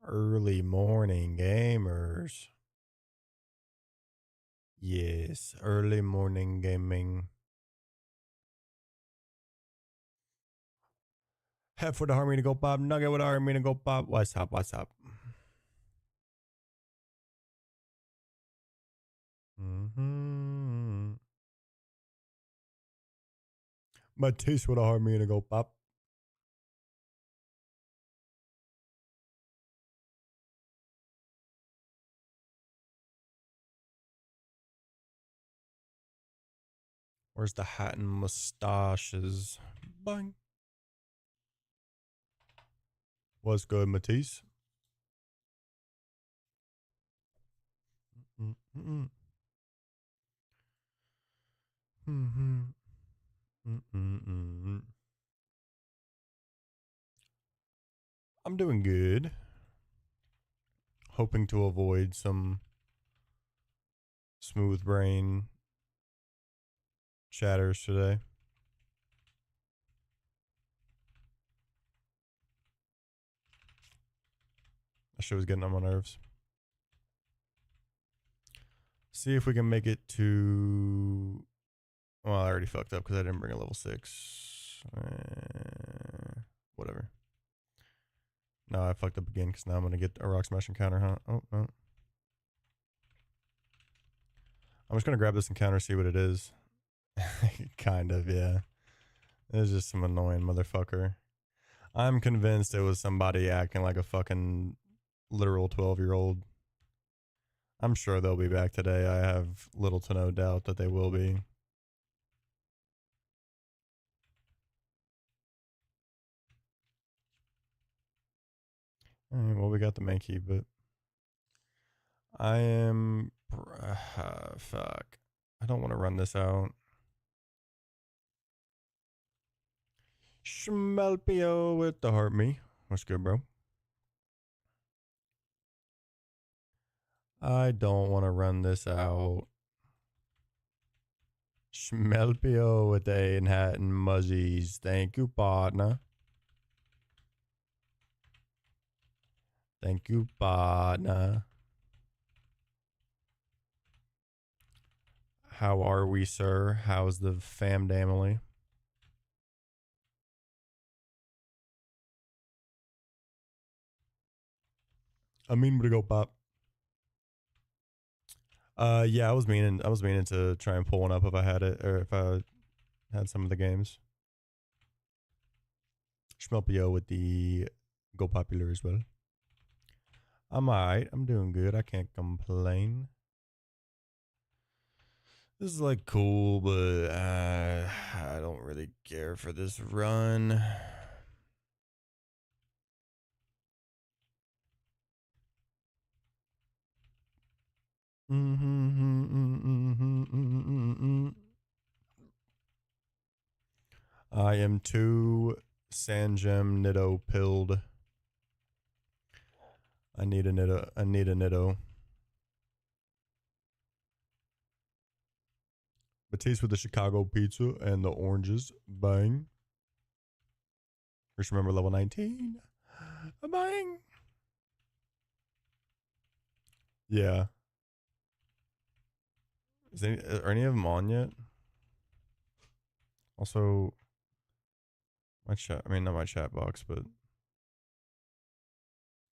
Early morning gamers. Yes, early morning gaming. Head for the army to go pop. Nugget with the army to go pop. What's up? What's up? Matisse with the army to go pop. Where's the hat and mustaches? Bang. What's good, Matisse? I'm doing good. Hoping to avoid some smooth brain chatters today. That shit was getting on my nerves. See if we can make it to... Well, I already fucked up because I didn't bring a level 6. Whatever. No, I fucked up again because now I'm going to get a rock smash encounter, huh? Oh, no. I'm just going to grab this encounter, see what it is. Kind of, yeah. It's just some annoying motherfucker. I'm convinced it was somebody acting like a fucking literal 12-year-old. I'm sure they'll be back today. I have little to no doubt that they will be. All right, well, we got the main key, but I am... fuck. I don't want to run this out. Schmelpio with the heart me. What's good, bro? I don't want to run this out. Schmelpio with the 8 hat and muzzies. Thank you, partner. Thank you, partner. How are we, sir? How's the fam family? I mean to go pop. Yeah, I was meaning to try and pull one up if I had it, or if I had some of the games. Schmelpio with the go popular as well. I'm alright. I'm doing good. I can't complain. This is like cool, but I don't really care for this run. I am too Sanjem Nitto pilled. I need a Nitto. I need a Nitto. Matisse with the Chicago pizza and the oranges. Bang. Just remember level 19. Bang. Yeah. Are any of them on yet? Also, my chat. I mean, not my chat box, but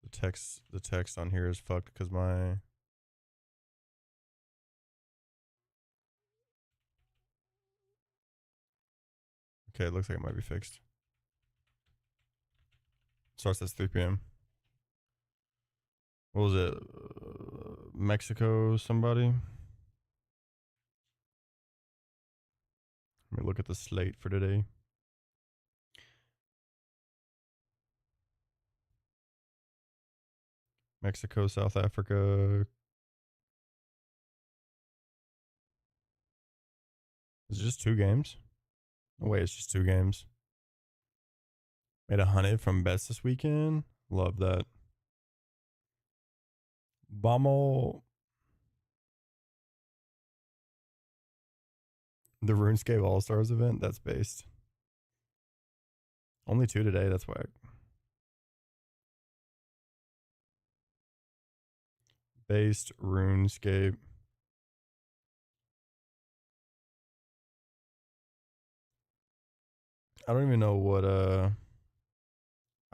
the text on here is fucked because my... Okay, it looks like it might be fixed. Starts at 3 p.m. What was it? Mexico somebody? Let me look at the slate for today. Mexico, South Africa. Is it just 2 games? No way, it's just 2 games. Made 100 from bets this weekend. Love that. Vamos. The RuneScape All Stars event. That's based. Only 2 today. That's whack. Based RuneScape. I don't even know what I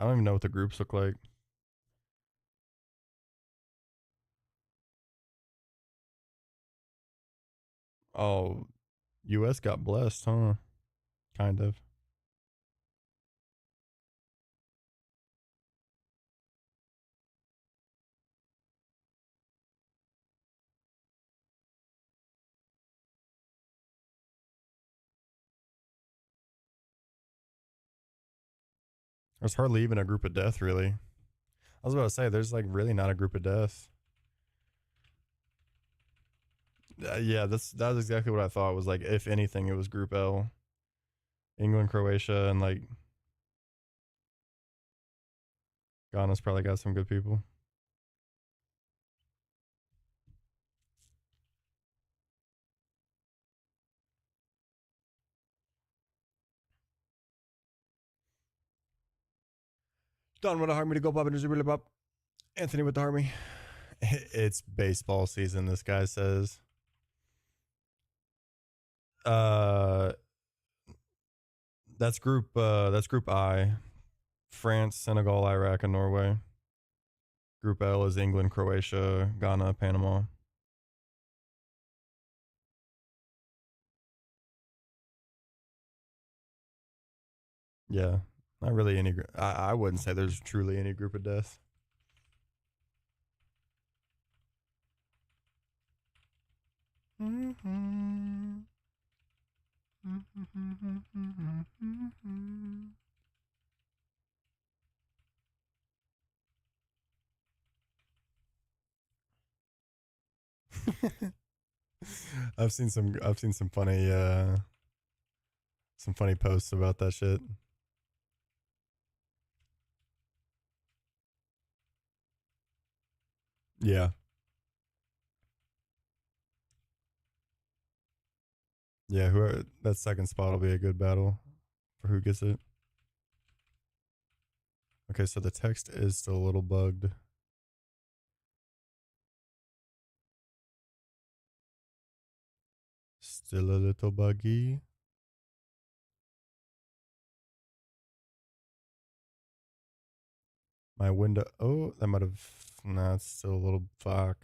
don't even know what the groups look like. Oh, US got blessed, huh? Kind of. There's hardly even a group of death, really. I was about to say, there's like really not a group of death. Yeah, that was exactly what I thought. Was like, if anything, it was Group L, England, Croatia, and like Ghana's probably got some good people. Don with the Harmy to go pop and really pop. Anthony with the Harmy. It's baseball season. This guy says. Uh, that's group. That's Group I. France, Senegal, Iraq, and Norway. Group L is England, Croatia, Ghana, Panama. Yeah, not really any. I wouldn't say there's truly any group of death. I've seen some funny posts about that shit. Yeah. Yeah, whoever that second spot will be a good battle for who gets it. Okay, so the text is still a little bugged. Still a little buggy. My window. Oh, that might have. Nah, it's still a little fuck.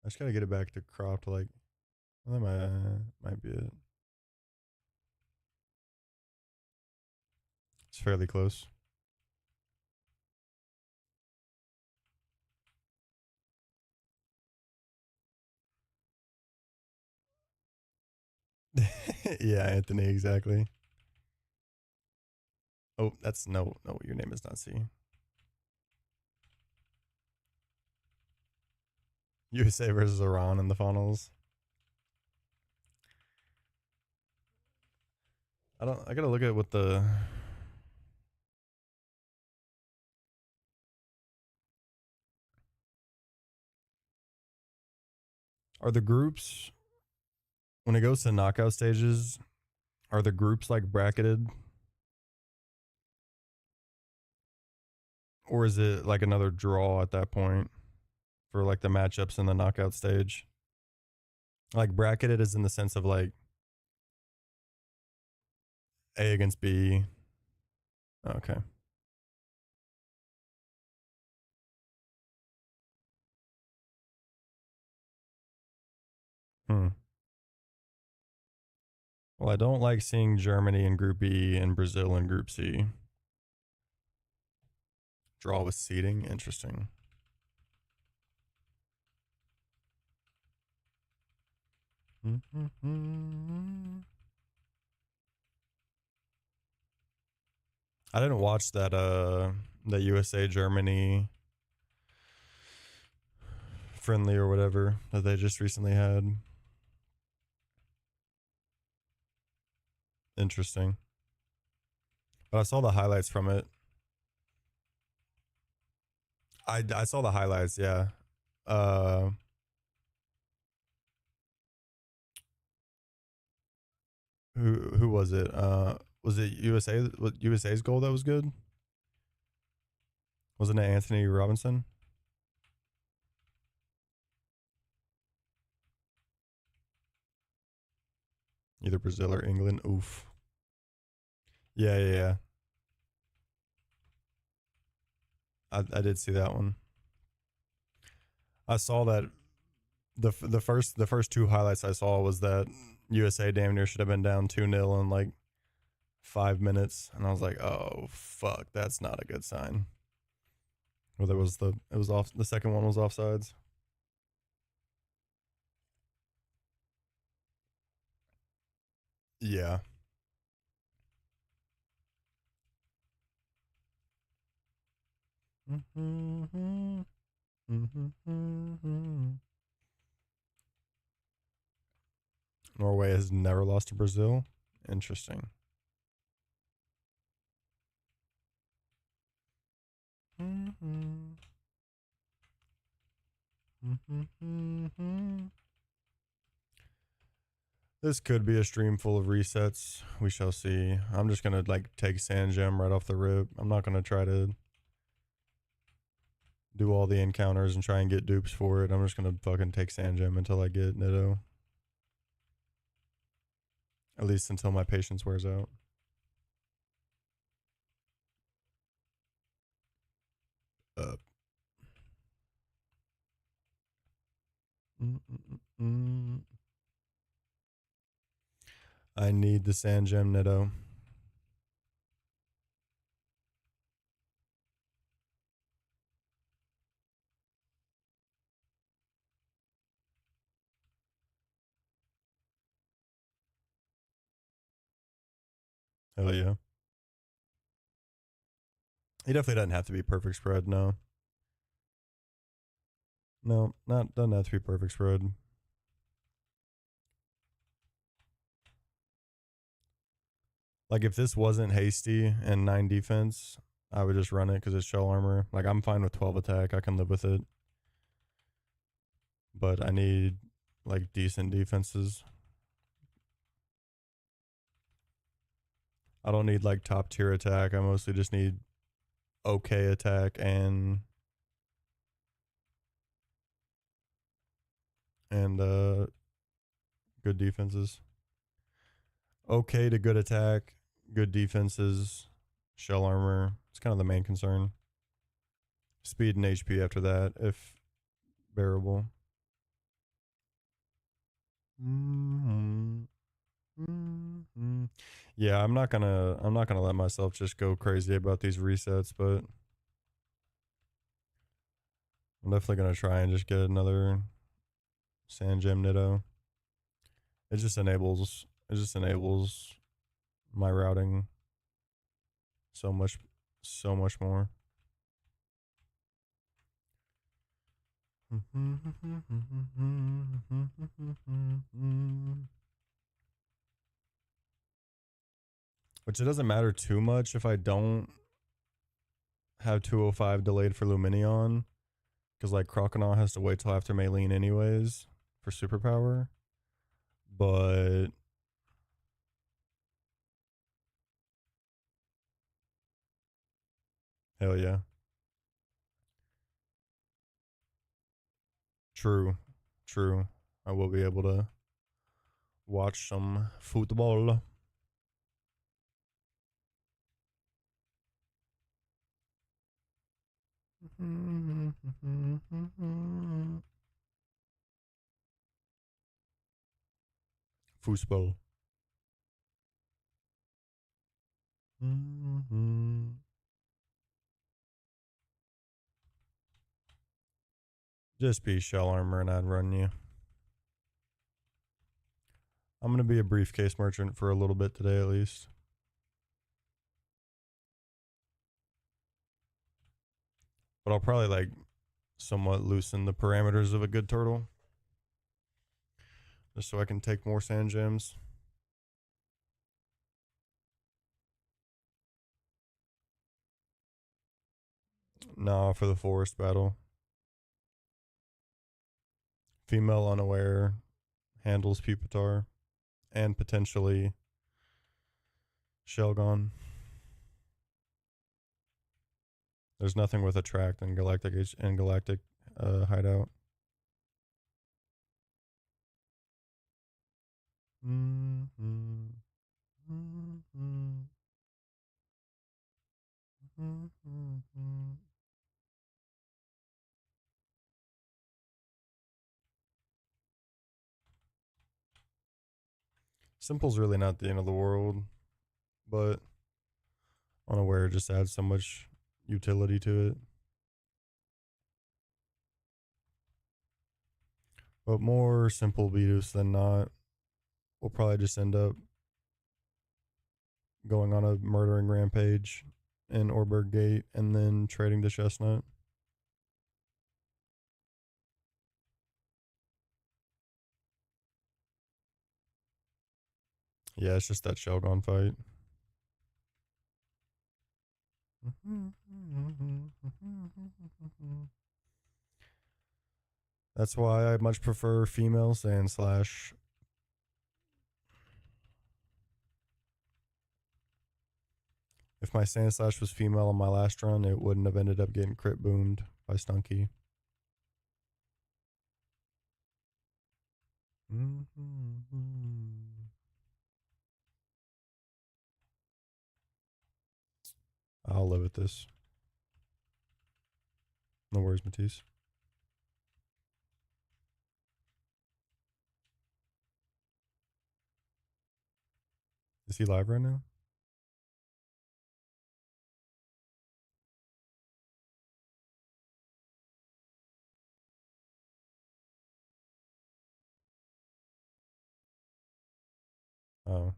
I just gotta get it back to cropped. Like, well, that might be it. It's fairly close. Yeah, Anthony, exactly. Oh, that's no. Your name is not C. USA versus Iran in the finals. I gotta look at what the. Are the groups when it goes to knockout stages? Are the groups like bracketed, or is it like another draw at that point for like the matchups in the knockout stage? Like bracketed is in the sense of like A against B. Okay. Hmm. Well, I don't like seeing Germany in Group E and Brazil in Group C. Draw with seeding. Interesting. I didn't watch that USA Germany friendly or whatever that they just recently had. Interesting. But I saw the highlights from it. I saw the highlights. Yeah. Uh, who was it? Was it USA? Was USA's goal that was good? Wasn't it Anthony Robinson? Either Brazil or England. Oof. Yeah, yeah, yeah. I did see that one. I saw that the first two highlights I saw was that USA damn near should have been down 2-0 in like 5 minutes, and I was like, oh fuck, that's not a good sign. Well, there was it was off. The second one was offsides. Yeah. Norway has never lost to Brazil. Interesting. This could be a stream full of resets. We shall see. I'm just gonna like take Sand Gem right off the rip. I'm not gonna try to do all the encounters and try and get dupes for it. I'm just gonna fucking take Sand Gem until I get Nitto. At least until my patience wears out. Uh. I need the Sand Gem Nitto. Hell yeah. He definitely doesn't have to be perfect spread, no. No, not doesn't have to be perfect spread. Like if this wasn't hasty and 9 defense, I would just run it because it's shell armor. Like I'm fine with 12 attack. I can live with it. But I need like decent defenses. I don't need like top tier attack. I mostly just need okay attack and good defenses. Okay to good attack, good defenses, shell armor. It's kind of the main concern. Speed and HP after that, if bearable. Yeah, I'm not gonna let myself just go crazy about these resets, but I'm definitely gonna try and just get another Sand Gem Nitto. It just enables my routing so much more. Which it doesn't matter too much if I don't have 205 delayed for Luminion, because like Croconaw has to wait till after Maylene anyways for superpower. But hell yeah. True. True. I will be able to watch some football. Football. Just be shell armor and I'd run you. I'm gonna be a briefcase merchant for a little bit today at least. But I'll probably like somewhat loosen the parameters of a good turtle. Just so I can take more sand gems. Nah, for the forest battle. Female unaware handles Pupitar and potentially Shelgon. There's nothing with attract in galactic hideout. Mm-hmm. Mm-hmm. Mm-hmm. Simple's really not the end of the world, but unaware just adds so much utility to it. But more simple Beatus than not, we'll probably just end up going on a murdering rampage in Orberg Gate and then trading the Chestnut. Yeah, it's just that Shelgon fight. That's why I much prefer female Sand Slash. If my Sand Slash was female on my last run, it wouldn't have ended up getting crit boomed by Stunky. I'll live with this. No worries, Matisse. Is he live right now? Oh.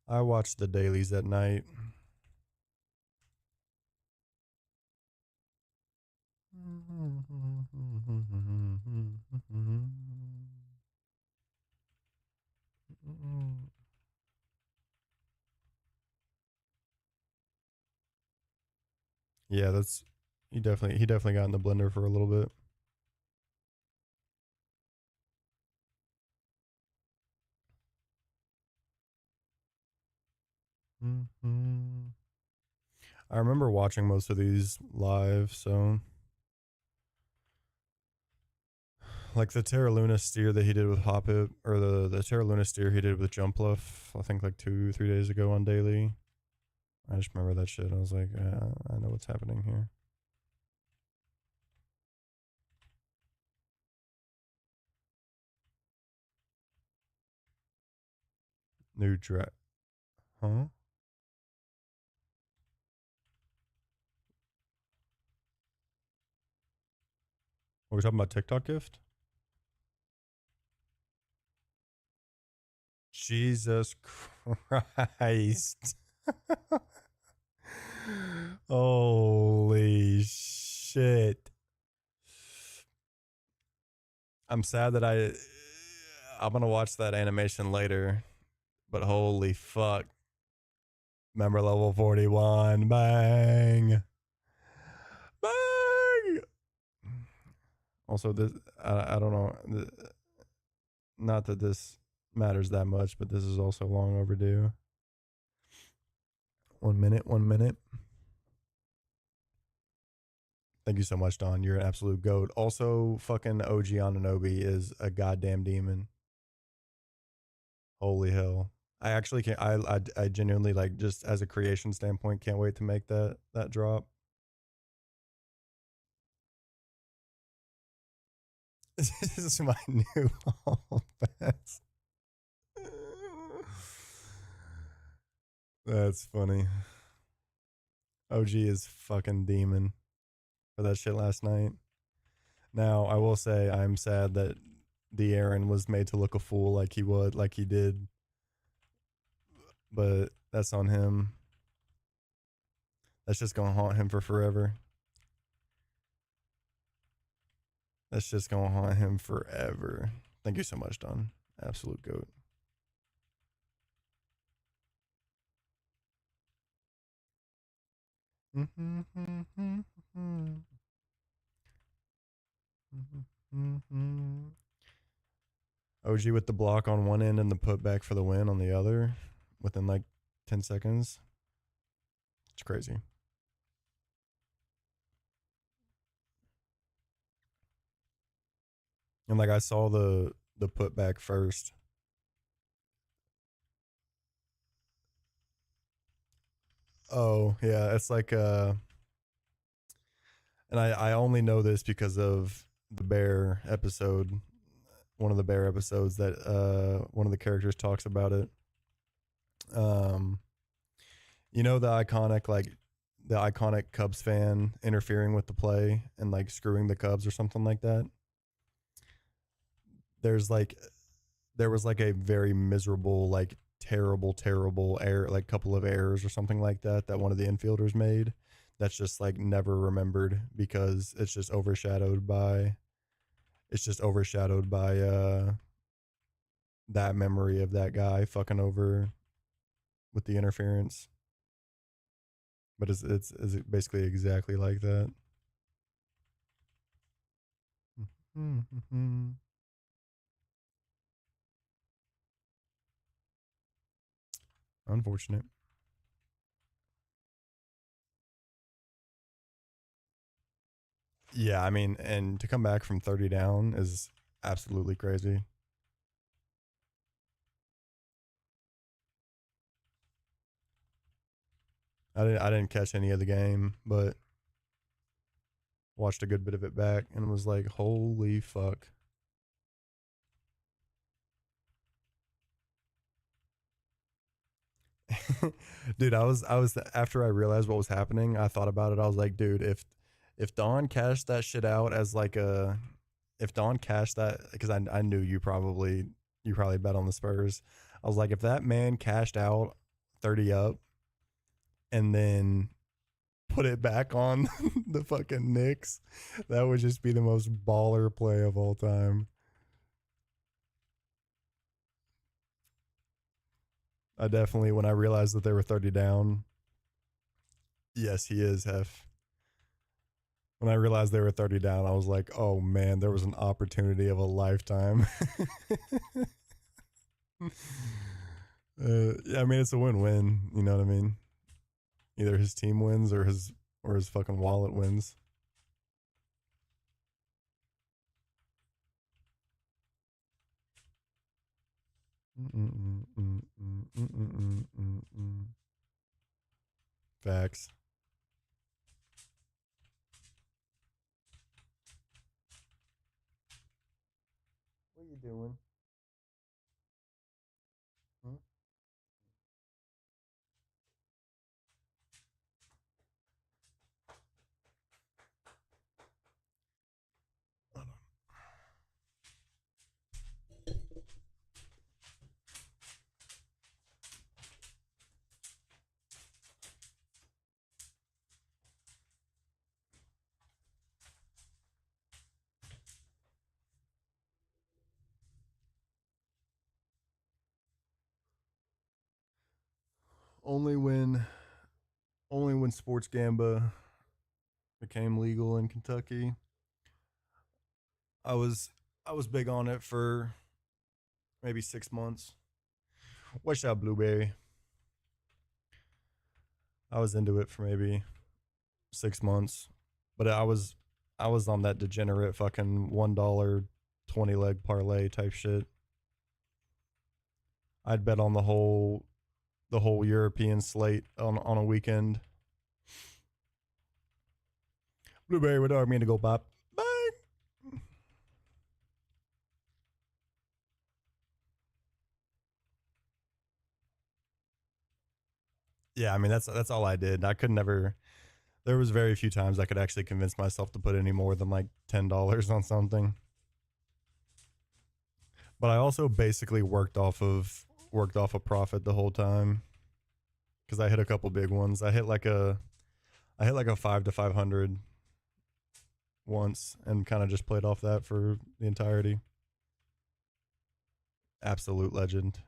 I watch the dailies at night. Yeah, that's he definitely got in the blender for a little bit. I remember watching most of these live, so like the Terra Luna steer that he did with Hoppip, or the Terra Luna steer he did with Jumpluff, I think like 2-3 days ago on daily. I just remember that shit. I was like, I know what's happening here. New draft. Huh? Are we talking about TikTok gift? Jesus Christ. Holy shit. I'm sad that I'm gonna watch that animation later, but holy fuck. Member level 41. Bang. Bang. Also, this I don't know. Not that this matters that much, but this is also long overdue. 1 minute, 1 minute. Thank you so much, Don. You're an absolute goat. Also, fucking OG Ananobi is a goddamn demon. Holy hell. I actually can't. I genuinely, like, just as a creation standpoint, can't wait to make that drop. This is my new hall pass. That's funny. OG is fucking demon for that shit last night. Now, I will say I'm sad that the Aaron was made to look a fool like he did. But that's on him. That's just gonna haunt him for forever. That's just gonna haunt him forever. Thank you so much, Don. Absolute goat. OG with the block on one end and the putback for the win on the other within like 10 seconds. It's crazy. And like I saw the putback first. Oh, yeah, it's like and I only know this because of the bear episode, one of the bear episodes that one of the characters talks about it. You know the iconic Cubs fan interfering with the play and like screwing the Cubs or something like that. There was like a very miserable, like terrible error, like couple of errors or something like that one of the infielders made. That's just like never remembered because it's just overshadowed by that memory of that guy fucking over with the interference. But it's basically exactly like that. Unfortunate. Yeah, I mean, and to come back from 30 down is absolutely crazy. I didn't catch any of the game, but watched a good bit of it back and was like, holy fuck. Dude, I was after I realized what was happening, I thought about it. I was like, dude, if Don cashed that shit out as like a if Don cashed that, because I knew you probably bet on the Spurs. I was like, if that man cashed out 30 up and then put it back on the fucking Knicks, that would just be the most baller play of all time. I definitely, when I realized that they were 30 down, yes, he is, Hef. When I realized they were 30 down, I was like, oh man, there was an opportunity of a lifetime. Yeah, I mean, it's a win-win. You know what I mean? Either his team wins or his fucking wallet wins. Facts. What are you doing? Hmm? Only when Sports Gamba became legal in Kentucky, I was I was big on it for maybe 6 months. Watch out, Blueberry. I was into it for maybe 6 months, but I was on that degenerate fucking $1 20 leg parlay type shit. I'd bet on the whole European slate on a weekend. Blueberry would argue me to go bop. Bye. Yeah, I mean that's all I did. I could never. There was very few times I could actually convince myself to put any more than like $10 on something. But I also basically worked off a profit the whole time because I hit a couple big ones. I hit like a 5 to 500 once and kind of just played off that for the entirety. Absolute legend.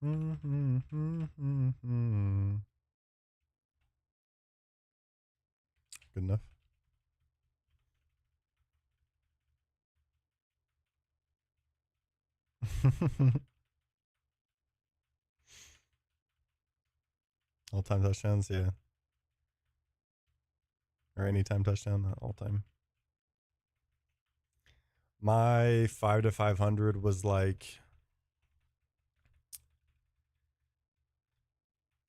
Good enough. All time touchdowns, yeah. Or anytime touchdown, not all time. My 5 to 500 was like,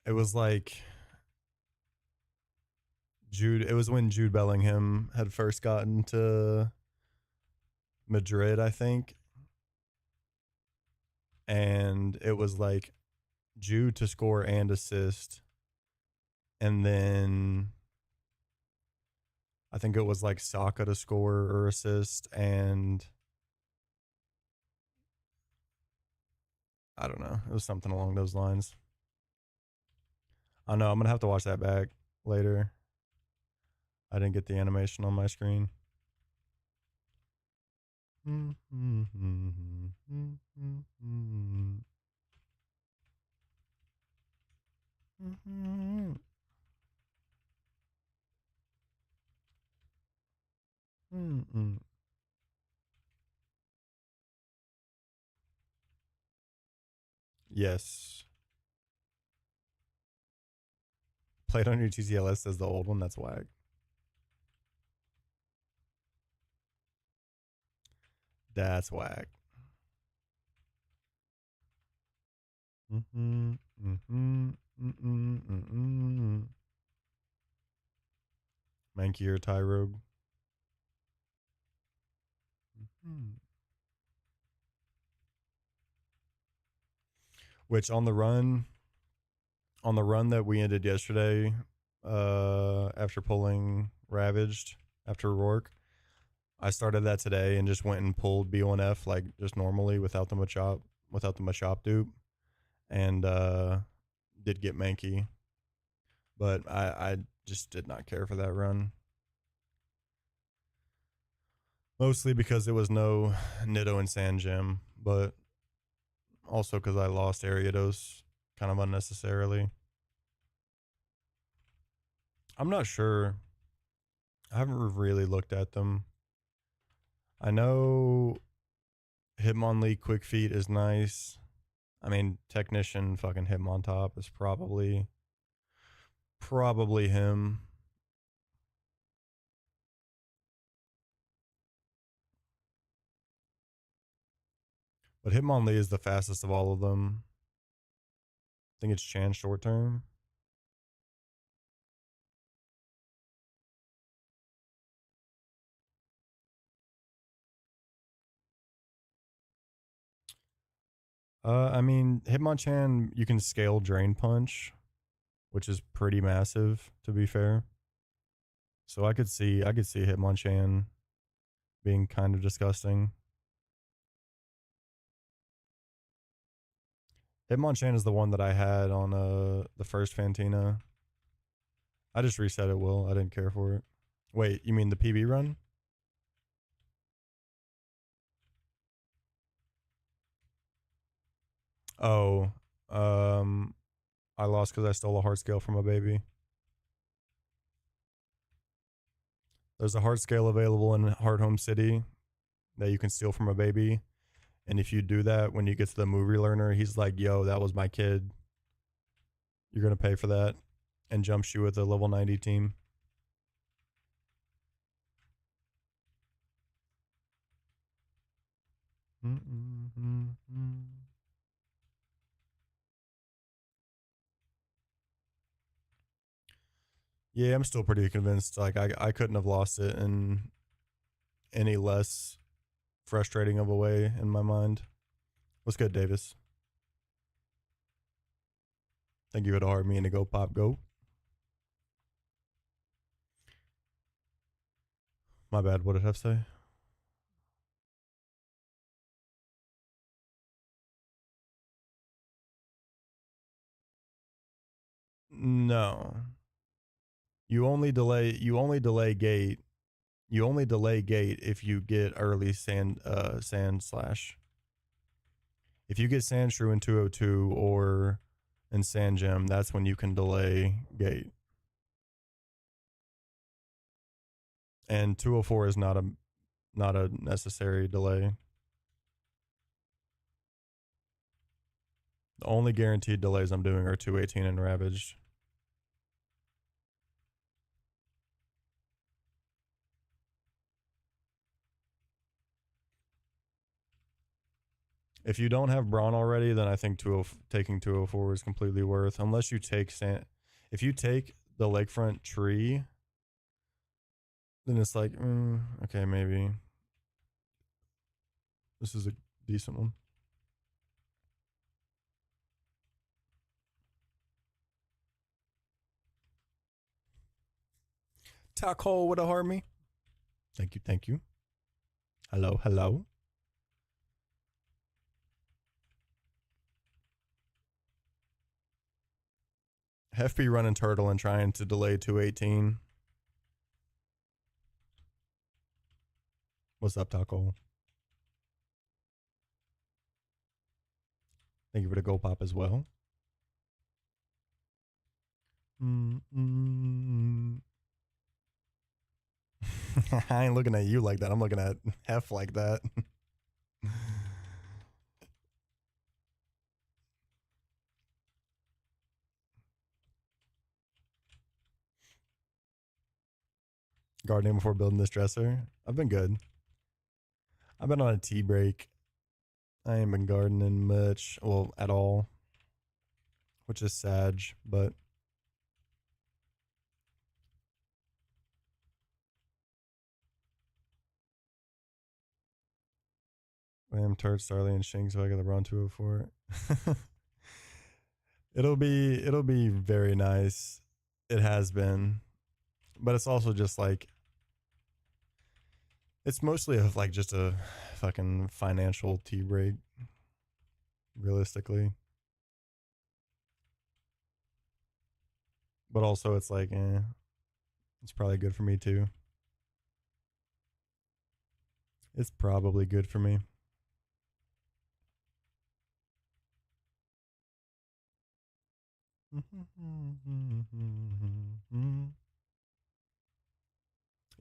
it was like Jude. It was when Jude Bellingham had first gotten to Madrid, I think. And it was like Jude to score and assist. And then I think it was like Saka to score or assist. And I don't know. It was something along those lines. I know. I'm going to have to watch that back later. I didn't get the animation on my screen. Yes. Played on your TCLS as the old one. That's whack. That's whack. Mankey or Tyrogue. Which on the run that we ended yesterday, after pulling Ravaged after Rourke, I started that today and just went and pulled B1F like just normally without the Machop dupe, and did get Mankey, but I just did not care for that run. Mostly because it was no Nitto and Sand Gem, but also because I lost Ariados kind of unnecessarily. I'm not sure. I haven't really looked at them. I know Hitmonlee Quick Feet is nice. I mean, Technician fucking Hitmontop is probably him. But Hitmonlee is the fastest of all of them. I think it's Chan short term. I mean, Hitmonchan, you can scale Drain Punch, which is pretty massive, to be fair. So I could see Hitmonchan being kind of disgusting. Hitmonchan is the one that I had on the first Fantina. I just reset it, Will. I didn't care for it. Wait, you mean the PB run? Oh, um, I lost because I stole a heart scale from a baby. There's a heart scale available in Heart Home City that you can steal from a baby. And if you do that, when you get to the movie learner, he's like, yo, that was my kid. You're going to pay for that. And jumps you with a level 90 team. Yeah, I'm still pretty convinced. Like, I couldn't have lost it in any less frustrating of a way in my mind. What's good, Davis? Thank you for the hard me and to go pop go. My bad. What did I have to say? No. You only delay gate. You only delay gate if you get early sand slash. If you get sand shrew in 202 or in sand gem, that's when you can delay gate. And 204 is not a necessary delay. The only guaranteed delays I'm doing are 218 and Ravaged. If you don't have Brawn already, then I think taking 204 is completely worth. Unless you take sand. If you take the lakefront tree, then it's like, okay, maybe. This is a decent one. Taco would have harmed me. Thank you, thank you. Hello, hello. Hefby running turtle and trying to delay 218. What's up, Taco? Thank you for the gold pop as well. I ain't looking at you like that. I'm looking at Hef like that. Gardening before building this dresser. I've been good. I've been on a tea break. I ain't been gardening much. Well, at all. Which is sad, but Lamb, Turt, Starly, and Shing, so I got the Braun 204. It'll be very nice. It has been. But it's also just like it's mostly of like just a fucking financial tea break. Realistically. But also it's like, it's probably good for me too. It's probably good for me.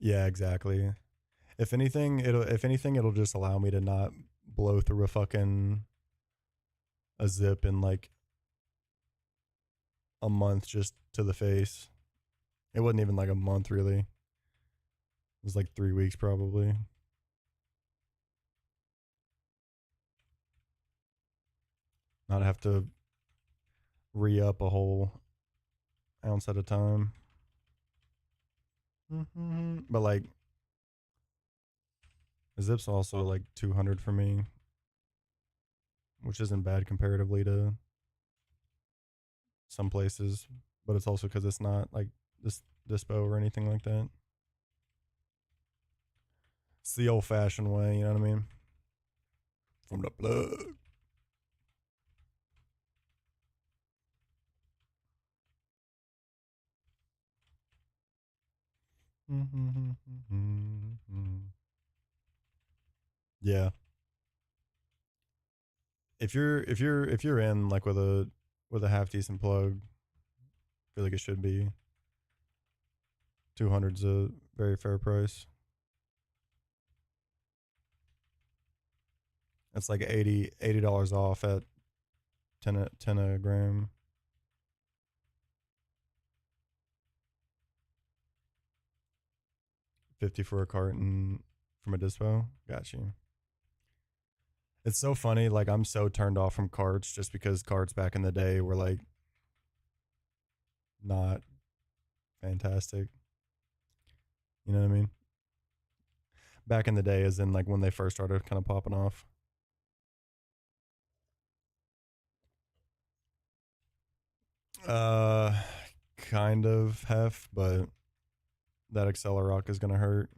Yeah, exactly. If anything, it'll just allow me to not blow through a zip in like a month just to the face. It wasn't even like a month really. It was like 3 weeks probably. Not have to re-up a whole ounce at a time. But like zip's also like 200 for me, which isn't bad comparatively to some places, but it's also because it's not like this dispo or anything like that. It's the old fashioned way, you know what I mean? From the plug. Yeah. If you're in like with a half decent plug, I feel like it should be 200's a very fair price. It's like $80 off at 10 a gram. 50 for a carton from a dispo. Got you. It's so funny. Like I'm so turned off from carts just because carts back in the day were like not fantastic. You know what I mean? Back in the day, as in like when they first started kind of popping off. Uh, kind of hef, but that Accelerock is gonna hurt.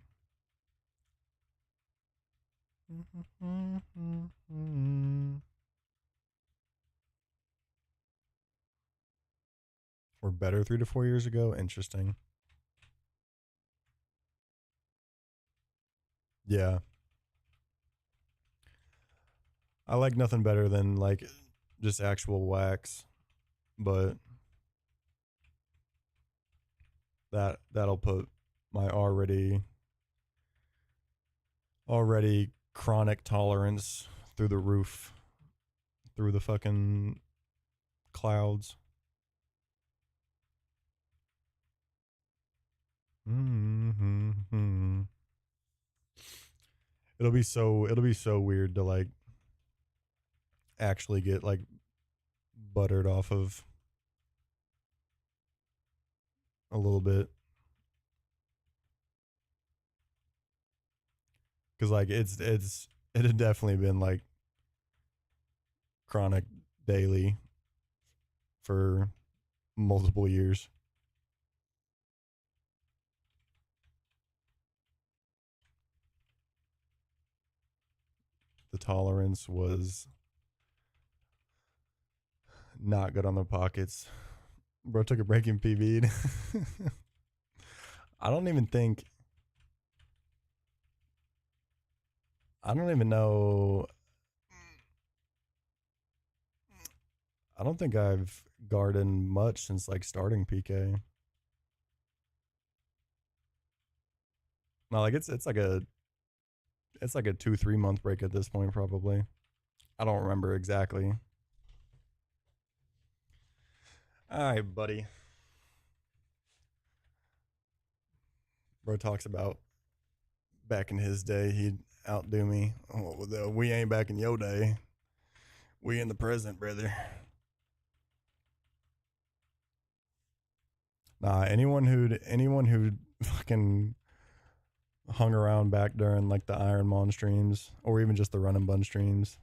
Or better 3 to 4 years ago. Interesting. Yeah. I like nothing better than like just actual wax, but that'll put my already chronic tolerance through the roof, through the fucking clouds. Mm-hmm. It'll be so weird to like actually get like buttered off of a little bit, because like it had definitely been like chronic daily for multiple years. The tolerance was not good on the pockets. Bro took a break in PB'd. I don't even think I don't even know. I don't think I've gardened much since like starting PK. No, like it's like a 2-3 month break at this point probably. I don't remember exactly. All right, buddy. Bro talks about back in his day he'd outdo me. Oh, we ain't back in your day. We in the present, brother. Nah, anyone who fucking hung around back during like the Iron Mon streams or even just the Run and Bun streams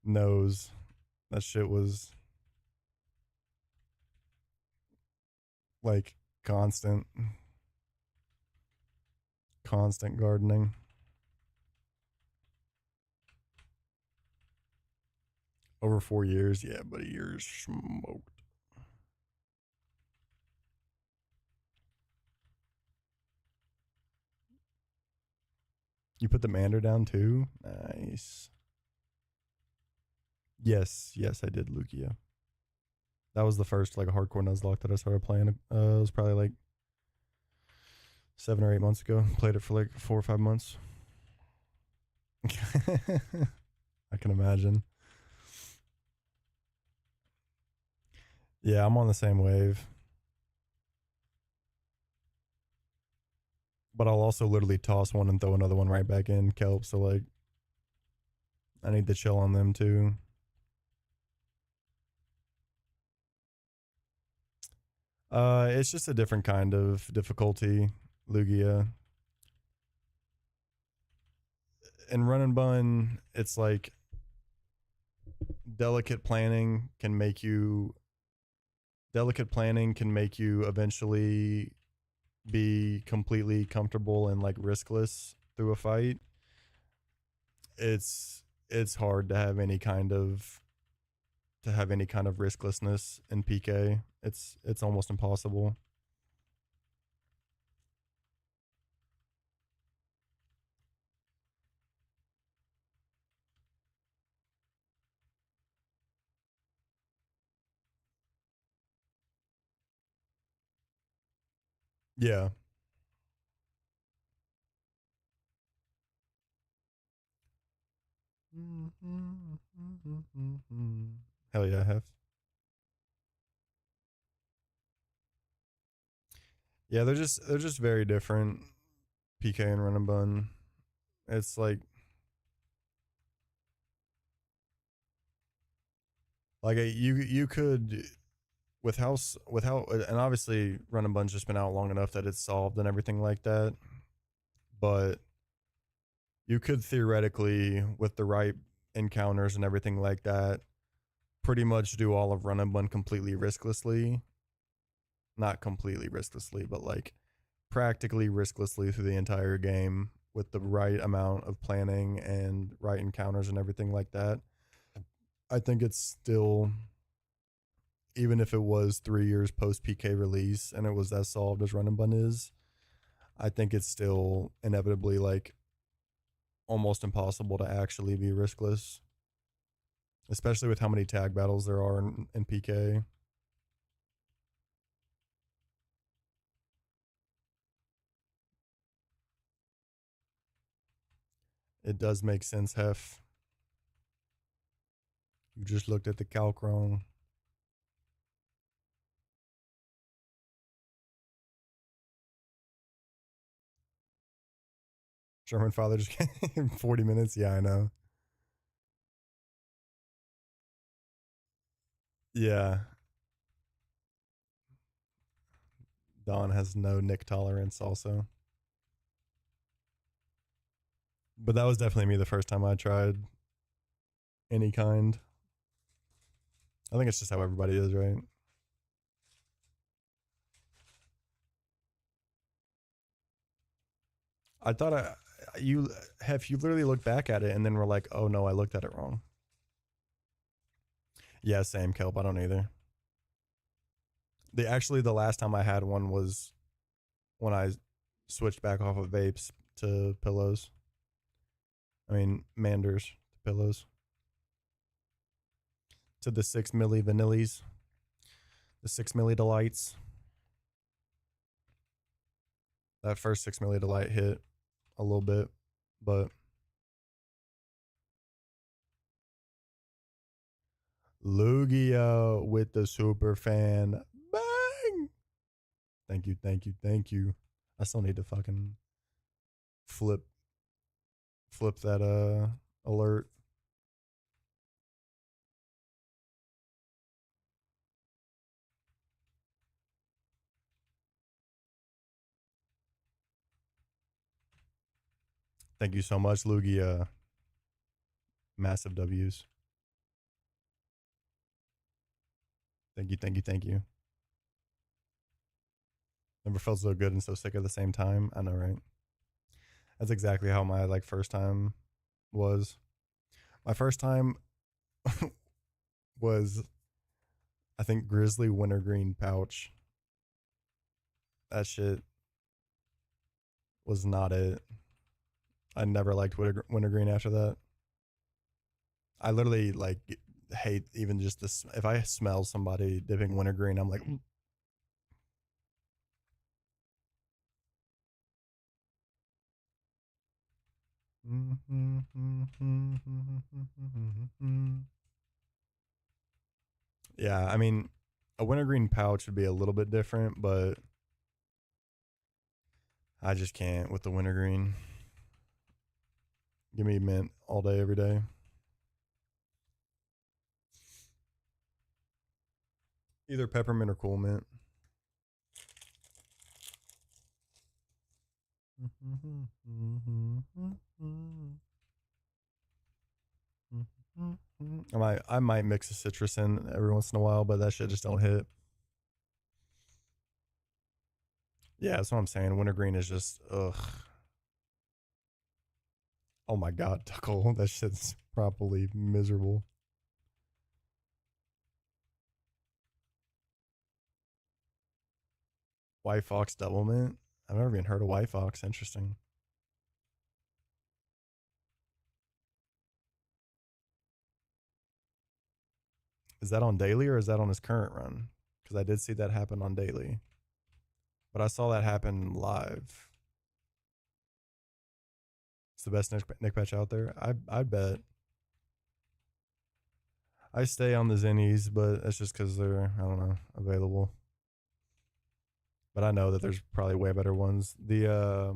knows that shit was like constant, constant gardening. Over 4 years, yeah, buddy, you're smoked. You put the Mander down too? Nice. Yes, yes, I did Lugia. That was the first like hardcore Nuzlocke that I started playing. It was probably like 7 or 8 months ago. Played it for like 4 or 5 months. I can imagine. Yeah, I'm on the same wave. But I'll also literally toss one and throw another one right back in kelp. So like, I need to chill on them too. It's just a different kind of difficulty, Lugia. In Run and Bun, it's like delicate planning can make you delicate planning can make you eventually be completely comfortable and like riskless through a fight. It's hard to have any kind of risklessness in PK. It's almost impossible. Yeah. Hell yeah, I have. Yeah, they're just very different. PK and Run and Bun. It's like you could and obviously Run and Bun's just been out long enough that it's solved and everything like that. But you could theoretically, with the right encounters and everything like that, pretty much do all of Run and Bun completely risklessly. Not completely risklessly, but like practically risklessly through the entire game with the right amount of planning and right encounters and everything like that. I think it's still, even if it was 3 years post PK release and it was as solved as Run and Bun is, I think it's still inevitably like almost impossible to actually be riskless, especially with how many tag battles there are in PK. It does make sense, Hef. You just looked at the calc wrong. German father just came 40 minutes. Yeah, I know. Yeah. Don has no Nick tolerance also. But that was definitely me the first time I tried any kind. I think it's just how everybody is, right? I thought you have you literally looked back at it and then were like, oh no, I looked at it wrong. Yeah, same kelp. I don't either. The last time I had one was when I switched back off of vapes to pillows. I mean manders to pillows. To the 6 milli vanillis. The 6 milli delights. That first 6 milli delight hit a little bit, but Lugia with the super fan. Bang! Thank you, thank you, thank you. I still need to fucking flip that alert. Thank you so much, Lugia. Massive W's. Thank you, thank you, thank you. Never felt so good and so sick at the same time. I know, right? That's exactly how my like first time was. My first time was I think Grizzly Wintergreen pouch. That shit was not it. I never liked wintergreen after that. I literally like hate even just this. If I smell somebody dipping wintergreen, I'm like, yeah. I mean, a wintergreen pouch would be a little bit different, but I just can't with the wintergreen. Give me mint all day, every day. Either peppermint or cool mint. I might mix a citrus in every once in a while, but that shit just don't hit. Yeah, that's what I'm saying. Wintergreen is just ugh. Oh my god, Tuckle. That shit's properly miserable. White Fox Double Mint? I've never even heard of White Fox. Interesting. Is that on daily or is that on his current run? Because I did see that happen on daily. But I saw that happen live. It's the best Nick patch out there. I bet. I stay on the Zennies, but that's just because they're, I don't know, available. But I know that there's probably way better ones. I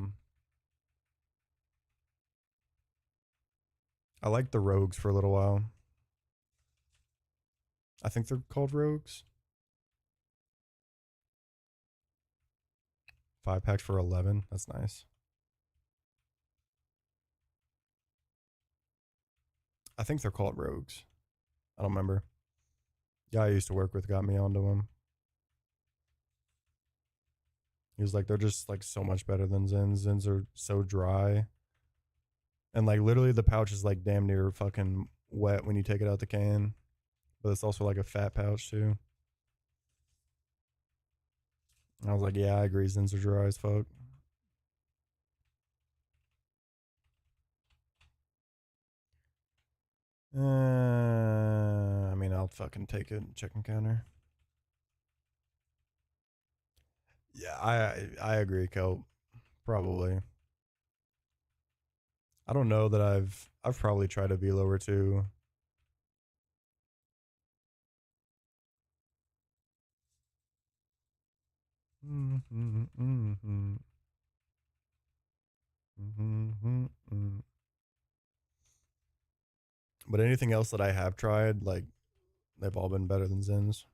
liked the Rogues for a little while. I think they're called Rogues. 5 packs for 11. That's nice. I think they're called Rogues. I don't remember. Guy I used to work with got me onto them. He was like, they're just like so much better than Zins. Zins are so dry. And like literally the pouch is like damn near fucking wet when you take it out the can. But it's also like a fat pouch too. I was like, yeah, I agree. Zins are dry as fuck. I mean, I'll fucking take it. Chicken counter. Yeah, I agree, Kelp. Probably. I don't know that I've probably tried a V lower too. But anything else that I have tried, like they've all been better than Zen's.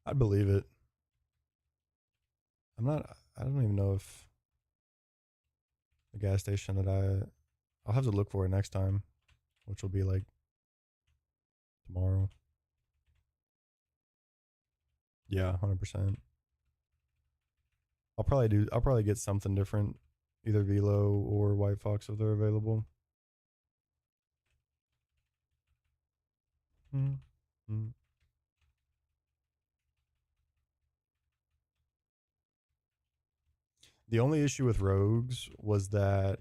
I'd believe it. I'm not. I don't even know if the gas station that I'll have to look for it next time, which will be like tomorrow. Yeah, 100%. I'll probably get something different, either Velo or White Fox if they're available. Mm-hmm. The only issue with Rogues was that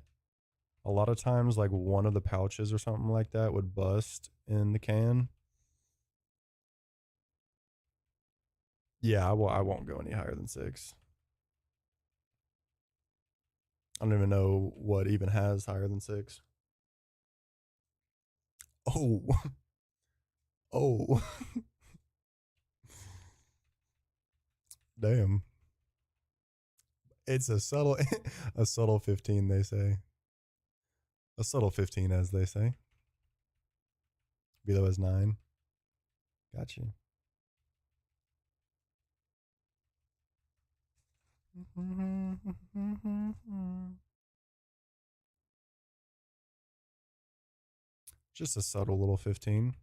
a lot of times, like one of the pouches or something like that would bust in the can. Yeah, I won't go any higher than 6. I don't even know what even has higher than 6. Oh, oh, damn! It's a subtle, a subtle 15. They say a subtle 15, as they say. Below is 9. Got you. Just a subtle little 15.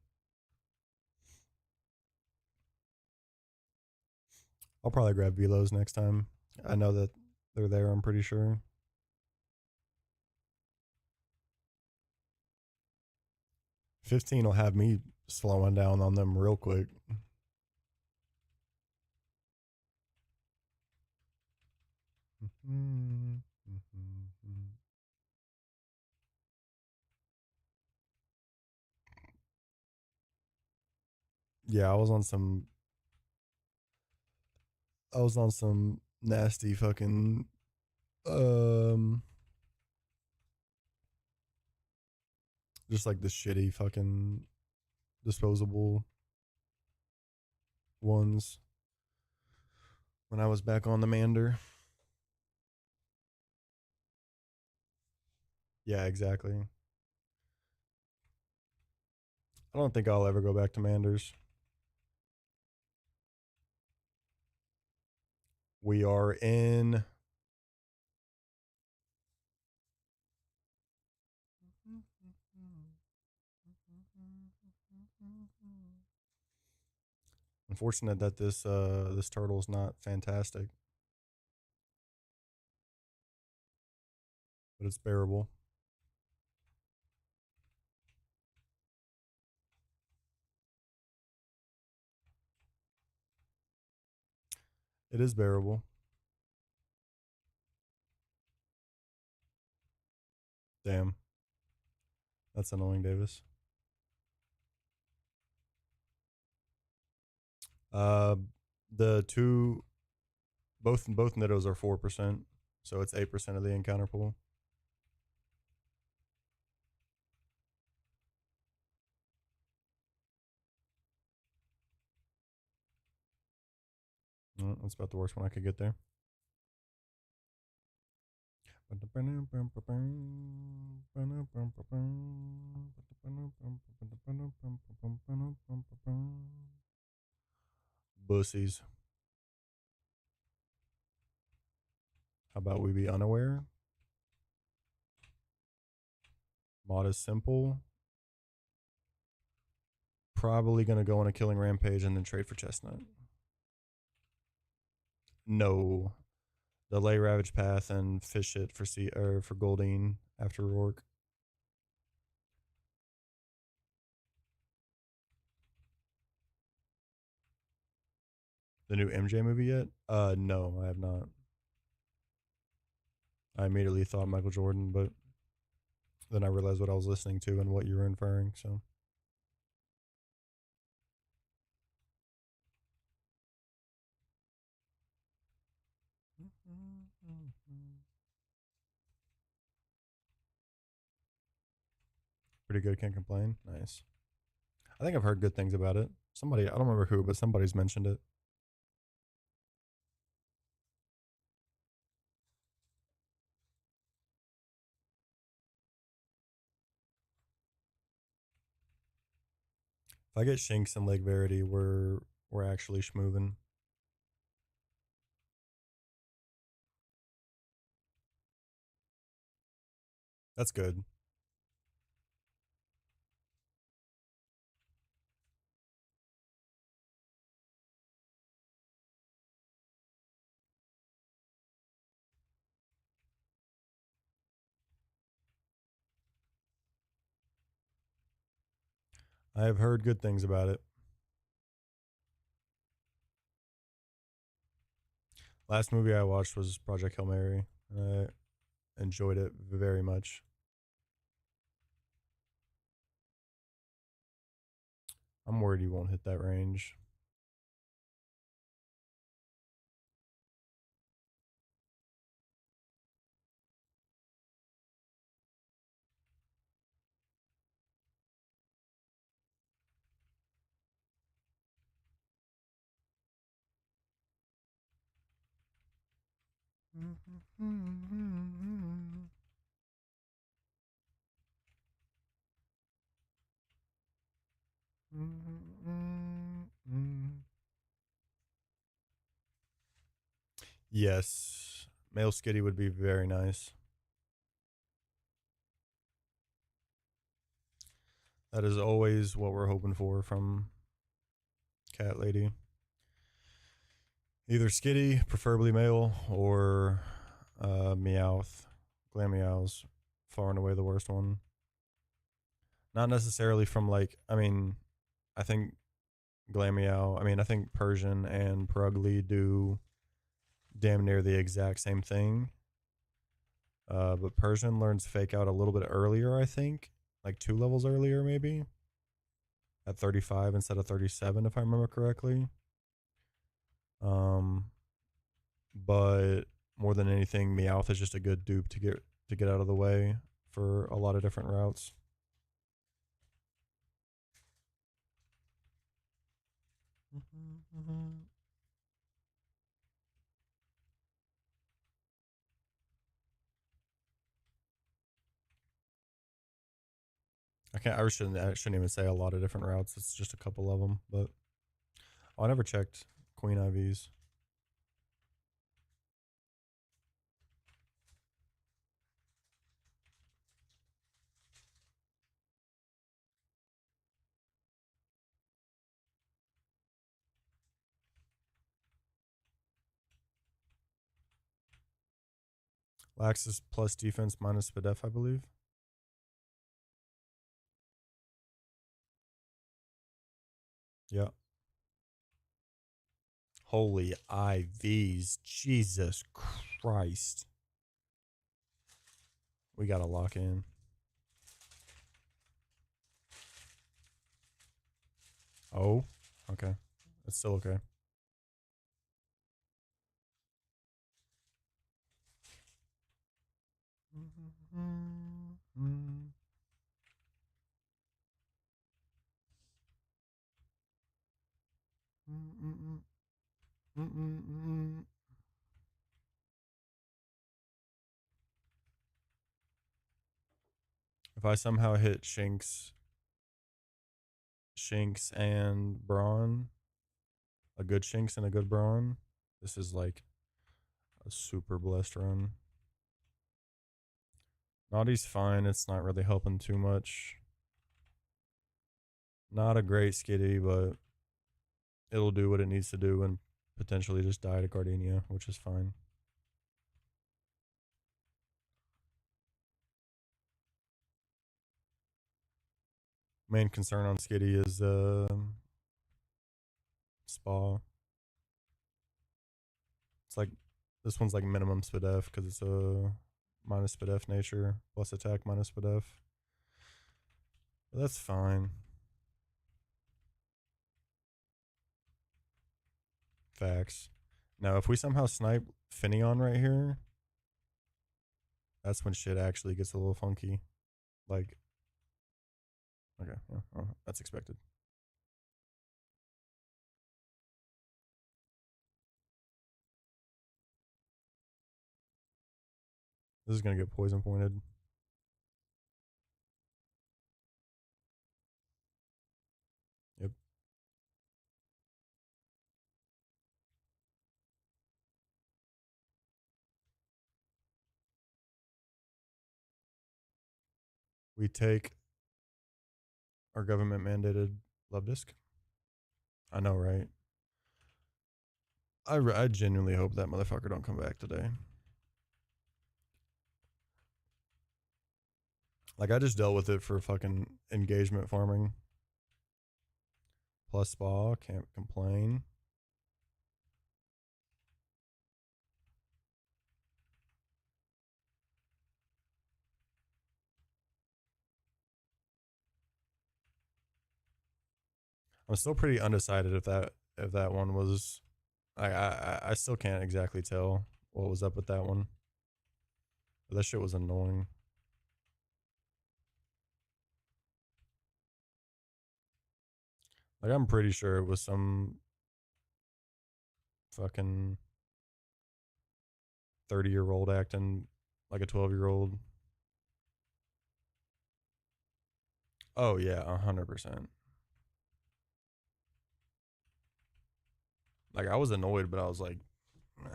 I'll probably grab Velos next time. I know that they're there. I'm pretty sure. 15 will have me slowing down on them real quick. Yeah, I was on some nasty fucking um just like the shitty fucking disposable ones when I was back on the Mander. Yeah, exactly. I don't think I'll ever go back to Manders. We are in unfortunate that this turtle is not fantastic, but it's bearable. It is bearable. Damn, that's annoying, Davis. Uh, the two both Nittos are 4%, so it's 8% of the encounter pool. That's about the worst one I could get there. Bussies. How about we be unaware? Mod is simple. Probably gonna go on a killing rampage and then trade for Chestnut. No. Delay Ravage Path and fish it for for Goldine after Rourke. The new MJ movie yet? No, I have not. I immediately thought Michael Jordan, but then I realized what I was listening to and what you were inferring. So pretty good. Can't complain. Nice. I think I've heard good things about it. Somebody, I don't remember who, but somebody's mentioned it. If I get Shinx and Leg Verity, we're actually schmoovin'. That's good. I have heard good things about it. Last movie I watched was Project Hail Mary. And I enjoyed it very much. I'm worried you won't hit that range. Yes, male skitty would be very nice. That is always what we're hoping for from Cat Lady. Either skitty, preferably male, or Meowth. Glameow's far and away the worst one. Not necessarily from like, I mean, I think Glameow, I mean, I think Persian and Purugly do damn near the exact same thing. But Persian learns Fake Out a little bit earlier, I think. Like 2 levels earlier, maybe. At 35 instead of 37, if I remember correctly. Um, but more than anything, Meowth is just a good dupe to get out of the way for a lot of different routes. I can't. I shouldn't even say a lot of different routes. It's just a couple of them. But I never checked Queen IVs. Lax is plus defense minus Spadef, I believe. Yeah. Holy IVs. Jesus Christ. We got to lock in. Oh, okay. It's still okay. If I somehow hit Shinx and Braun, a good Shinx and a good Braun, this is like a super blessed run. Naughty's fine. It's not really helping too much. Not a great skitty, but it'll do what it needs to do and potentially just die to Gardenia, which is fine. Main concern on skitty is Spa. like this one's like minimum SPDF because it's a minus SPDF nature plus attack minus SPDF. But that's fine. Facts. Now, if we somehow snipe Finion right here, that's when shit actually gets a little funky. Like, okay, yeah, oh, that's expected. This is gonna get poison pointed. Yep. We take our government mandated love disc. I know, right? I genuinely hope that motherfucker don't come back today. Like, I just dealt with it for fucking engagement farming. Plus spa, can't complain. I'm still pretty undecided if that one was. I still can't exactly tell what was up with that one. But that shit was annoying. Like, I'm pretty sure it was some fucking 30-year-old acting like a 12-year-old. Oh yeah, 100%. Like, I was annoyed, but I was like,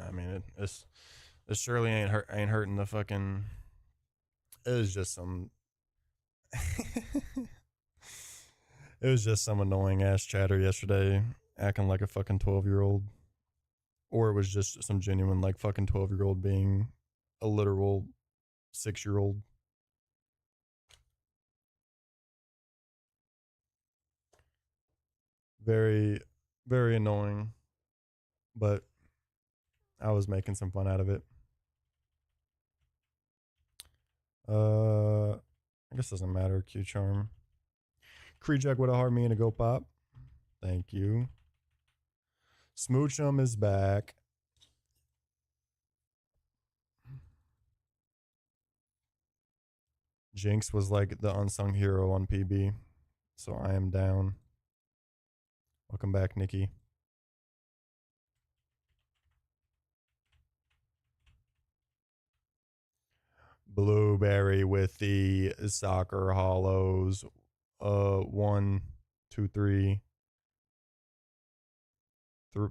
I mean, it surely ain't hurting the fucking. It was just some. It was just some annoying ass chatter yesterday, acting like a fucking 12-year-old, or it was just some genuine like fucking 12-year-old being a literal 6-year-old. Very, very annoying, but I was making some fun out of it. I guess it doesn't matter. Q charm. Kreejak with a hard me and a go pop. Thank you. Smoochum is back. Jinx was like the unsung hero on PB, so I am down. Welcome back, Nikki. Blueberry with the soccer hollows. 1, 2, 3,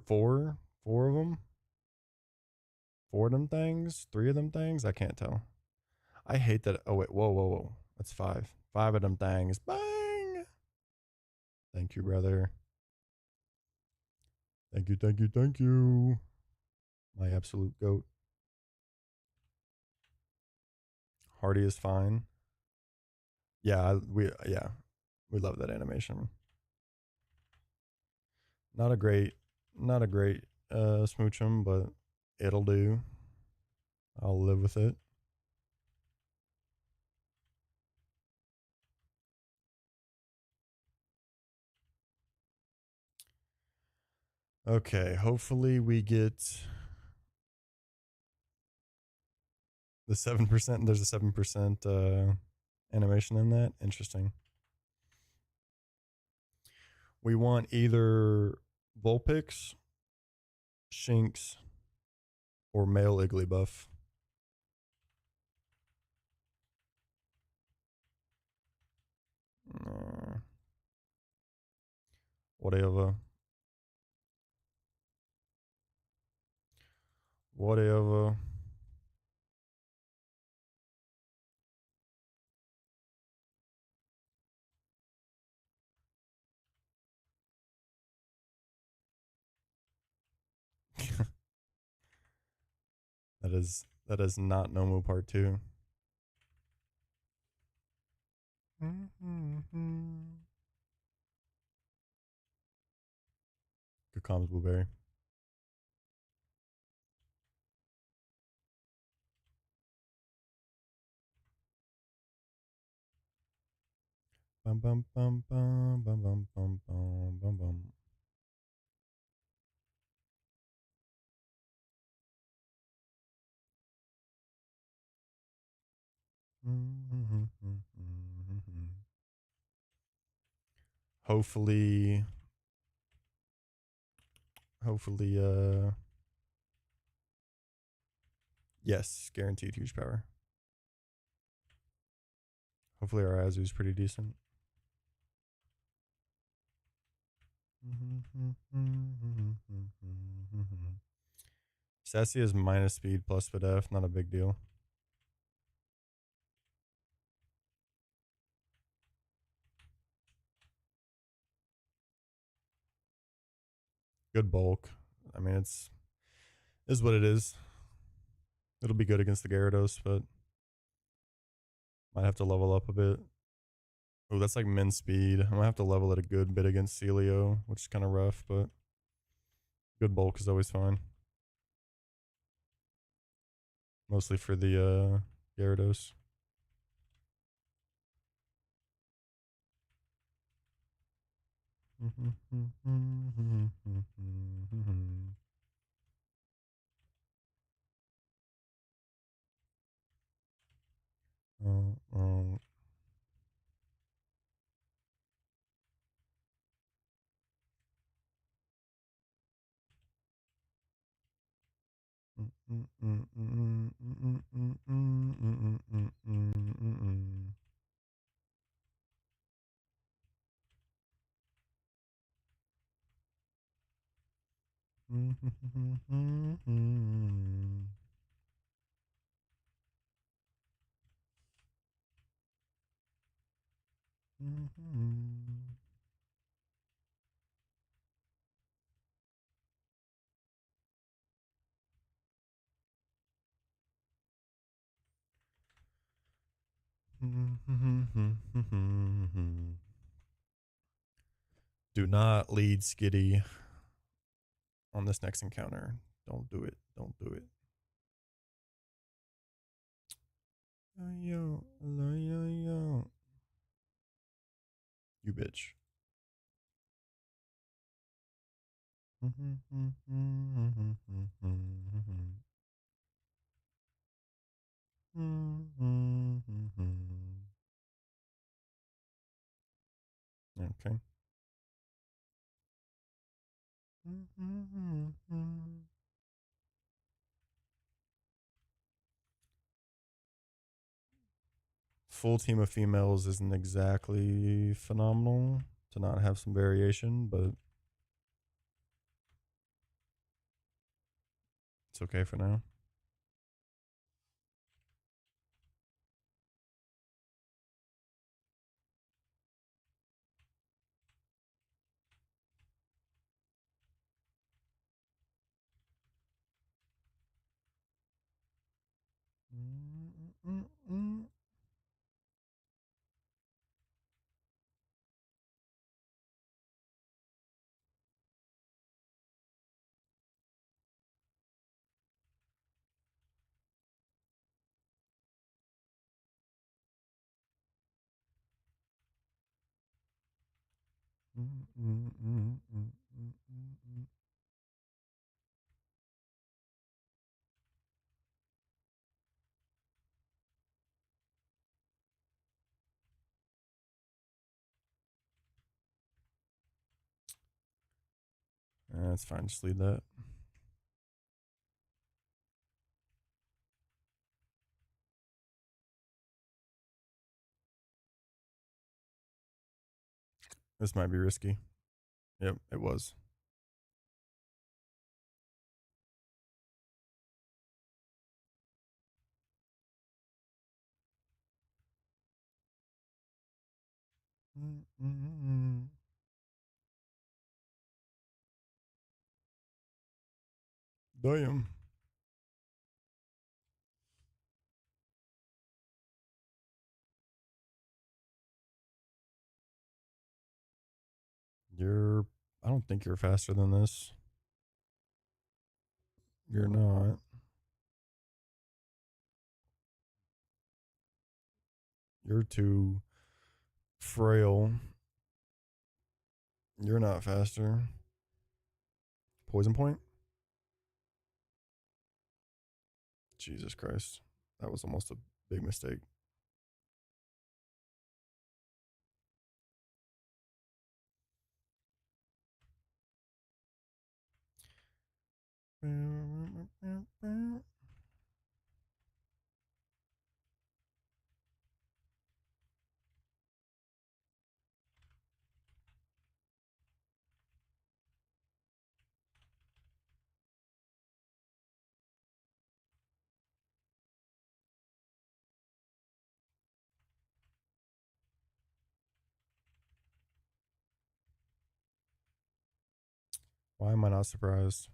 4 of them. 4 of them things. 3 of them things. I can't tell. I hate that. Oh wait, whoa. That's 5. 5 of them things. Bang. Thank you, brother. Thank you. My absolute goat. Hardy is fine. Yeah, we love that animation. Not a great smoochum, but it'll do. I'll live with it. Okay, hopefully we get the 7%. There's a 7% animation in that. Interesting. We want either Vulpix, Shinx, or male Igglybuff. Whatever. Whatever. That is not Nomu Part 2. Good comms, Blueberry. Bum bum bum bum bum bum bum bum bum bum. Hopefully, hopefully, yes, guaranteed huge power. Hopefully our Azu's pretty decent. Sassy is minus speed plus Fidef, not a big deal. Good bulk. I mean, it's is what it is. It'll be good against the Gyarados, but might have to level up a bit. Oh, that's like min speed. I'm gonna have to level it a good bit against Celio, which is kind of rough, but good bulk is always fine. Mostly for the Gyarados. Oh. Do not lead Skitty on this next encounter. Don't do it. Don't do it. Yo. You bitch. Okay. Full team of females isn't exactly phenomenal to not have some variation, but it's okay for now. That's fine. Just leave that. This might be risky. Yep, it was. Damn. You're. I don't think you're faster than this. You're not. You're too Frail. You're not faster. Poison point? Jesus Christ. That was almost a big mistake. Why am I not surprised?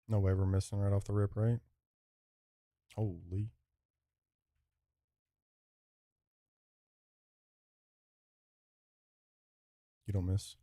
No way we're missing right off the rip, right? Holy. You don't miss.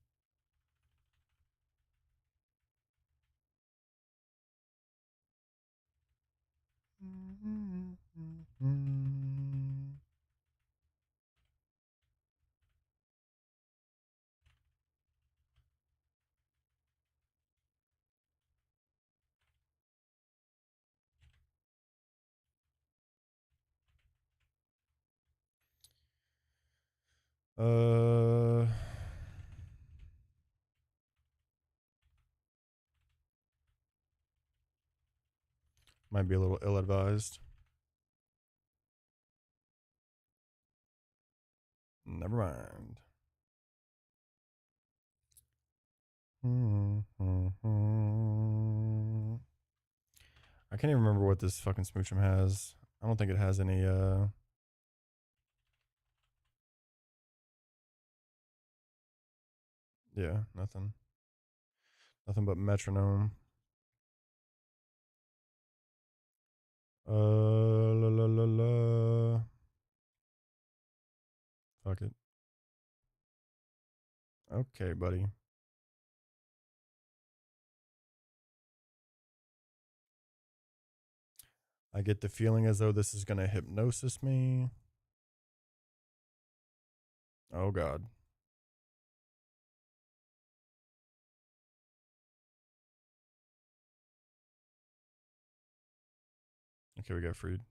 Uh, might be a little ill advised. Never mind. I can't even remember what this fucking smoochum has. I don't think it has any, yeah, nothing. Nothing but metronome. La la la la. Fuck it. Okay, buddy. I get the feeling as though this is gonna hypnosis me. Oh god. Okay, we got freed.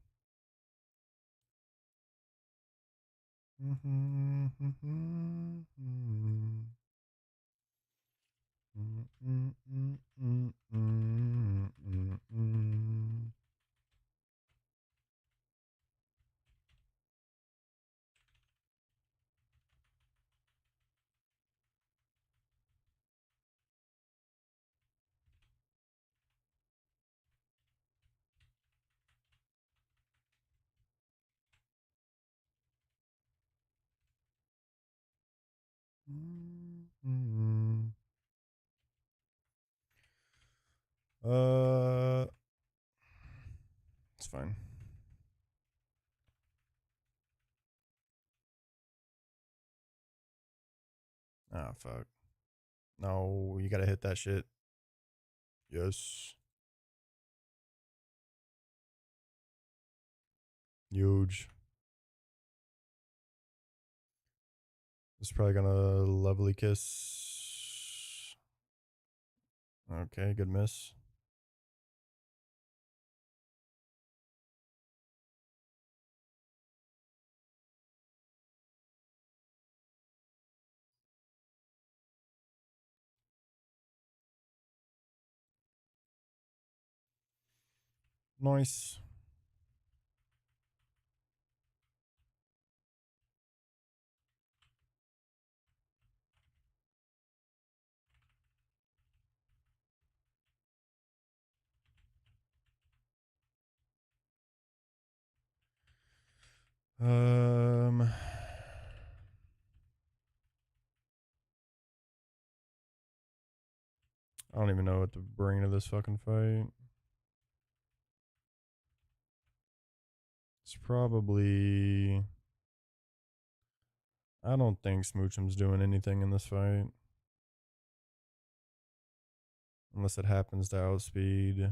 Uh, it's fine. Ah, fuck. No, you gotta hit that shit. Yes. Huge. It's probably gonna lovely kiss. Okay, good miss. Nice. Um, I don't even know what to bring to this fucking fight. It's probably. I don't think Smoochum's doing anything in this fight. Unless it happens to outspeed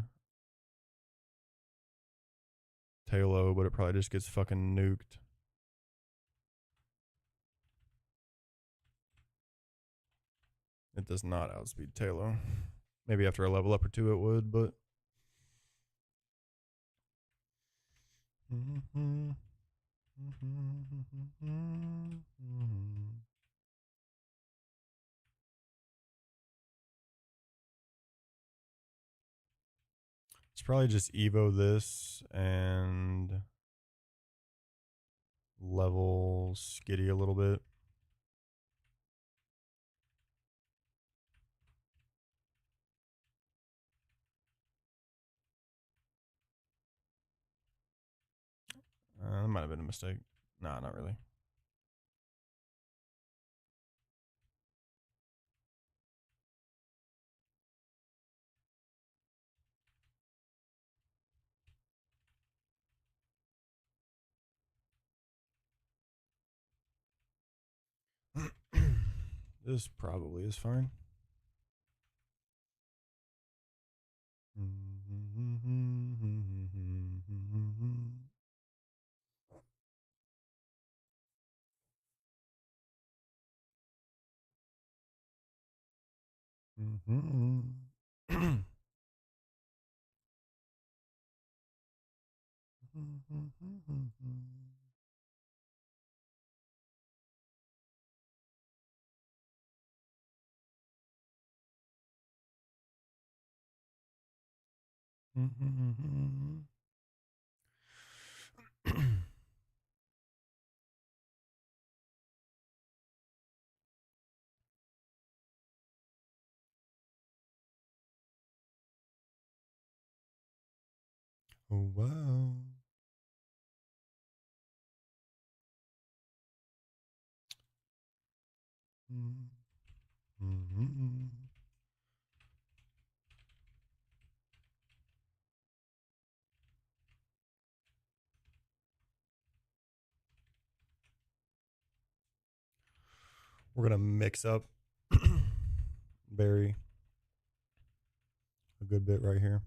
Talo, but it probably just gets fucking nuked. It does not outspeed Talo. Maybe after a level up or two it would, but. It's probably just Evo this and level Skitty a little bit. That might have been a mistake. Nah, not really. This probably is fine. Oh wow. We're gonna mix up Barry a good bit right here.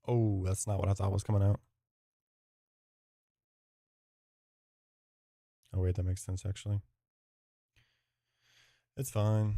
Oh, that's not what I thought was coming out. Oh wait, that makes sense actually. It's fine.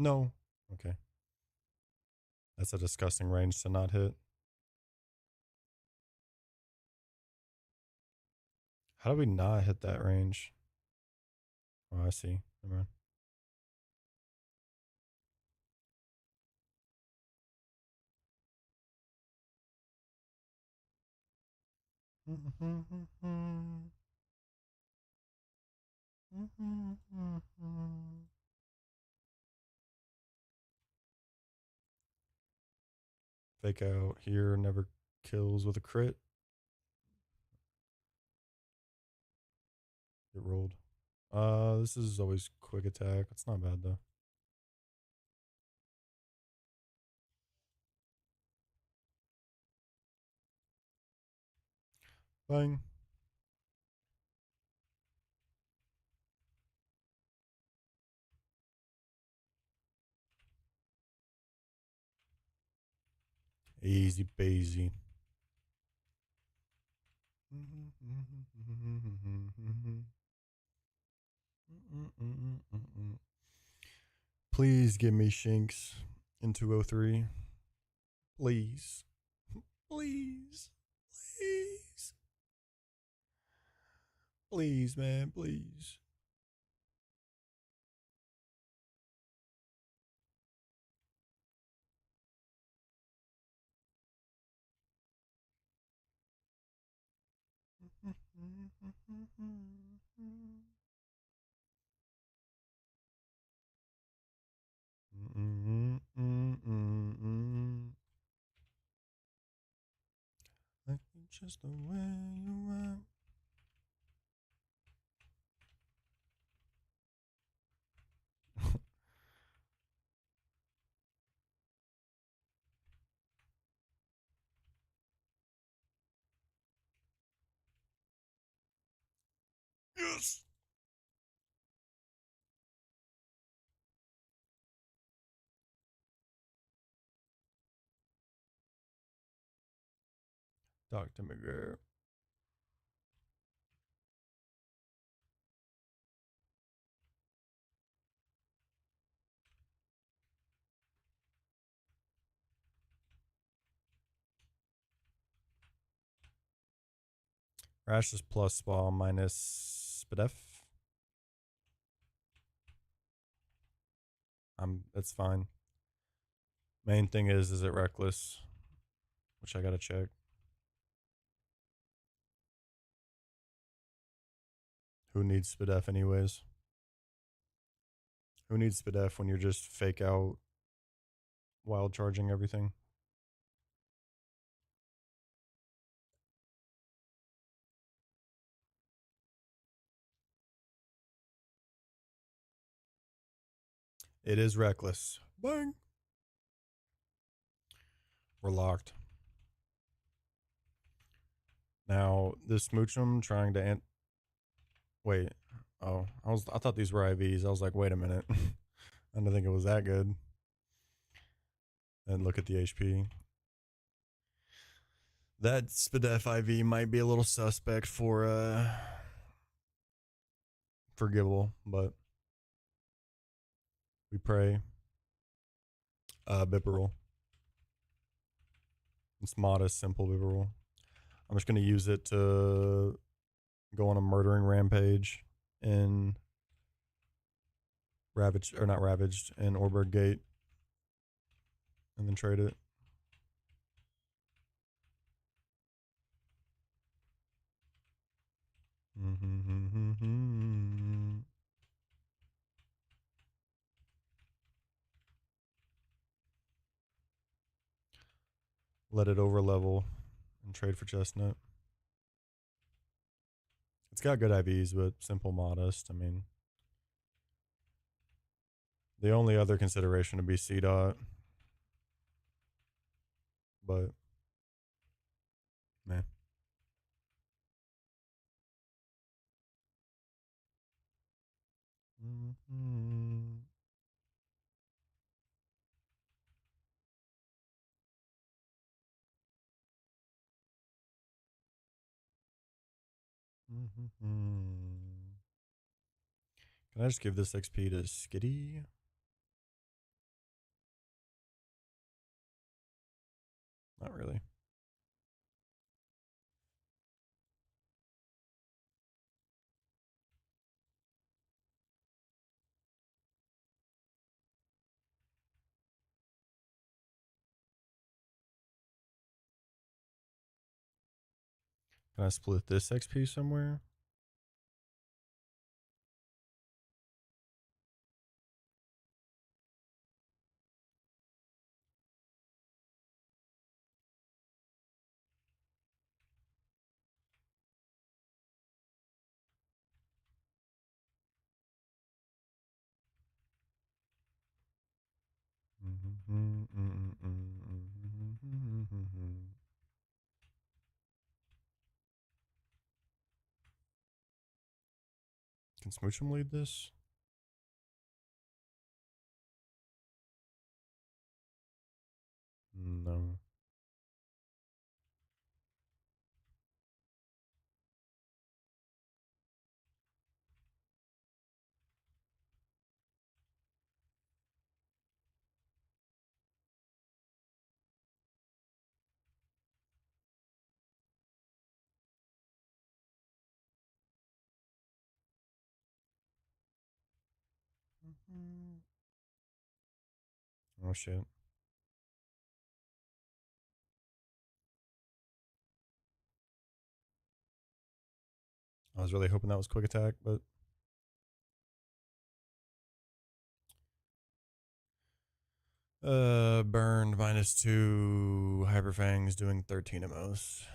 No. Okay. That's a disgusting range to not hit. How do we not hit that range? Oh, I see. Never mind. Fake out here never kills with a crit. Get rolled. This is always quick attack. It's not bad though. Bang. Easy peasy. Please give me Shinx in 203. Please. Please. Please. Please, man. Please. Like just the way you are. Yes. Dr. McGurr. Rash is plus ball minus Spadef. That's fine. Main thing is it reckless? Which I gotta check. Who needs Spadef anyways? Who needs Spadef when you're just fake out wild charging everything? It is reckless. Bang. We're locked. Now this Moochum trying to wait. Oh, I thought these were IVs. I was like, wait a minute. I didn't think it was that good. And look at the HP. That Spadef IV might be a little suspect for forgivable, but we pray. Bibarel. It's modest, simple Bibarel. I'm just gonna use it to go on a murdering rampage in Ravaged, or not Ravaged, in Orberg Gate, and then trade it. Let it over level and trade for Chestnut. It's got good IVs, but simple, modest. I mean, the only other consideration would be C dot, but man. Can I just give this XP to Skitty? Not really. Can I split this XP somewhere? Can Smooch him lead this? No. Oh shit. I was really hoping that was quick attack, but burned -2. Hyperfang's doing 13 at most.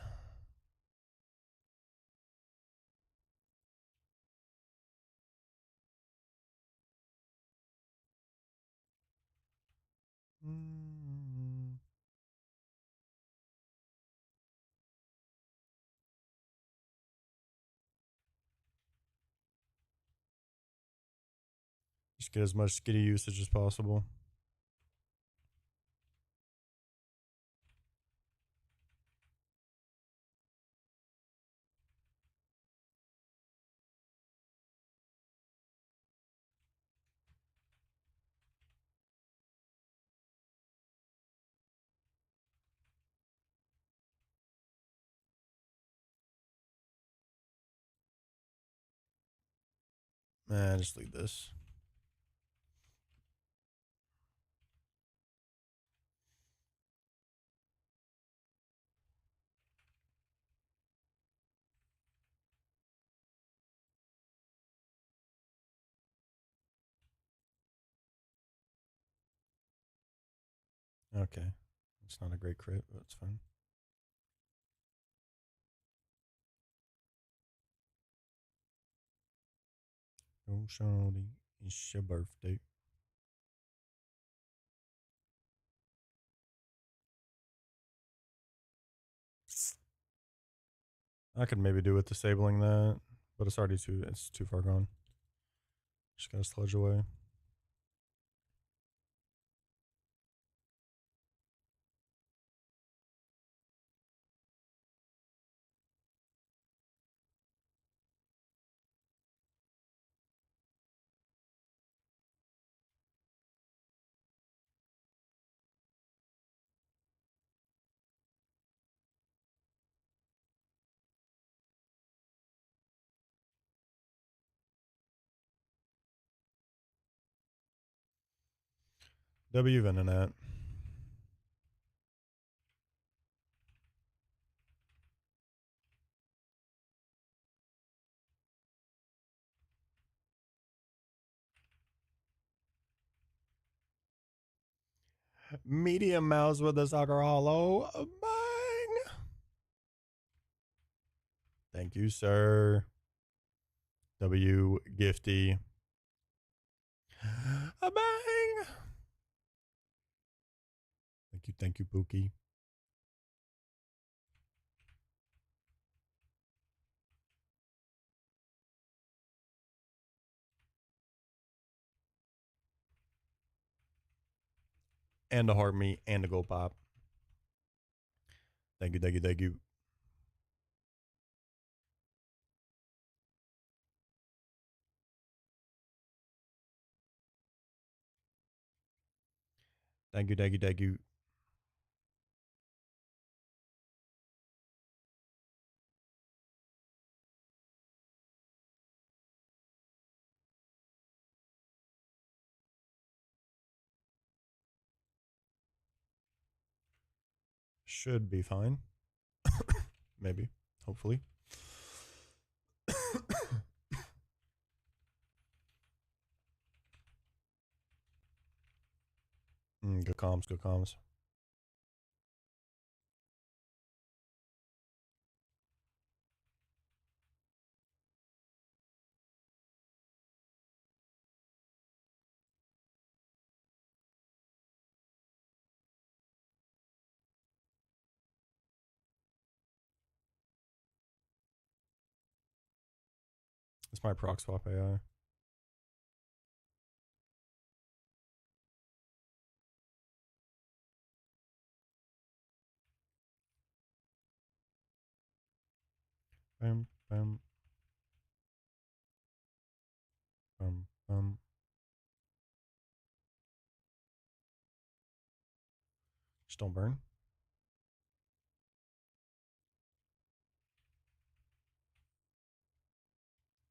Just get as much skitty usage as possible. Just leave this. Okay. It's not a great crit, but it's fine. Oh, shawty, it's your birthday. I could maybe do with disabling that, but it's already it's too far gone. Just gotta sludge away. W even that. Medium mouse with the soccer hollow. Bang! Thank you, sir. W gifty. A bang! Thank you, Pookie. And a heart me and a gold pop. Thank you, thank you, thank you. Thank you, thank you, thank you. Should be fine. Maybe. Hopefully. Good comms, good comms. It's my proc swap AI. Bam, bam, bam, bam. Just don't burn.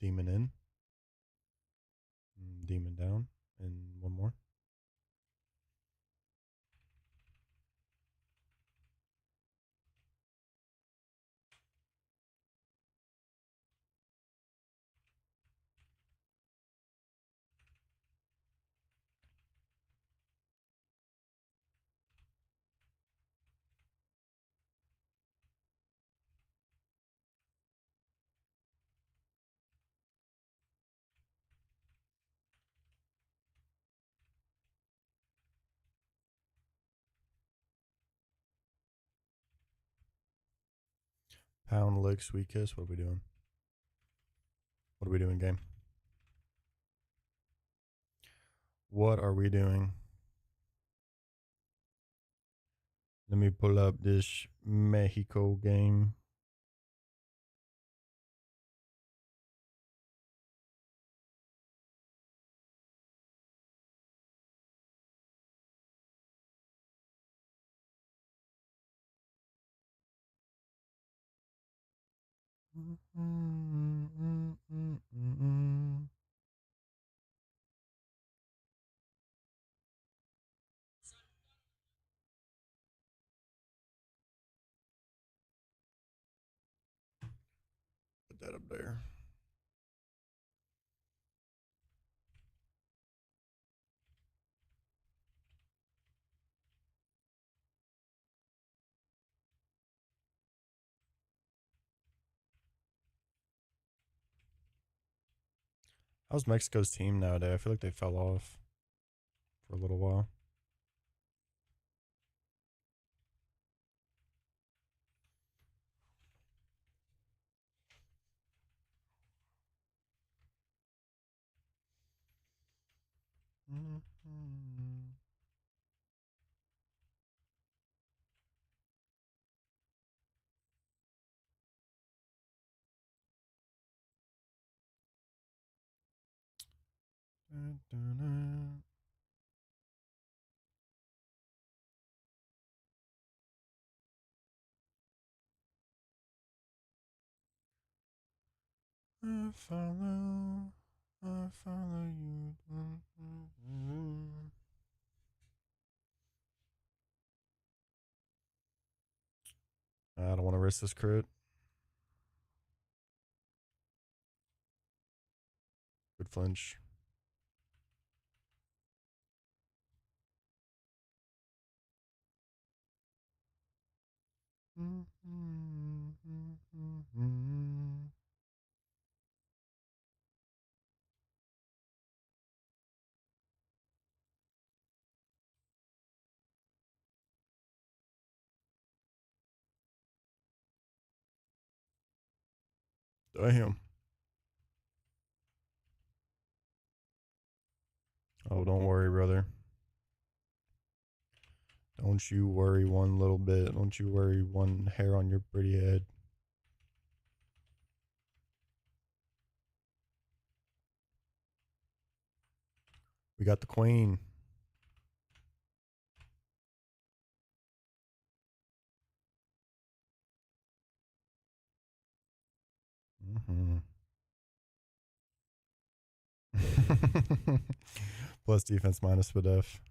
Demon in. Demon down. And one more. Pound, lick, sweet kiss. What are we doing? What are we doing, game? What are we doing? Let me pull up this Mexico game. Put that up there. How's Mexico's team nowadays? I feel like they fell off for a little while. I follow you. I don't want to risk this crit. Good flinch. Damn. Oh, don't worry, brother. Don't you worry one little bit. Don't you worry one hair on your pretty head. We got the queen. Mm-hmm. Plus defense minus def.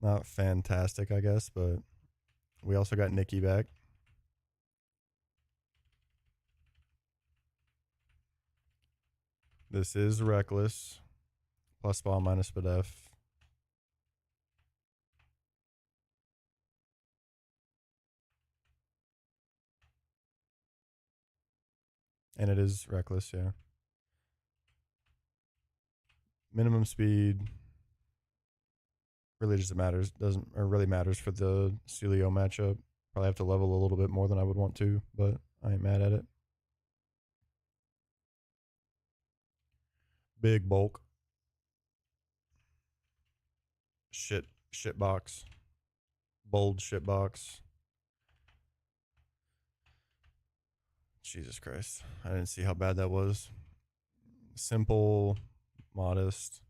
Not fantastic, I guess, but we also got Nikki back. This is reckless. Plus ball minus def. And it is reckless, yeah. Minimum speed really just matters. Doesn't or really matters for the Celio matchup. Probably have to level a little bit more than I would want to, but I ain't mad at it. Big bulk. Shit box. Bold shit box. Jesus Christ. I didn't see how bad that was. Simple, modest.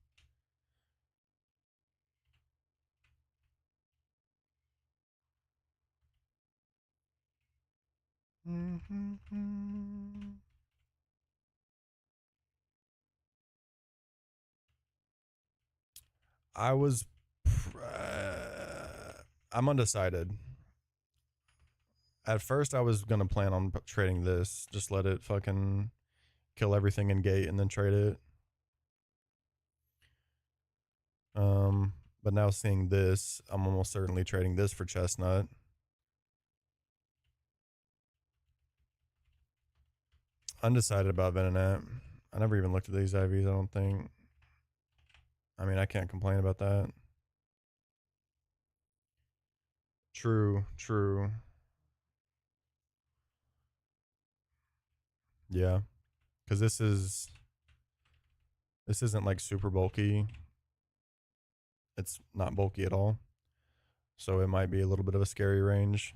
I was. I'm undecided. At first, I was gonna plan on trading this. Just let it fucking kill everything in gate and then trade it. But now seeing this, I'm almost certainly trading this for chestnut. Undecided about Venonat. I never even looked at these IVs, I don't think. I mean, I can't complain about that. True, true. Yeah. Because this isn't like super bulky. It's not bulky at all. So it might be a little bit of a scary range.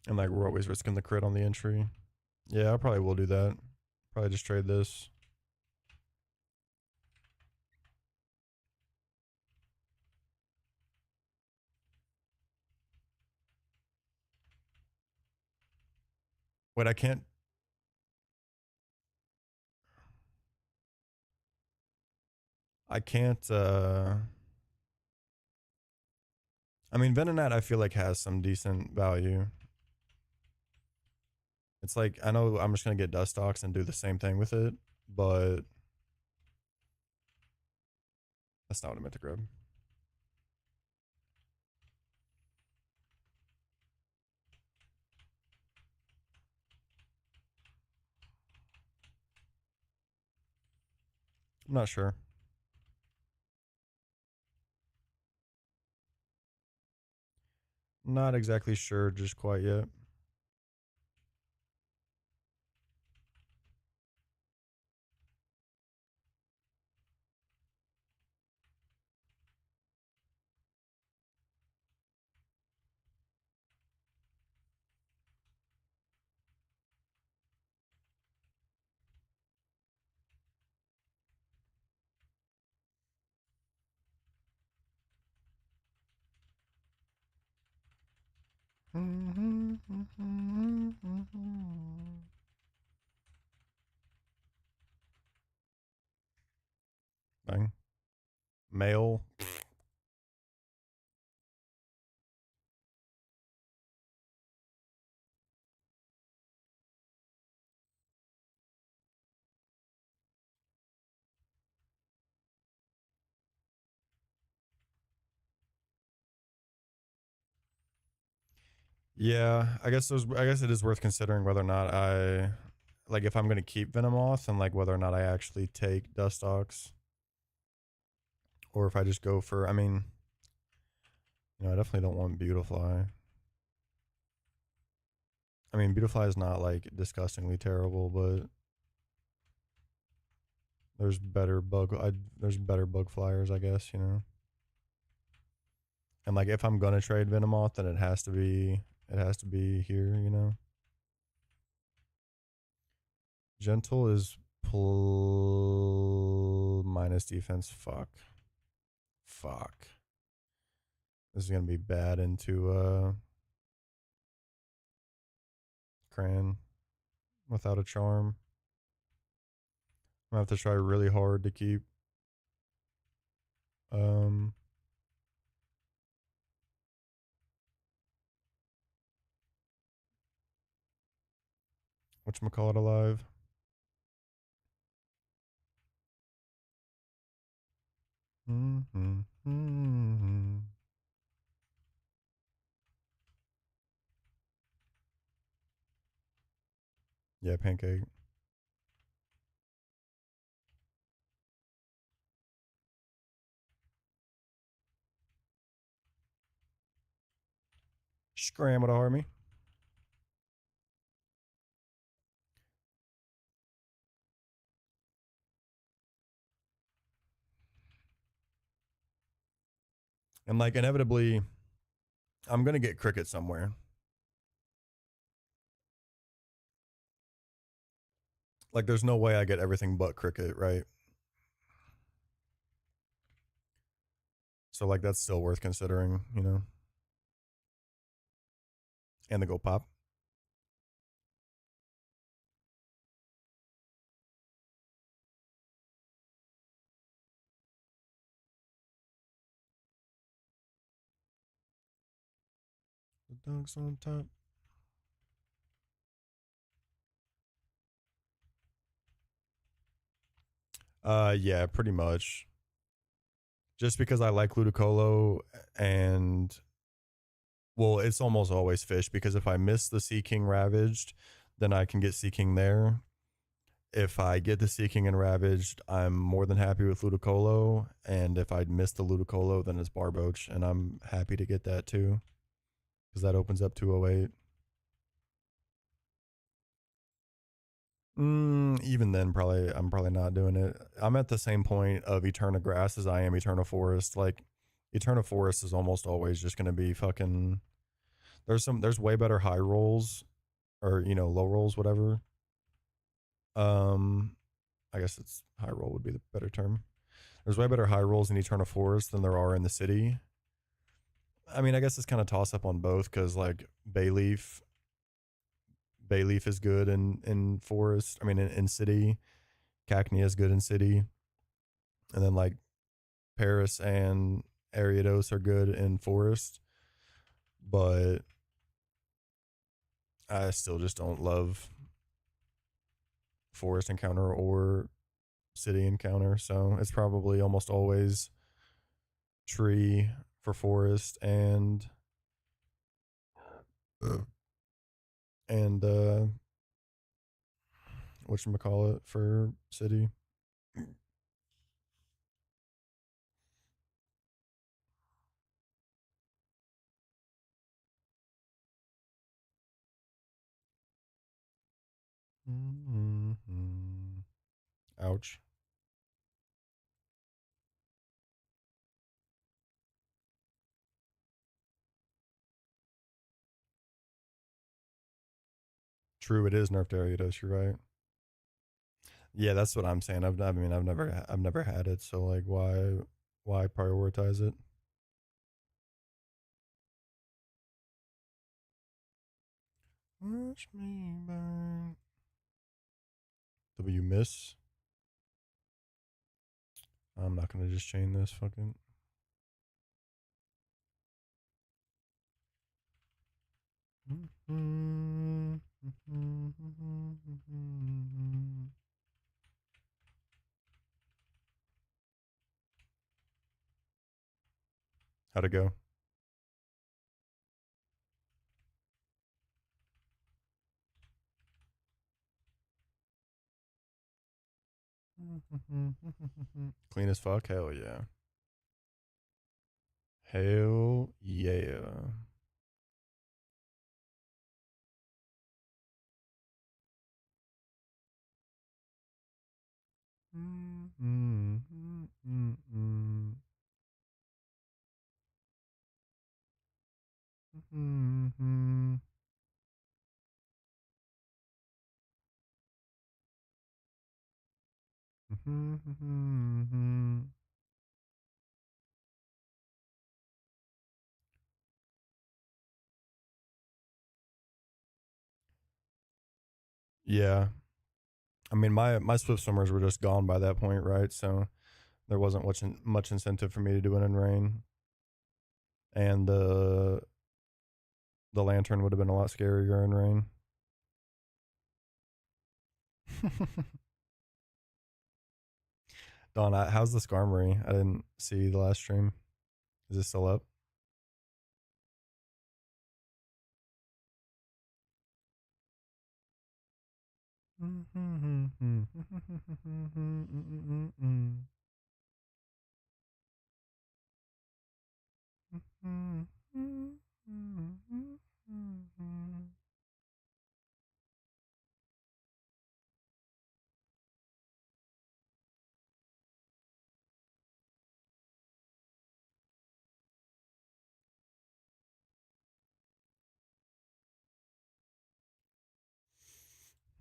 And like we're always risking the crit on the entry. Yeah, I probably will do that. Probably just trade this. Wait, I can't. I can't. I mean, Venonat I feel like has some decent value. It's like, I know I'm just going to get Dustox and do the same thing with it, but that's not what I meant to grab. I'm not sure. Not exactly sure just quite yet. Bang. Male. Yeah, I guess it is worth considering whether or not I like if I'm gonna keep Venomoth and like whether or not I actually take Dustox. Or if I just go for, I mean, I definitely don't want Beautifly. I mean, Beautifly is not like disgustingly terrible, but there's there's better bug flyers, I guess, And like if I'm gonna trade Venomoth, then it has to be here. Gentle is minus defense. Fuck. This is gonna be bad into Cran without a charm. I'm gonna have to try really hard to keep um whatchamacallit alive. Yeah, pancake. Scram with a harm me. And like inevitably, I'm gonna get cricket somewhere. Like there's no way I get everything but cricket, right? So like that's still worth considering, you know. And the go pop. The dogs on top. Yeah, pretty much. Just because I like Ludicolo and well, it's almost always fish because if I miss the Sea King Ravaged, then I can get Sea King there. If I get the Sea King and Ravaged, I'm more than happy with Ludicolo. And if I miss the Ludicolo, then it's Barboach. And I'm happy to get that too. Because that opens up 208. Even then, probably I'm probably not doing it. I'm at the same point of Eterna Grass as I am Eterna Forest. Like Eterna Forest is almost always just gonna be fucking. There's way better high rolls or you know low rolls whatever. Um, I guess it's high roll would be the better term. There's way better high rolls in Eterna Forest than there are in the city. I mean, I guess it's kind of toss up on both because like Bayleaf is good in forest. I mean, in city, Cacnea is good in city, and then like Paris and Ariados are good in forest, but I still just don't love forest encounter or city encounter. So it's probably almost always tree for forest uh, and whatchamacallit for city. Mm-hmm. Ouch. True, it is nerfed Ariados. You're right. Yeah, that's what I'm saying. I mean, I've never had it. So like, why prioritize it? Watch me burn. W miss. I'm not gonna just chain this fucking. How'd it go? Clean as fuck. Hell yeah. Hell yeah. Yeah. I mean, my Swift swimmers were just gone by that point, right? So there wasn't much incentive for me to do it in rain, and the lantern would have been a lot scarier in rain. Don, how's the Skarmory? I didn't see the last stream. Is it still up?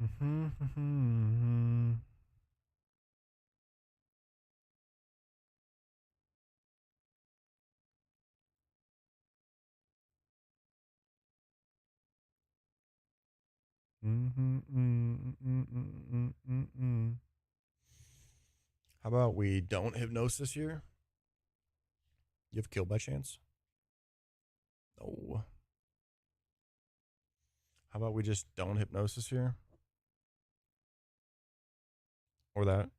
How about we don't hypnosis here? You have kill by chance? No. How about we just don't hypnosis here? Or that?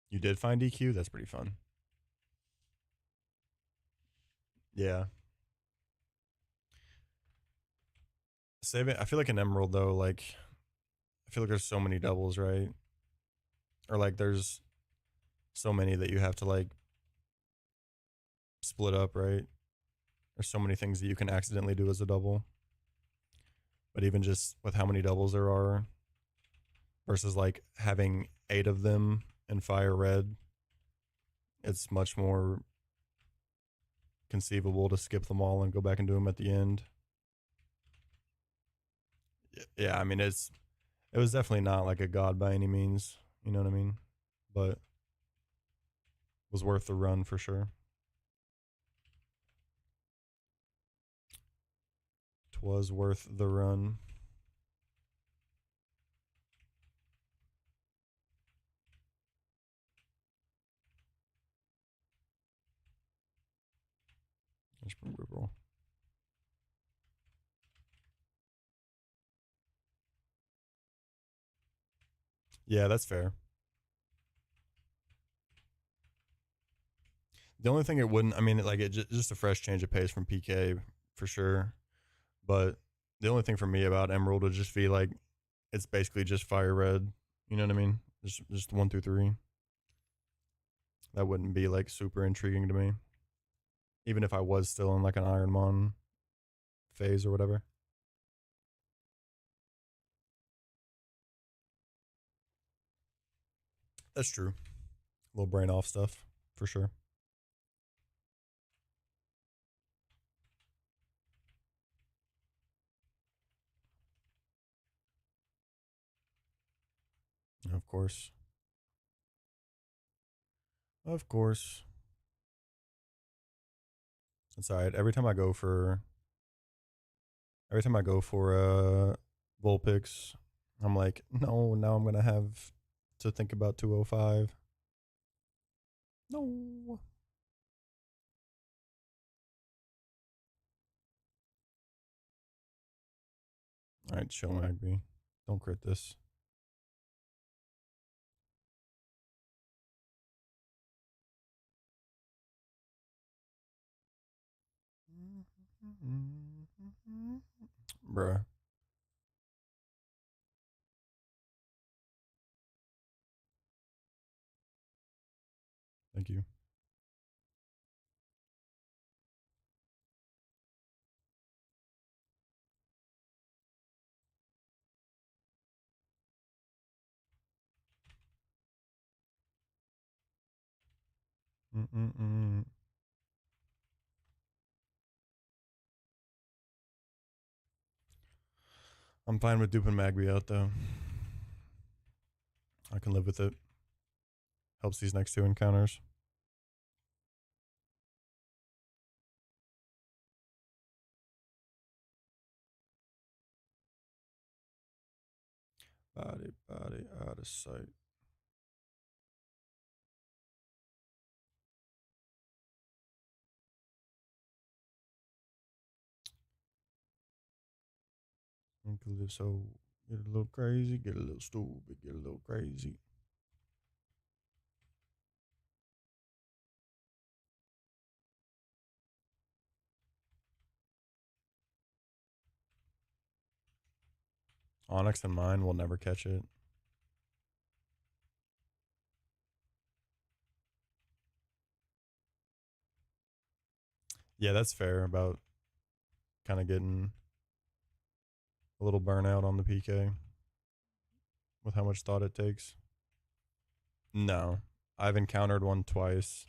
You did find DQ? That's pretty fun. Yeah. Save it. I feel like an emerald though, like I feel like there's so many doubles, right? Or like there's so many that you have to like split up, right? There's so many things that you can accidentally do as a double. But even just with how many doubles there are versus like having 8 of them in fire red, it's much more conceivable to skip them all and go back and do them at the end. Yeah, I mean it was definitely not like a god by any means, you know what I mean? But was worth the run for sure. Twas worth the run. Yeah, that's fair. The only thing it wouldn't, I mean, like it just a fresh change of pace from PK for sure. But the only thing for me about Emerald would just be like it's basically just fire red. You know what I mean? Just 1 through 3. That wouldn't be like super intriguing to me, even if I was still in like an Ironmon phase or whatever. That's true. A little brain off stuff for sure. Of course. Of course. It's alright. Every time I go for Vulpix, I'm like, no, now I'm gonna have to think about 205. No. Alright, chill Magby. Don't crit this. Bruh. Thank you. Mm-mm-mm. I'm fine with duping Magby out though. I can live with it. Helps these next 2 encounters. Body out of sight. Get a little so get a little crazy, get a little stupid, get a little crazy. Onyx and mine will never catch it. Yeah, that's fair about kind of getting a little burnout on the PK with how much thought it takes. No, I've encountered one twice.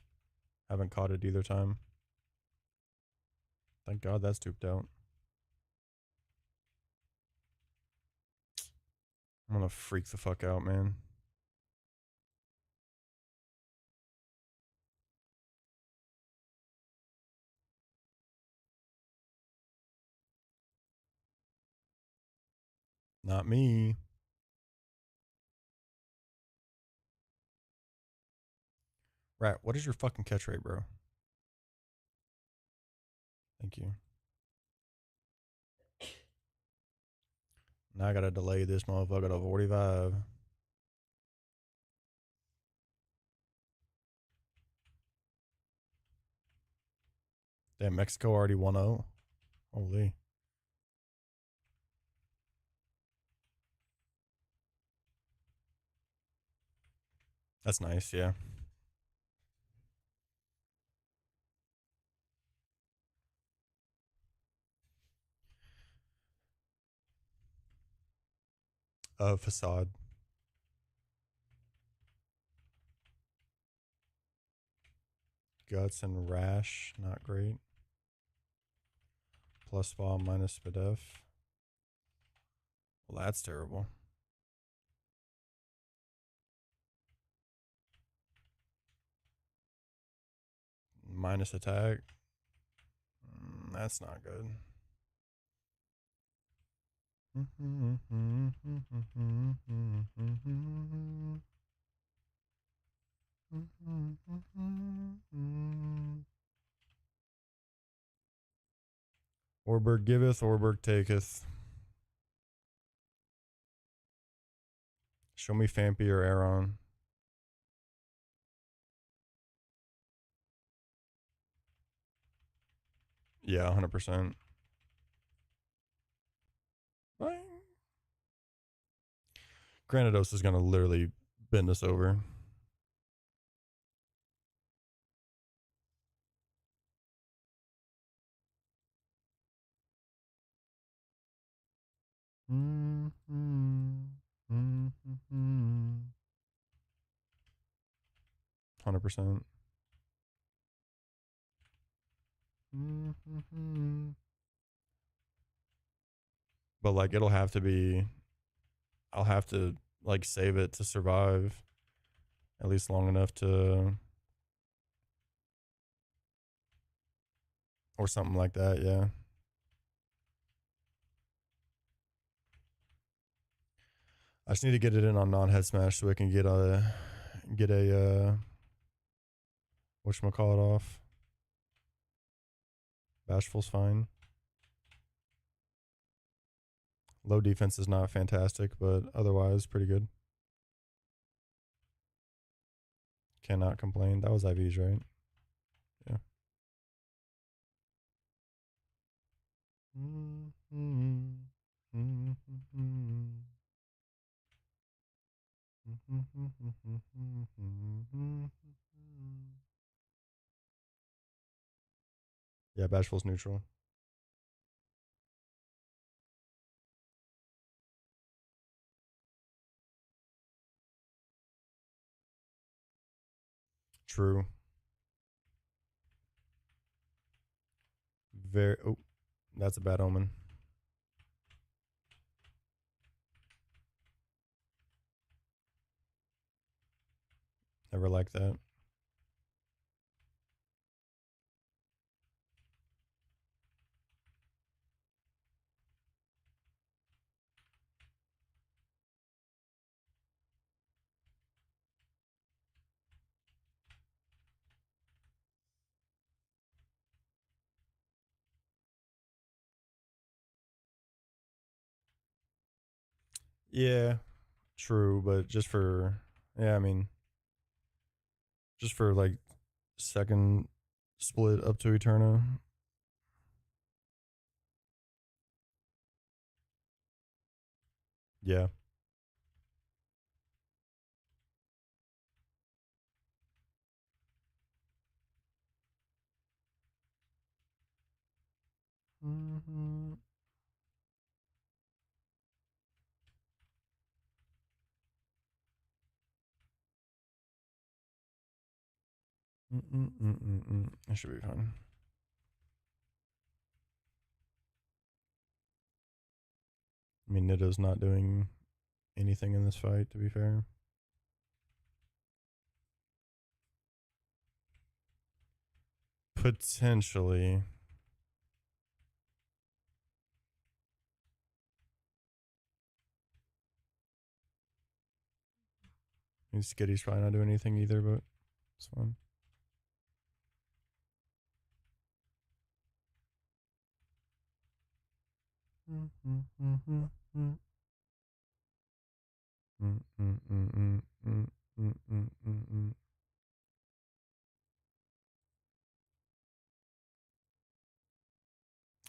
Haven't caught it either time. Thank God that's tubed out. I'm gonna freak the fuck out, man. Not me. Rat, what is your fucking catch rate, bro? Thank you. Now I gotta delay this motherfucker to 45. Damn, Mexico already 1-0. Holy. That's nice, yeah. Facade. Guts and Rash, not great. Plus ball minus Spadef. Well, that's terrible. Minus attack. That's not good. Orberg giveth, Orberg taketh. Show me Fampy or Aaron. Yeah, 100%. Granados is going to literally bend us over. Mm-hmm. Mm-hmm. 100%. Mm-hmm. But like it'll have to be, I'll have to like save it to survive at least long enough to, or something like that. Yeah. I just need to get it in on non-head smash so I can get a whatchamacallit off. Bashful's fine. Low defense is not fantastic, but otherwise pretty good. Cannot complain. That was IVs, right? Yeah. Yeah, Bashful's neutral. True. Very. Oh, that's a bad omen. Never liked that. Yeah, true, but just for, yeah, I mean, just for like second split up to Eterna. Yeah. Mm-hmm. It should be fine. I mean, Nito's not doing anything in this fight, to be fair. Potentially. Skitty's probably not doing anything either, but it's fine.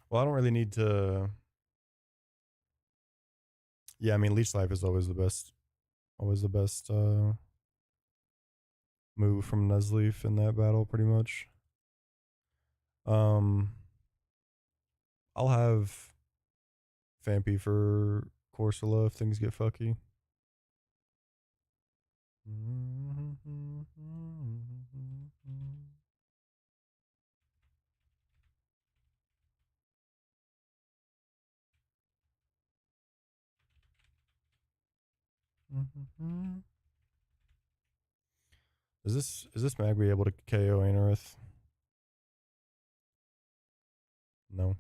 Well, I don't really need to. Yeah, I mean, leech life is always the best. Always the best move from Nuzleaf in that battle, pretty much. Um, I'll have Fampy for Corsola if things get fucky. Is this Magby able to KO Anorith? No.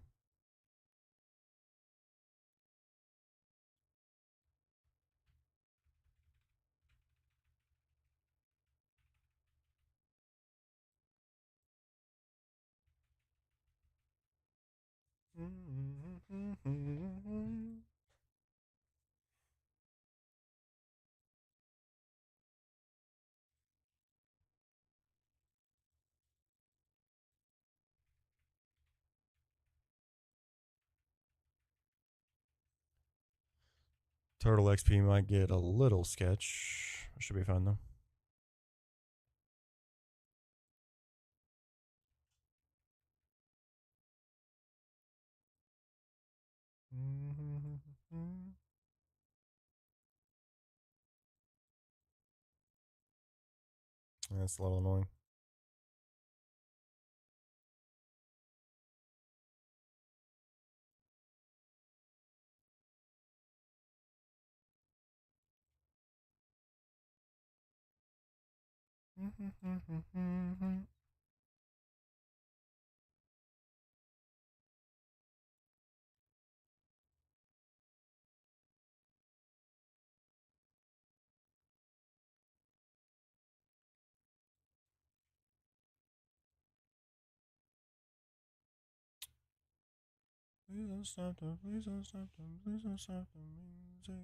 Turtle XP might get a little sketch. Should be fine though. That's a little annoying. Please don't stop the, please don't stop the, please don't stop the music.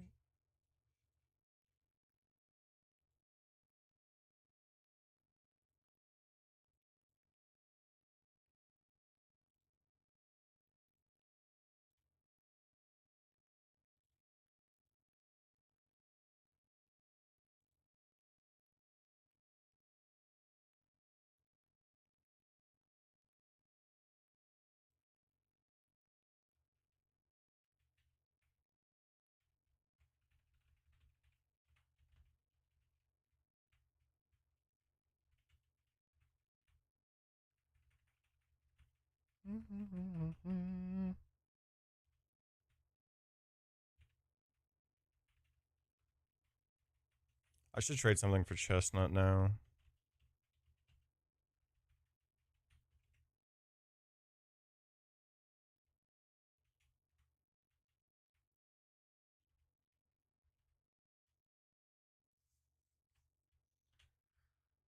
I should trade something for Chestnut now.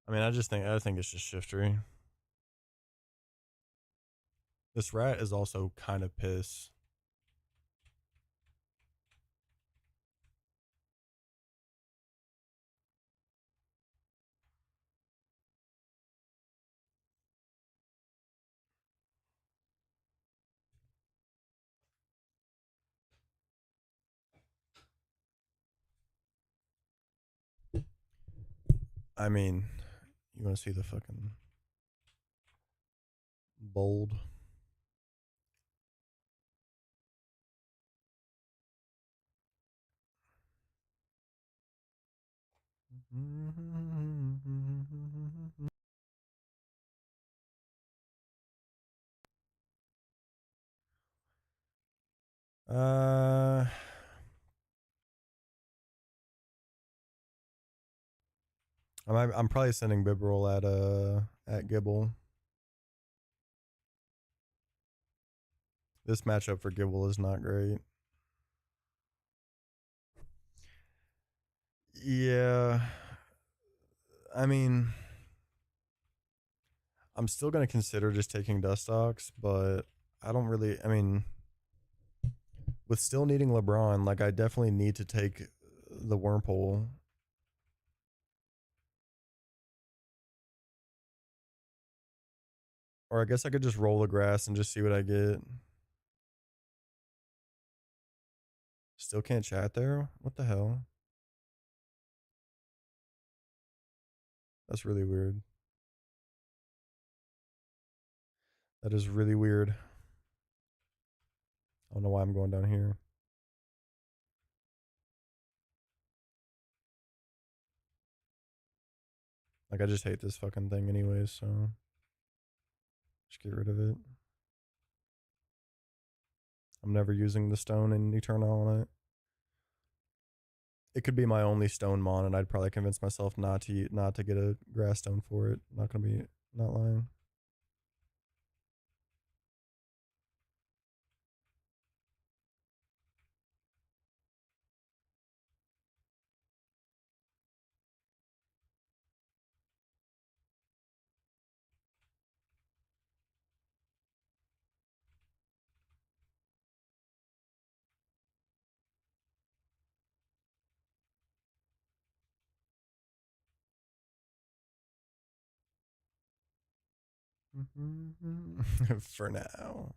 I mean, I think it's just shiftery. This rat is also kind of pissed. I mean, you want to see the fucking bold? Uh, I'm probably sending Bibroll at Gibble. This matchup for Gibble is not great. Yeah. I mean, I'm still gonna consider just taking Dustox, but I don't really. I mean, with still needing LeBron, like I definitely need to take the Wormhole. Or I guess I could just roll the grass and just see what I get. Still can't chat there? What the hell? That's really weird. That is really weird. I don't know why I'm going down here. Like, I just hate this fucking thing anyways, so just get rid of it. I'm never using the stone in Eternal on it. It could be my only stone mon, and I'd probably convince myself not to get a grass stone for it. Not gonna be not lying. For now.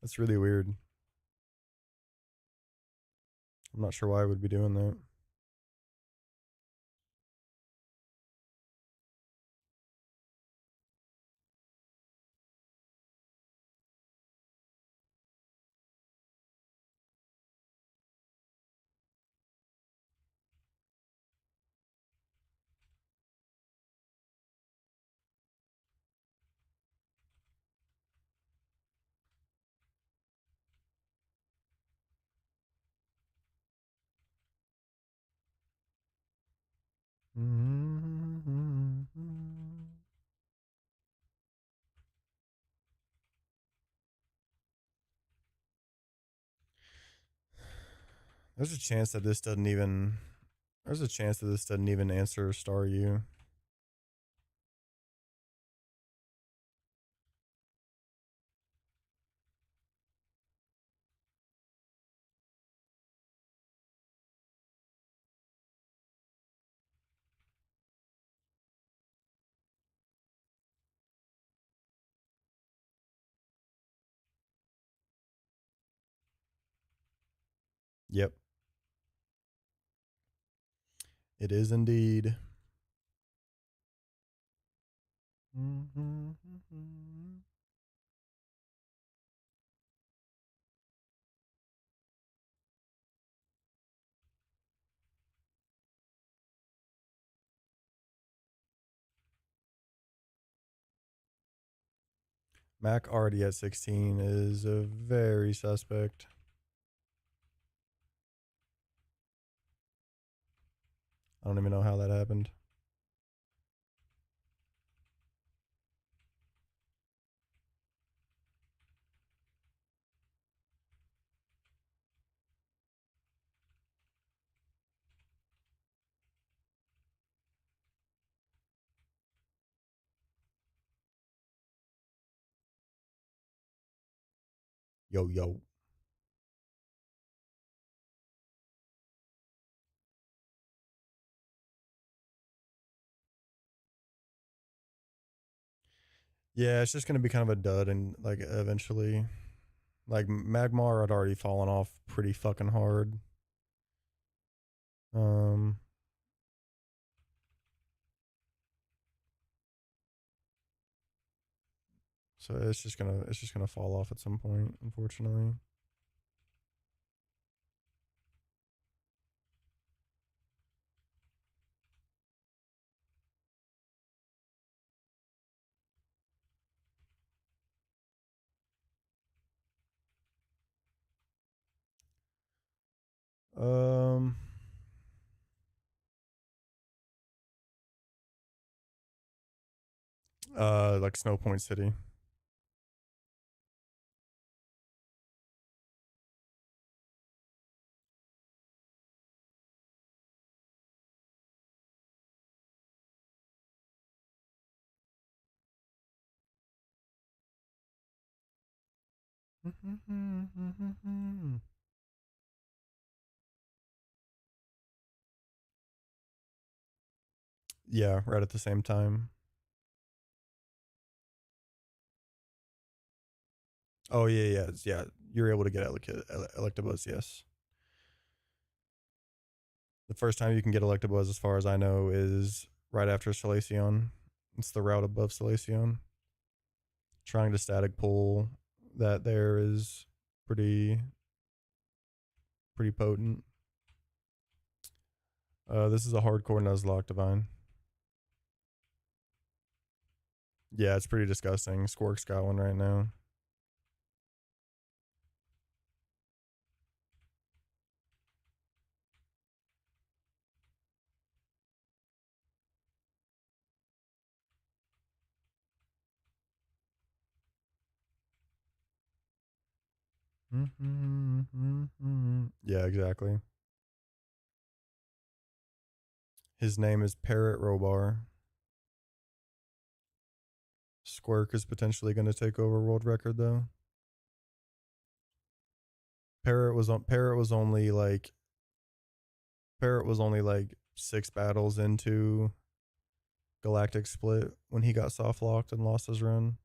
That's really weird. I'm not sure why I would be doing that. There's a chance that this doesn't even. There's a chance that this doesn't even answer star U. Yep, it is indeed. Mac already at 16 is a very suspect. I don't even know how that happened. Yo, yo. Yeah, it's just gonna be kind of a dud, and like eventually, like Magmar had already fallen off pretty fucking hard. Um, so it's just gonna fall off at some point, unfortunately. Um, like Snow Point City. Yeah, right at the same time. Oh yeah, yeah, yeah. You're able to get Electabuzz. Yes. The first time you can get Electabuzz, as far as I know, is right after Salacion. It's the route above Salacion. Trying to static pull that there is pretty pretty potent. This is a hardcore Nuzlocke divine. Yeah, it's pretty disgusting. Squirk's got one right now. Yeah, exactly. His name is Parrot Robar. Squirk is potentially going to take over world record though. Parrot was only like 6 battles into Galactic Split when he got soft locked and lost his run.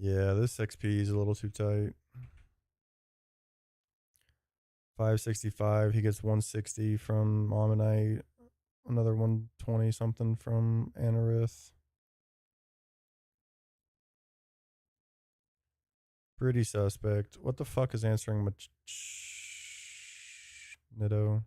Yeah, this XP is a little too tight. 565. He gets 160 from Ammonite, another 120 something from Anorith. Pretty suspect. What the fuck is answering Nido?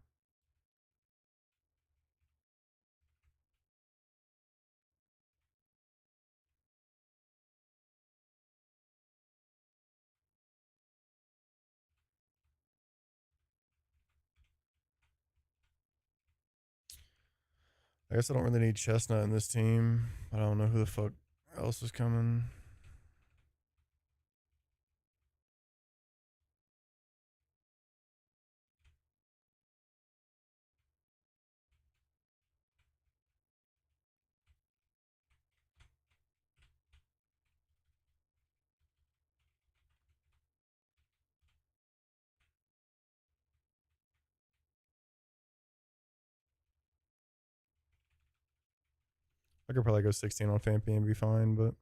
I guess I don't really need Chestnut in this team. I don't know who the fuck else is coming. I could probably go 16 on Fampy and be fine, but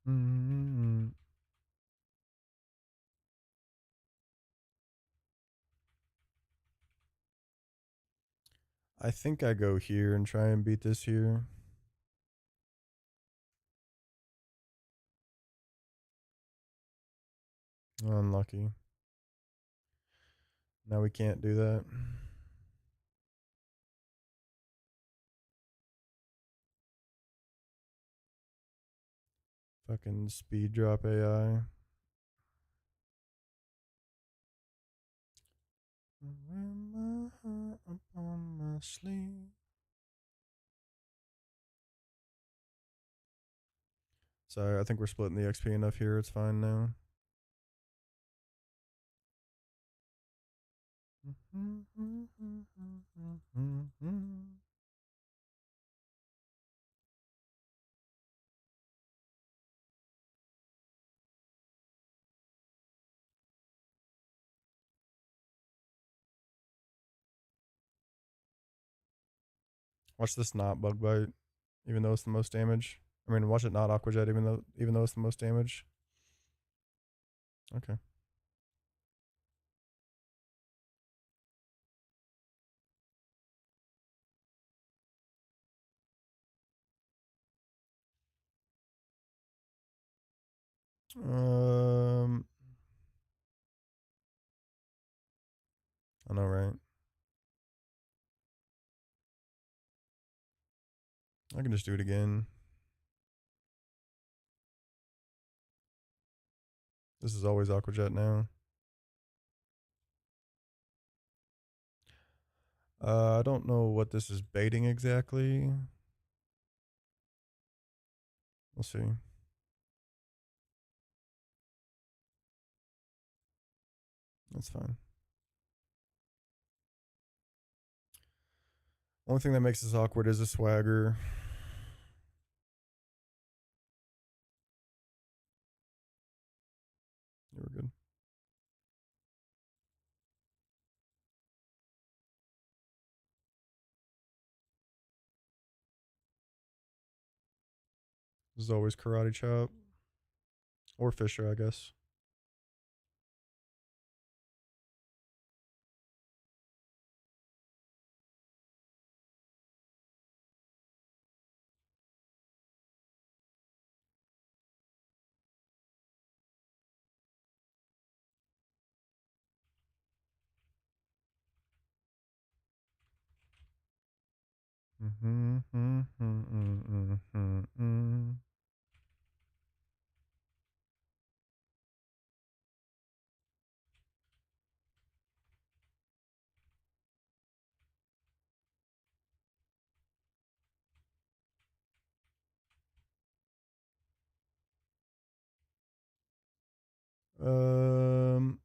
mm, I think I go here and try and beat this here. Unlucky. Now we can't do that. Fucking speed drop AI. Wear my heart upon my sleeve. Sorry, I think we're splitting the XP enough here. It's fine now. Watch this not bug bite, even though it's the most damage. I mean, watch it not aqua jet, even though it's the most damage. Okay. Um, I know, right? I can just do it again. This is always aqua jet now. I don't know what this is baiting exactly. We'll see. That's fine. Only thing that makes this awkward is a swagger. You were good. This is always karate chop. Or Fisher, I guess. Um,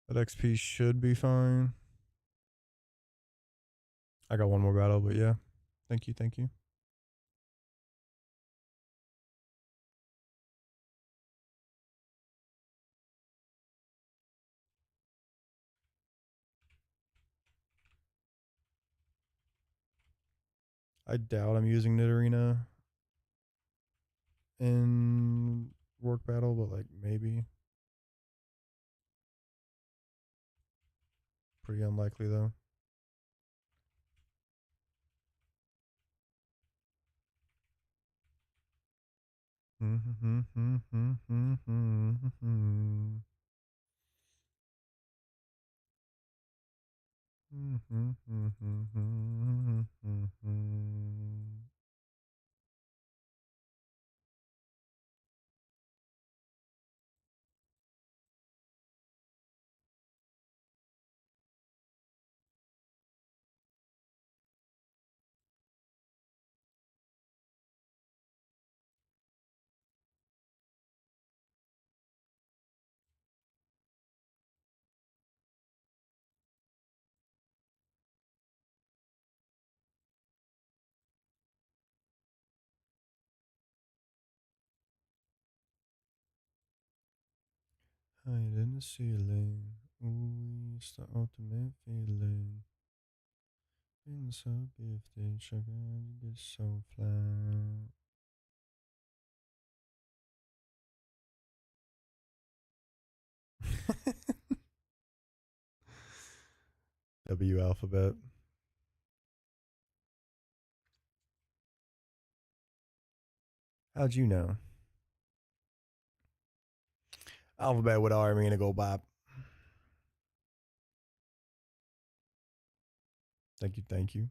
that XP should be fine. I got one more battle, but yeah. Thank you, thank you. I doubt I'm using Nidorina in work battle, but like maybe. Pretty unlikely though. Hide in the ceiling. Ooh, it's the ultimate feeling. Feeling so gifted, sugar, you get so flat. W alphabet. How'd you know? Alphabet with R mean to go bop. Thank you, thank you.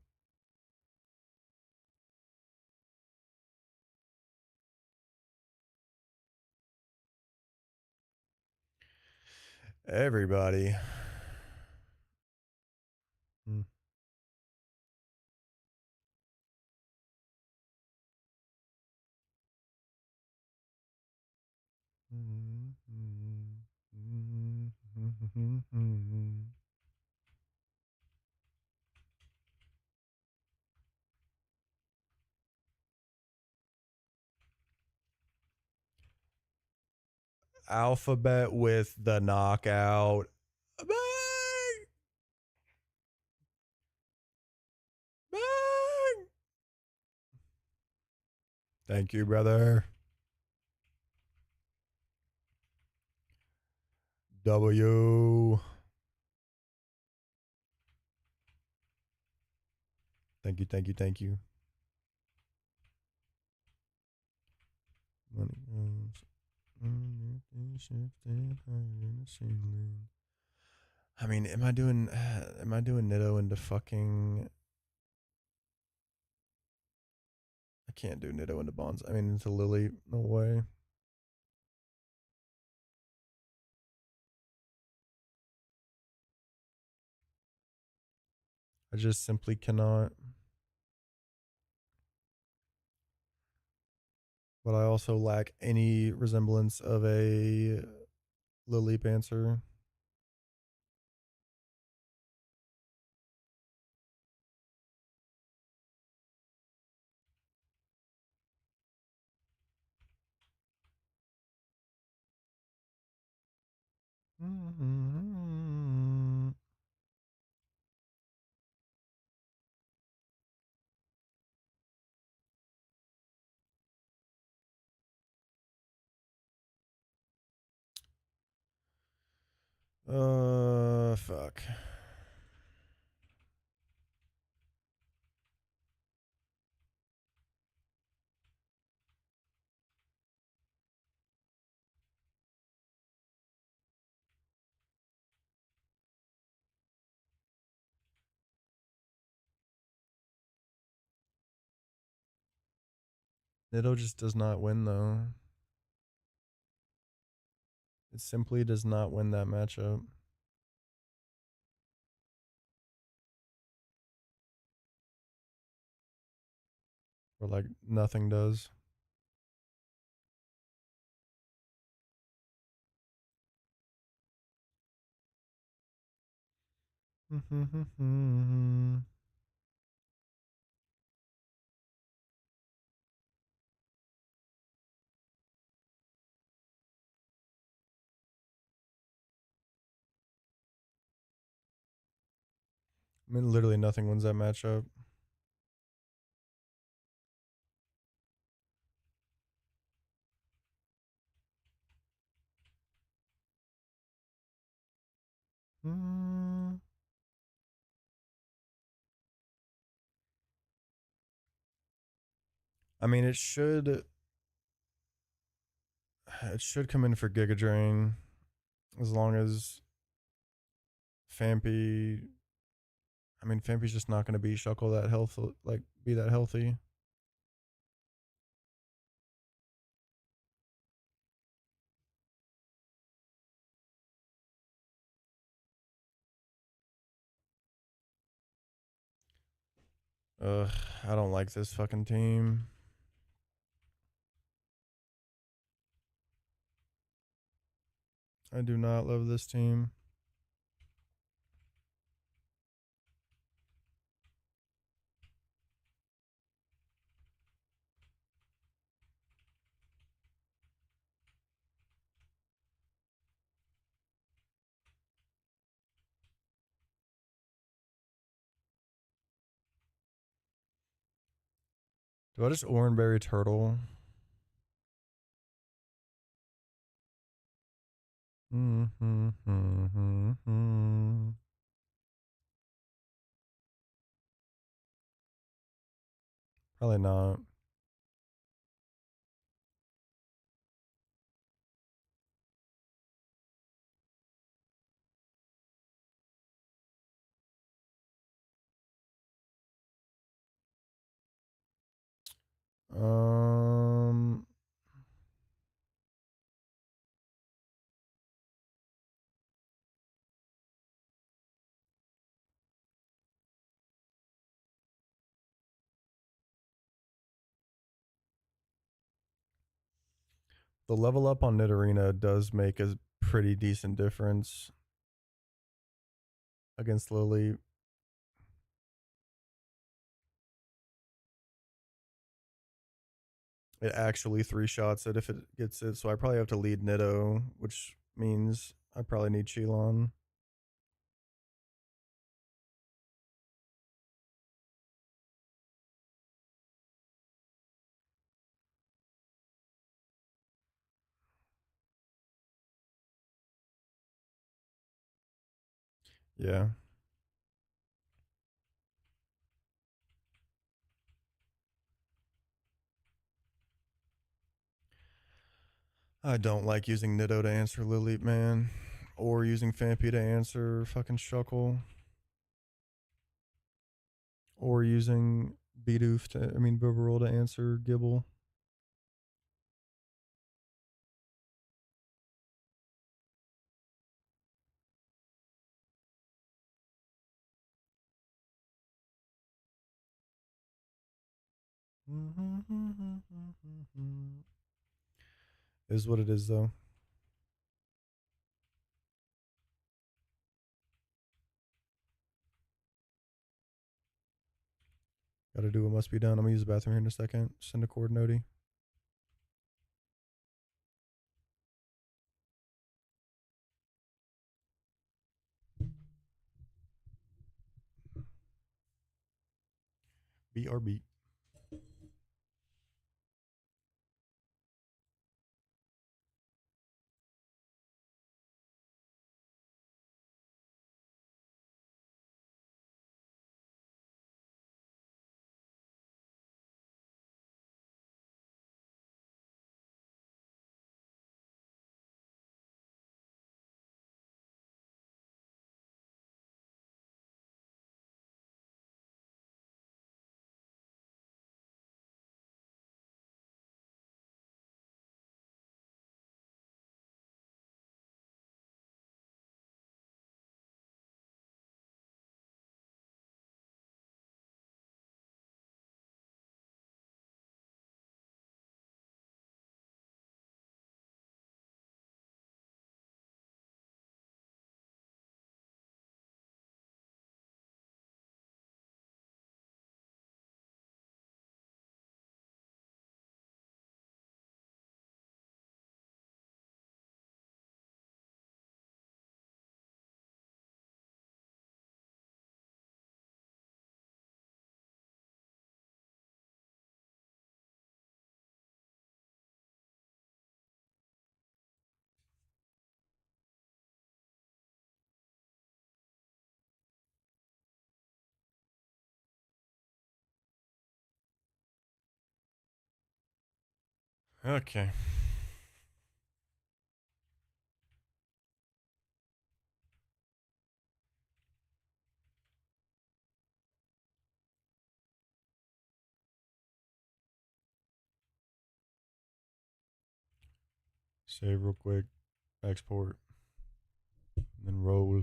Everybody. Hmm. Alphabet with the knockout. Bang! Bang! Thank you, brother. W. Thank you, thank you, thank you. Money goes. I mean, am I doing Nitto into fucking? I can't do Nitto into Bonds. I mean, into Lily. No way. I just simply cannot. But I also lack any resemblance of a Lily Panther. Fuck. Nitto just does not win though. It simply does not win that matchup. Or like nothing does. I mean, literally nothing wins that matchup. I mean, it should come in for Giga Drain as long as Fampy. I mean, Fampy's just not going to be Shuckle that healthy, like be that healthy. Ugh, I don't like this fucking team. I do not love this team. Do I just Oranberry Turtle? Probably not. Um, the level up on Nidorina does make a pretty decent difference against Lily. It actually three shots it if it gets it. So I probably have to lead Nitto, which means I probably need Chilon. Yeah. I don't like using Nitto to answer Lily, man. Or using Fampy to answer fucking Shuckle. Or using Bidoof to, I mean, Bibarel to answer Gibble. Is what it is, though. Gotta do what must be done. I'm gonna use the bathroom here in a second. Send a cord noti. BRB. Okay. Save real quick. Export. And then roll.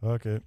Fuck it.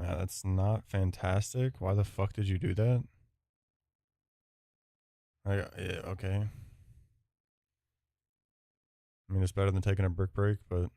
That's not fantastic. Why the fuck did you do that? Yeah, okay. I mean, it's better than taking a brick break, but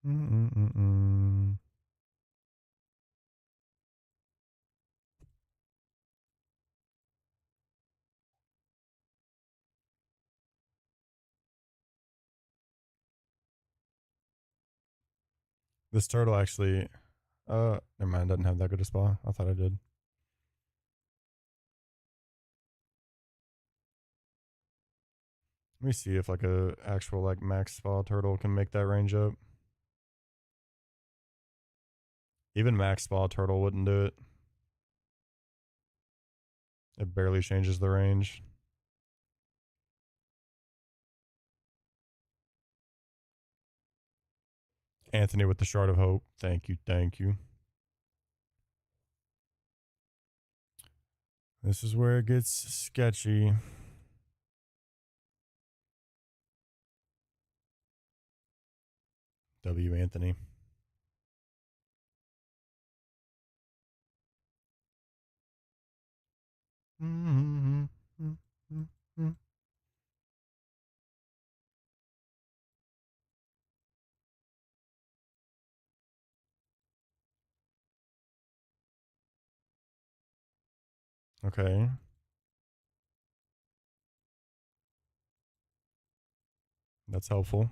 mm-mm-mm-mm. This turtle actually, never mind, doesn't have that good a spa. I thought I did. Let me see if like a actual like max spa turtle can make that range up. Even max spa turtle wouldn't do it. It barely changes the range. Anthony with the shard of hope. Thank you, thank you. This is where it gets sketchy. W. Anthony. Okay. That's helpful.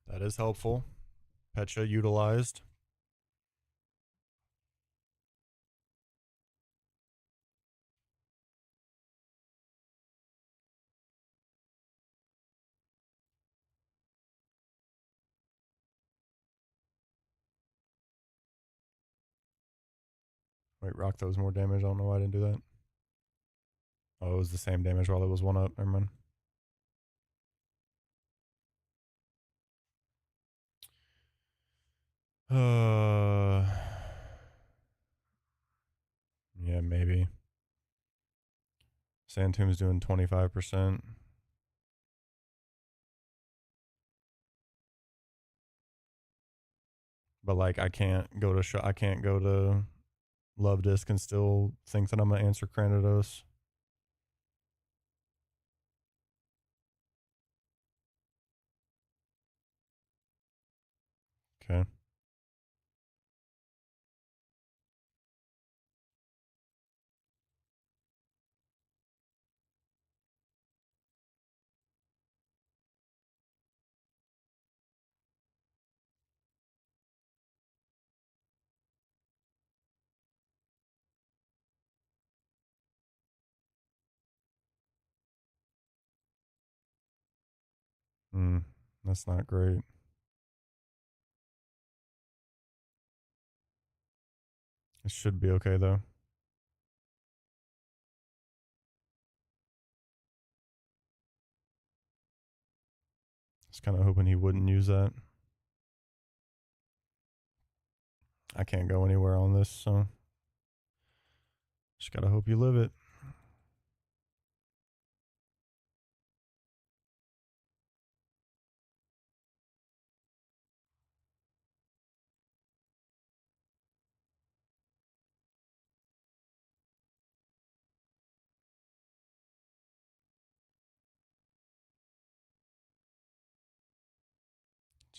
That is helpful. Petra utilized. Wait, rock those more damage. I don't know why I didn't do that. Oh, it was the same damage while it was one up. Never mind. Yeah, maybe. Santoom's doing 25%. But like I can't go to I can't go to Love Disc and still think that I'm gonna answer Cranidos. Okay. That's not great. It should be okay though. I was kind of hoping he wouldn't use that. I can't go anywhere on this, so just gotta hope you live it.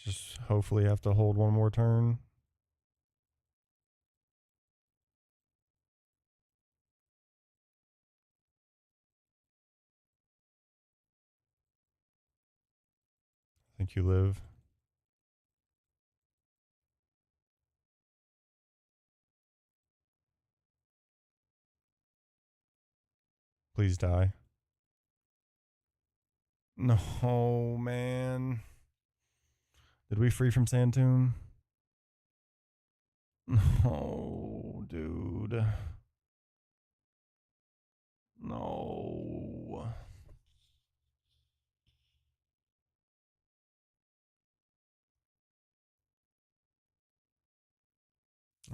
Just hopefully have to hold one more turn. I think you live. Please die. No, man. Did we free from Santoom? No, dude. No.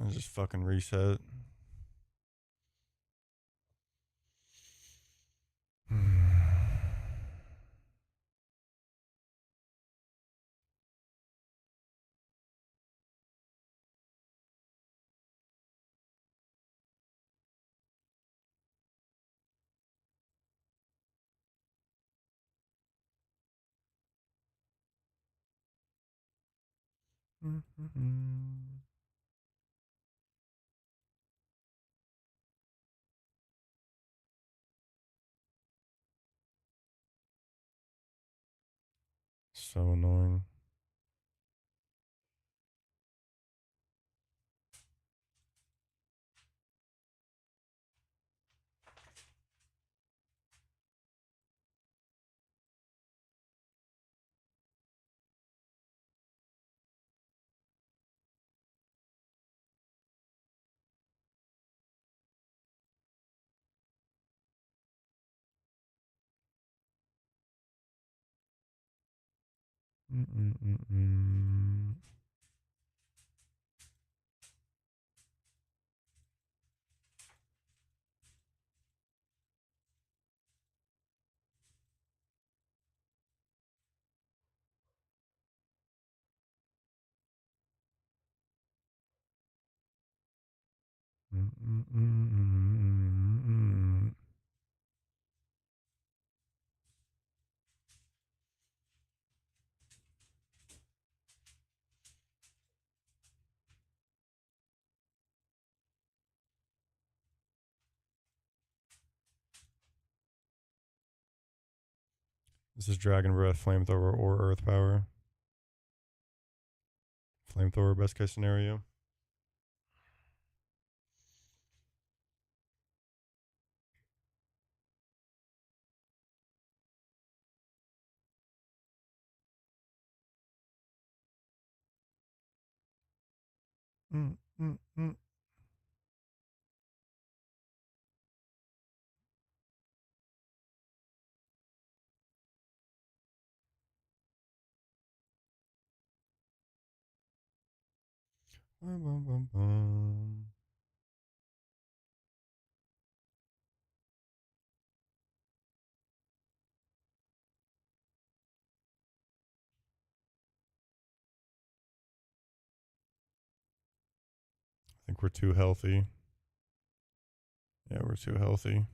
I just fucking reset. so annoying. Mm-mm-mm-mm. Mm-mm-mm-mm-mm. This is Dragon Breath, Flamethrower, or Earth Power. Flamethrower, best case scenario. Mm-mm-mm. Bum, bum, bum, bum. I think we're too healthy. Yeah, we're too healthy.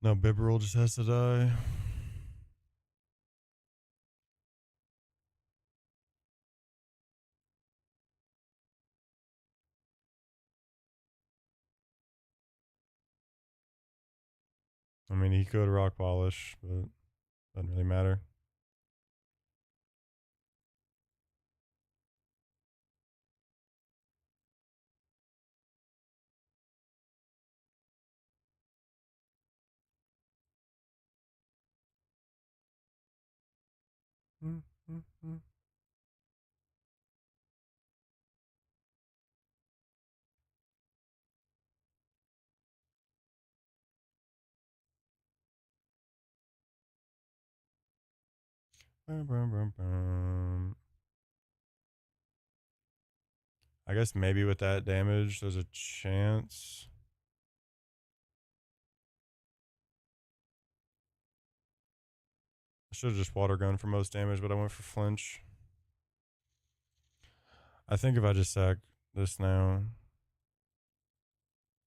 No, Bibberol just has to die. I mean, he could rock polish, but doesn't really matter. Mm-mm-mm. Bum, bum, bum, bum. I guess maybe with that damage, there's a chance. I should have just water gun for most damage, but I went for flinch. I think if I just sack this now,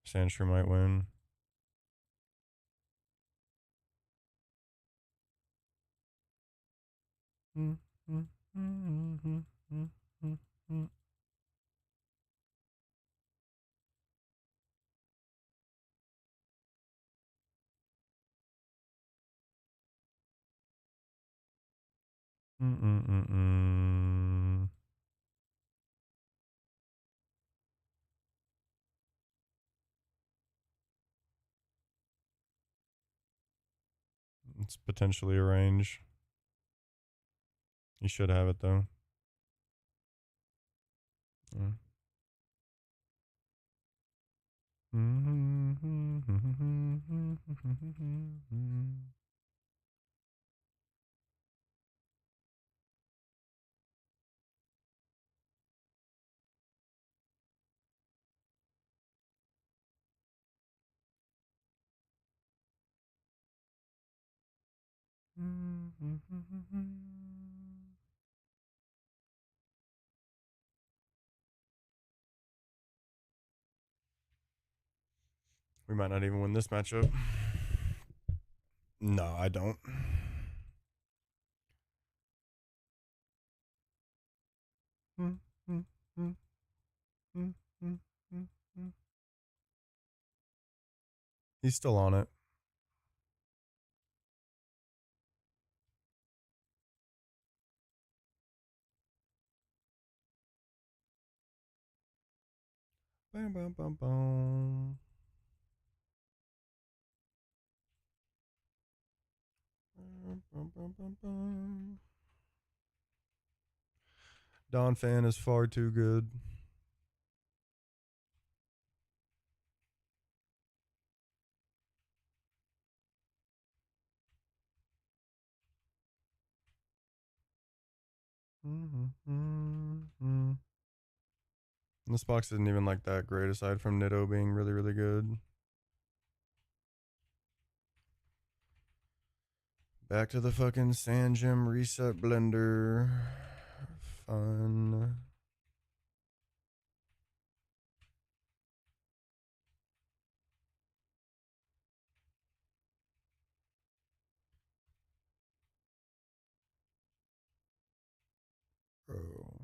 Sandshrew might win. It's potentially a range. You should have it though. Yeah. We might not even win this matchup. No, I don't. He's still on it. Bam, bam, bam, bam. Bam, bam, bam, bam, bam. Don Fan is far too good. This box isn't even like that great aside from Nitto being really, really good. Back to the fucking Sand Gem Reset Blender. Fun. Bro.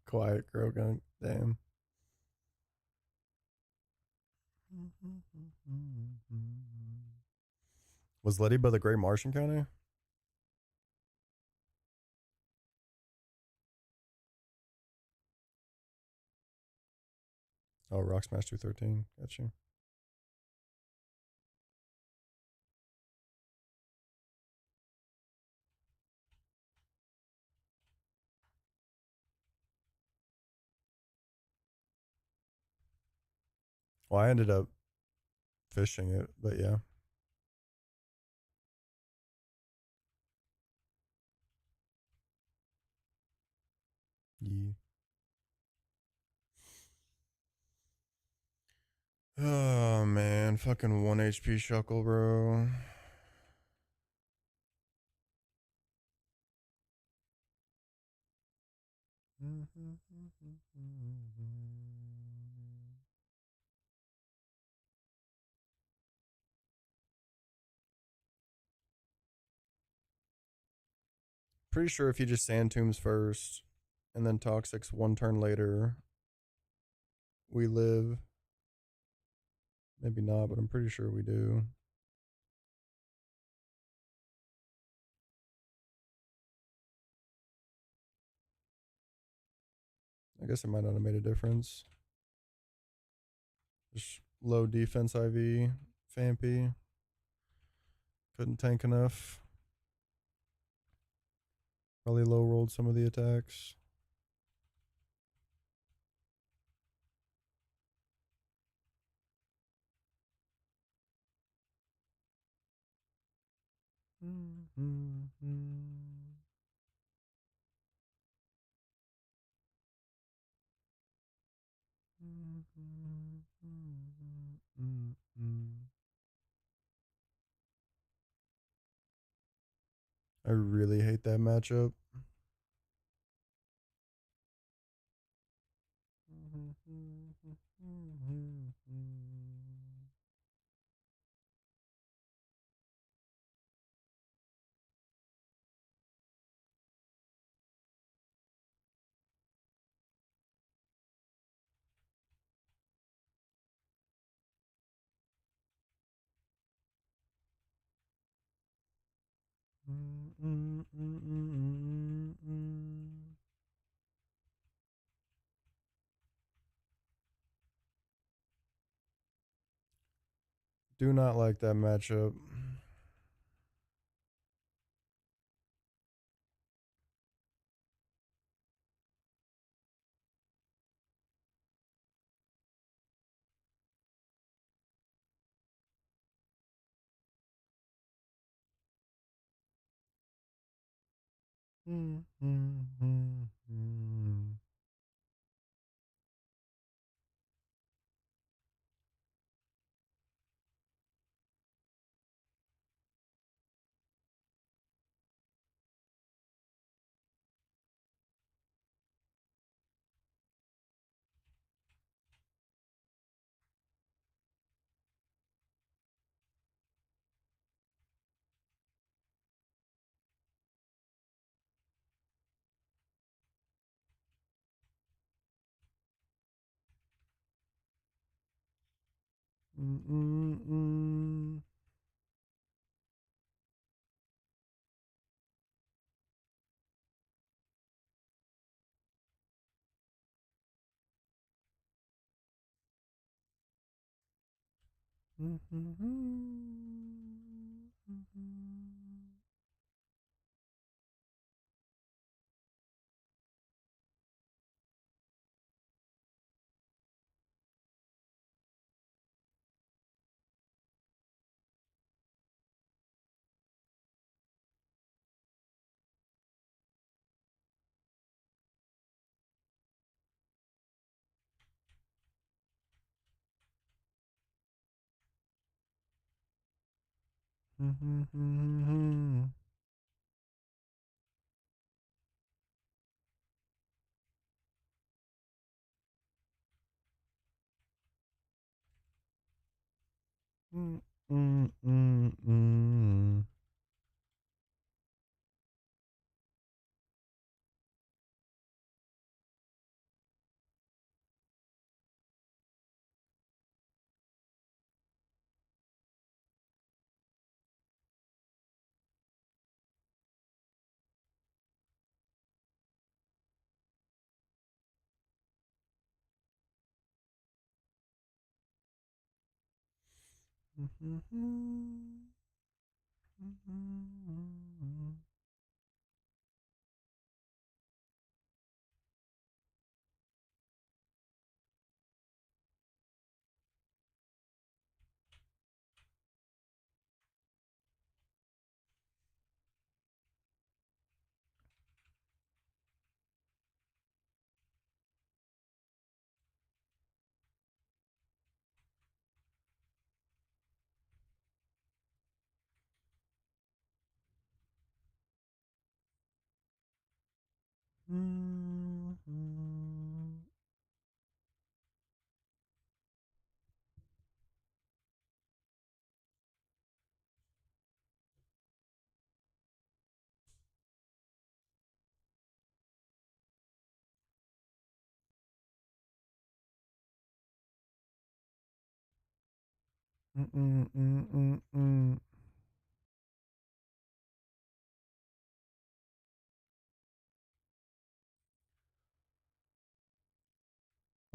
Quiet girl gun. Damn. Was Letty by the Great Martian County? Oh, Rock Smash 213. Got you. Well, I ended up fishing it, but yeah. Yeah. Oh man, fucking 1 HP Shuckle, bro. Pretty sure if you just Sand Tombs first and then Toxics one turn later, we live. Maybe not, but I'm pretty sure we do. I guess it might not have made a difference. Just low defense IV, Fampy. Couldn't tank enough. Probably low rolled some of the attacks. I really hate that matchup. Do not like that matchup.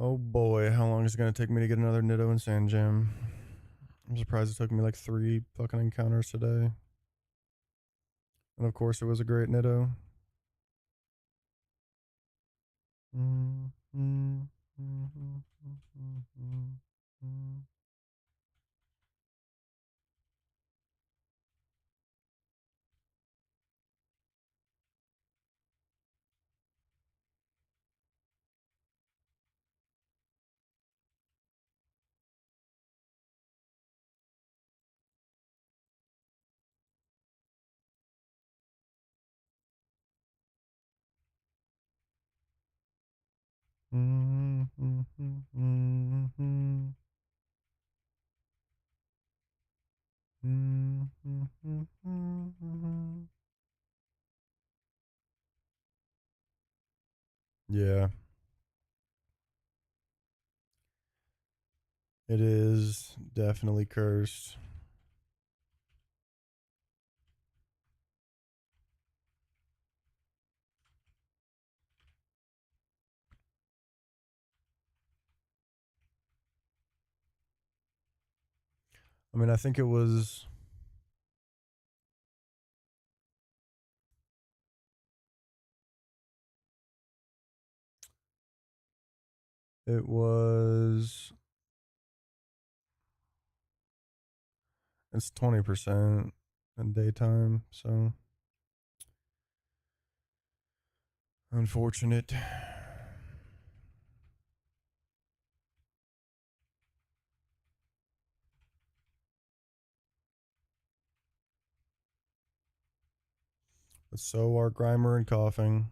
Oh boy, how long is it gonna take me to get another Nitto and Sand Jam? I'm surprised it took me like 3 fucking encounters today. And of course, it was a great Nitto. Yeah, it is definitely cursed. I mean, I think it was. It was. It's 20% in daytime, so unfortunate. But so are Grimer and coughing.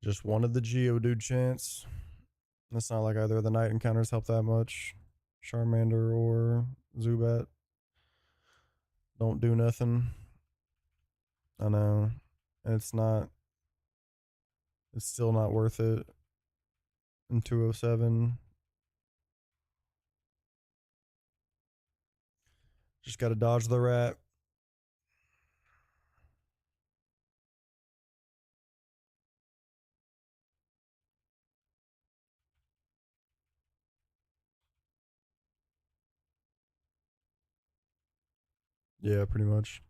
Just wanted the Geodude chance. It's not like either of the night encounters help that much. Charmander or Zubat don't do nothing. I know. It's not. It's still not worth it in 207. Just got to dodge the rat. Yeah, pretty much.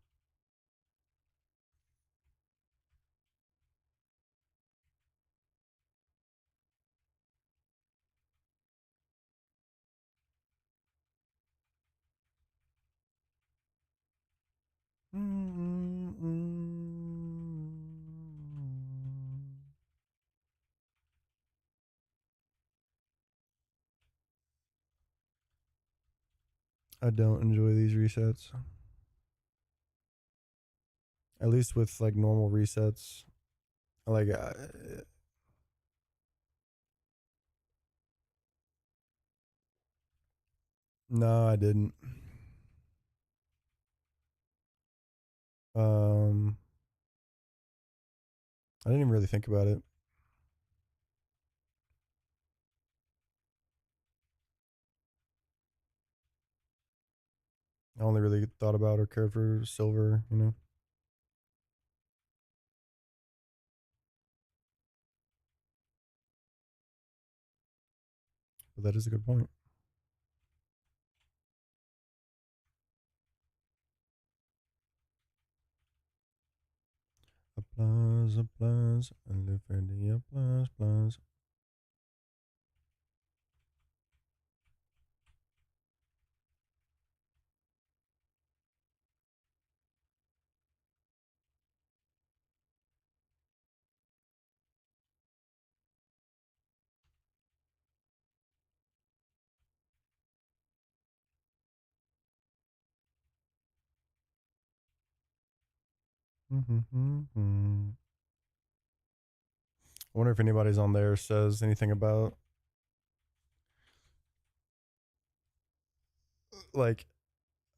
I don't enjoy these resets. At least with like normal resets. Like, no, I didn't. Um, I didn't even really think about it. I only really thought about or cared for silver, you know. But that is a good point. Applause, applause, and live for the applause, applause. I wonder if anybody's on there says anything about like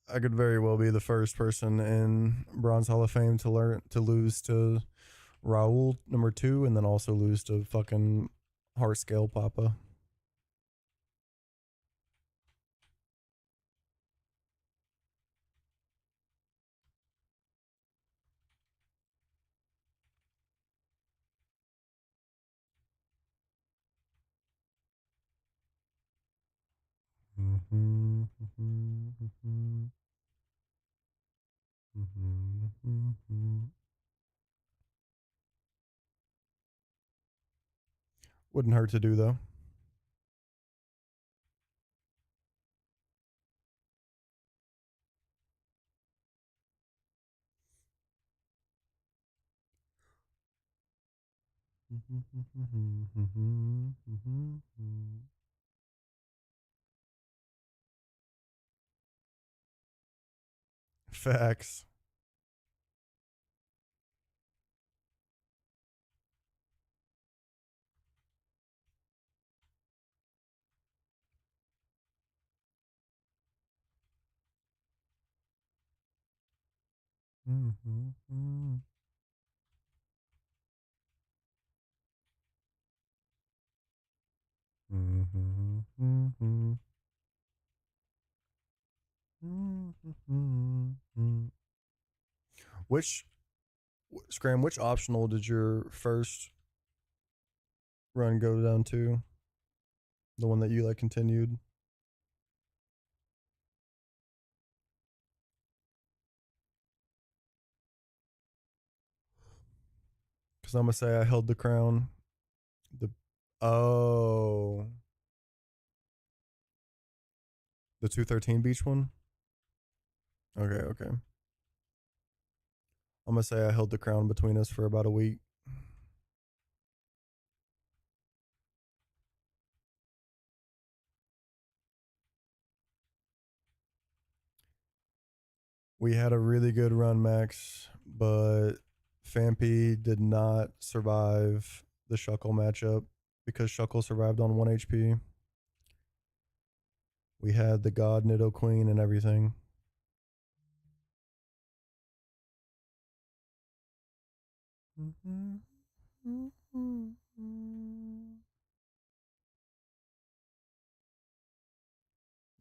I could very well be the first person in Bronze Hall of Fame to learn to lose to Raul number 2, and then also lose to fucking Heart Scale Papa. Wouldn't hurt to do though. Facts. Which Scram? Which optional did your first run go down to? The one that you like continued? Because I'm gonna say I held the crown. The oh, the 213 beach one. Okay, okay. I'm gonna say I held the crown between us for about a week. We had a really good run, Max, but Fampy did not survive the Shuckle matchup because Shuckle survived on 1 HP. We had the God Nido Queen and everything.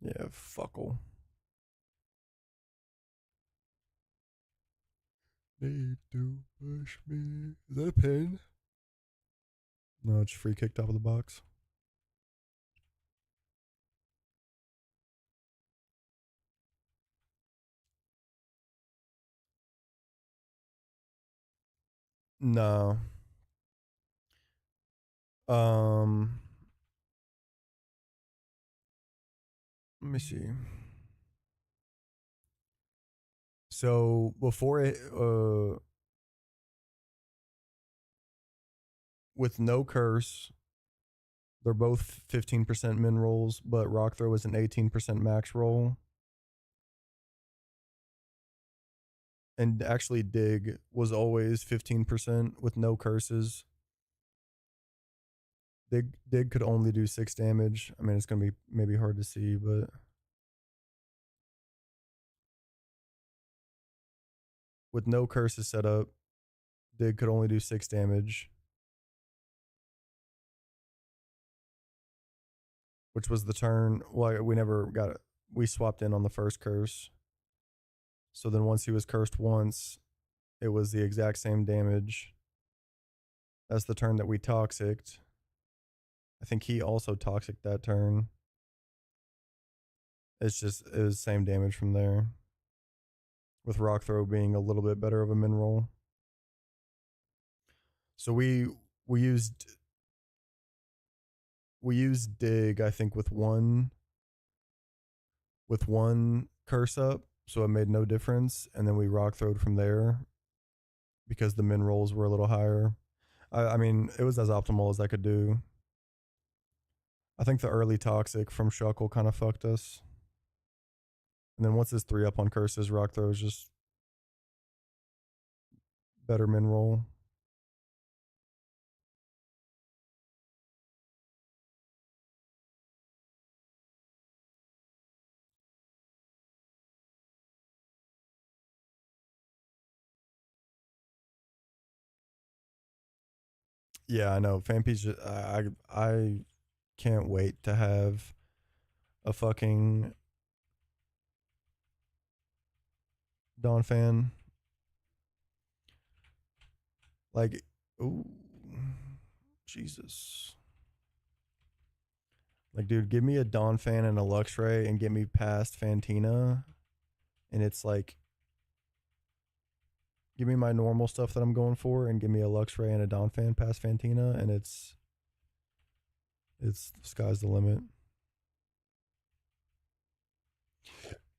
Yeah, fuckle. Need to push me. Is that a pin? No, it's free kick top of the box. No. Um Let me see. So before it with no curse, they're both 15% min rolls, but rock throw is an 18% max roll. And actually dig was always 15% with no curses. Dig could only do 6 damage. I mean, it's going to be maybe hard to see, but with no curses set up, Dig could only do 6 damage, which was the turn. Well, we never got it. We swapped in on the first curse. So then once he was cursed once, it was the exact same damage as the turn that we toxiced. I think he also toxic that turn. It's just it was same damage from there. With rock throw being a little bit better of a min roll. So we used dig, I think, with one curse up, so it made no difference, and then we rock throwed from there because the min rolls were a little higher. I mean, it was as optimal as I could do. I think the early toxic from Shuckle kind of fucked us. And then once his 3 up on curses, rock throw is just better min roll. Yeah, I know. Fanpe's just I can't wait to have a fucking Dawn fan. Like, ooh, Jesus. Like, dude, give me a Dawn fan and a Luxray and get me past Fantina. And it's like, give me my normal stuff that I'm going for and give me a Luxray and a Dawn fan past Fantina. And it's sky's the limit.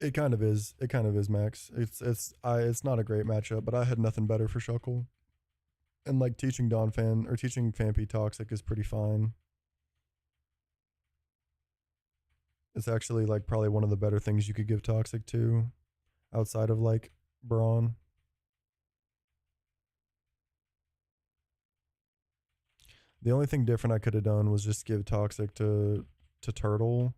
It kind of is. It kind of is, Max. It's not a great matchup, but I had nothing better for Shuckle. And like teaching Dawn fan or teaching Fampy Toxic is pretty fine. It's actually like probably one of the better things you could give Toxic to outside of like Brawn. The only thing different I could have done was just give Toxic to Turtle,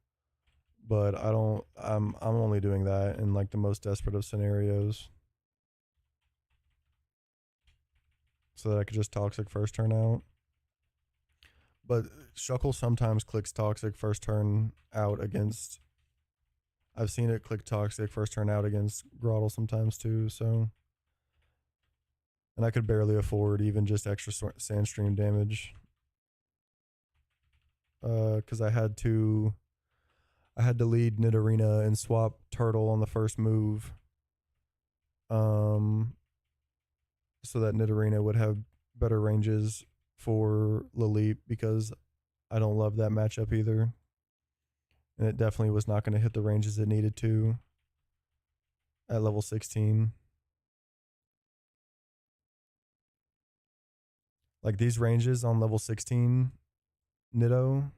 but I don't. I'm only doing that in like the most desperate of scenarios, so that I could just Toxic first turn out. But Shuckle sometimes clicks Toxic first turn out against I've seen it click toxic first turn out against Grottle sometimes too, so. And I could barely afford even just extra Sandstream damage. Because I had to lead Nidorina and swap Turtle on the first move. So that Nidorina would have better ranges for Lilip, because I don't love that matchup either. And it definitely was not going to hit the ranges it needed to at level 16. Like these ranges on level 16 Nido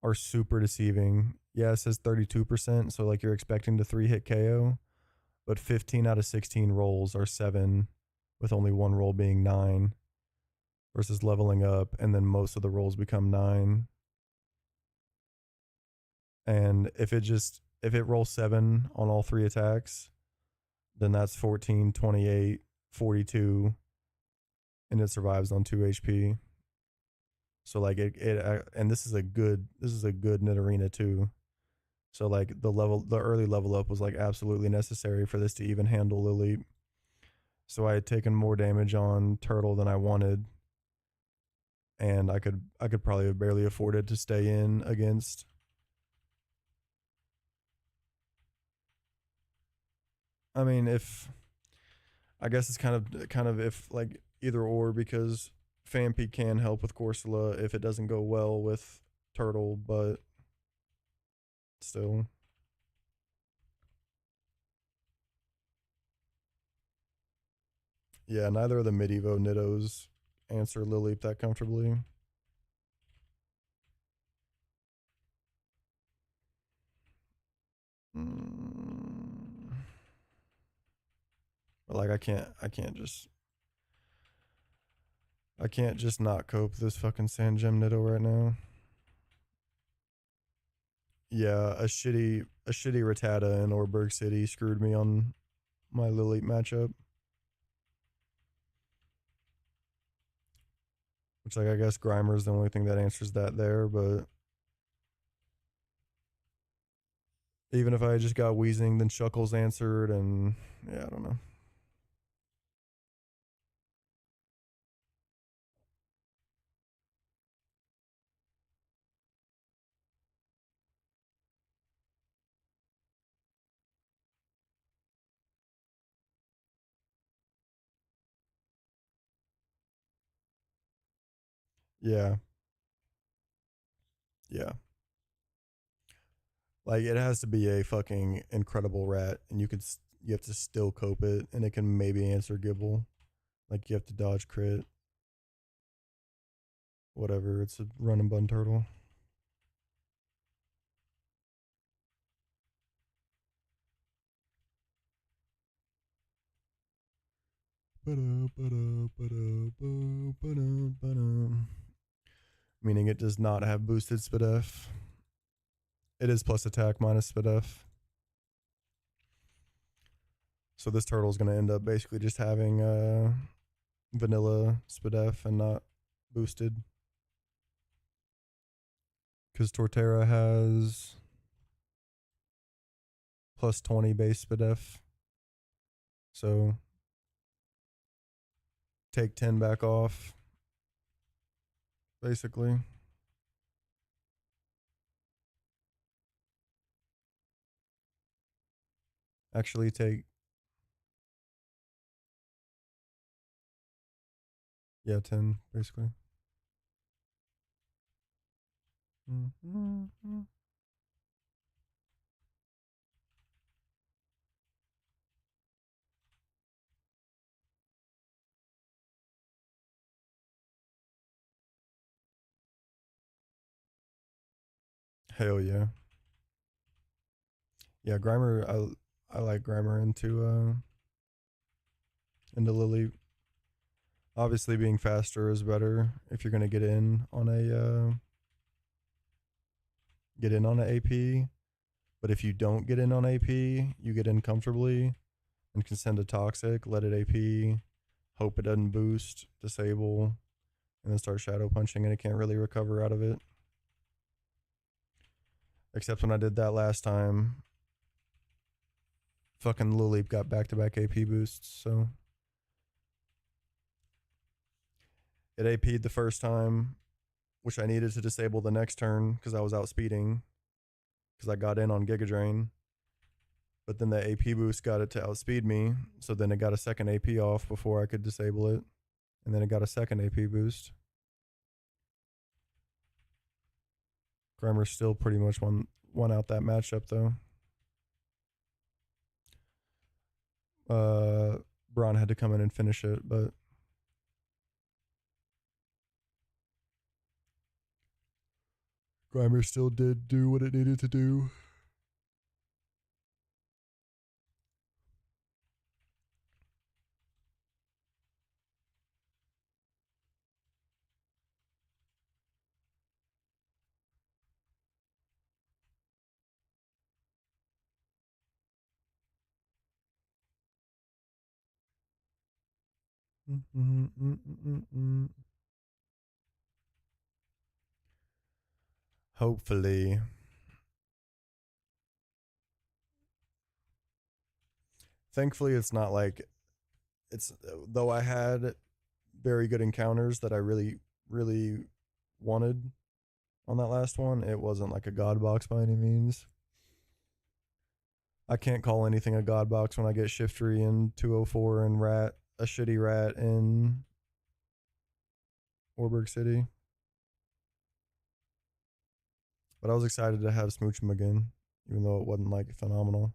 are super deceiving. Yeah, it says 32%, so like you're expecting to 3-hit KO, but 15 out of 16 rolls are 7, with only one roll being 9, versus leveling up, and then most of the rolls become 9. And if it rolls 7 on all 3 attacks, then that's 14, 28, 42, and it survives on 2 HP. So like and this is a good Nidorina too. So like the early level up was like absolutely necessary for this to even handle Lily. So I had taken more damage on Turtle than I wanted, and I could probably have barely afforded to stay in against. I mean, if I guess it's kind of if like either or, because Fampi can help with Corsola if it doesn't go well with Turtle, but still. Yeah, neither of the mid-evo Nidos answer Lilip that comfortably. But like I can't just not cope this fucking Sand Gem Nido right now. Yeah, a shitty Rattata in Orberg City screwed me on my Lilip matchup. Which, like, I guess Grimer's the only thing that answers that there, but even if I just got Wheezing, then Shuckles answered, and yeah, I don't know. Yeah, yeah. Like, it has to be a fucking incredible rat, and you have to still cope it, and it can maybe answer Gibble. Like, you have to dodge crit. Whatever, it's a run and bun turtle. Meaning it does not have boosted Spadef. It is plus attack minus Spadef. So this turtle is going to end up basically just having vanilla Spadef and not boosted. Because Torterra has plus 20 base Spadef. So take 10 back off, basically. Actually take, yeah, 10, basically. Hell yeah. Yeah, Grimer, I like Grimer into Lily. Obviously being faster is better if you're gonna get in on a AP. But if you don't get in on AP, you get in comfortably and can send a toxic, let it AP, hope it doesn't boost, disable, and then start shadow punching, and it can't really recover out of it. Except when I did that last time, fucking Lilip got back-to-back AP boosts, so it AP'd the first time, which I needed to disable the next turn because I was outspeeding because I got in on Giga Drain. But then the AP boost got it to outspeed me, so then it got a second AP off before I could disable it, and then it got a second AP boost. Grimer still pretty much won out that matchup though. Braun had to come in and finish it, but Grimer still did do what it needed to do. Hopefully. Thankfully, it's not like it's, though I had very good encounters that I really, really wanted on that last one, it wasn't like a god box by any means. I can't call anything a god box when I get Shiftry in 204 and a shitty rat in Warburg City. But I was excited to have Smooch him again, even though it wasn't like phenomenal.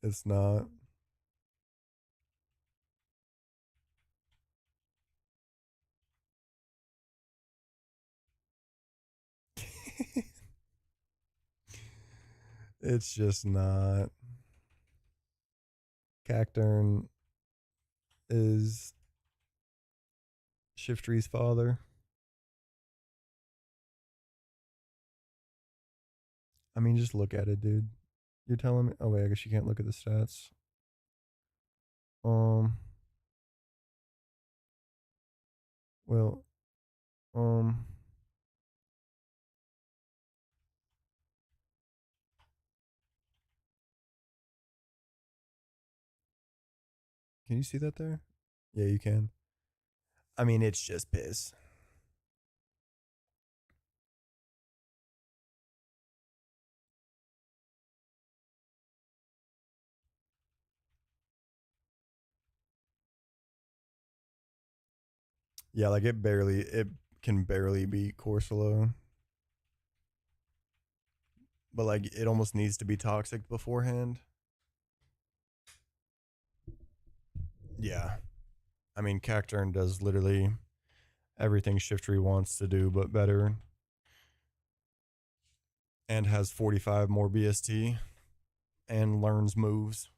It's not. It's just not. Cacturn is Shiftry's father. I mean, just look at it, dude. You're telling me? Oh wait, I guess you can't look at the stats. Well, can you see that there? Yeah, you can. I mean, it's just piss. Yeah, like it can barely beat Corsola. But like it almost needs to be toxic beforehand. Yeah. I mean, Cacturn does literally everything Shiftry wants to do, but better. And has 45 more BST and learns moves.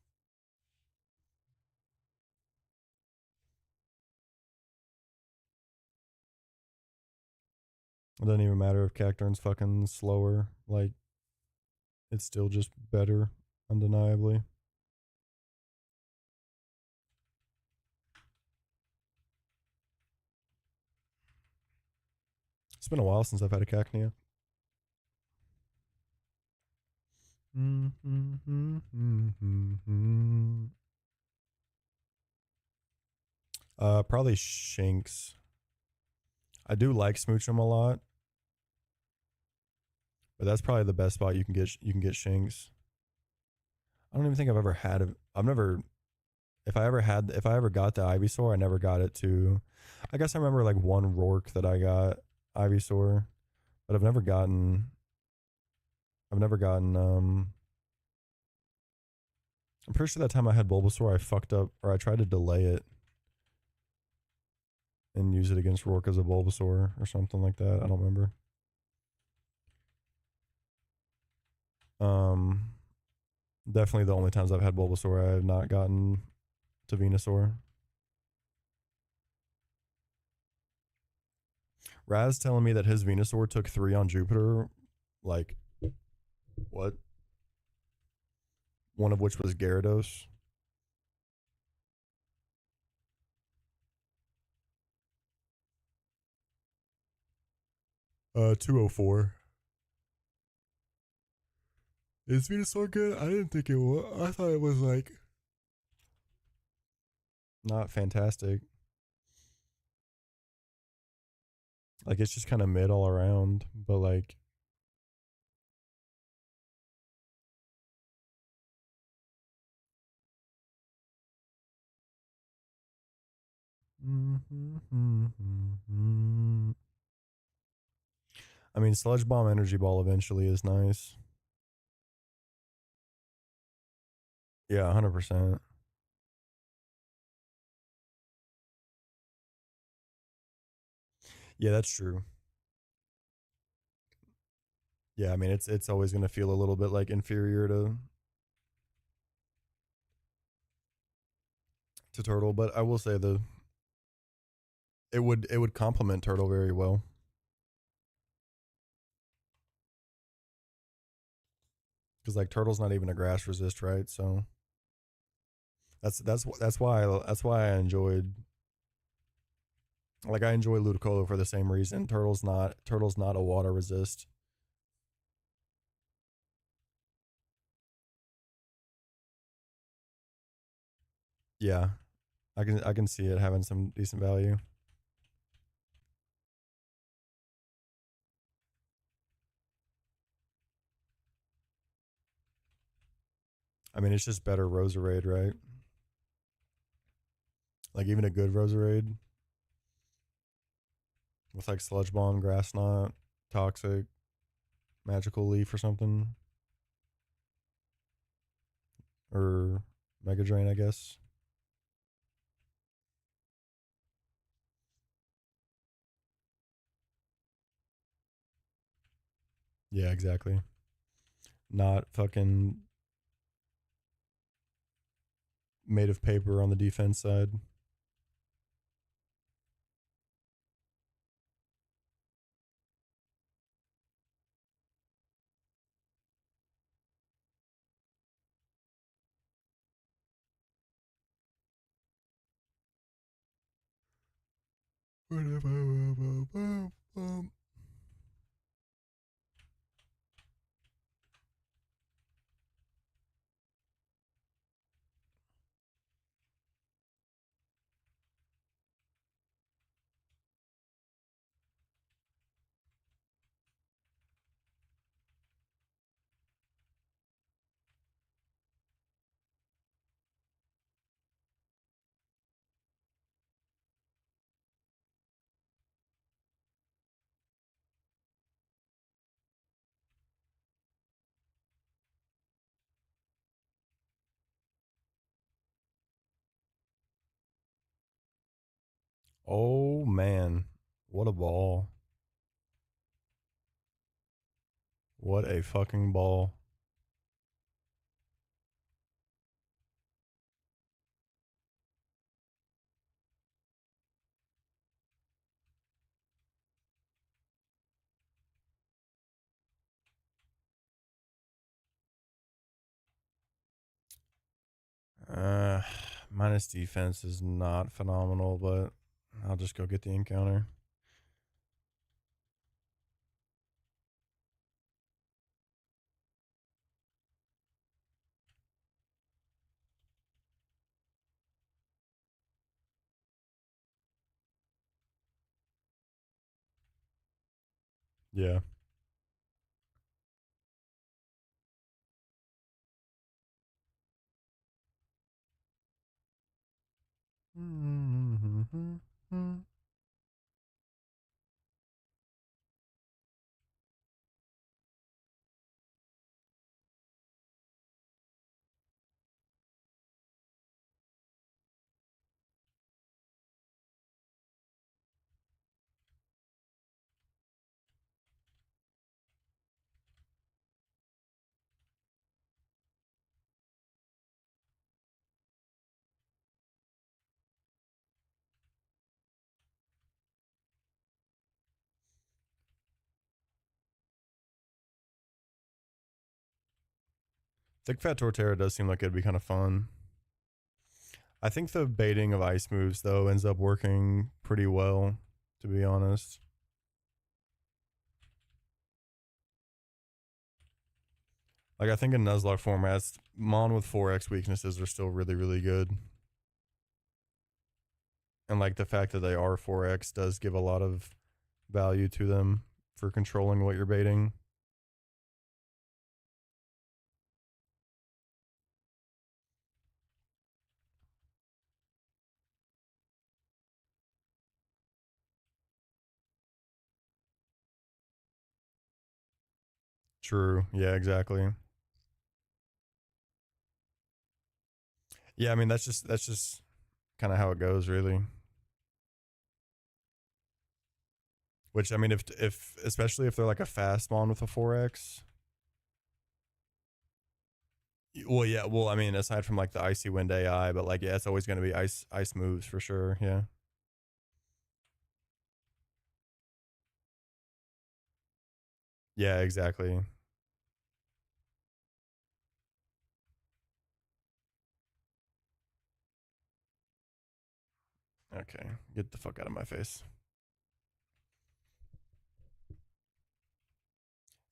It doesn't even matter if Cacturn's fucking slower. Like, it's still just better, undeniably. It's been a while since I've had a Cacnea. Probably Shinx. I do like Smoochum a lot, but that's probably the best spot you can get. You can get Shinx. I don't even think I've ever had it. I've never. If I ever got the Ivysaur, I never got it to. I guess I remember like one Rourke that I got Ivysaur, but I've never gotten. I'm pretty sure that time I had Bulbasaur, I fucked up, or I tried to delay it and use it against Rourke as a Bulbasaur or something like that. I don't remember. Definitely the only times I've had Bulbasaur, I have not gotten to Venusaur. Raz telling me that his Venusaur took 3 on Jupiter, like, what? one of which was Gyarados. 204. Is Venusaur good? I didn't think it was. I thought it was like not fantastic. Like it's just kind of mid all around, but like I mean, Sludge Bomb Energy Ball eventually is nice. Yeah, 100%. Yeah, that's true. Yeah, I mean, it's always gonna feel a little bit like inferior to Turtle, but I will say it would complement Turtle very well because like Turtle's not even a grass resist, right? So that's why I enjoyed like I enjoy Ludicolo for the same reason. Turtle's not a water resist. Yeah, I can see it having some decent value. I mean, it's just better Roserade, right? Like even a good Roserade with like Sludge Bomb, Grass Knot, Toxic, Magical Leaf or something, or Mega Drain, I guess. Yeah, exactly. Not fucking made of paper on the defense side. Oh man, what a ball! What a fucking ball! Uh, minus defense is not phenomenal, but I'll just go get the encounter. Yeah. Thick Fat Torterra does seem like it'd be kind of fun. I think the baiting of ice moves, though, ends up working pretty well, to be honest. Like, I think in Nuzlocke formats, Mon with 4x weaknesses are still really, really good. And, like, the fact that they are 4x does give a lot of value to them for controlling what you're baiting. True. Yeah, exactly. Yeah, I mean, that's just kind of how it goes, really. Which, I mean, if especially if they're like a fast Mon with a 4x. Well, yeah. Well, I mean, aside from like the icy wind AI, but like, yeah, it's always going to be ice moves for sure. Yeah. Yeah, exactly. Okay, get the fuck out of my face.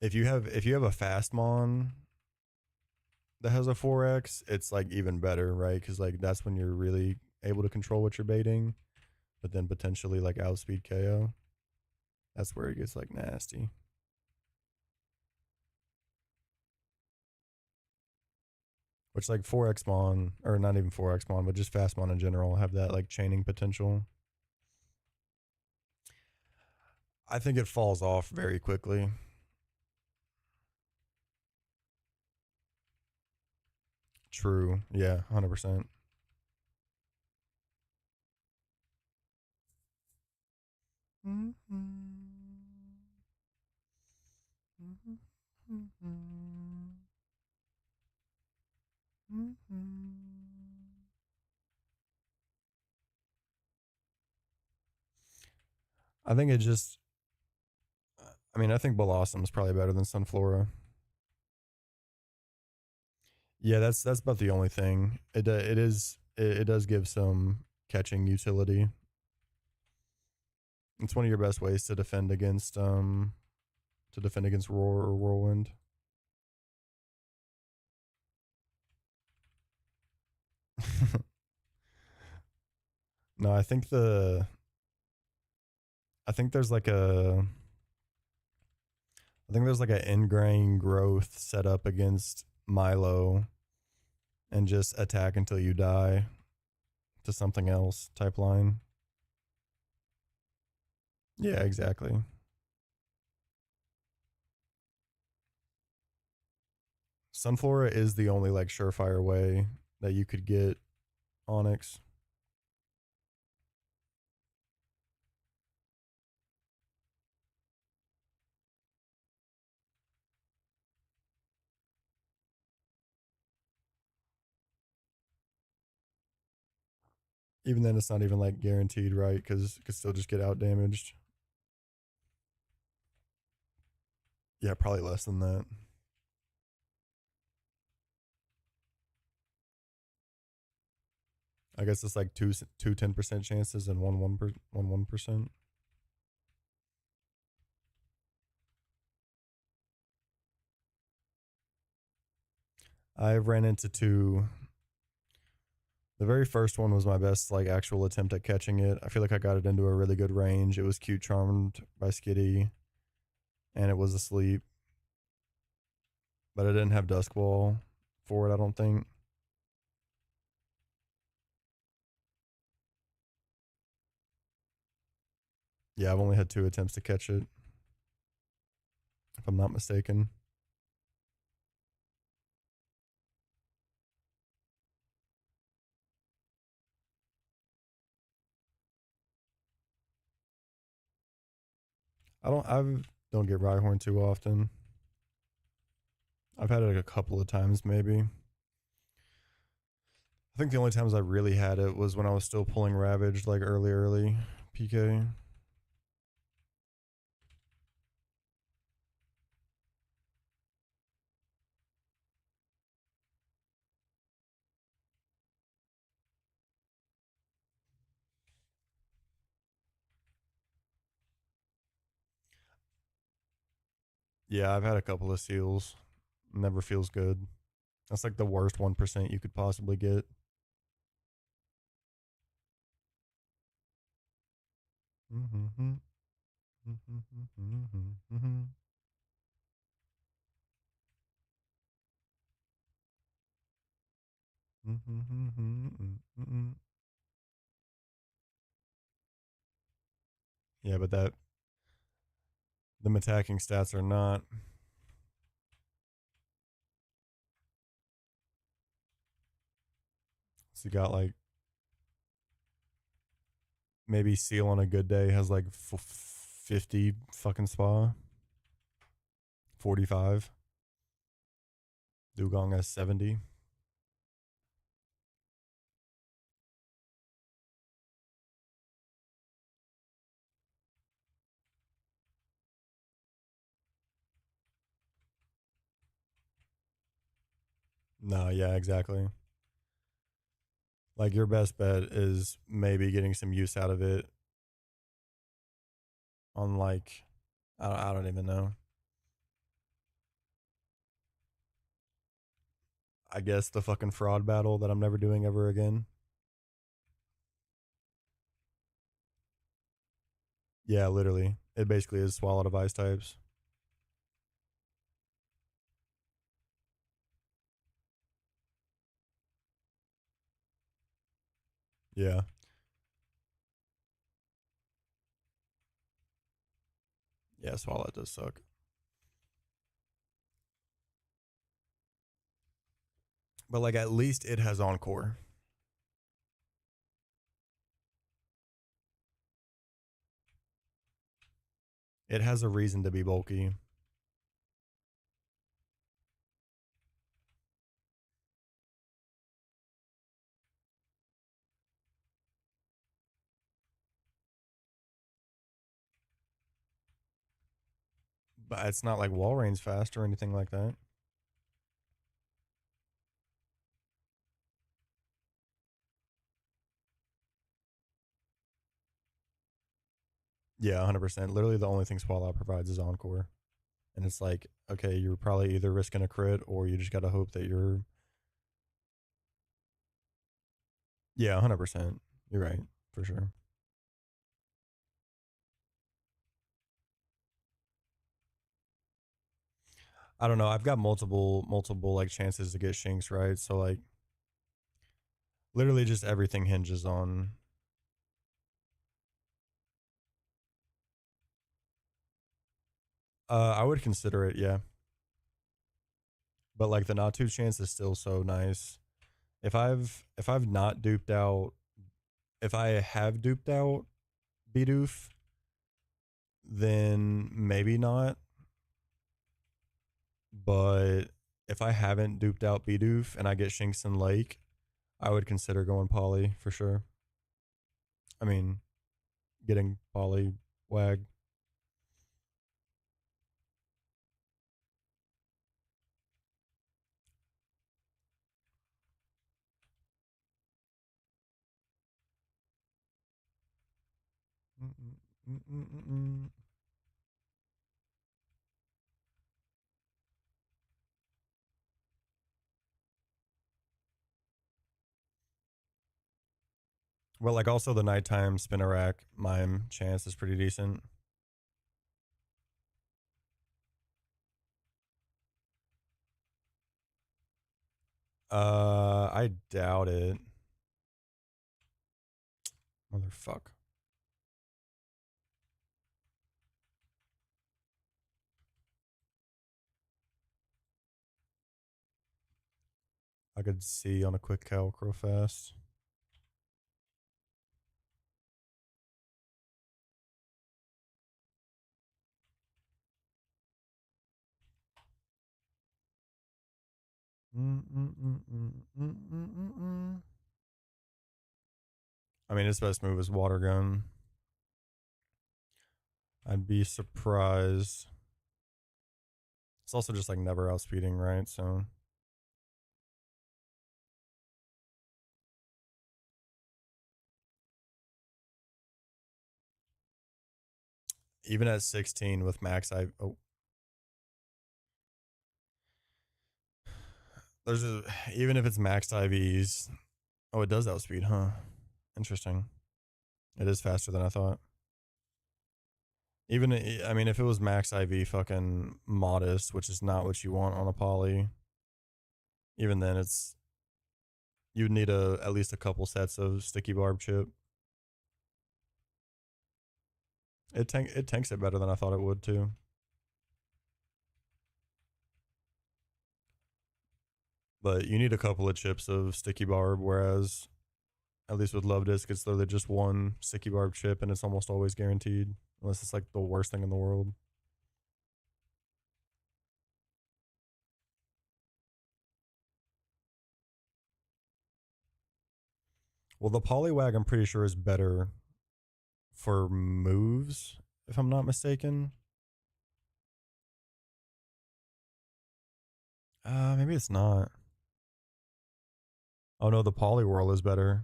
If you have a fast Mon that has a 4x, it's like even better, right? Because like that's when you're really able to control what you're baiting, but then potentially like outspeed KO. That's where it gets like nasty. Which like 4x Mon, or not even 4x Mon, but just fast Mon in general have that like chaining potential. I think it falls off very quickly. True. Yeah, 100%. I think it just. I mean, I think Blossom is probably better than Sunflora. Yeah, that's about the only thing. It does give some catching utility. It's one of your best ways to defend against Roar or Whirlwind. No, I think there's like a I think there's like an ingrained growth set up against Milo and just attack until you die to something else type line. Yeah, exactly. Sunflora is the only like surefire way that you could get Onyx. Even then, it's not even like guaranteed, right? Because it could still just get out damaged. Yeah, probably less than that. I guess it's like two 10% chances and one 1%. I ran into two. The very first one was my best like actual attempt at catching it. I feel like I got it into a really good range. It was cute charmed by Skitty, and it was asleep, but I didn't have Dusk Ball for it. I don't think. Yeah, I've only had two attempts to catch it, if I'm not mistaken. I don't get Rhyhorn too often. I've had it a couple of times maybe. I think the only times I really had it was when I was still pulling Ravaged like early PK. Yeah, I've had a couple of seals. Never feels good. That's like the worst 1% you could possibly get. Mm-hmm. Mm-hmm. Mm-hmm. Yeah, but that them attacking stats are not. So you got like maybe seal on a good day has like 50 fucking spa, 45. Dugong has 70. No, yeah, exactly. Like your best bet is maybe getting some use out of it on like I don't even know. I guess the fucking fraud battle that I'm never doing ever again. Yeah, literally. It basically is swallow device types. Yeah. Yeah, swallow does suck. But like at least it has encore. It has a reason to be bulky. But it's not like Walreign's fast or anything like that. Yeah, 100%. Literally the only thing Swallow provides is encore. And it's like, okay, you're probably either risking a crit or you just got to hope that you're. Yeah, 100%. You're right, for sure. I don't know. I've got multiple like chances to get Shinx, right? So like literally just everything hinges on I would consider it, yeah. But like the not two chance is still so nice. If I've not duped out if I have duped out Bidoof, then maybe not. But if I haven't duped out Bidoof and I get Shinx and Lake, I would consider going Poly for sure. I mean, getting Poly Wag. Well, like also the nighttime Spinnerack mime chance is pretty decent. I doubt it. Motherfuck. I could see on a quick calc real fast. I mean, his best move is water gun. I'd be surprised. It's also just like never outspeeding, right? So even at 16 with max, I There's a even if it's maxed IVs. Oh, it does outspeed, huh? Interesting. It is faster than I thought. Even I mean, if it was max IV fucking modest, which is not what you want on a poly, even then it's you'd need at least a couple sets of sticky barb chip. It tanks it better than I thought it would too. But you need a couple of chips of sticky barb, whereas at least with Love Disc, it's literally just one sticky barb chip, and it's almost always guaranteed, unless it's like the worst thing in the world. Well, the Poliwag, I'm pretty sure, is better for moves, if I'm not mistaken. Maybe it's not. Oh no, the Poliwhirl is better.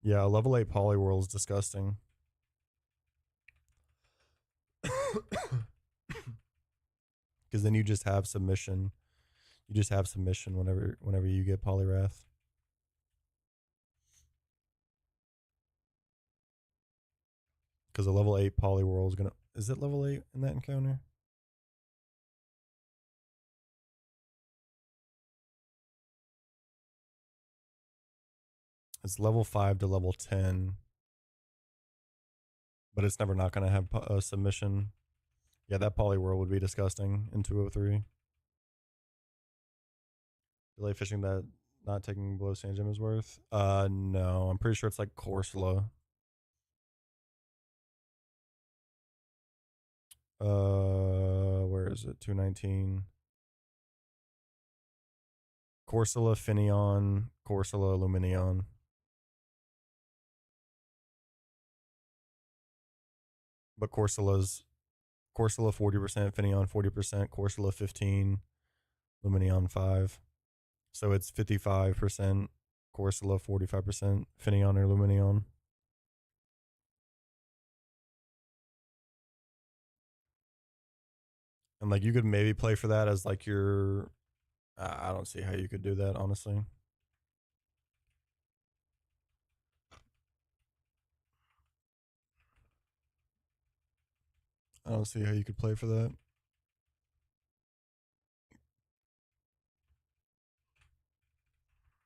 Yeah, level 8 Poliwhirl is disgusting. Because then you just have submission. You just have submission whenever you get Poliwrath. Because a level 8 Poliwhirl is gonna. Is it level 8 in that encounter? It's level 5 to level 10. But it's never not gonna have a submission. Yeah, that Poliwhirl would be disgusting in 203. Delay fishing that not taking below Sand Gem is worth? No. I'm pretty sure it's like Corsola. Where is it? 219. Corsola, Finneon, Corsola, Luminion. But Corsola 40%, Finneon 40%, Corsola 15, Luminion 5. So it's 55% Corsola, 45% Finneon or Luminion. And like you could maybe play for that as like your. I don't see how you could do that, honestly. I don't see how you could play for that.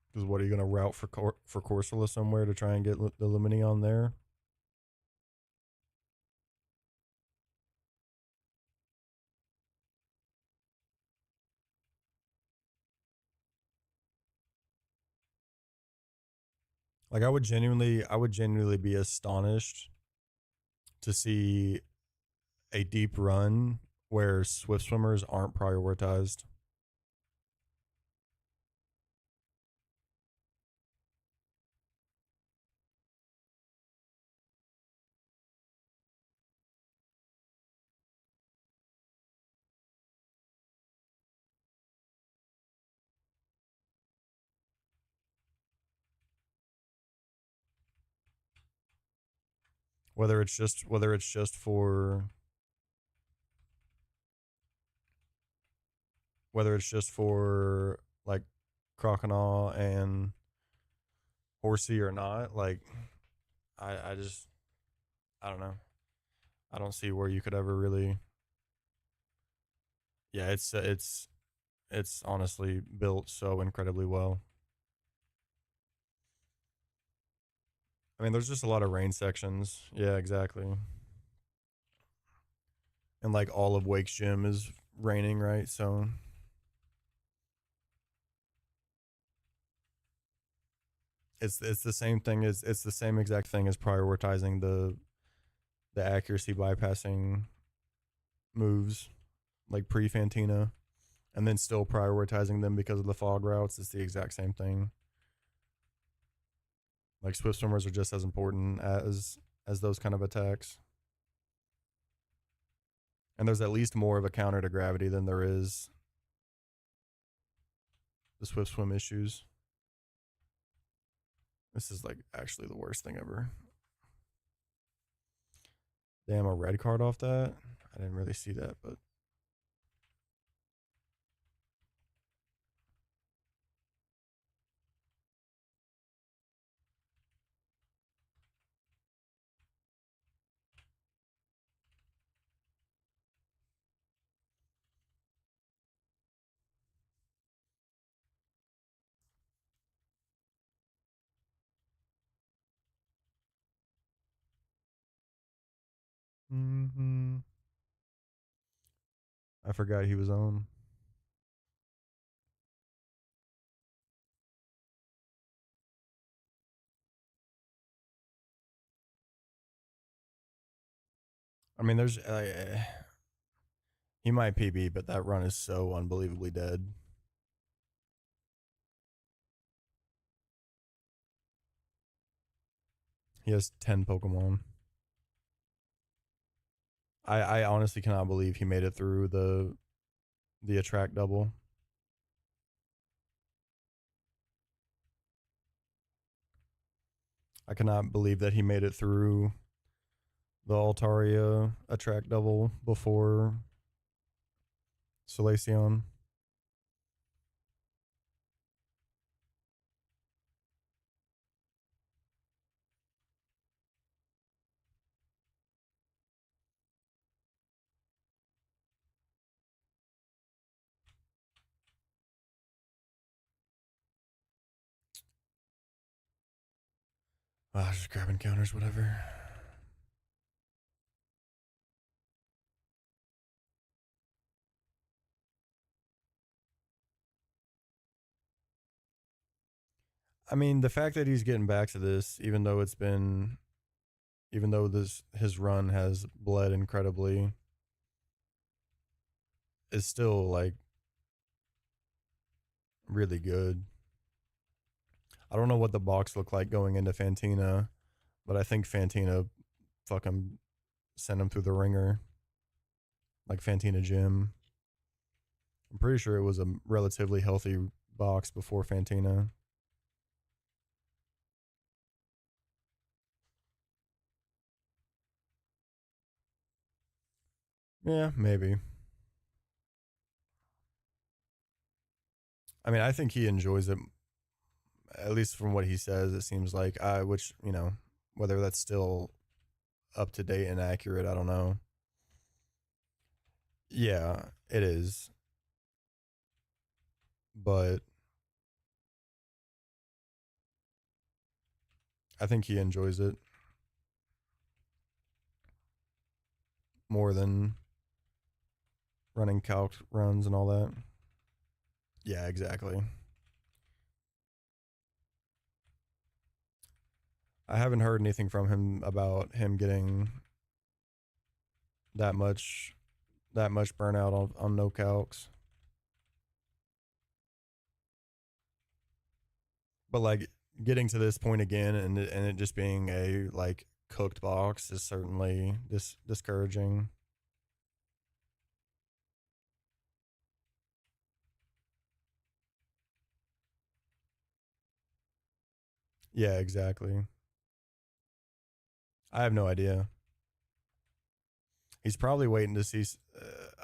Because what are you going to route for Corsola somewhere to try and get the Luminion there? Like I would genuinely be astonished to see a deep run where swift swimmers aren't prioritized. Whether it's just for whether it's just for like Croconaw and Horsey or not, like I just I don't know. I don't see where you could ever really. Yeah, it's honestly built so incredibly well. I mean, there's just a lot of rain sections. Yeah, exactly. And like all of Wake's gym is raining, right? So it's the same thing as it's the same exact thing as prioritizing the accuracy bypassing moves like pre Fantina, and then still prioritizing them because of the fog routes. It's the exact same thing. Like swift swimmers are just as important as those kind of attacks. And there's at least more of a counter to gravity than there is the swift swim issues. This is like actually the worst thing ever. Damn, a red card off that? I didn't really see that, but. Mm-hmm. I forgot he was on. I mean, there's he might PB, but that run is so unbelievably dead. He has 10 Pokemon. I honestly cannot believe he made it through the attract double. I cannot believe that he made it through the Altaria attract double before Solaceon. Just grabbing counters, whatever. I mean, the fact that he's getting back to this, even though this his run has bled incredibly, is still like really good. I don't know what the box looked like going into Fantina, but I think Fantina fucking sent him through the ringer, like Fantina Gym. I'm pretty sure it was a relatively healthy box before Fantina. Yeah, maybe. I mean, I think he enjoys it, at least from what he says. It seems like, which whether that's still up to date and accurate, I don't know. Yeah, it is, but I think he enjoys it more than running calc runs and all that. Yeah, exactly. I haven't heard anything from him about him getting that much burnout on no calcs. But like getting to this point again and it just being a like cooked box is certainly discouraging. Yeah, exactly. I have no idea. He's probably waiting to see.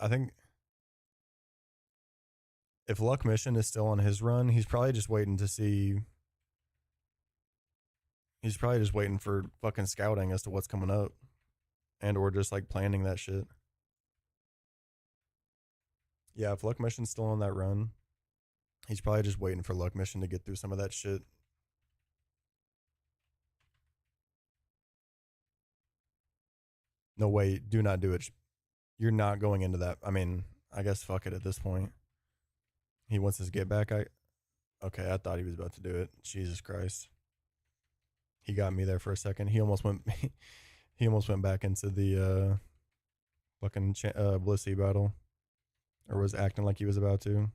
I think if Luck Mission is still on his run, he's probably just waiting to see. He's probably just waiting for fucking scouting as to what's coming up, and or just like planning that shit. Yeah, if Luck Mission's still on that run, he's probably just waiting for Luck Mission to get through some of that shit. No way, do not do it. You're not going into that. I mean, I guess fuck it at this point. He wants his get back. Okay, I thought he was about to do it. Jesus Christ. He got me there for a second. He almost went he almost went back into the fucking Blissey battle. Or was acting like he was about to.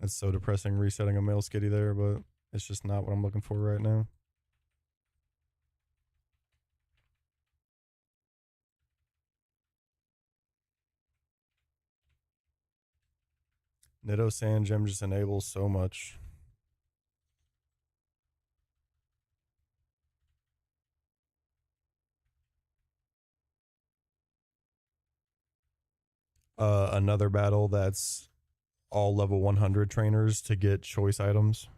It's so depressing resetting a male skitty there, but it's just not what I'm looking for right now. Nitto Sand Gem just enables so much. Another battle that's all level 100 trainers to get choice items.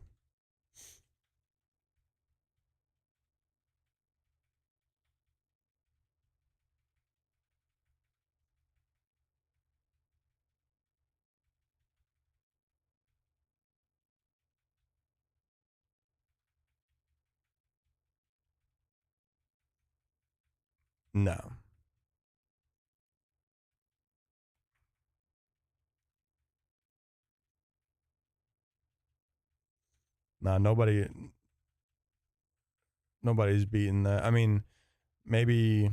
No. Nah, nobody's beating that. I mean, maybe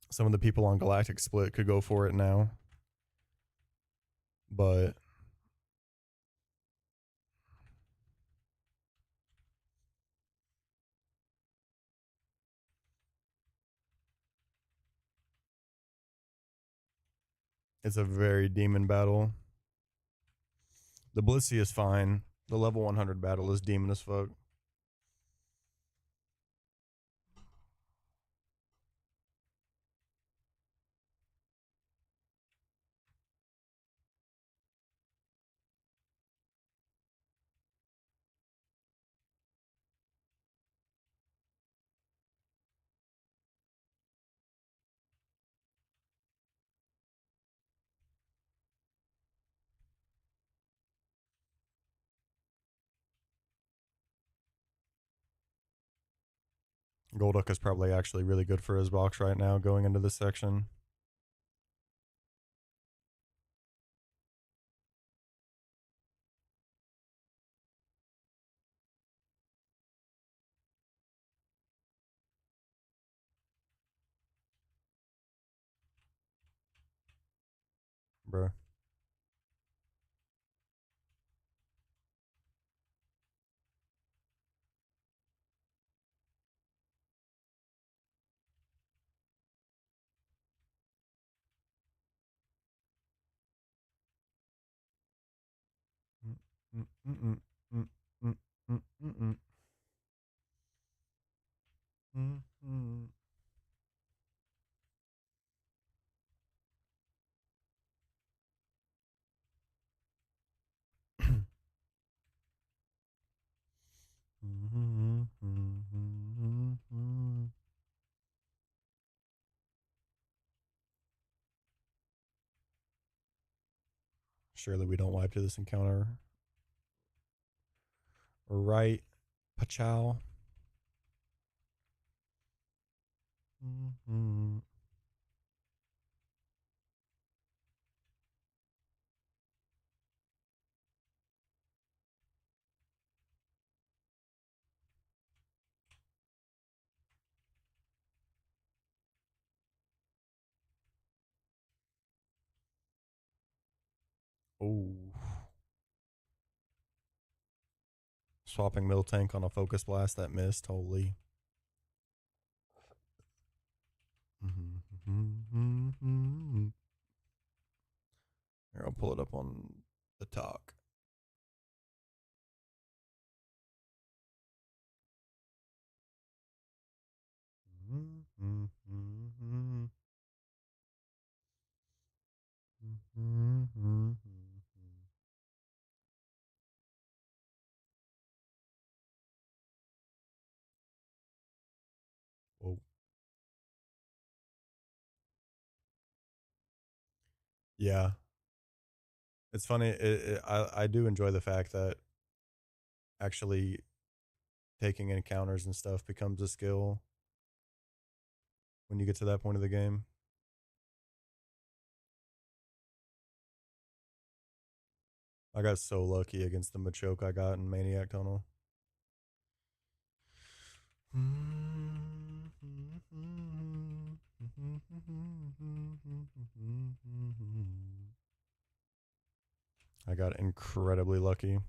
some of the people on Galactic Split could go for it now. But it's a very demon battle. The Blissey is fine. The level 100 battle is demon as fuck. Golduck is probably actually really good for his box right now going into this section. Bruh. Surely we don't wipe to this encounter. Right, Pachow. Oh. Swapping Miltank on a Focus Blast that missed. Holy. Here, I'll pull it up on the talk. Oh. Yeah. It's funny. I do enjoy the fact that actually taking encounters and stuff becomes a skill when you get to that point of the game. I got so lucky against the Machoke I got in Maniac Tunnel. I got incredibly lucky.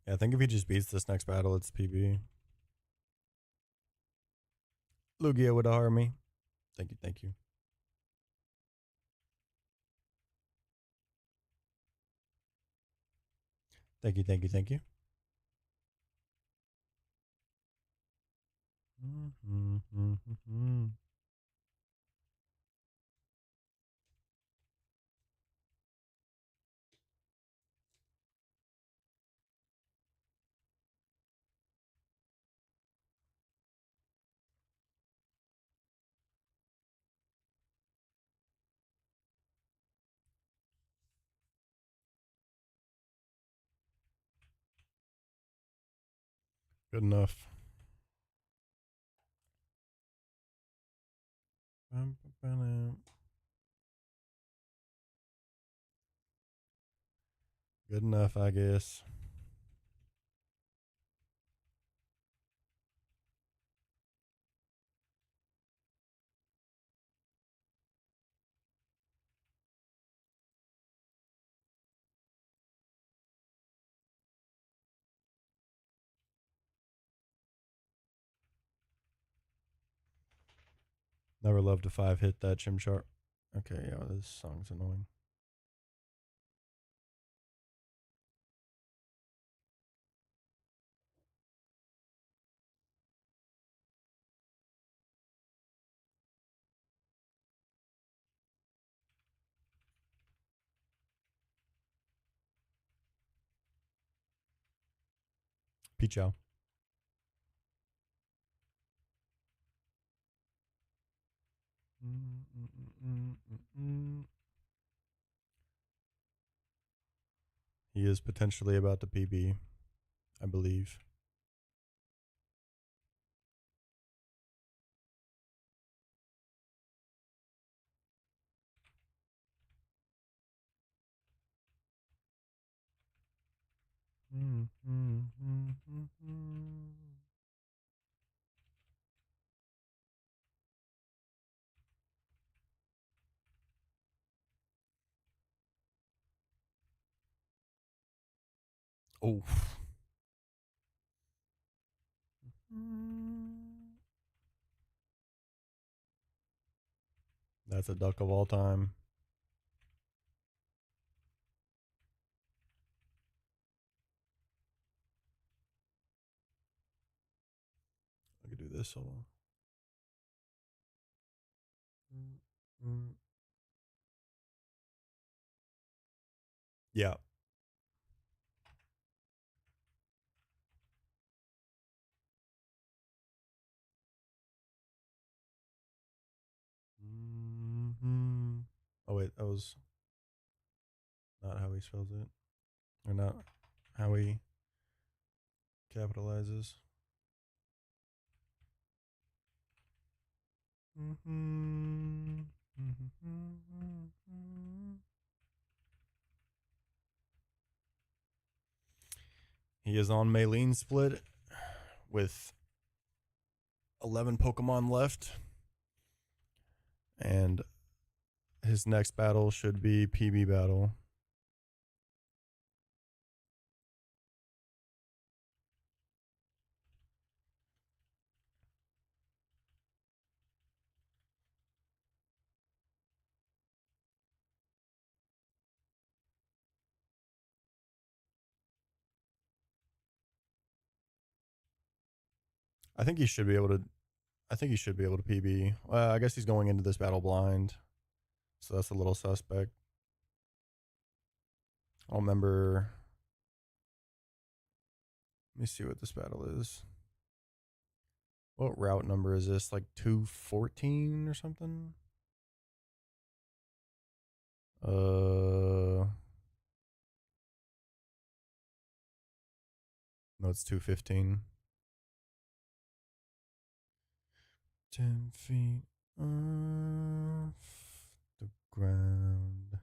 Yeah, I think if he just beats this next battle, it's PB. Lugia would harm me. Thank you, thank you. Thank you, thank you, thank you. Good enough. Good enough, I guess. Never loved a 5-hit that Chimchar. Okay, yeah, this song's annoying. Pichao. He is potentially about to PB, I believe. Oh. That's a duck of all time. I could do this solo. Yeah. Oh wait, that was not how he spells it, or not how he capitalizes. He is on Maylene split with 11 Pokemon left, and his next battle should be PB battle. I think he should be able to. I think he should be able to PB. I guess he's going into this battle blind, so that's a little suspect. I'll remember. Let me see what this battle is. What route number is this? Like 214 or something? No, it's 215. 10 feet off the ground.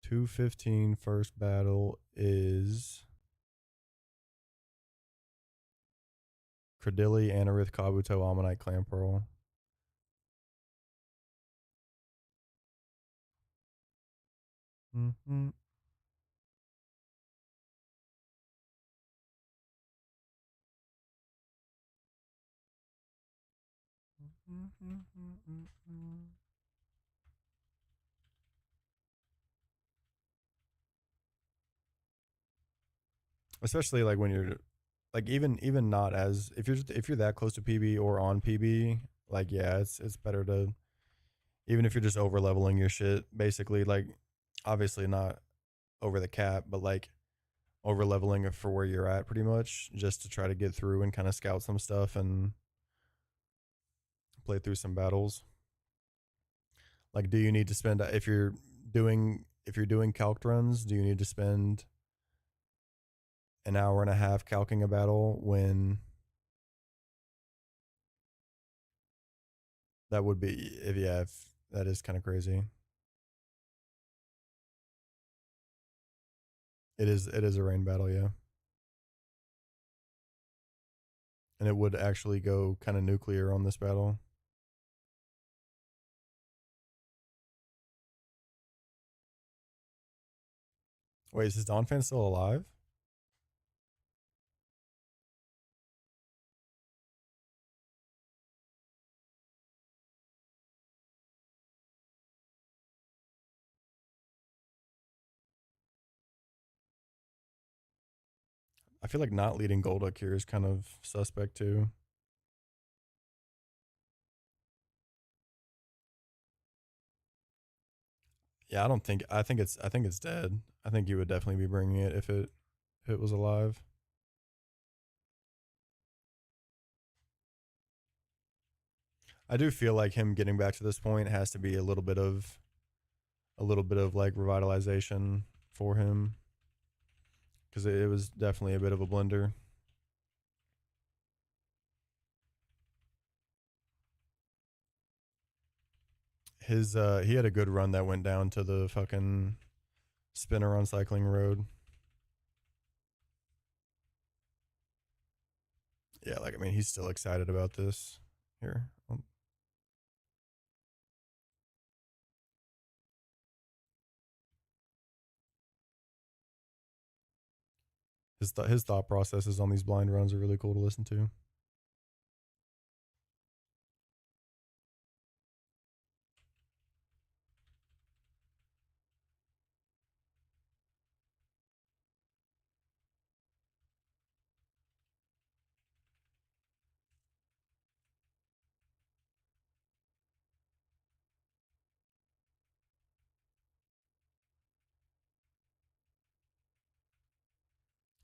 215 first battle is Credilli, Anarith, Kabuto, Ammonite, Clampearl. Mm-hmm. Especially like when you're like even not as if you're that close to PB or on PB, like yeah, it's better to even if you're just over leveling your shit, basically like obviously not over the cap, but like over leveling it for where you're at pretty much just to try to get through and kind of scout some stuff and play through some battles. Like do you need to spend if you're doing calc runs, do you need to spend an hour and a half calcing a battle when that would be if that is kind of crazy. It is a rain battle, yeah. And it would actually go kind of nuclear on this battle. Wait, is his Donphan still alive? I feel like not leading Golduck here is kind of suspect too. Yeah, I think it's dead. I think you would definitely be bringing it if it was alive. I do feel like him getting back to this point has to be a little bit of like revitalization for him because it was definitely a bit of a blender. His he had a good run that went down to the fucking spinner on cycling road. Yeah, like I mean, he's still excited about this. Here, his thought processes on these blind runs are really cool to listen to.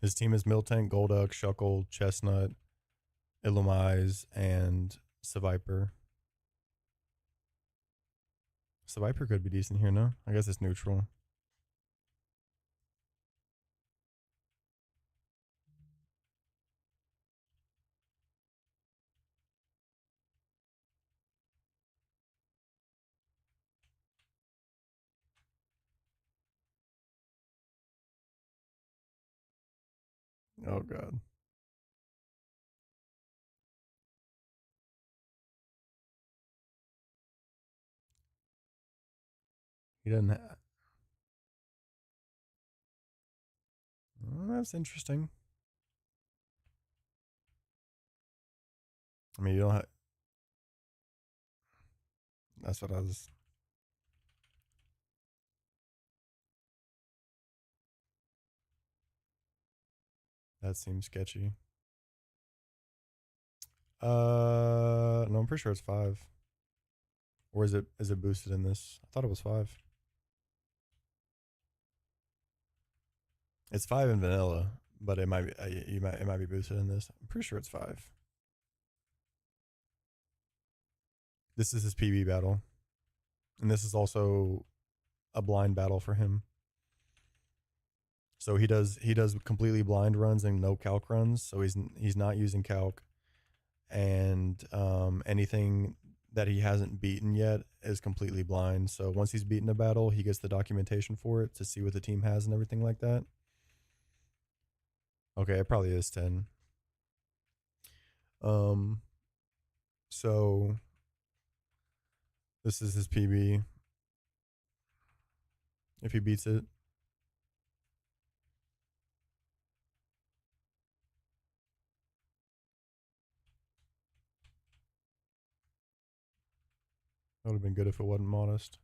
His team is Miltank, Golduck, Shuckle, Chestnut, Illumise, and Seviper. Seviper could be decent here, no? I guess it's neutral. Oh god. He doesn't have. Oh, that's interesting. I mean, you don't have. That's what I was. That seems sketchy. No, I'm pretty sure it's 5. Or is it boosted in this? I thought it was 5. It's 5 in vanilla, but it might be it might be boosted in this. I'm pretty sure it's 5. This is his PB battle, and this is also a blind battle for him. So he does completely blind runs and no calc runs. So he's not using calc, and anything that he hasn't beaten yet is completely blind. So once he's beaten a battle, he gets the documentation for it to see what the team has and everything like that. Okay, it probably is 10. Um, so this is his PB. If he beats it, that would have been good if it wasn't modest.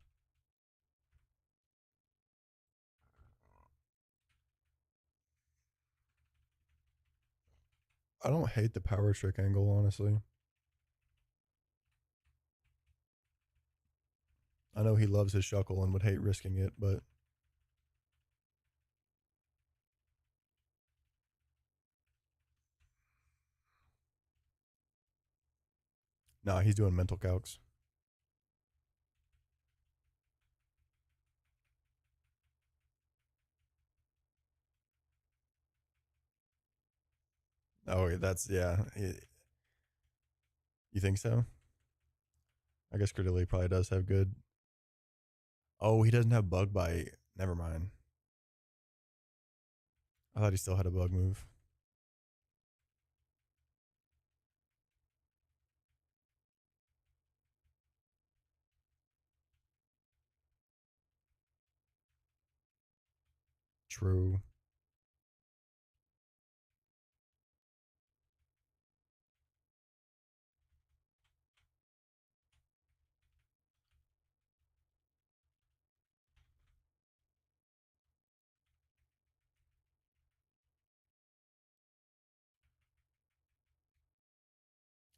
I don't hate the power trick angle, honestly. I know he loves his shuckle and would hate risking it, but nah, he's doing mental calcs. Oh, that's yeah. You think so? I guess Credilli probably does have good. Oh, he doesn't have bug bite. Never mind. I thought he still had a bug move. True.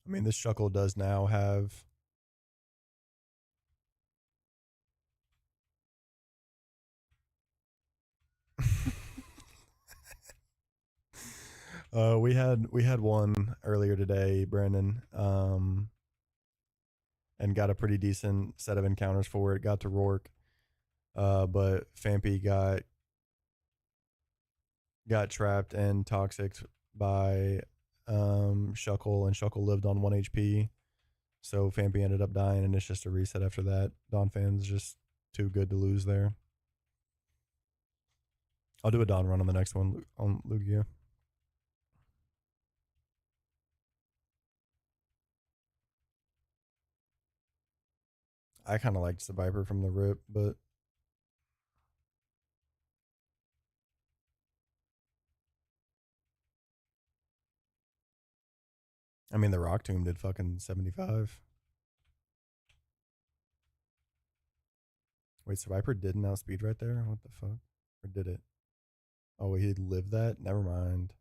I mean, this shuckle does now have. we had one earlier today, Brandon, and got a pretty decent set of encounters for it. Got to Rourke, but Fampy got trapped and toxic by Shuckle, and Shuckle lived on 1 HP. So Fampy ended up dying, and it's just a reset after that. Don Fan's just too good to lose there. I'll do a Don run on the next one on Lugia. I kind of liked the Viper from the rip, but I mean, the Rock Tomb did fucking 75. Wait, so Viper didn't outspeed right there? What the fuck? Or did it? Oh, he lived that? Never mind.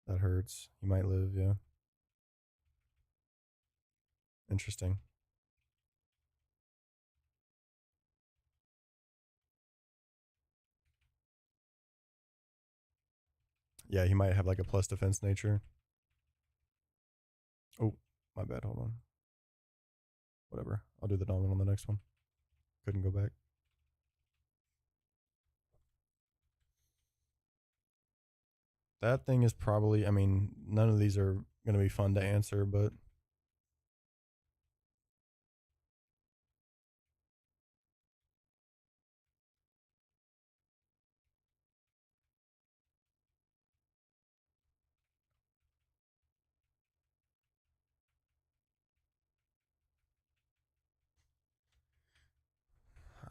That hurts. He might live, yeah. Interesting. Yeah, he might have like a plus defense nature. Oh, my bad. Hold on. Whatever. I'll do the Don one on the next one. Couldn't go back. That thing is probably, I mean, none of these are going to be fun to answer, but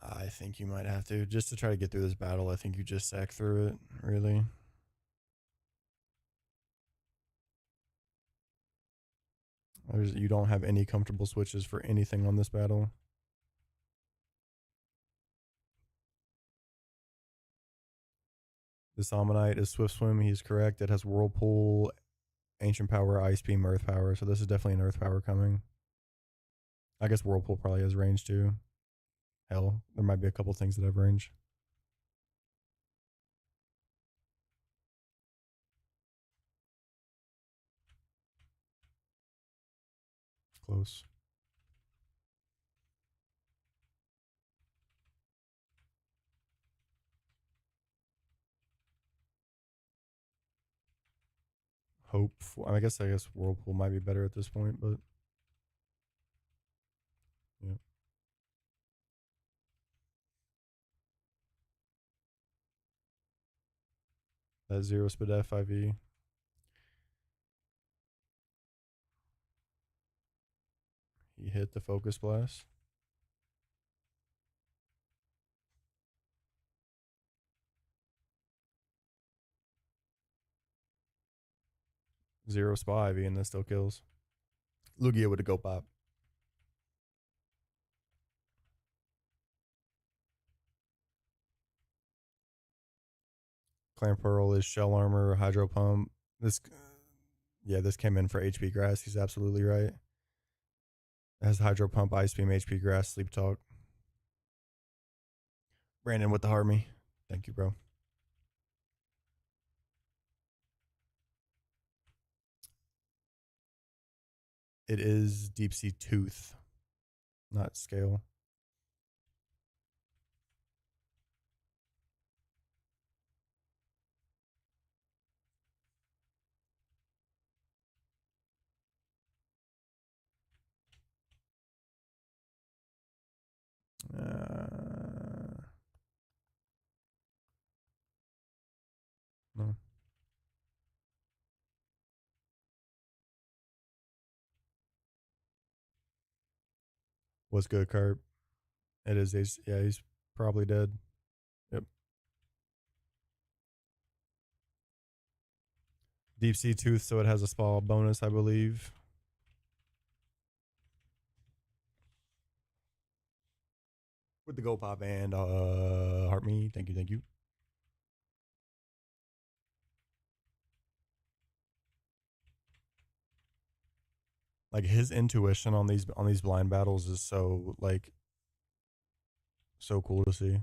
I think you might have to. Just to try to get through this battle, I think you just sack through it, really. You don't have any comfortable switches for anything on this battle. This Ammonite is Swift Swim. He's correct. It has Whirlpool, Ancient Power, Ice Beam, Earth Power. So this is definitely an Earth Power coming. I guess Whirlpool probably has range too. Hell, there might be a couple things that have range. Close. hope for. I guess Whirlpool might be better at this point, but yeah. That zero spit FIV. He hit the focus blast. Zero spy IV and that still kills. Lugia with a go pop. Clan Pearl is shell armor, hydro pump. This, yeah, this came in for HP grass. He's absolutely right. It has hydro pump, ice beam, HP grass, sleep talk. Brandon with the Harmy. Thank you, bro. It is Deep Sea Tooth, not Scale. No. What's good, Carp? It is. Yeah, he's probably dead. Yep. Deep Sea Tooth, so it has a small bonus, I believe. With the Go Pop and Heart Me. Thank you, thank you. Like his intuition on these blind battles is so like so cool to see.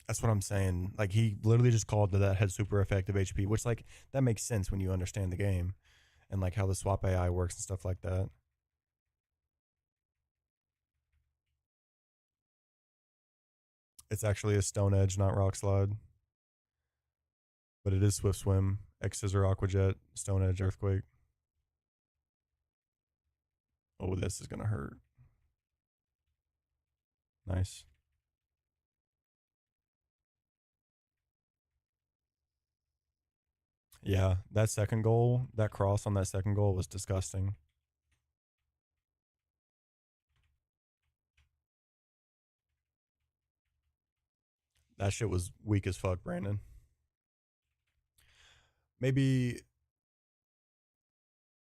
That's what I'm saying. Like he literally just called to that had super effective HP, which like that makes sense when you understand the game and like how the swap AI works and stuff like that. It's actually a Stone Edge, not Rock Slide, but it is Swift Swim, X Scissor, Aqua Jet, Stone Edge, Earthquake. Oh, this is gonna hurt. Nice. Yeah, that second goal, that cross on that second goal was disgusting. That shit was weak as fuck, Brandon. Maybe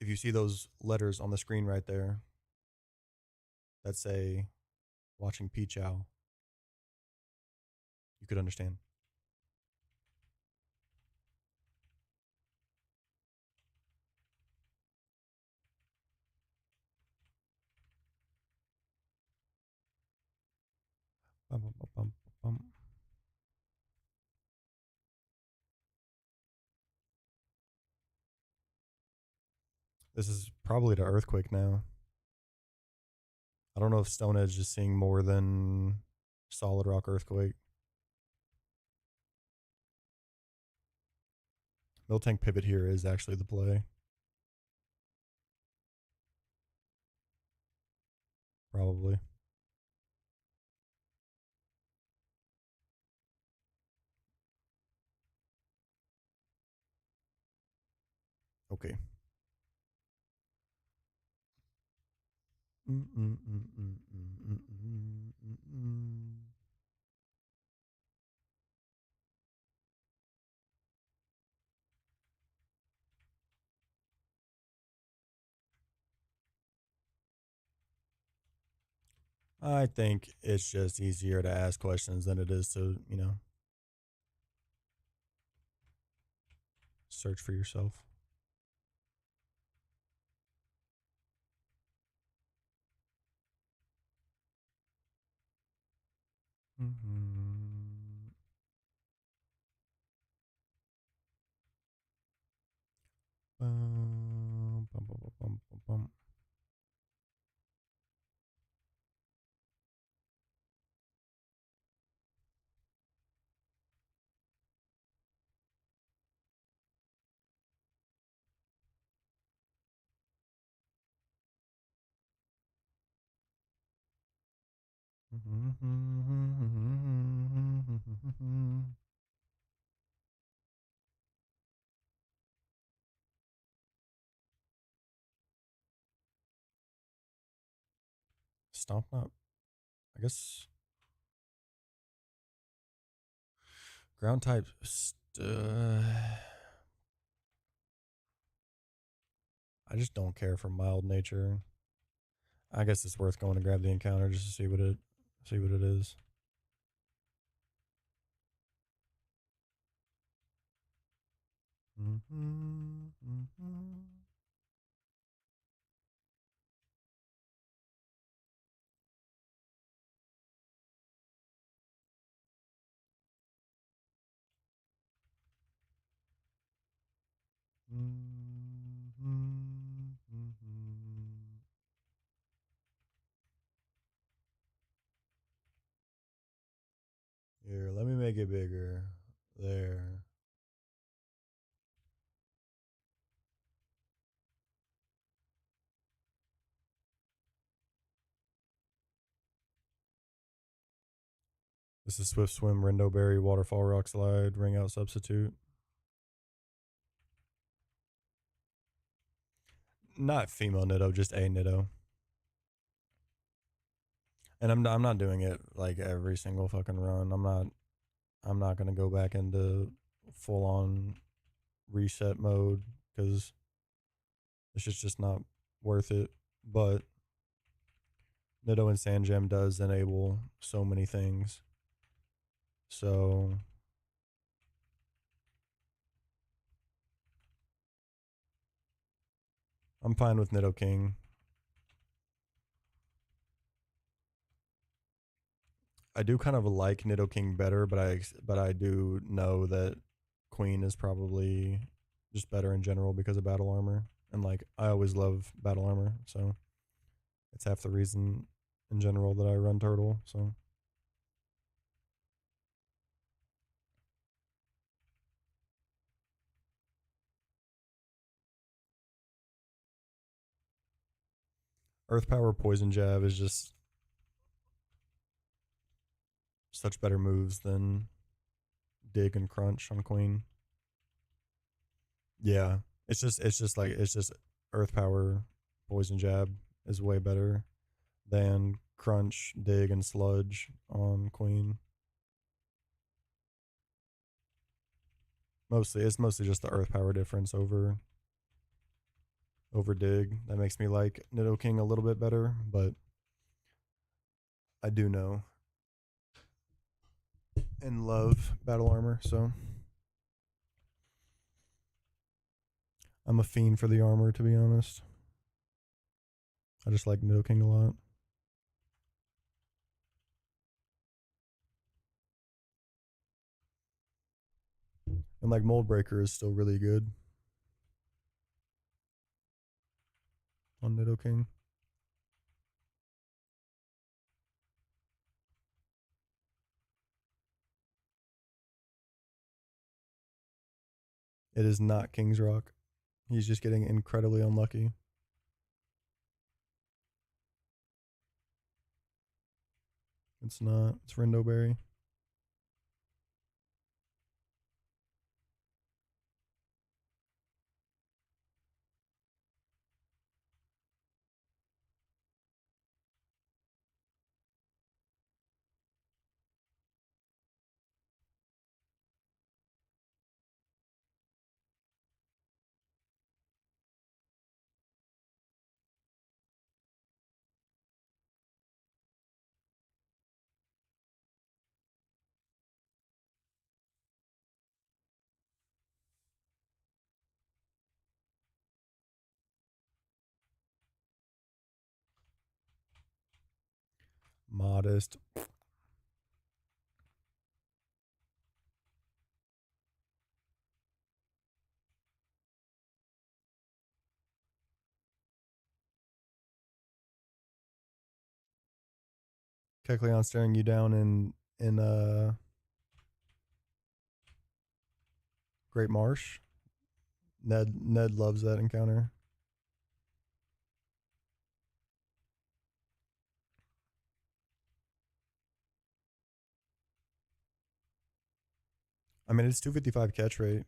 if you see those letters on the screen right there that say watching Peach Owl, you could understand. Bum, bum, bum, bum, bum. This is probably the Earthquake now. I don't know if Stone Edge is seeing more than Solid Rock Earthquake. Miltank Pivot here is actually the play. Probably. Okay. I think it's just easier to ask questions than it is to, search for yourself. Stomp up. I guess ground type. I just don't care for mild nature. I guess it's worth going to grab the encounter just to see what it is. Here, let me make it bigger. There. This is Swift Swim, Rendo Berry, Waterfall Rock Slide, Ring Out Substitute. Not female Nitto, just a Nitto. And I'm not doing it like every single fucking run. I'm not gonna go back into full on reset mode because it's just not worth it. But Nitto and Sandgem does enable so many things. So I'm fine with Nitto King. I do kind of like Nitto King better, but I do know that Queen is probably just better in general because of battle armor. And like I always love battle armor, so it's half the reason in general that I run Turtle. So Earth Power Poison Jab is just such better moves than Dig and Crunch on Queen. Yeah. It's just Earth Power Poison Jab is way better than Crunch, Dig, and Sludge on Queen. It's mostly just the Earth Power difference over Dig that makes me like Nitto King a little bit better, but I do know and love battle armor, so I'm a fiend for the armor, to be honest. I just like Nitto King a lot. And like Mold Breaker is still really good on Nitto King. It is not King's Rock. He's just getting incredibly unlucky. It's not. It's Rindo Berry. Modest. Kecleon staring you down in Great Marsh. Ned loves that encounter. I mean, it's 255 catch rate.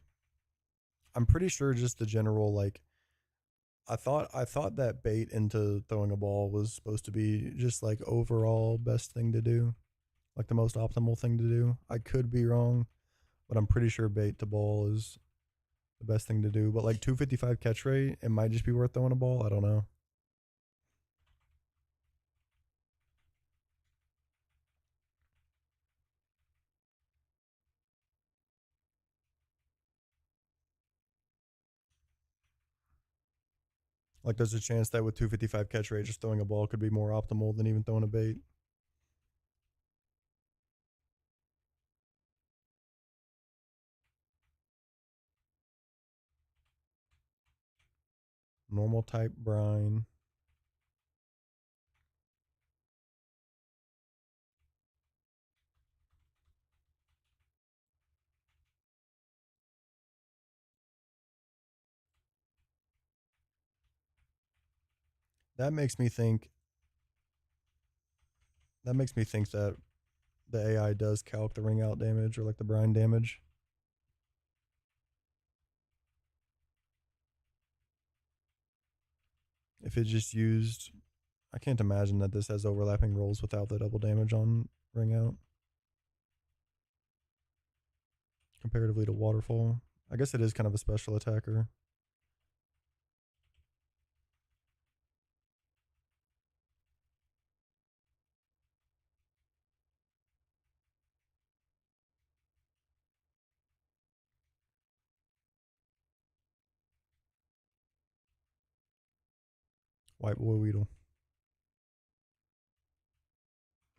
I'm pretty sure just the general like I thought that bait into throwing a ball was supposed to be just like overall best thing to do, like the most optimal thing to do. I could be wrong, but I'm pretty sure bait to ball is the best thing to do. But like 255 catch rate, it might just be worth throwing a ball. I don't know. Like there's a chance that with 255 catch rate, just throwing a ball could be more optimal than even throwing a bait. Normal type brine. That makes me think. That makes me think that the AI does calc the ring out damage or like the brine damage. If it just used, I can't imagine that this has overlapping rolls without the double damage on ring out comparatively to waterfall. I guess it is kind of a special attacker. White boy Weedle.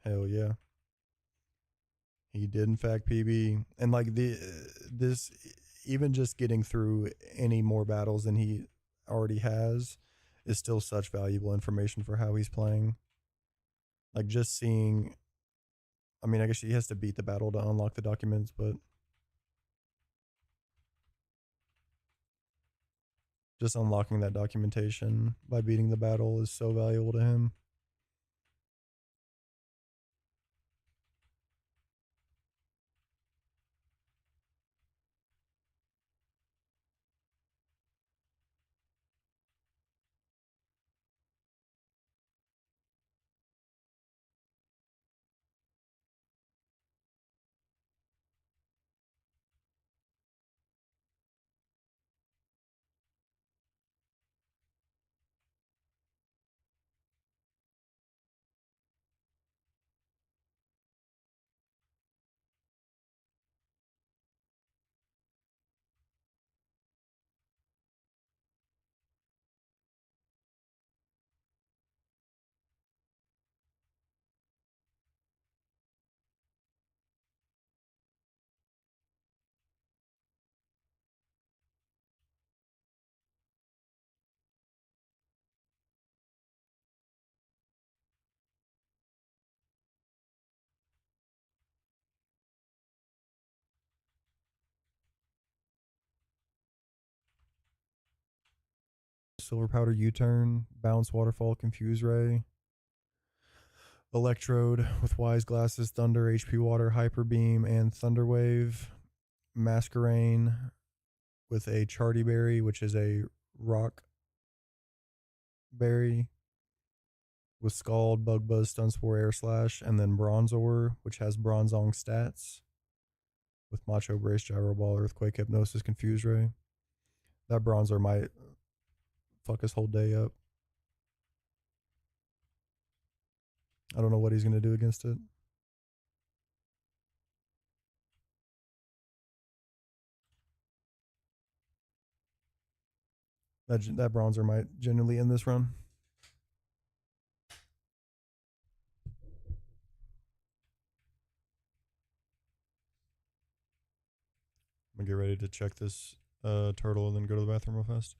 Hell yeah. He did in fact PB. And like the this even just getting through any more battles than he already has is still such valuable information for how he's playing. Like just seeing, I mean, I guess he has to beat the battle to unlock the documents, but just unlocking that documentation by beating the battle is so valuable to him. Silver Powder U-Turn, Bounce Waterfall, Confuse Ray, Electrode with Wise Glasses, Thunder, HP Water, Hyper Beam, and Thunder Wave, Masquerain with a Charty Berry, which is a rock berry, with Scald, Bug Buzz, Stun Spore, Air Slash, and then Bronzor, which has Bronzong stats, with Macho Brace, Gyro Ball, Earthquake, Hypnosis, Confuse Ray. That Bronzor might fuck his whole day up. I don't know what he's going to do against it. That Bronzor might genuinely end this run. I'm going to get ready to check this turtle and then go to the bathroom real fast.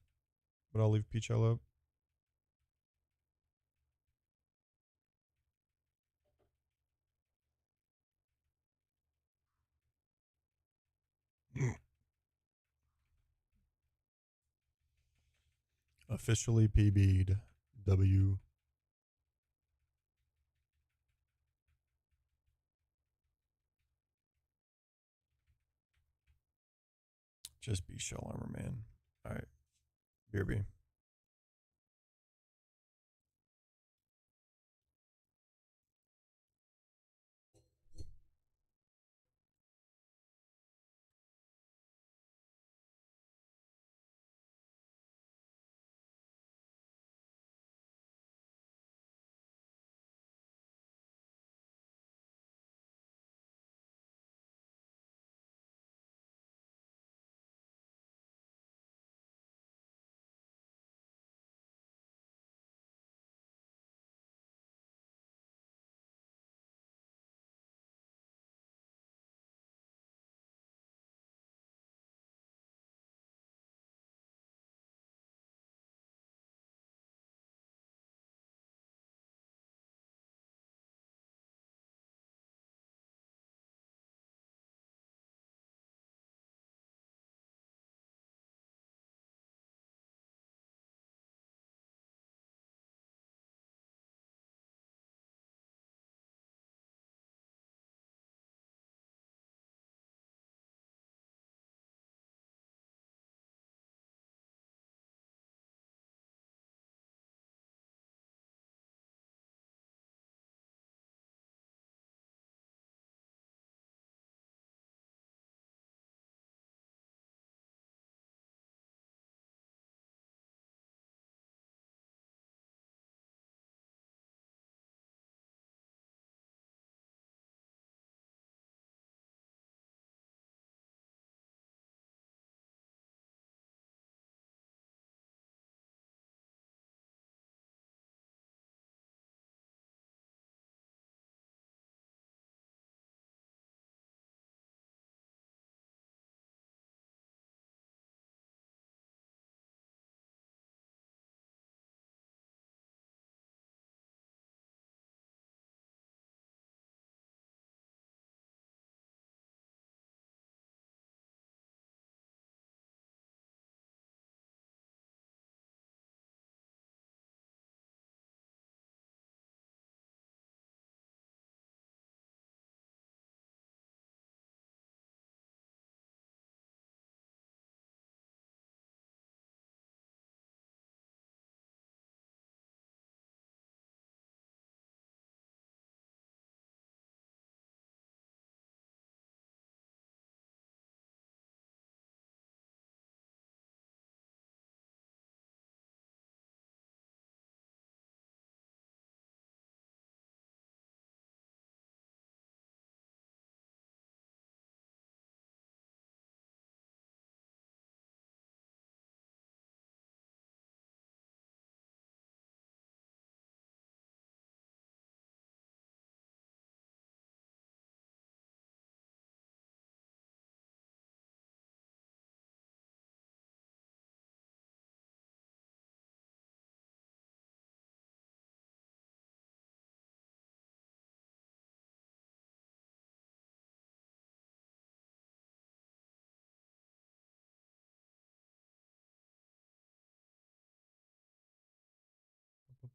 But I'll leave Peachell up. Officially PB'd. W. Just be shell armor, man. All right. BRB.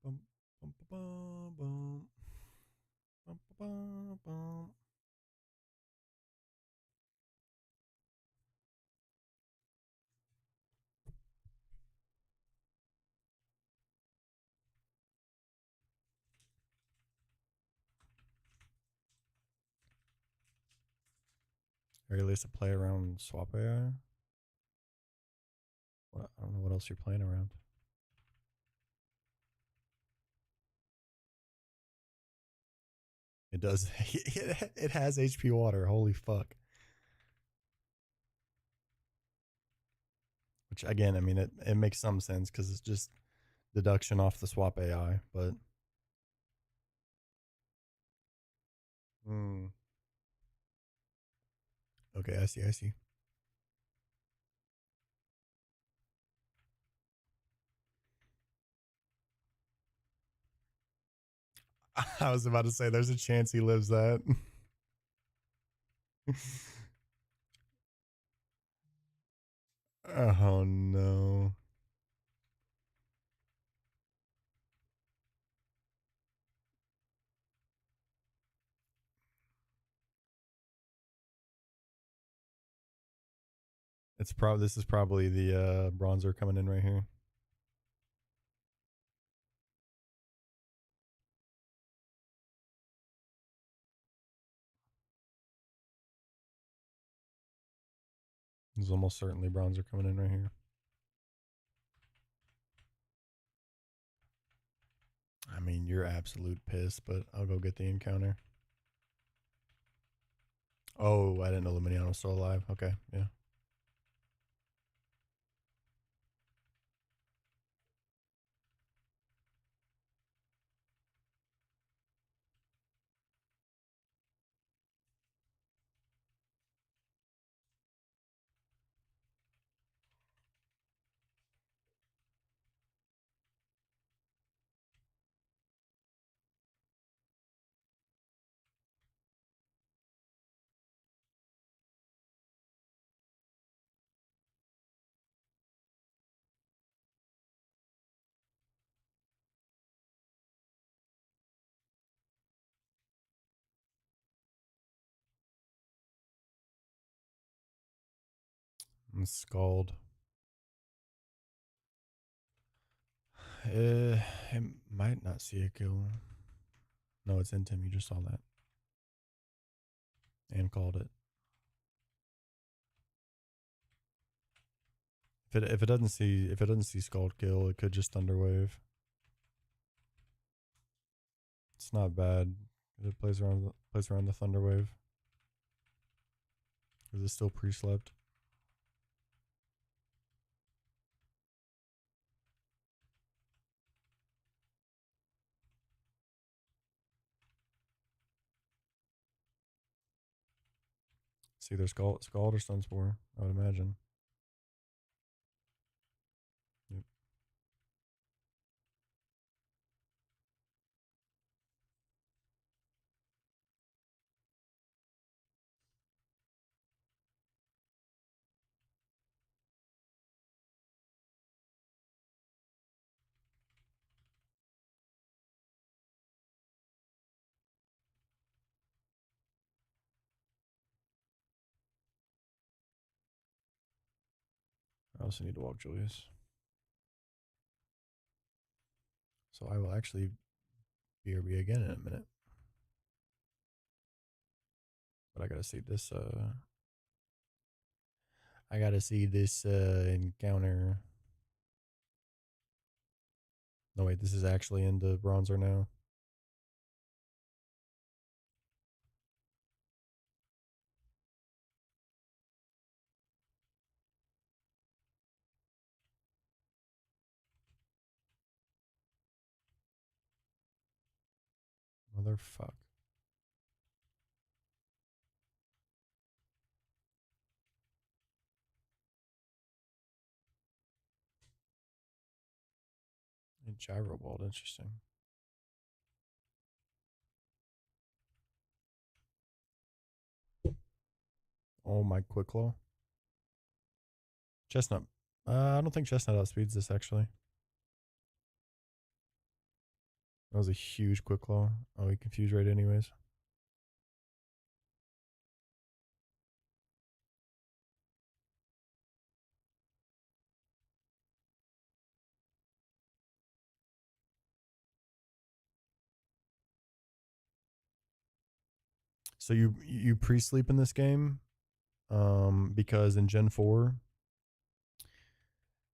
Bum, bum, bum, bum, bum, bum, bum. Or at least to play around swap AI. What, I don't know what else you're playing around. It does. It has HP water. Holy fuck. Which again, I mean, it makes some sense because it's just deduction off the swap AI. But okay, I see. I see. I was about to say, there's a chance he lives that. Oh no. This is probably the bronzer coming in right here. There's almost certainly bronzer coming in right here. I mean, you're absolute piss, but I'll go get the encounter. Oh, I didn't know Luminion was still alive. Okay, yeah. I'm Scald. It might not see a kill. No, it's Intim. You just saw that. And called it. If it doesn't see Scald kill, it could just Thunderwave. It's not bad. It plays around the Thunderwave. Because it's still pre-slept. It's either Scald or Sunspore, I would imagine. Yep. I also need to walk Julius. So I will actually BRB again in a minute. But I gotta see this encounter. No wait, this is actually into bronzer now. Motherfuck. And gyro ball, interesting. Oh my quick claw. Chestnut. I don't think Chestnut outspeeds this actually. That was a huge quick claw. Oh, he confused right anyways. So you pre-sleep in this game, because in Gen 4,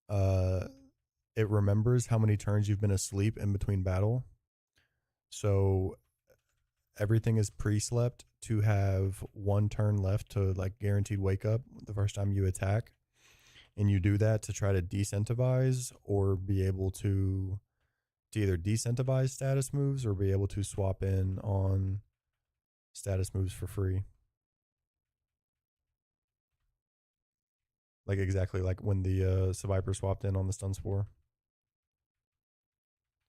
it remembers how many turns you've been asleep in between battle. So everything is pre-slept to have one turn left to like guaranteed wake up the first time you attack. And you do that to try to decentivize or be able to either decentivize status moves or be able to swap in on status moves for free. Like exactly like when the Survivor swapped in on the Stun Spore.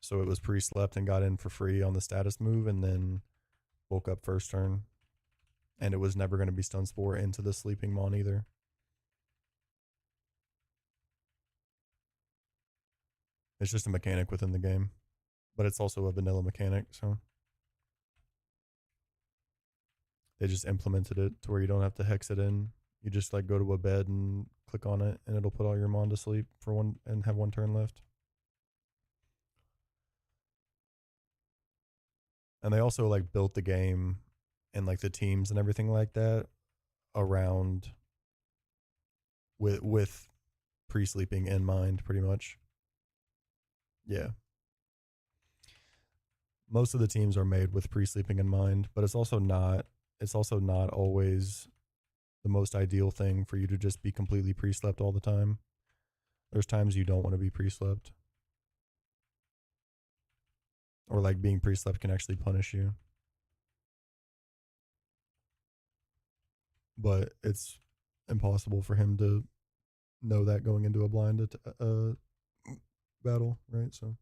So it was pre-slept and got in for free on the status move and then woke up first turn. And it was never going to be Stun Spore into the Sleeping Mon either. It's just a mechanic within the game. But it's also a vanilla mechanic, so they just implemented it to where you don't have to hex it in. You just like go to a bed and click on it and it'll put all your mon to sleep for one and have one turn left. And they also like built the game and like the teams and everything like that around with pre-sleeping in mind, pretty much. Yeah. Most of the teams are made with pre-sleeping in mind, but it's also not always the most ideal thing for you to just be completely pre-slept all the time. There's times you don't want to be pre-slept. Or like being pre-slept can actually punish you. But it's impossible for him to know that going into a blind battle, right? So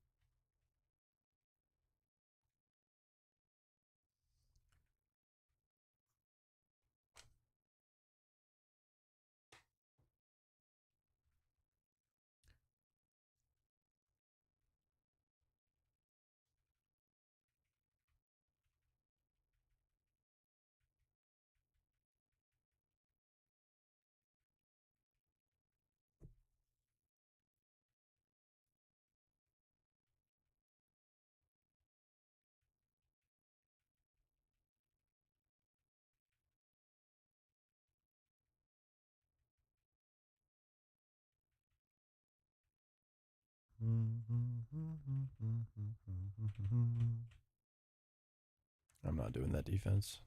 I'm not doing that defense.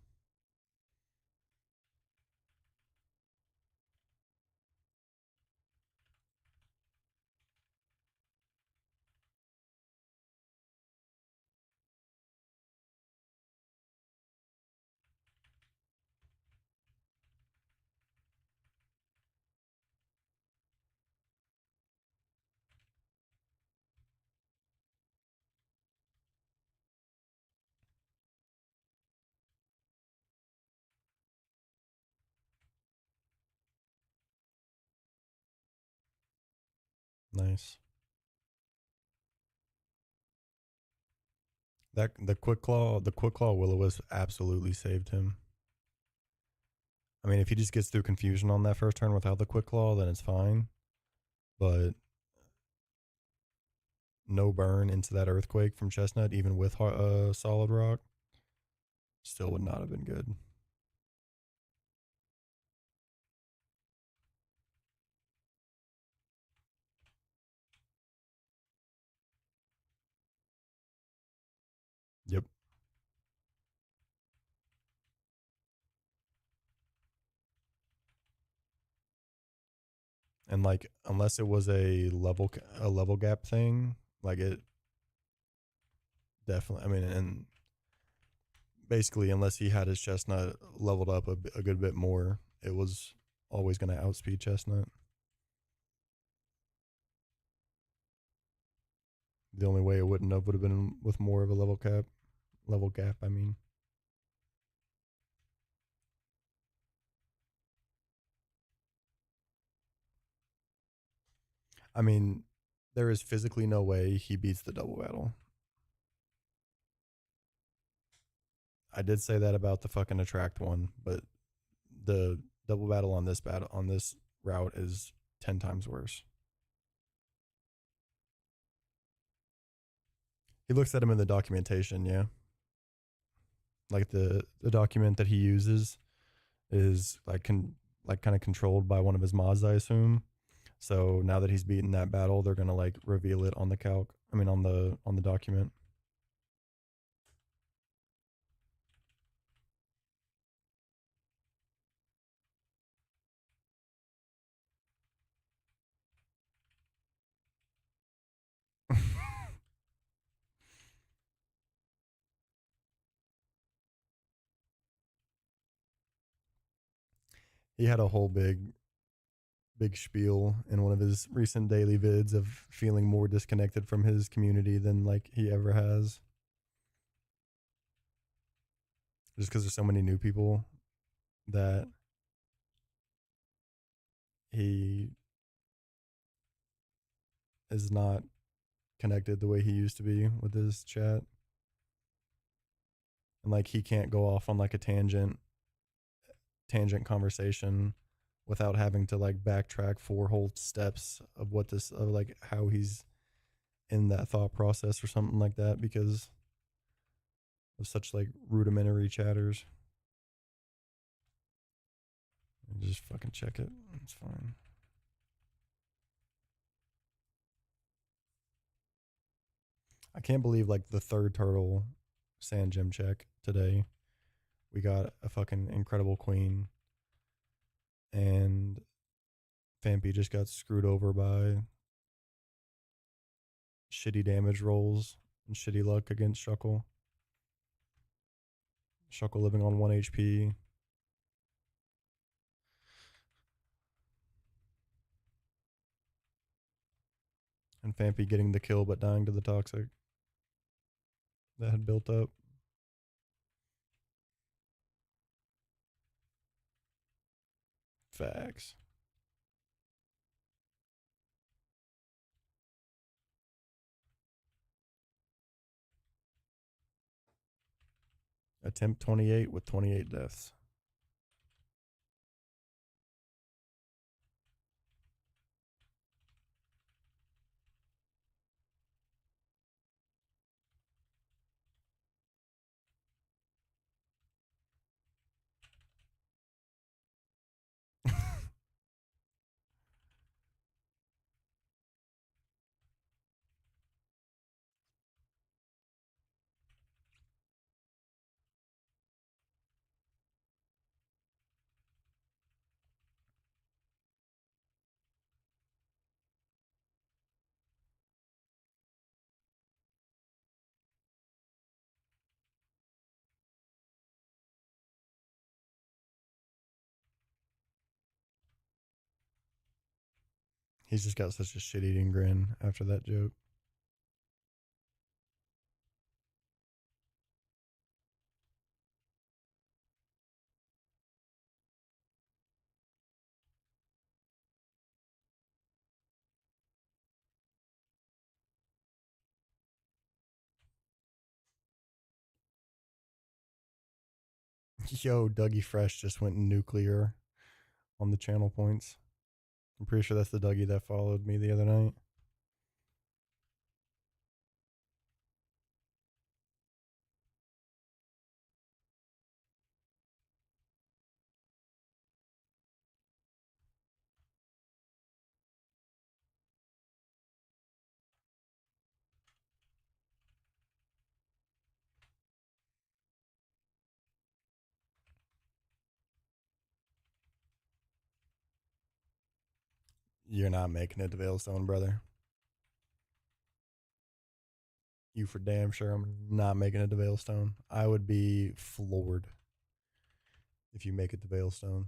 Nice. That the quick claw will-o-wisp absolutely saved him. I mean, if he just gets through confusion on that first turn without the quick claw, then it's fine. But no burn into that earthquake from Chestnut, even with solid rock, still would not have been good. Yep. And like, unless it was a level gap thing, like it definitely. I mean, and basically, unless he had his Chestnut leveled up a good bit more, it was always going to outspeed Chestnut. The only way it wouldn't have would have been with more of a level gap. I mean, there is physically no way he beats the double battle. I did say that about the fucking attract one, but the double battle on this route is 10 times worse. He looks at him in the documentation, yeah. Like the document that he uses is like kind of controlled by one of his mods, I assume. So now that he's beaten that battle, they're gonna like reveal it on the on the document. He had a whole big spiel in one of his recent daily vids of feeling more disconnected from his community than like he ever has. Just because there's so many new people that he is not connected the way he used to be with his chat. And like he can't go off on like a tangent conversation without having to like backtrack 4 whole steps of what this of like how he's in that thought process or something like that because of such like rudimentary chatters. Just fucking check it. It's fine. I can't believe like the third turtle sand gem check today. We got a fucking incredible queen, and Fampy just got screwed over by shitty damage rolls and shitty luck against Shuckle. Shuckle living on 1 HP. And Fampy getting the kill but dying to the toxic that had built up. Facts. Attempt 28 with 28 deaths. He's just got such a shit eating grin after that joke. Yo, Dougie Fresh just went nuclear on the channel points. I'm pretty sure that's the Dougie that followed me the other night. You're not making it to Veilstone, brother. You for damn sure I'm not making it to Veilstone. I would be floored if you make it to Veilstone.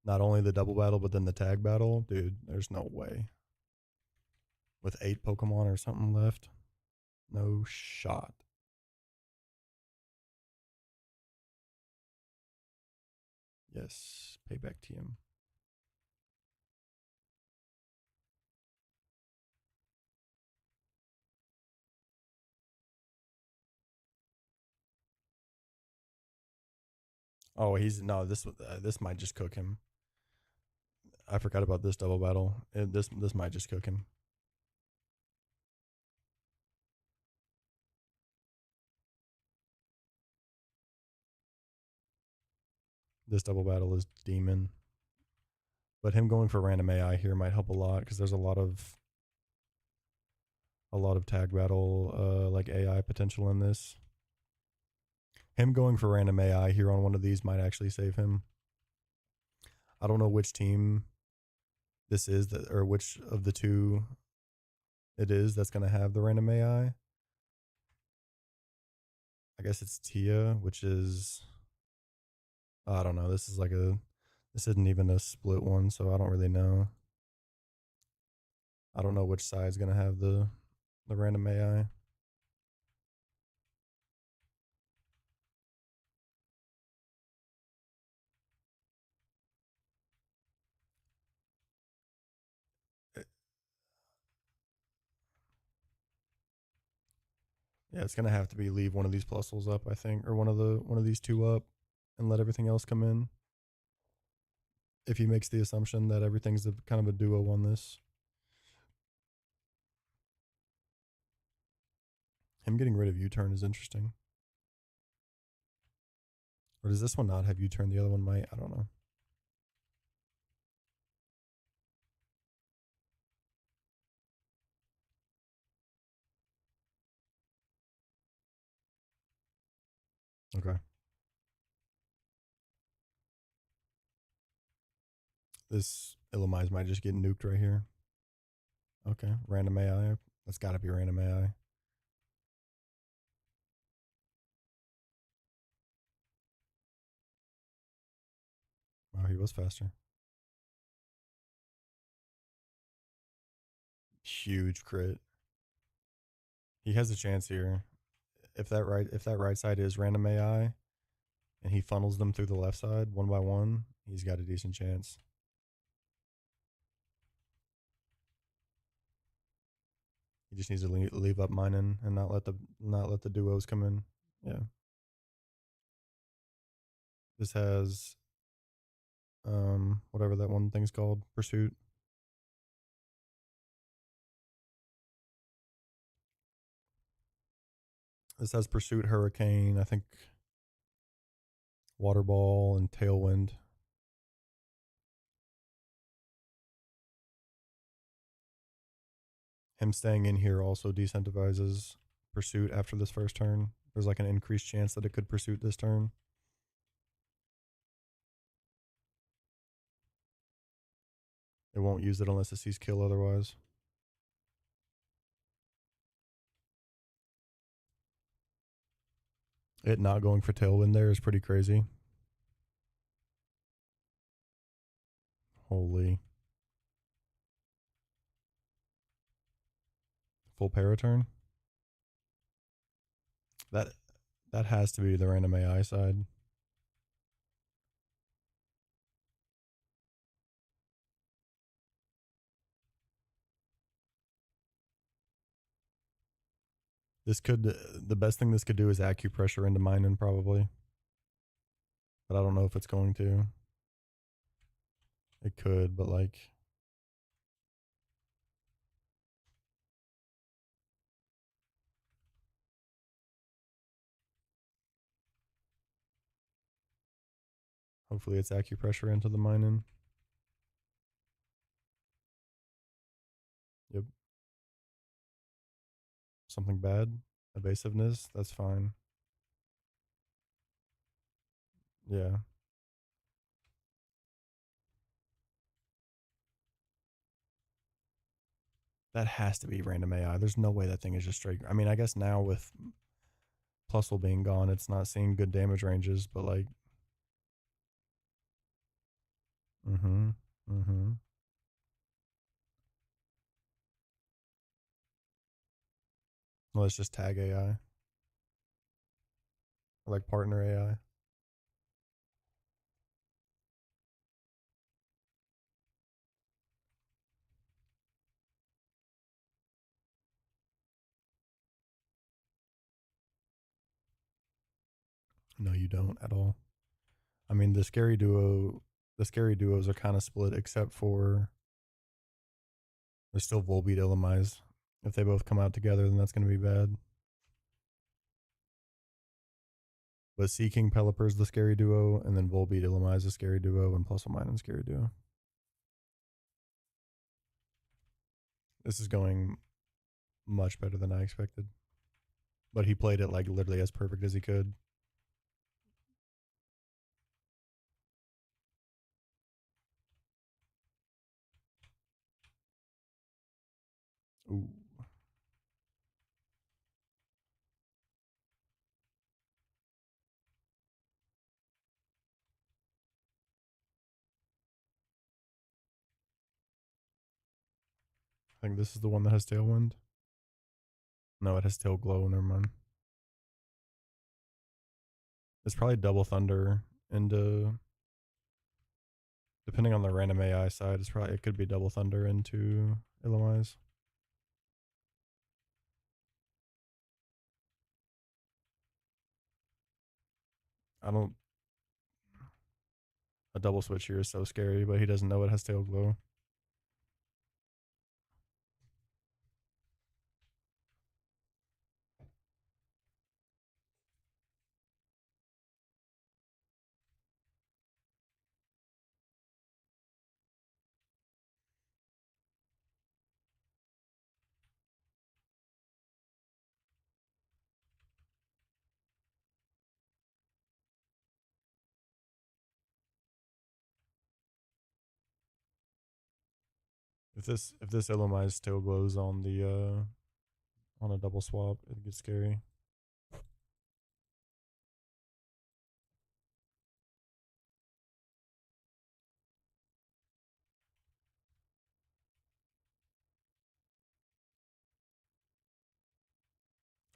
Not only the double battle, but then the tag battle. Dude, there's no way. With 8 Pokemon or something left, no shot. Yes, payback TM. Oh, he's no. This might just cook him. I forgot about this double battle. This might just cook him. This double battle is demon. But him going for random AI here might help a lot because there's a lot of tag battle like AI potential in this. Him going for random AI here on one of these might actually save him. I don't know which team this is that or which of the two it is that's going to have the random AI. I guess it's Tia, which is I don't know. This isn't even a split one, so I don't really know. I don't know which side's going to have the random AI. Yeah, it's gonna have to be leave one of these plusles up, I think, or one of these two up, and let everything else come in. if he makes the assumption that everything's kind of a duo on this. Him getting rid of U-turn is interesting. Or does this one not have U-turn? The other one might. I don't know. Okay. This Illumise might just get nuked right here. Okay. Random AI. That's got to be random AI. Wow, he was faster. Huge crit. He has a chance here. If that right side is random AI and he funnels them through the left side one by one, he's got a decent chance. He just needs to leave up mining and not let the duos come in. Yeah. This has whatever that one thing's called, pursuit. This has pursuit, hurricane, I think water ball and tailwind. Him staying in here also decentivizes pursuit after this first turn. There's like an increased chance that it could pursuit this turn. It won't use it unless it sees kill otherwise. It not going for tailwind there is pretty crazy. Holy. Full paraturn? That that has to be the random AI side. This could the best thing this could do is acupressure into mining probably. But I don't know if it's going to. It could, but like hopefully it's acupressure into the mining. Yep. Something bad. Evasiveness, that's fine. Yeah. That has to be random AI. There's no way that thing is just straight. I mean, I guess now with Plusle being gone, it's not seeing good damage ranges, but like mm-hmm. Mm-hmm. Let's just tag AI. Or like partner AI. No, you don't at all. I mean, the scary duos are kind of split, except for there's still Volbeat Illumise. If they both come out together, then that's going to be bad. But Sea King Pelipper's the scary duo, and then Volbeat Illumise the scary duo, and Plus or Minus scary duo. This is going much better than I expected. But he played it like literally as perfect as he could. Ooh. I think this is the one that has Tailwind. No, it has Tail Glow. Never mind. It's probably Double Thunder into, depending on the random AI side, it could be Double Thunder into Illumise. I A double switch here is so scary, but he doesn't know it has tail glow. If this Illumai's tail glows on a double swap, it gets scary.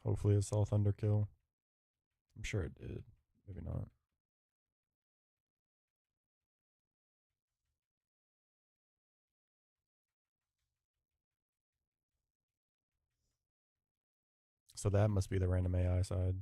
Hopefully it saw Thunderkill. I'm sure it did. Maybe not. So that must be the random AI side.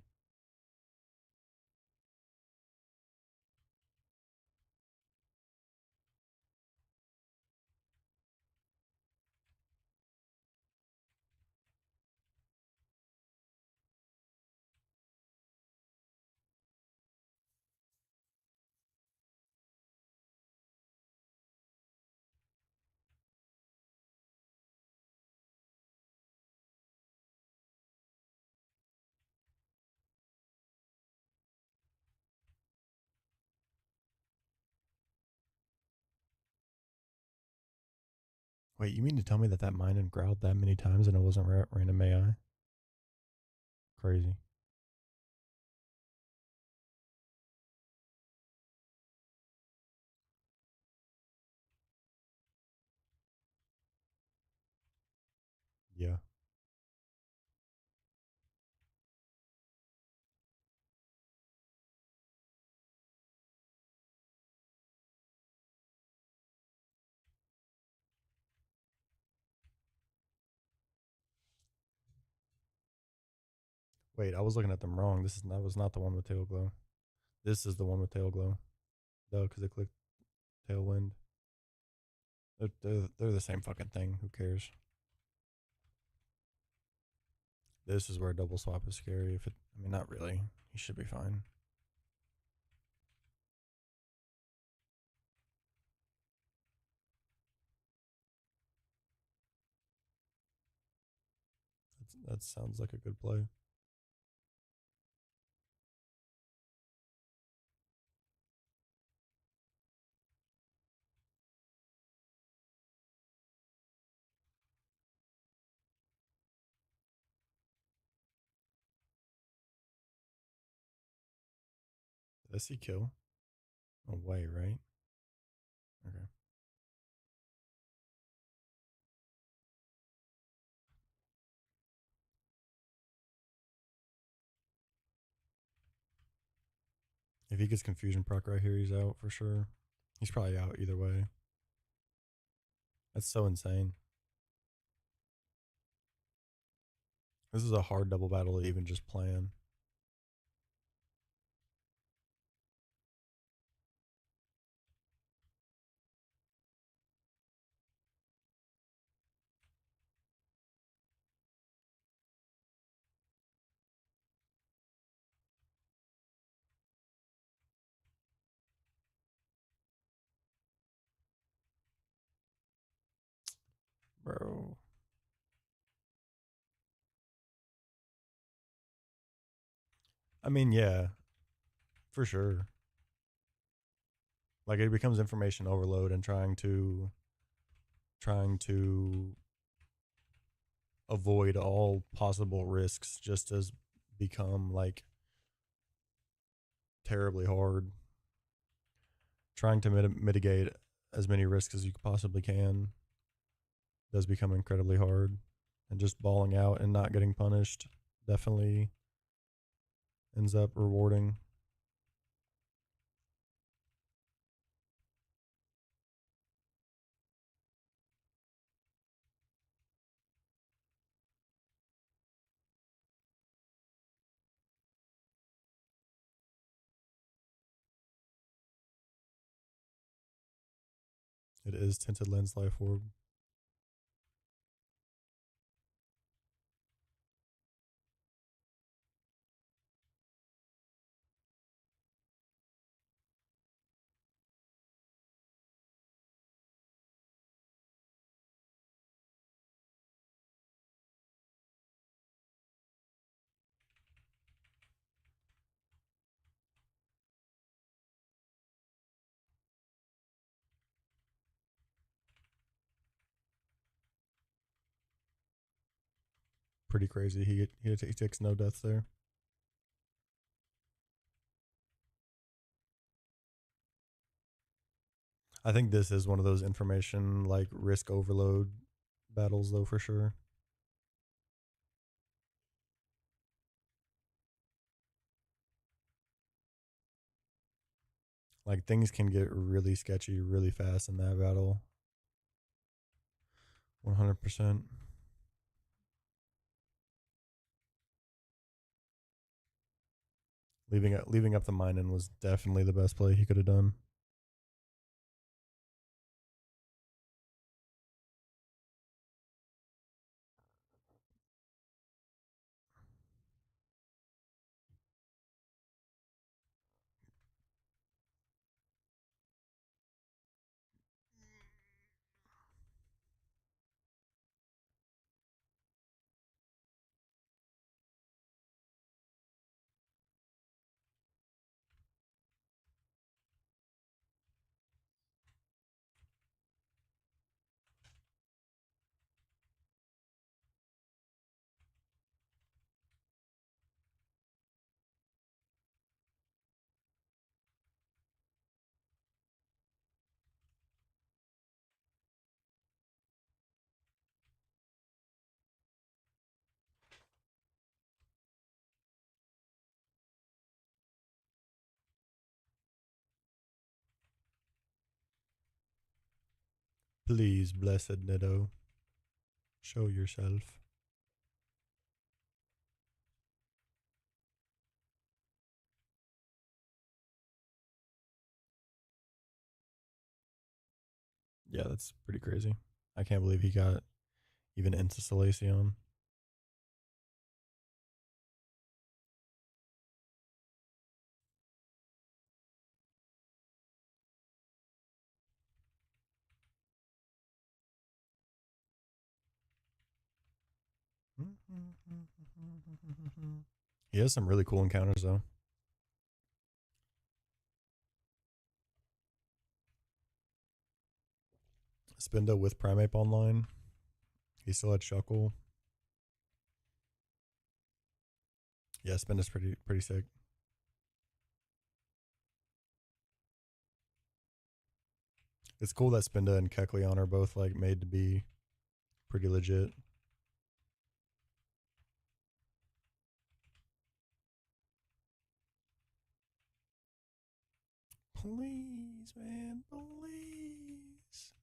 Wait, you mean to tell me that mine and growled that many times and it wasn't random AI? Crazy. Yeah. Wait, I was looking at them wrong. That was not the one with tail glow. This is the one with tail glow. Duh, because it clicked tailwind. They're the same fucking thing. Who cares? This is where double swap is scary. If it, I mean, not really. He should be fine. That sounds like a good play. Did I see kill? Away, right? Okay. If he gets confusion proc right here, he's out for sure. He's probably out either way. That's so insane. This is a hard double battle to even just plan. Bro. I mean, yeah, for sure. Like it becomes information overload and trying to avoid all possible risks just as become like terribly hard. Trying to mitigate as many risks as you possibly can does become incredibly hard. And just balling out and not getting punished definitely ends up rewarding. It is tinted lens life orb. Pretty crazy. He takes no deaths there. I think this is one of those information like risk overload battles though for sure. Like things can get really sketchy really fast in that battle. 100%. Leaving up the mine in was definitely the best play he could have done. Please, blessed Nido, show yourself. Yeah, that's pretty crazy. I can't believe he got even into Salacion. He has some really cool encounters though. Spinda with Primeape online. He still had Shuckle. Yeah, Spinda's pretty sick. It's cool that Spinda and Kecleon are both like made to be pretty legit. Please, man, please.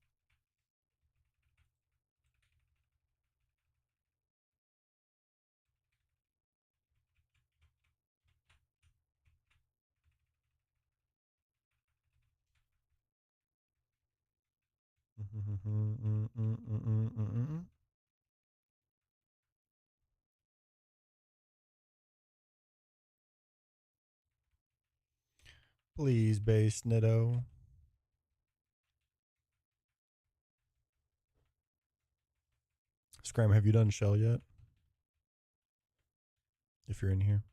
Please, base Nido. Scram, have you done Shell yet? If you're in here.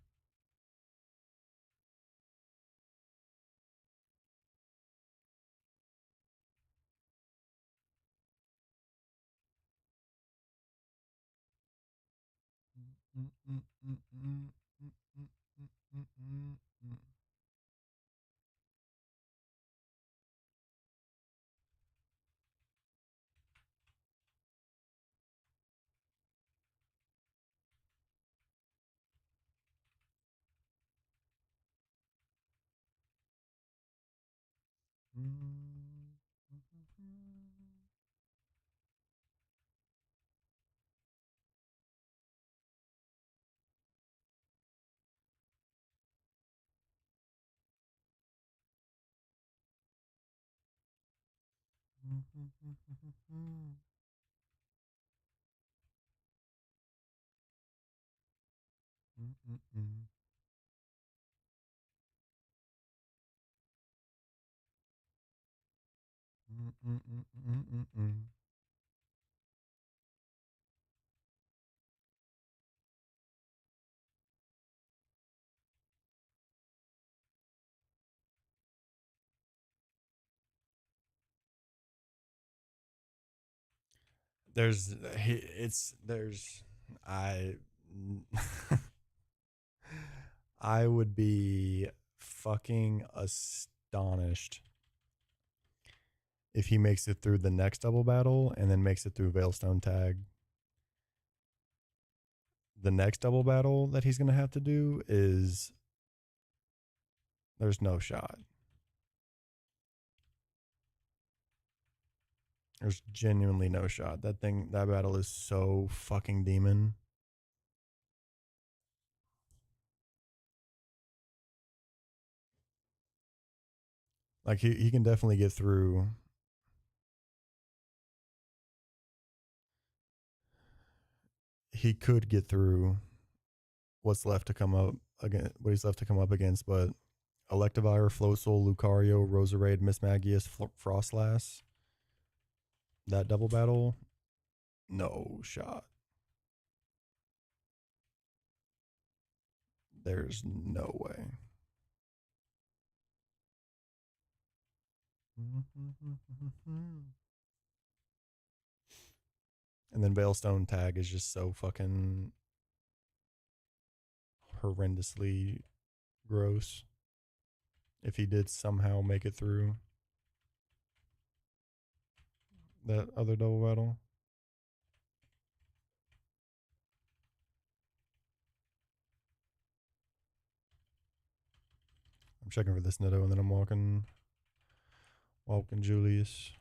There's it's there's I I would be fucking astonished if he makes it through the next double battle and then makes it through Veilstone Tag. The next double battle that he's gonna have to do is there's no shot. There's genuinely no shot. That battle is so fucking demon. Like he can definitely get through. He could get through what's left to come up again. What he's left to come up against, but Electivire, Floatzel, Lucario, Roserade, Mismagius, Frostlass. That double battle, no shot. There's no way. And then Veilstone Tag is just so fucking horrendously gross. If he did somehow make it through that other double battle. I'm checking for this Nitto and then I'm walking Julius.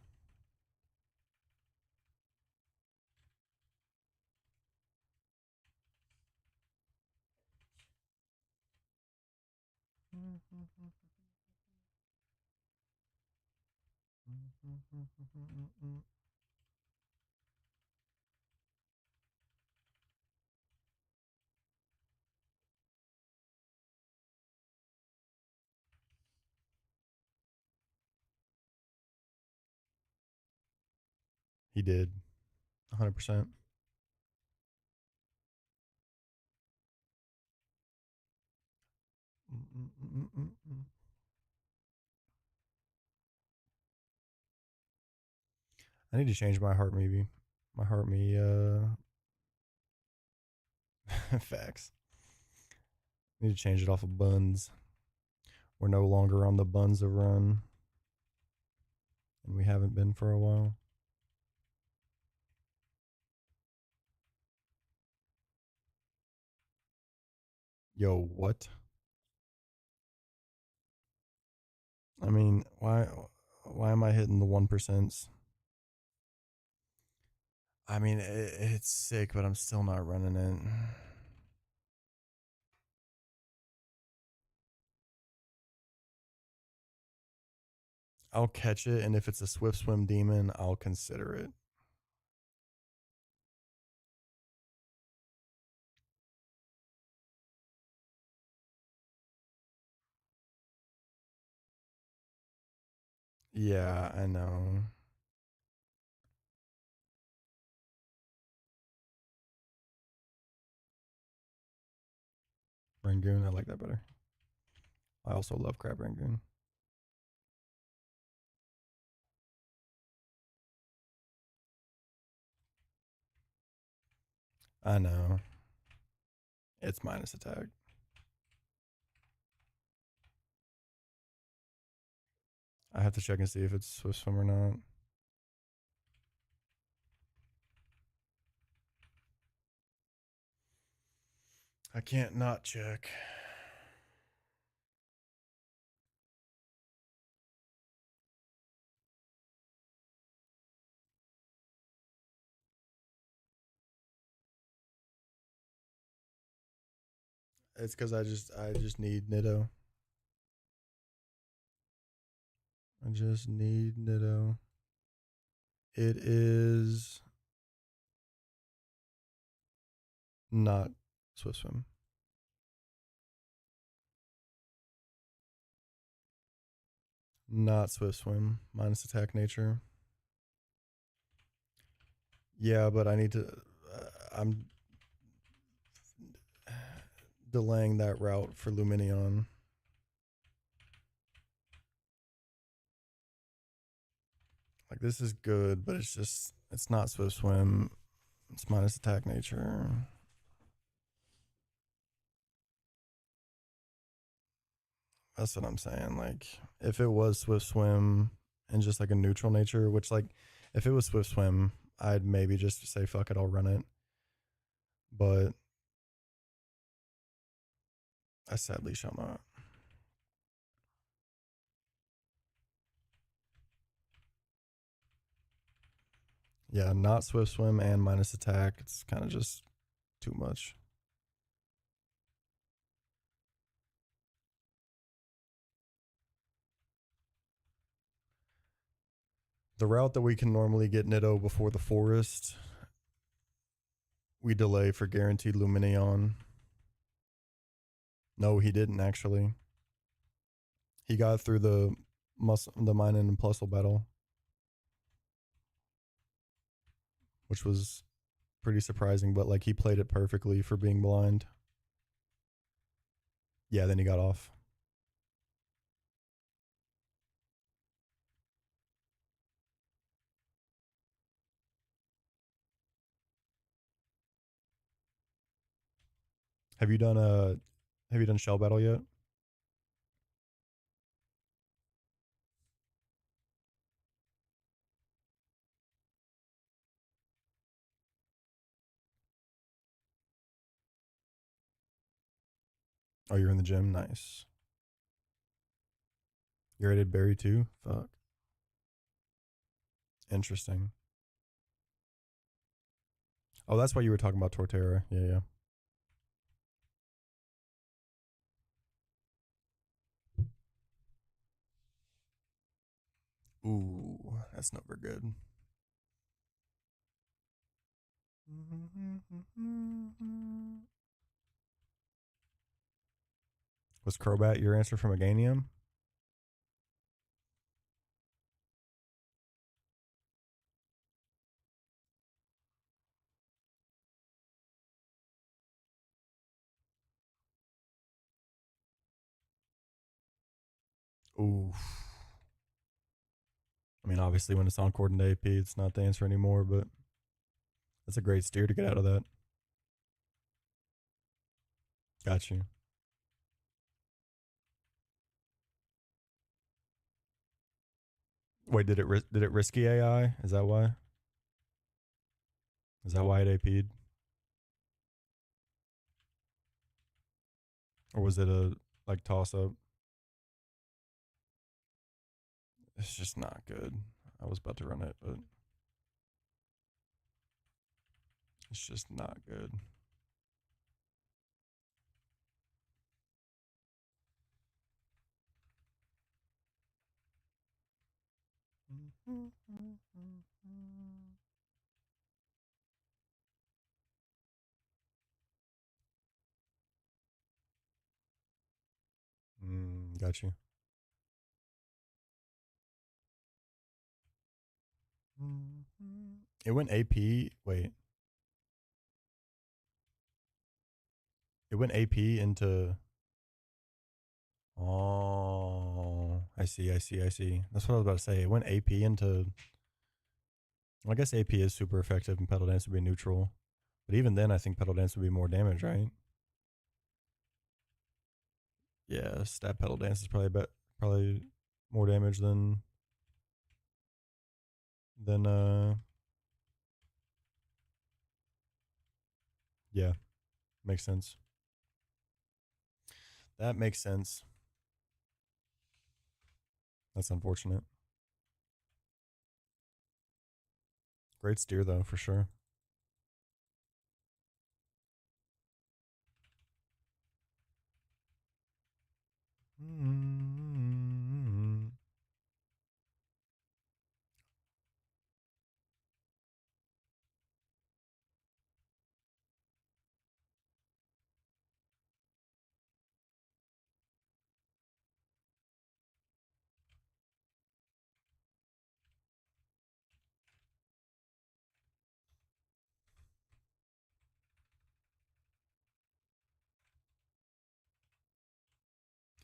He did 100%. I need to change my heart maybe. My heart me facts. I need to change it off of buns. We're no longer on the buns of run. And we haven't been for a while. Yo, what? I mean, why am I hitting the 1%? I mean, it's sick, but I'm still not running it. I'll catch it, and if it's a Swift Swim Demon, I'll consider it. Yeah, I know. Rangoon, I like that better. I also love Crab Rangoon. I know. It's minus attack. I have to check and see if it's Swift Swim or not. I can't not check. It's because I just need Nitto. I just need Nitto. It is not Swift Swim. Not Swift Swim. Minus attack nature. Yeah, but I need to. I'm delaying that route for Luminion. Like, this is good, but it's just. It's not Swift Swim. It's minus attack nature. That's what I'm saying. Like, if it was Swift Swim and just like a neutral nature, which, like, if it was Swift Swim, I'd maybe just say, fuck it, I'll run it. But I sadly shall not. Yeah, not Swift Swim and minus attack. It's kind of just too much. The route that we can normally get Nitto before the forest, we delay for guaranteed Luminion. No, he didn't actually. He got through the Minun and Plusle battle, which was pretty surprising, but like he played it perfectly for being blind. Yeah, then he got off. Have you done shell battle yet? Oh, you're in the gym. Nice. You rated Barry too? Fuck. Interesting. Oh, that's why you were talking about Torterra. Yeah, yeah. Ooh, that's never good. Was Crobat your answer from Meganium? Ooh. I mean, obviously, when it's on coordinate AP, it's not the answer anymore, but that's a great steer to get out of that. Got you. Wait, did it risky AI? Is that why? Is that why it AP'd? Or was it a like toss up? It's just not good. I was about to run it, but it's just not good. Got you. It went AP. Wait, it went AP into. Oh, I see. I see. I see. That's what I was about to say. It went AP into. Well, I guess AP is super effective and Pedal Dance would be neutral. But even then, I think Pedal Dance would be more damage, right? Yeah, stat Pedal Dance is probably more damage than yeah, makes sense. That makes sense. That's unfortunate. Great steer though, for sure.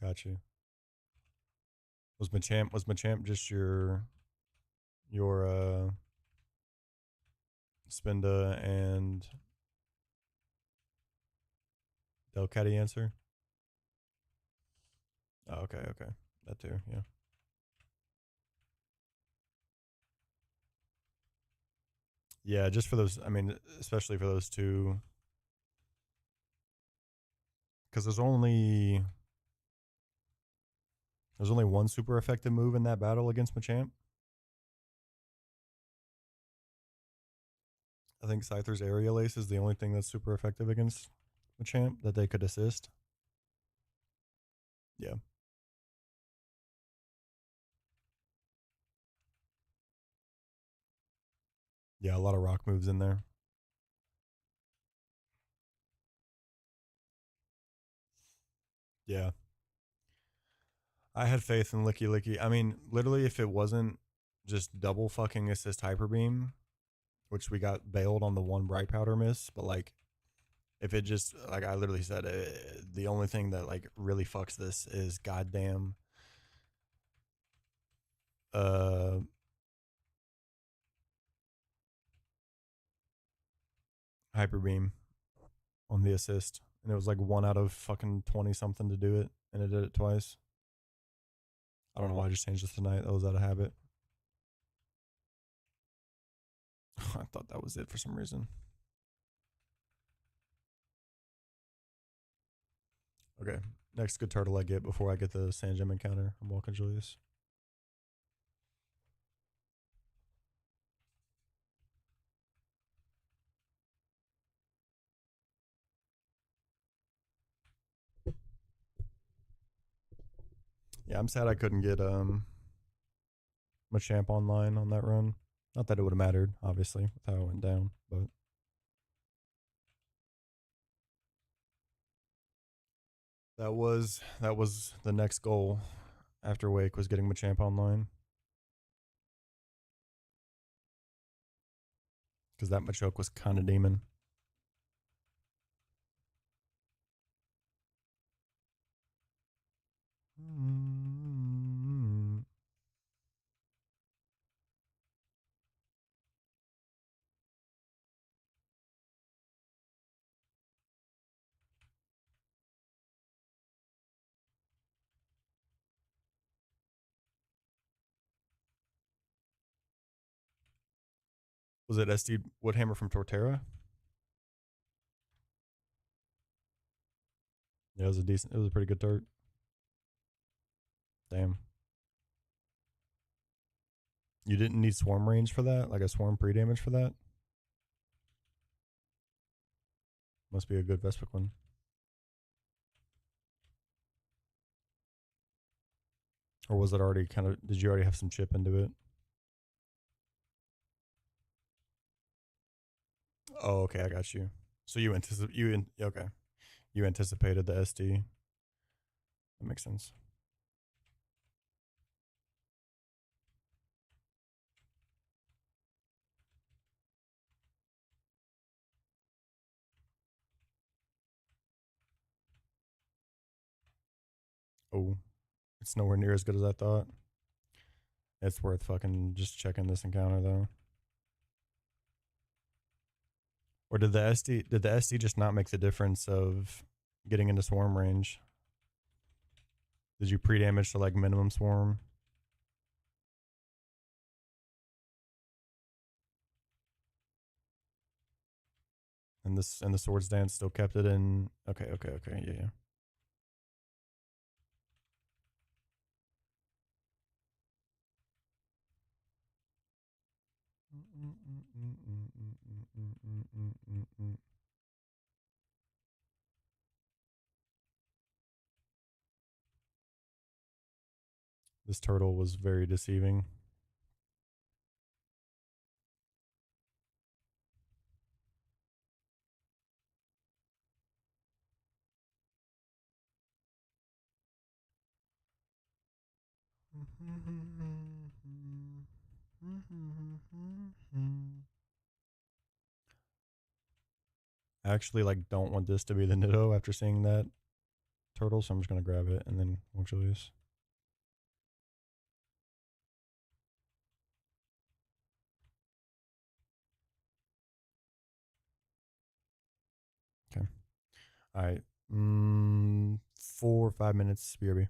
Got you. Was Machamp just your Spinda and Delcatty answer? Oh, okay, okay. That too, yeah. Yeah, just for those, I mean, especially for those two. Because there's only one super effective move in that battle against Machamp. I think Scyther's Aerial Ace is the only thing that's super effective against Machamp that they could assist. Yeah. Yeah, a lot of rock moves in there. Yeah. I had faith in Licky Licky. I mean, literally, if it wasn't just double fucking assist Hyper Beam, which we got bailed on the one Bright Powder miss, but like, if it just, like I literally said, the only thing that like really fucks this is goddamn uh Hyper Beam on the assist. And it was like 1 out of fucking 20 something to do it, and it did it twice. I don't know why I just changed this tonight. That was out of habit. I thought that was it for some reason. Okay. Next good turtle I get before I get the Sand Gem encounter. I'm walking Julius. Yeah, I'm sad I couldn't get Machamp online on that run. Not that it would have mattered, obviously, with how it went down, but that was the next goal after Wake was getting Machamp online. Because that Machoke was kind of demon. Was it SD Woodhammer from Torterra? Yeah, it was a decent. It was a pretty good dirt. Damn. You didn't need swarm range for that, like a swarm pre damage for that. Must be a good Vespiquen. Or was it already kind of? Did you already have some chip into it? Oh, okay, I got you. So you okay. You anticipated the SD. That makes sense. Oh, it's nowhere near as good as I thought. It's worth fucking just checking this encounter though. Or did the SD just not make the difference of getting into swarm range? Did you pre-damage to like minimum swarm? And the swords dance still kept it in. Okay, okay, okay, yeah, yeah. This turtle was very deceiving. I actually like don't want this to be the Nitto after seeing that turtle, so I'm just gonna grab it and then we'll Julius. Okay. All right. 4 or 5 minutes, BRB.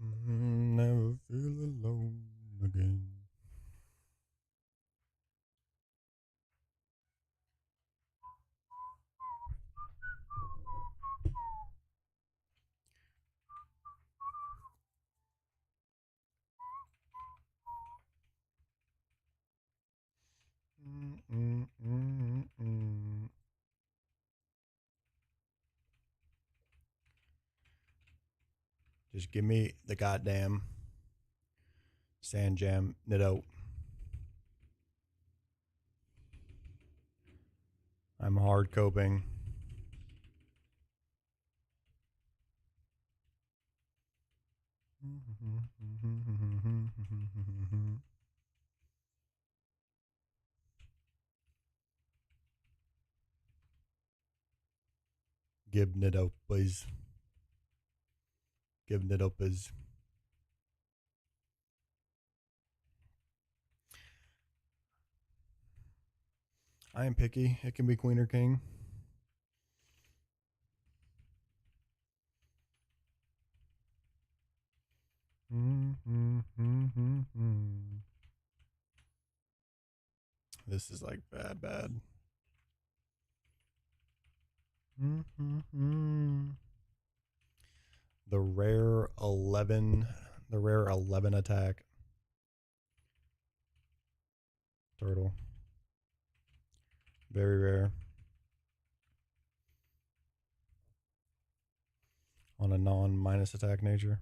Never feel alone again. Just give me the goddamn sand jam Nido. I'm hard coping. Give Nido, please. Give Nido, please. I am picky. It can be queen or king. This is like bad, bad. The rare 11, the rare 11 attack. Turtle. Very rare. On a non-minus attack nature.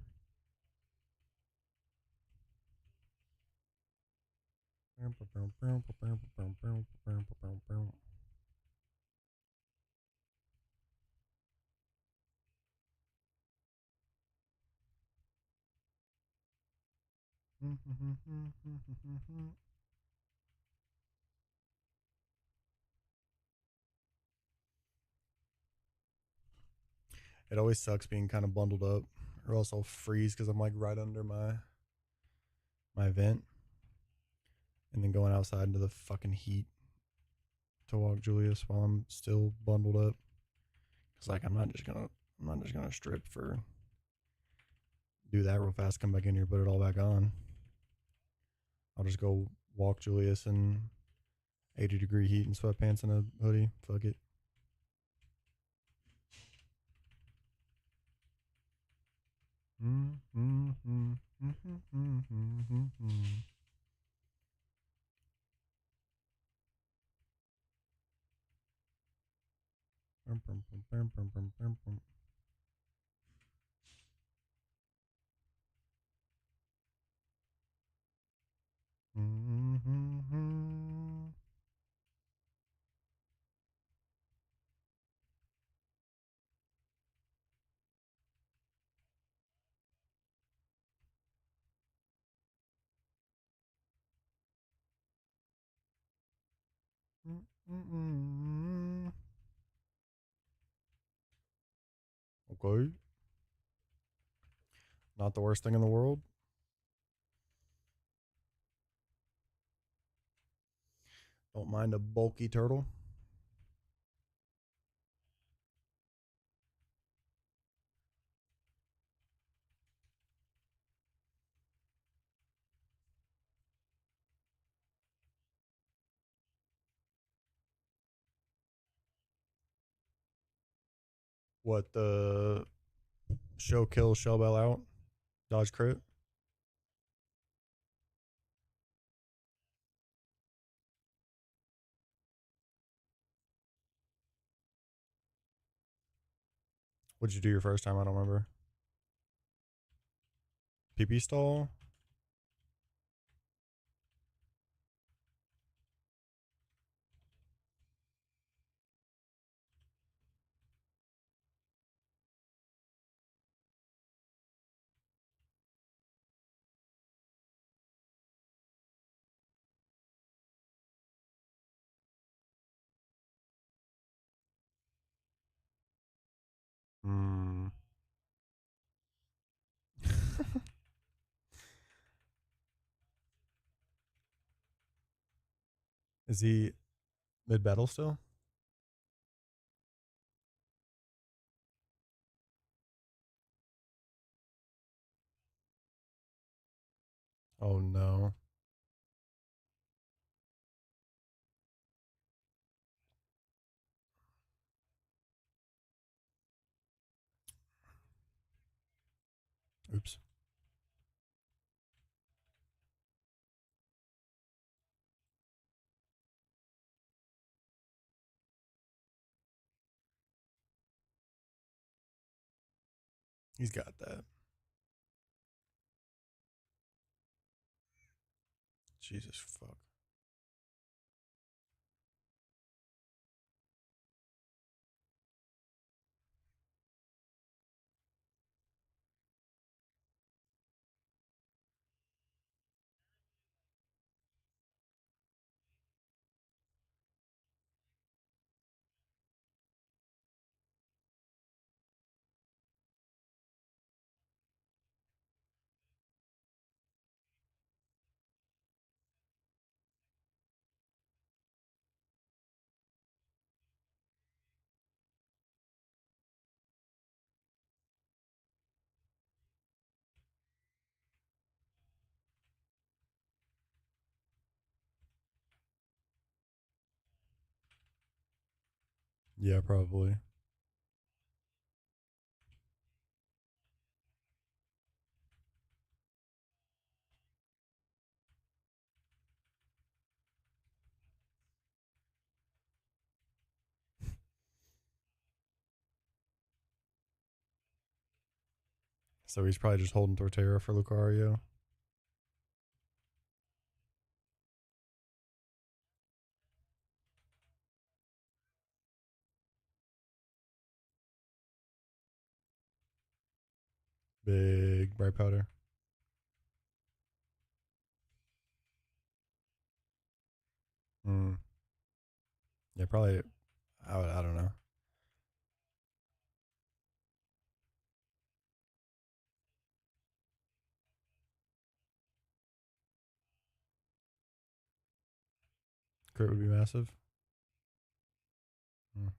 It always sucks being kind of bundled up, or else I'll freeze because I'm like right under my vent, and then going outside into the fucking heat to walk Julius while I'm still bundled up. Cause like I'm not just gonna strip for do that real fast, come back in here, put it all back on. I'll just go walk Julius in 80-degree heat and sweatpants and a hoodie. Fuck it. Okay. Not the worst thing in the world. Don't mind a bulky turtle. What the show kill Shellbell out? Dodge crit? What'd you do your first time? I don't remember. PP stall? Hmm. Is he mid battle still? Oh no. Oops. He's got that. Jesus fuck. Yeah, probably. So he's probably just holding Torterra for Lucario. Big bright powder. Mm. Yeah, probably. I don't know. Crit would be massive. Mm.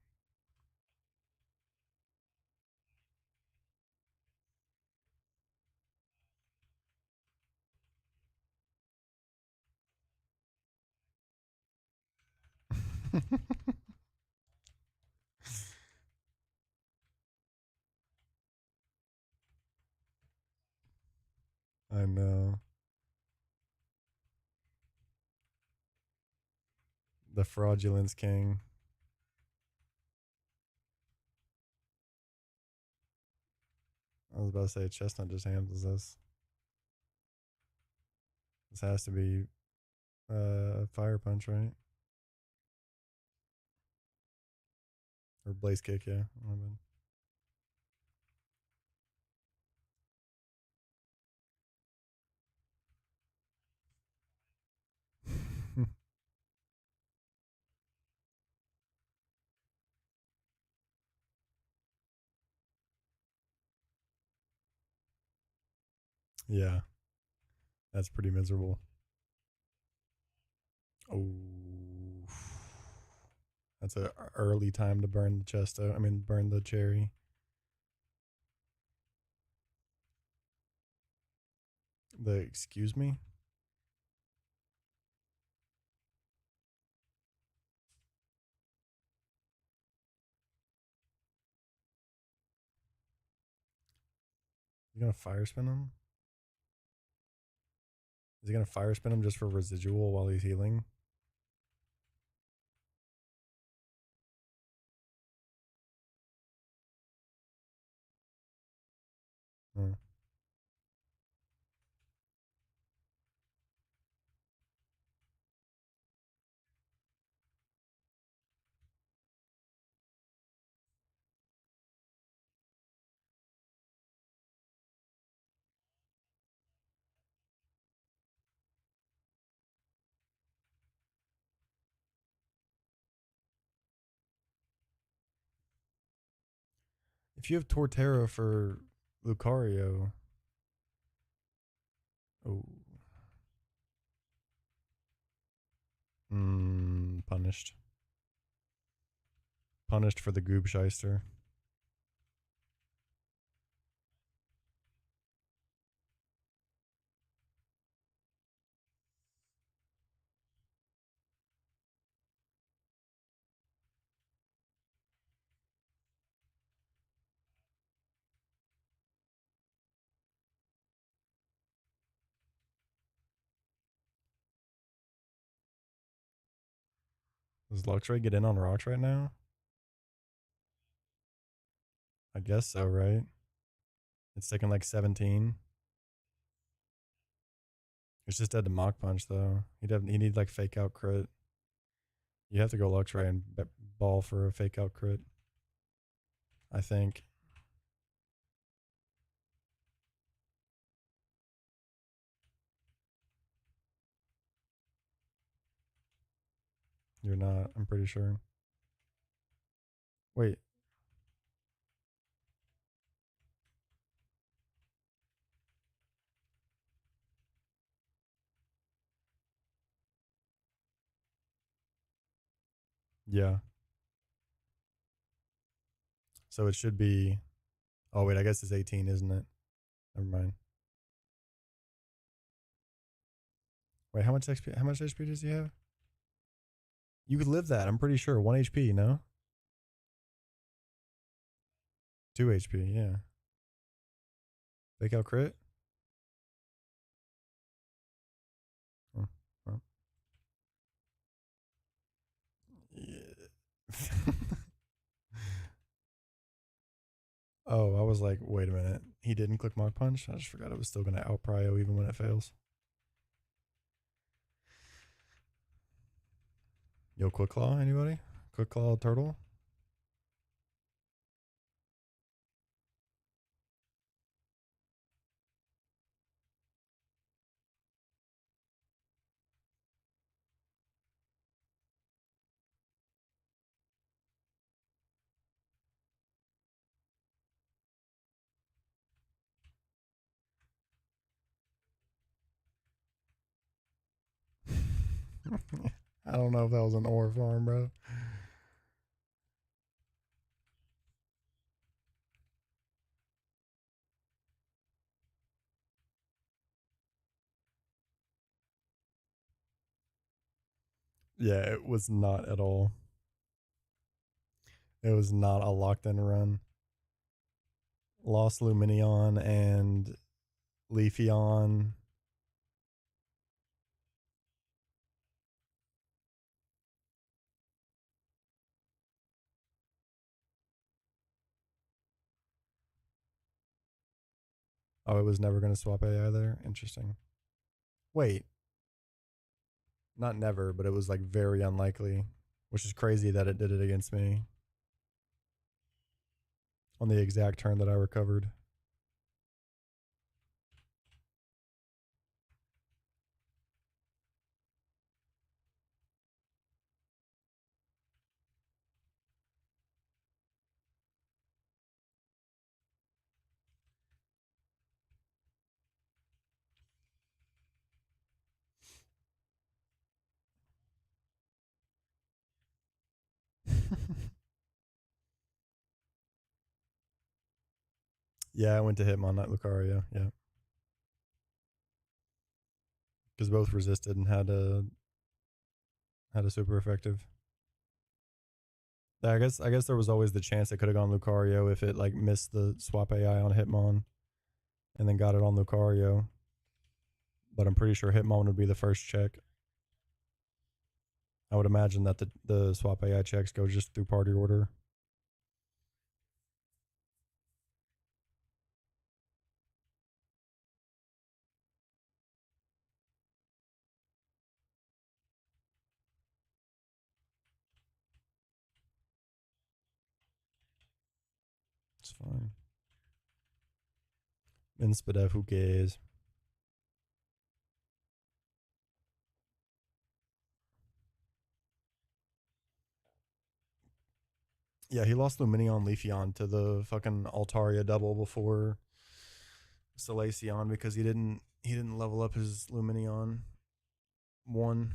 I know. The fraudulence king. I was about to say Chestnut just handles this. This has to be fire punch, right? Or blaze kick, yeah. Yeah, that's pretty miserable. Oh, that's a early time to burn the chest out. I mean, burn the cherry. The excuse me. You gonna fire spin him? Is he gonna fire spin him just for residual while he's healing? Hmm. If you have Torterra for Lucario, oh, punished. Punished for the Goob Shyster. Does Luxray get in on rocks right now? I guess so, right? It's taking like 17. It's just dead to Mach Punch though. He need like fake out crit. You have to go Luxray and ball for a fake out crit, I think. You're not, I'm pretty sure. Wait. Yeah. So it should be. Oh, wait, I guess it's 18, isn't it? Never mind. Wait, how much XP? How much HP does he have? You could live that, I'm pretty sure. 1 HP, no? 2 HP, yeah. Fake out crit? Oh, well. Yeah. Oh, I was like, wait a minute. He didn't click Mach Punch? I just forgot it was still going to out prio even when it fails. Yo, Quick Claw, anybody? Quick Claw Turtle? I don't know if that was an ore farm, bro. Yeah, it was not at all. It was not a locked in run. Lost Luminion and Leafeon. Oh, it was never going to swap AI there? Interesting. Wait. Not never, but it was like very unlikely, which is crazy that it did it against me on the exact turn that I recovered. Yeah, I went to Hitmon, not Lucario. Yeah. Because both resisted and had a super effective. I guess there was always the chance it could have gone Lucario if it like missed the swap AI on Hitmon and then got it on Lucario. But I'm pretty sure Hitmon would be the first check. I would imagine that the swap AI checks go just through party order. It's fine. Inspedev, who cares? Yeah, he lost Luminion Leafeon to the fucking Altaria double before Salacion because he didn't level up his Luminion one.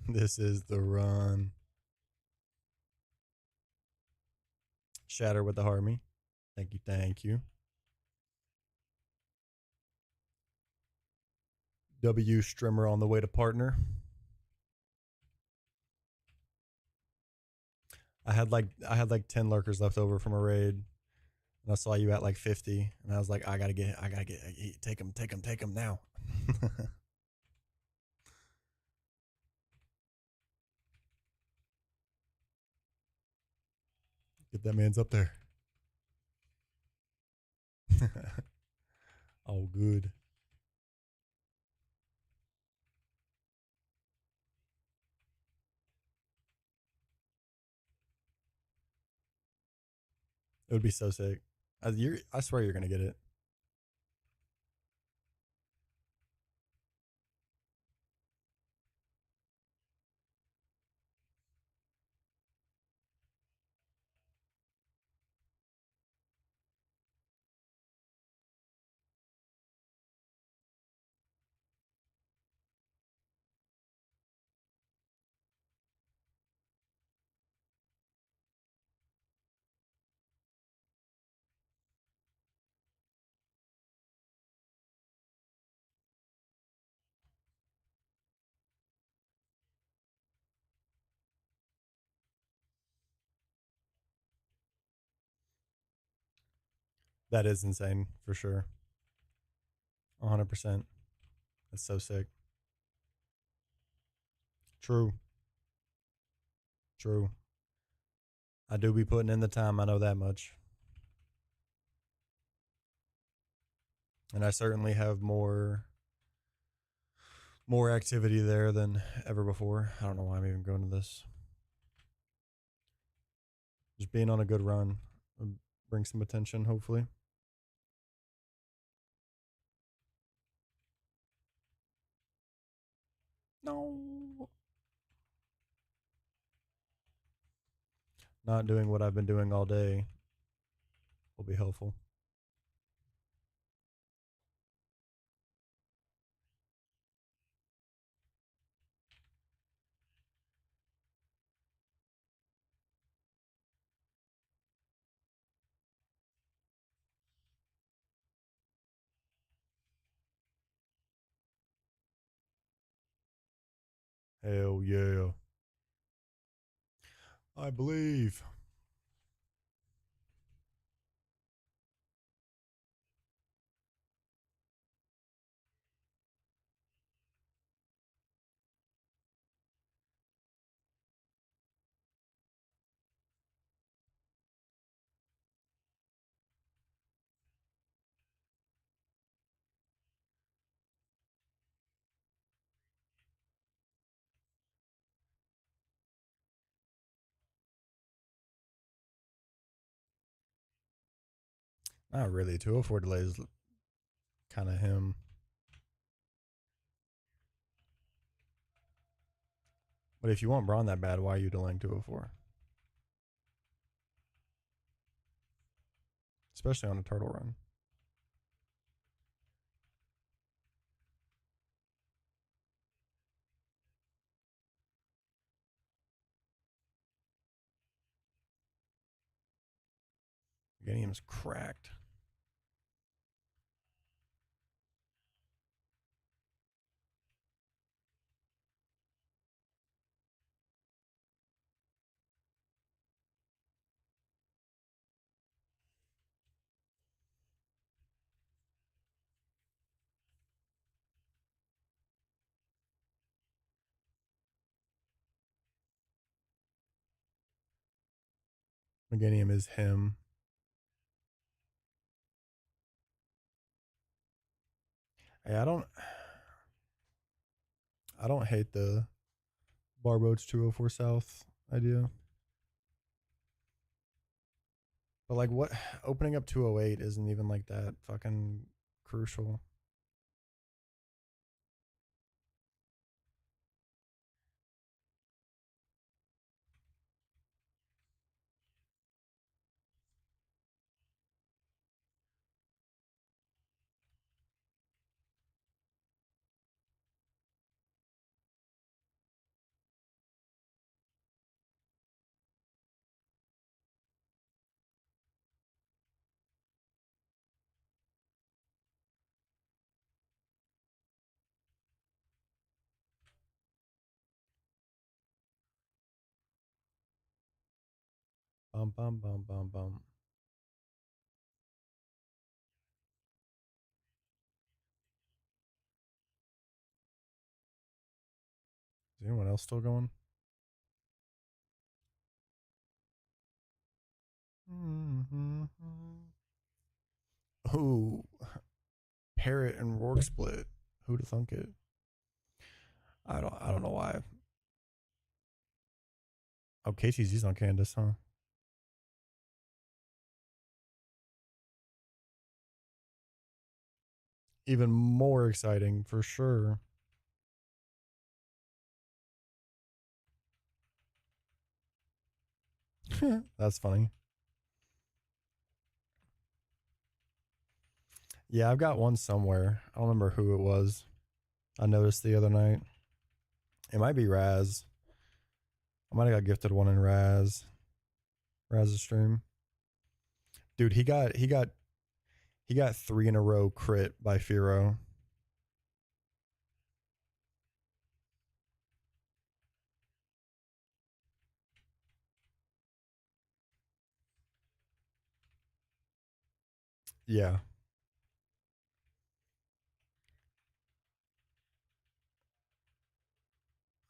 This is the run. Shatter with the Harmy. Thank you, thank you. W Strimmer on the way to partner. I had like 10 lurkers left over from a raid, and I saw you at like 50, and I was like, I gotta get, take him now. Get that man's up there. Oh, good. It would be so sick. I swear you're gonna get it. That is insane for sure. 100%. That's so sick. True. True. I do be putting in the time. I know that much. And I certainly have more activity there than ever before. I don't know why I'm even going to this. Just being on a good run bring some attention, hopefully. No. Not doing what I've been doing all day will be helpful. Hell yeah. I believe. Not really. 204 delays kind of him. But if you want Braun that bad, why are you delaying 204? Especially on a turtle run. Meganium's cracked. Meganium is him. Hey, I don't hate the Barboach 204 South idea. But like what opening up 208 isn't even like that fucking crucial. Bum bum bum bum bum. Is anyone else still going? Mm-hmm. Oh, Parrot and Rourke split. Who'd have thunk it? I don't know why. Oh, KTZ's on Candace, huh? Even more exciting for sure. That's funny. Yeah, I've got one somewhere. I don't remember who it was. I noticed the other night. It might be Raz. I might have got gifted one in Raz's stream. Dude, he got three in a row crit by Firo. Yeah.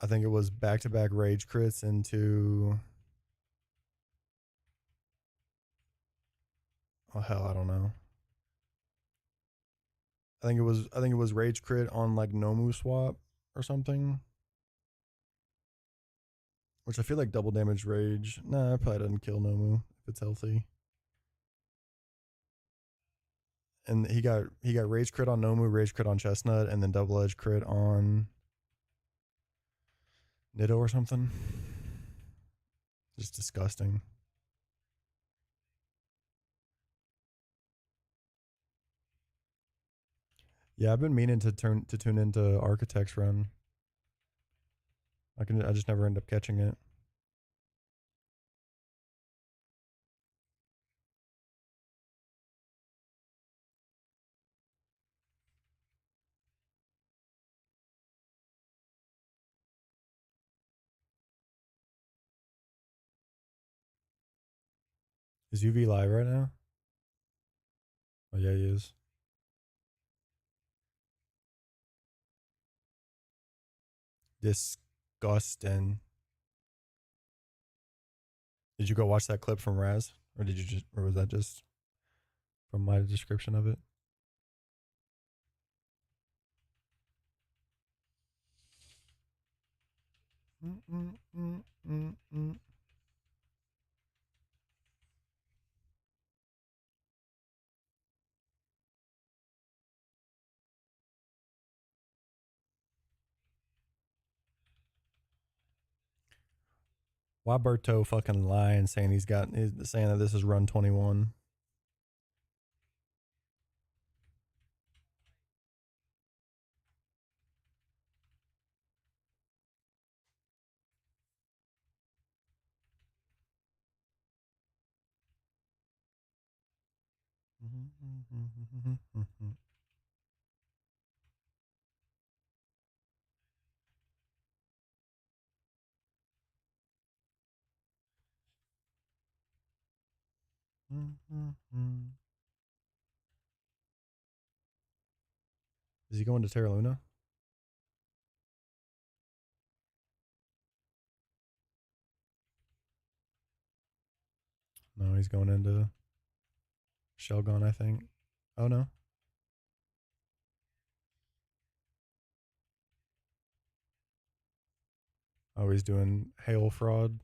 I think it was back to back rage crits into, oh hell, I don't know. I think it was rage crit on like Nomu swap or something. Which I feel like double damage rage. Nah, it probably doesn't kill Nomu if it's healthy. And he got rage crit on Nomu, rage crit on Chestnut, and then double edge crit on Nido or something. Just disgusting. Yeah, I've been meaning to tune into Architect's run. I just never end up catching it. Is UV live right now? Oh yeah, he is. Disgusting. Did you go watch that clip from Raz, or was that just from my description of it? Mm-mm-mm-mm-mm. Why Berto fucking lying, saying he's saying that this is run 21? Is he going to Terra Luna? No, he's going into Shelgon, I think. Oh no. Oh, he's doing hail fraud.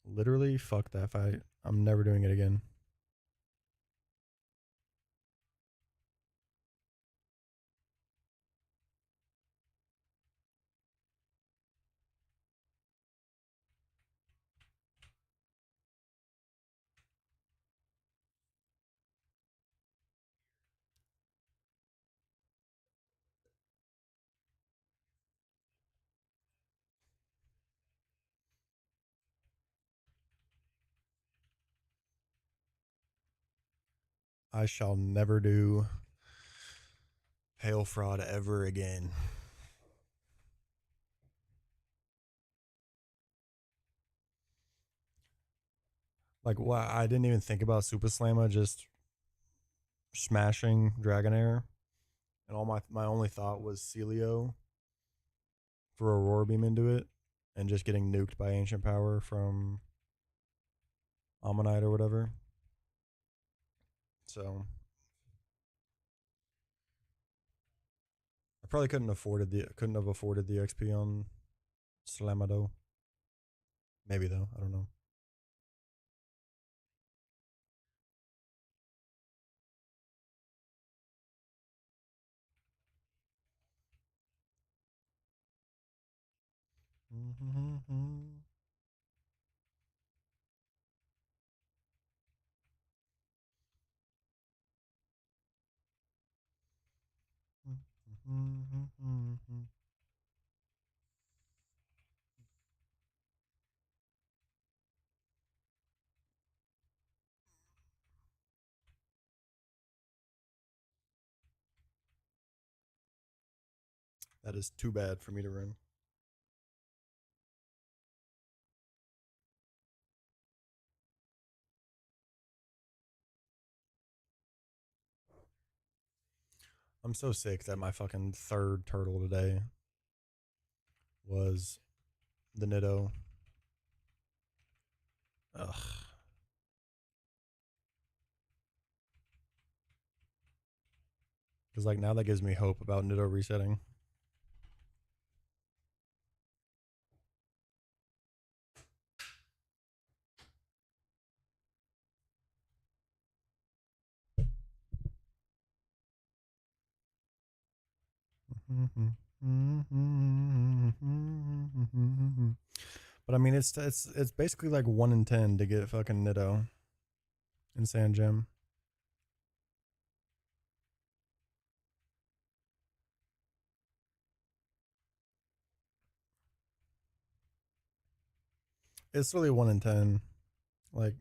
Literally, fuck that fight. I'm never doing it again. I shall never do hail fraud ever again. Like, why I didn't even think about Super Slamma just smashing Dragonair, and all my only thought was Celio for Aurora Beam into it, and just getting nuked by Ancient Power from Ammonite or whatever. So I probably couldn't have afforded the XP on Slamado. Maybe though, I don't know. That is too bad for me to run. I'm so sick that my fucking third turtle today was the Nitto. Ugh. Because like now that gives me hope about Nitto resetting. But I mean, it's basically like 1 in 10 to get fucking Nitto in Sand Gem. It's really 1 in 10. Like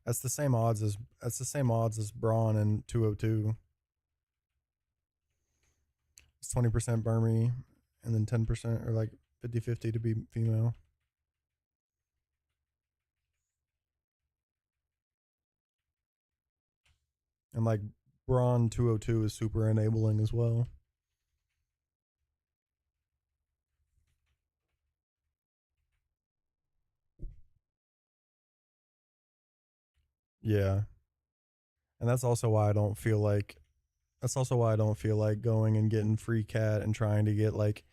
that's the same odds as Braun and 202. It's 20% Burmy, and then 10% or like 50-50 to be female. And like Braun 202 is super enabling as well. Yeah. And that's also why I don't feel like going and getting free cat and trying to get like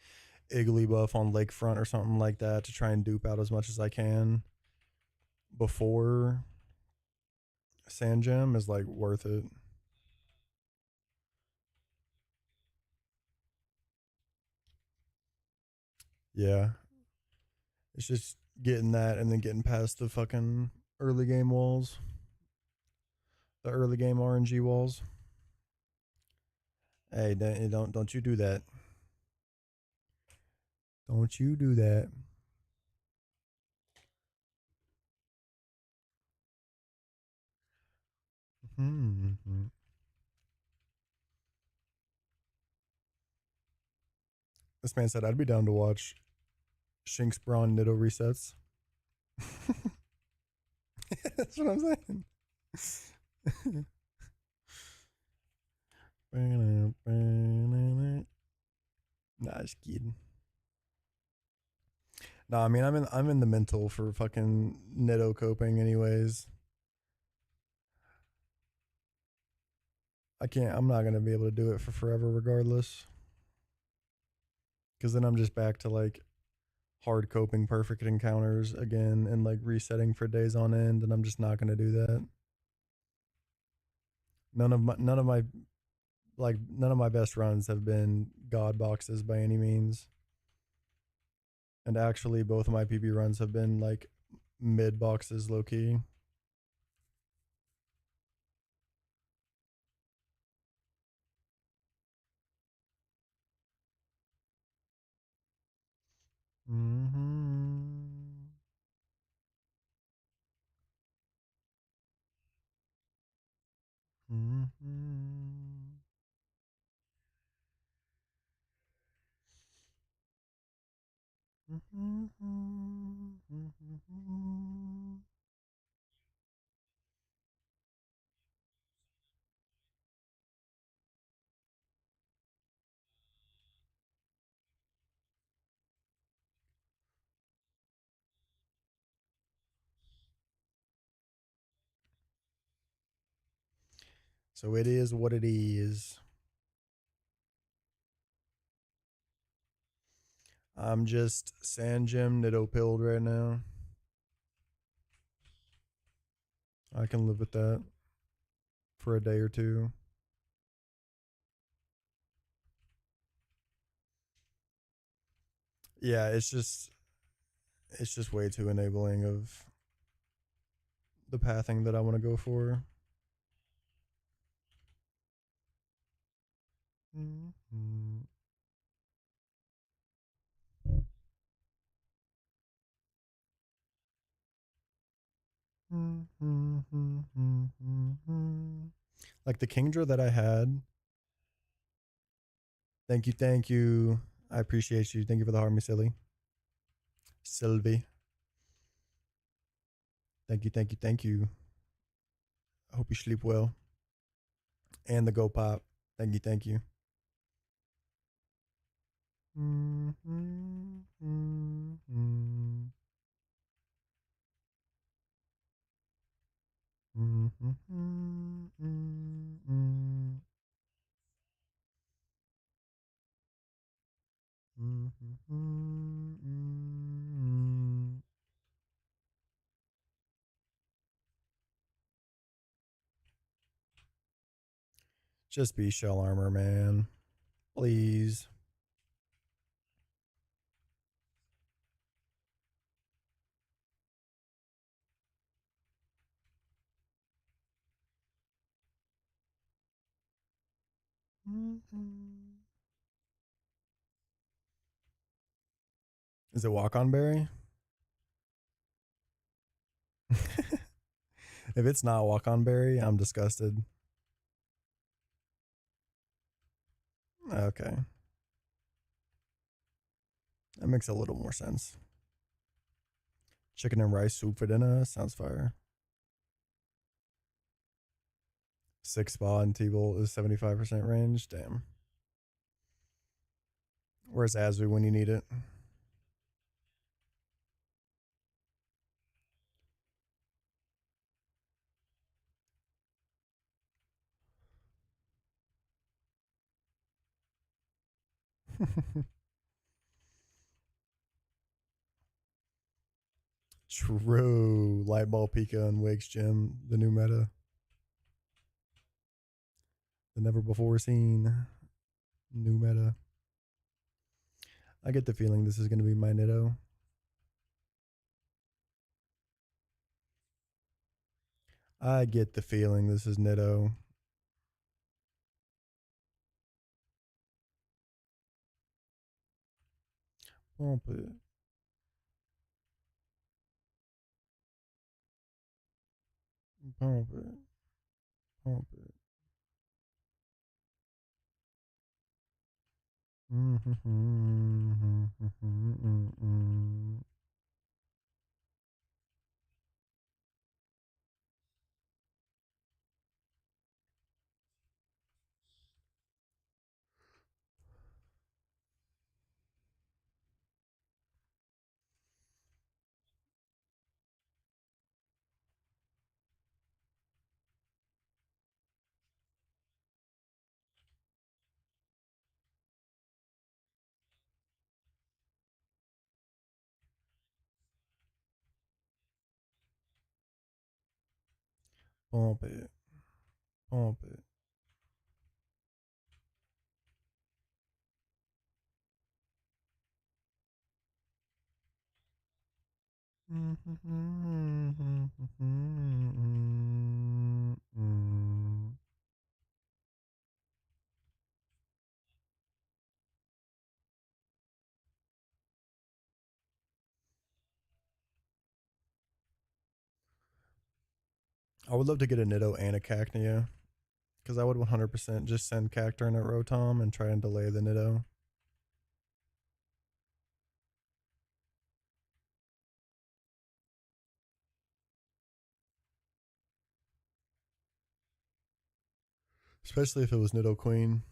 Iggly buff on Lakefront or something like that to try and dupe out as much as I can before Sand Gem is like worth it. Yeah. It's just getting that and then getting past the fucking early game walls. The early game RNG walls. Hey, don't you do that. Don't you do that. Mm-hmm. This man said I'd be down to watch Shinx Braun Nitto resets. That's what I'm saying. Nah, just kidding. No, I mean I'm in the mental for fucking Nitto coping anyways. I'm not gonna be able to do it for forever regardless. Cause then I'm just back to like hard coping perfect encounters again and like resetting for days on end, and I'm just not gonna do that. None of my none of my best runs have been god boxes by any means. And actually both of my PB runs have been like mid boxes low key. Mm-hmm. Mm-hmm. Mm-hmm. So it is what it is. I'm just sand gem Nido pilled right now. I can live with that for a day or two. Yeah, it's just way too enabling of the pathing that I want to go for. Mm-hmm. Like the Kingdra that I had. Thank you, thank you. I appreciate you. Thank you for the harmony, silly. Sylvie. Thank you, thank you, thank you. I hope you sleep well. And the Go Pop. Thank you, thank you. Just be shell armor, man. Please. Is it walk on berry? If it's not walk on berry, I'm disgusted. Okay. That makes a little more sense. Chicken and rice soup for dinner sounds fire. 6 spa and T-Bolt is 75% range. Damn. Where's Azu when you need it? True. Lightball Pika and Wake's Gym, the new meta. The never before seen new meta. I get the feeling this is going to be my Nitto. I get the feeling this is Nitto. Pump it. Pump it. Pump it. Pump it. Pump it. I would love to get a Nitto and a Cacnea. Because I would 100% just send Cacturn at Rotom and try and delay the Nitto. Especially if it was Nitto Queen.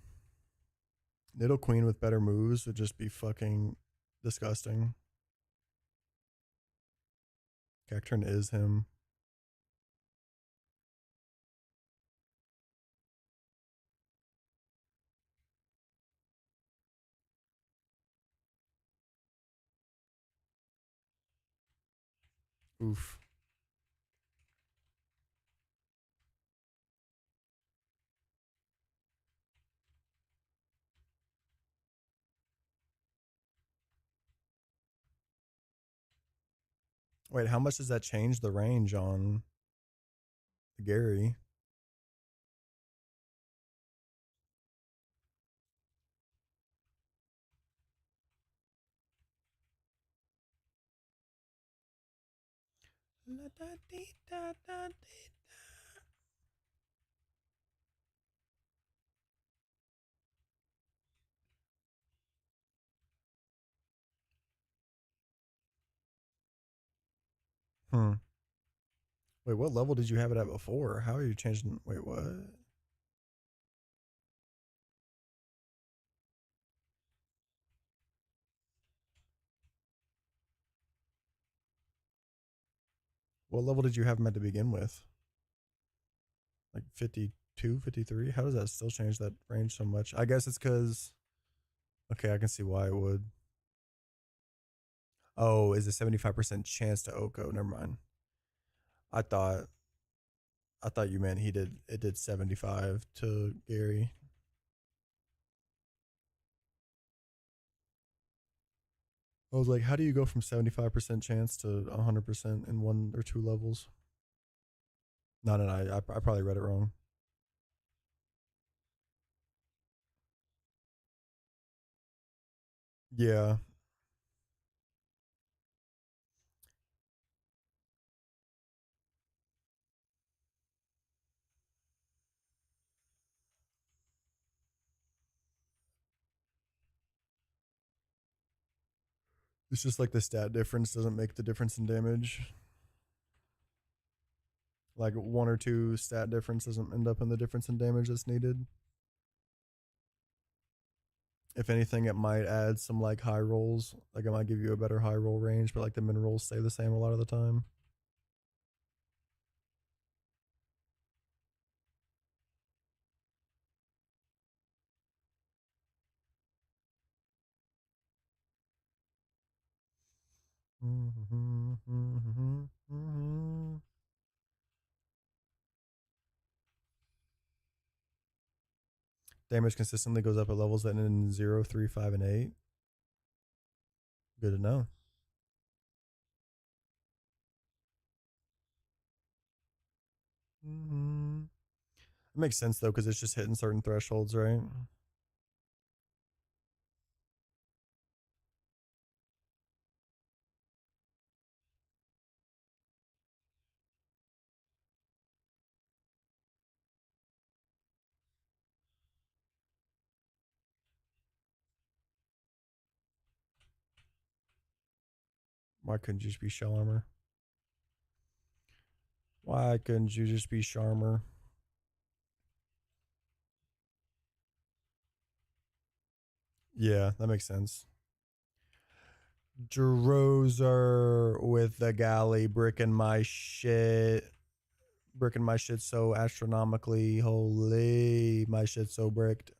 Nitto Queen with better moves would just be fucking disgusting. Cacturn is him. Oof. Wait, how much does that change the range on the Gary? Hmm. Wait, what level did you have it at before? How are you changing? Wait, what? What level did you have him at to begin with? Like 52, 53? How does that still change that range so much? I guess it's because. Okay, I can see why it would. Oh, is a 75% chance to Oko? Never mind. I thought you meant it did 75 to Gary. I was like, how do you go from 75% chance to 100% in one or two levels? No, no, no. I probably read it wrong. Yeah. It's just like the stat difference doesn't make the difference in damage. Like one or two stat difference doesn't end up in the difference in damage that's needed. If anything, it might add some like high rolls. Like it might give you a better high roll range, but like the min rolls stay the same a lot of the time. Damage consistently goes up at levels that end in 0, 3, 5, and 8. Good to know. It makes sense though, because it's just hitting certain thresholds, right? Why couldn't you just be shell armor? Why couldn't you just be Sharmer? Yeah, that makes sense. Drozer with the galley bricking my shit. Bricking my shit so astronomically. Holy, my shit so bricked.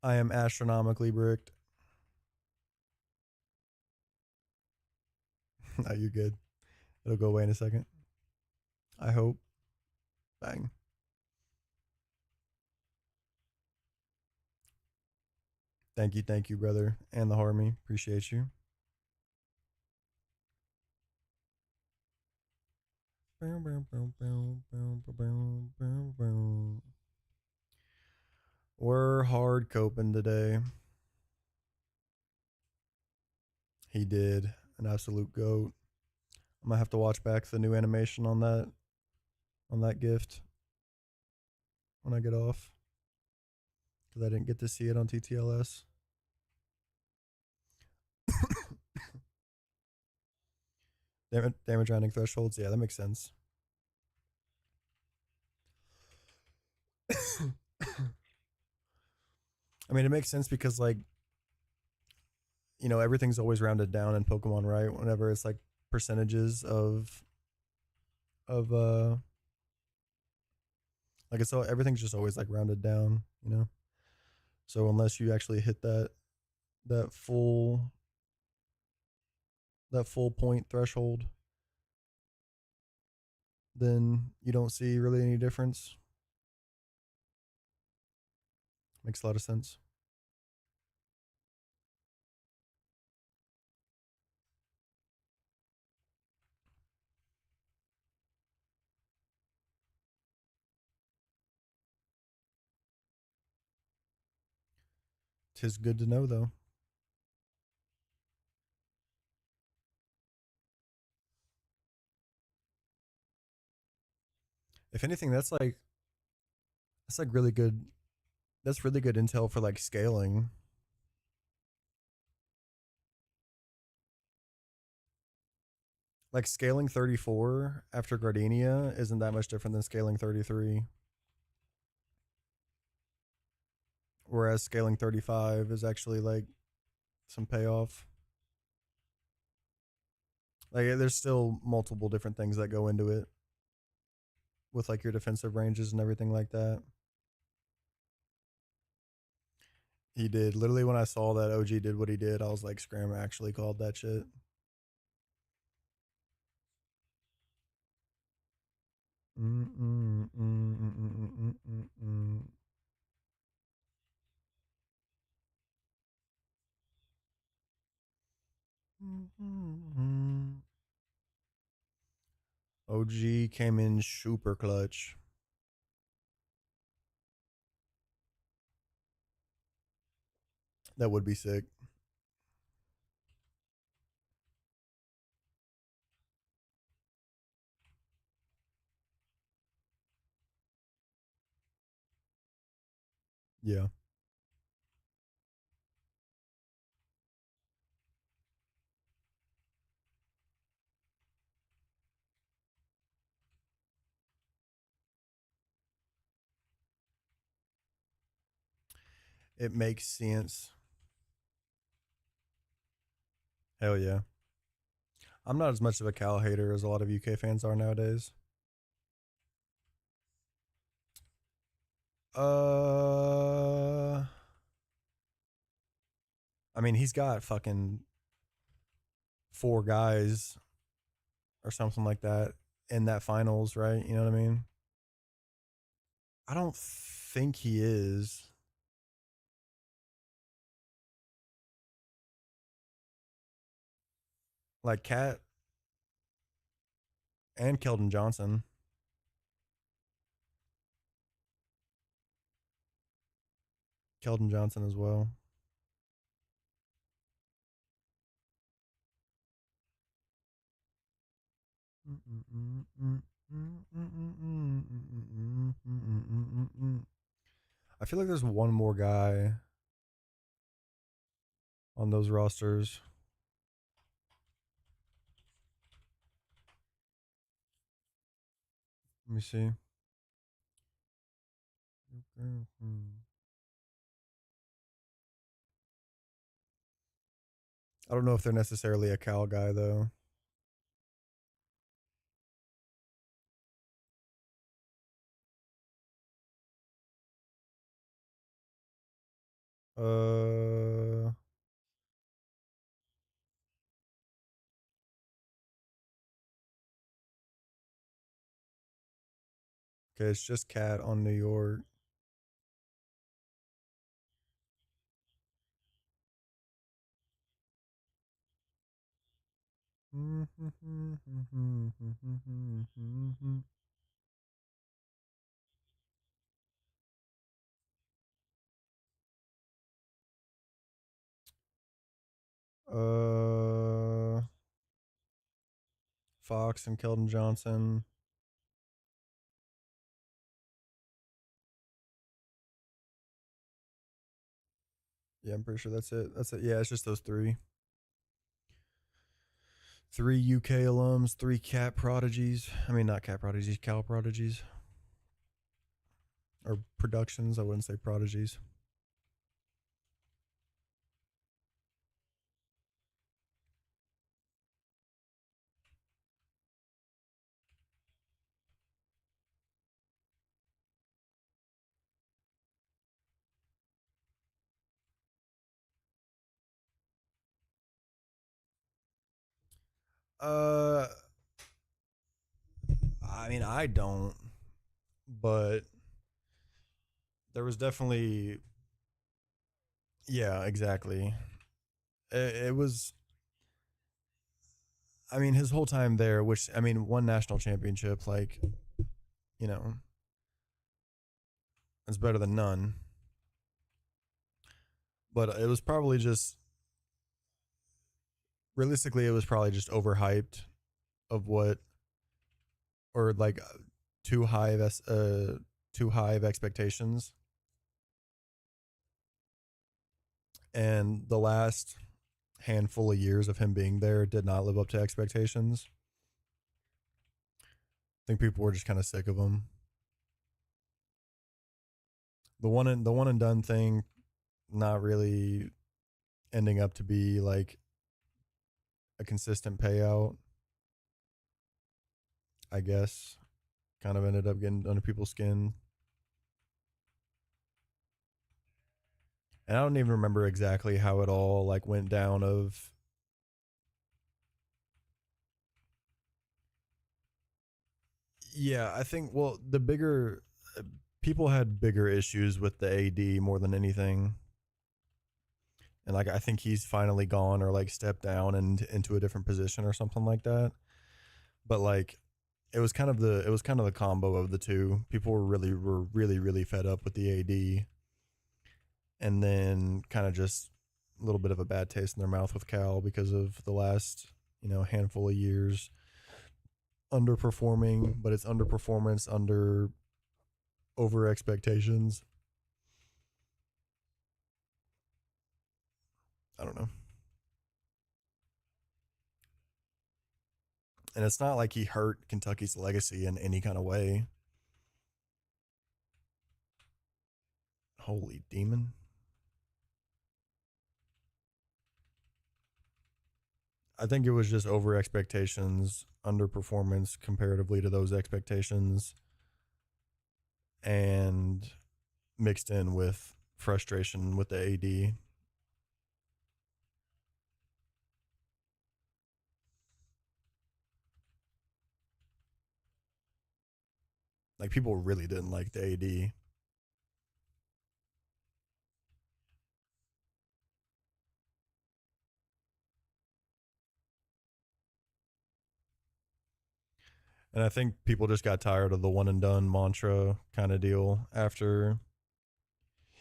I am astronomically bricked. No, you're good. It'll go away in a second. I hope. Bang. Thank you, brother. And the Harmy. Appreciate you. We're hard coping today. He did. An absolute goat. I'm gonna have to watch back the new animation on that gift when I get off. Because I didn't get to see it on TTLS. Damage rounding thresholds. Yeah, that makes sense. I mean, it makes sense because like everything's always rounded down in Pokemon, right? Whenever it's like percentages of like it's all everything's just always like rounded down. So unless you actually hit that full that full point threshold, then you don't see really any difference. Makes a lot of sense. Tis good to know though. If anything, that's like really good. That's really good intel for like scaling. Like scaling 34 after Gardenia isn't that much different than scaling 33. Whereas scaling 35 is actually like some payoff. Like there's still multiple different things that go into it with like your defensive ranges and everything like that. He did. Literally when I saw that OG did what he did, I was like, Scram actually called that shit. OG came in super clutch. That would be sick. Yeah. It makes sense. Hell yeah. I'm not as much of a Cal hater as a lot of UK fans are nowadays. Uh, I mean, he's got fucking four guys or something like that in that finals, right? You know what I mean? I don't think he is. Like Cat and Keldon Johnson. Keldon Johnson as well. I feel like there's one more guy on those rosters. Let me see. I don't know if they're necessarily a Cal guy though. Uh, okay, it's just Cat on New York. Uh, Fox and Keldon Johnson. Yeah, I'm pretty sure that's it. That's it. Yeah, it's just those three. Three UK alums, three Cat prodigies. I mean, not Cat prodigies, Cal prodigies. Or productions. I wouldn't say prodigies. Uh, I mean, I don't, but there was definitely, yeah, exactly. It was, I mean, his whole time there, which, I mean, one national championship, like, you know, it's better than none. But it was probably just, realistically, it was probably just overhyped of what, or like too high of, too high of expectations. And the last handful of years of him being there did not live up to expectations. I think people were just kind of sick of him. The one and done thing, not really ending up to be like a consistent payout. I guess kind of ended up getting under people's skin, and I don't even remember exactly how it all like went down. Of yeah, I think well the bigger people had bigger issues with the AD more than anything, and like I think he's finally gone or like stepped down and into a different position or something like that. But like it was kind of the combo of the two. People were really fed up with the AD, and then kind of just a little bit of a bad taste in their mouth with Cal because of the last handful of years underperforming, but it's underperformance under over expectations. I don't know. And it's not like he hurt Kentucky's legacy in any kind of way. Holy demon. I think it was just over expectations, underperformance comparatively to those expectations, and mixed in with frustration with the AD. Like people really didn't like the AD. And I think people just got tired of the one and done mantra kind of deal after.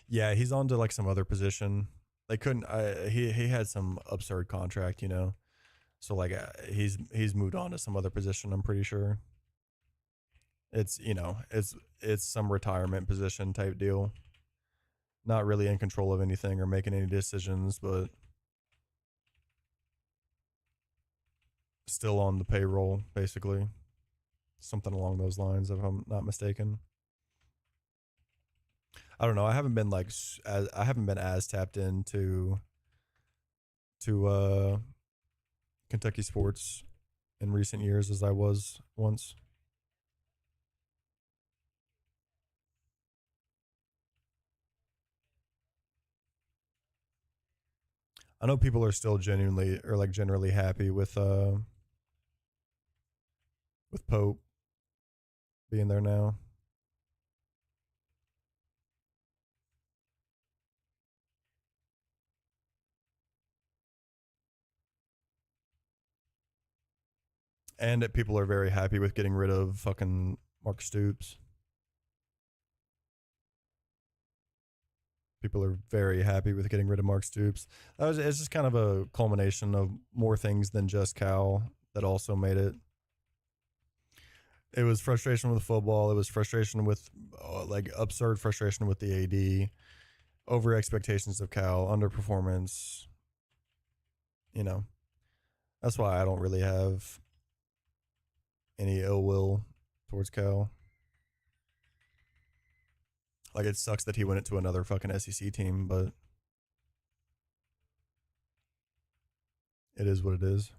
Yeah, he's on to like some other position. They couldn't. He had some absurd contract, So like he's moved on to some other position. I'm pretty sure it's it's some retirement position type deal. Not really in control of anything or making any decisions, but still on the payroll basically. Something along those lines, if I'm not mistaken. I don't know. I haven't been like as I haven't been as tapped into to Kentucky sports in recent years as I was once. I know people are still genuinely or like generally happy with Pope being there now, and that people are very happy with getting rid of fucking Mark Stoops. People are very happy with getting rid of Mark Stoops. It's just kind of a culmination of more things than just Cal that also made it. It was frustration with football. It was frustration with like absurd frustration with the AD, over expectations of Cal, underperformance. You know, that's why I don't really have any ill will towards Cal. Like it sucks that he went into another fucking SEC team, but it is what it is.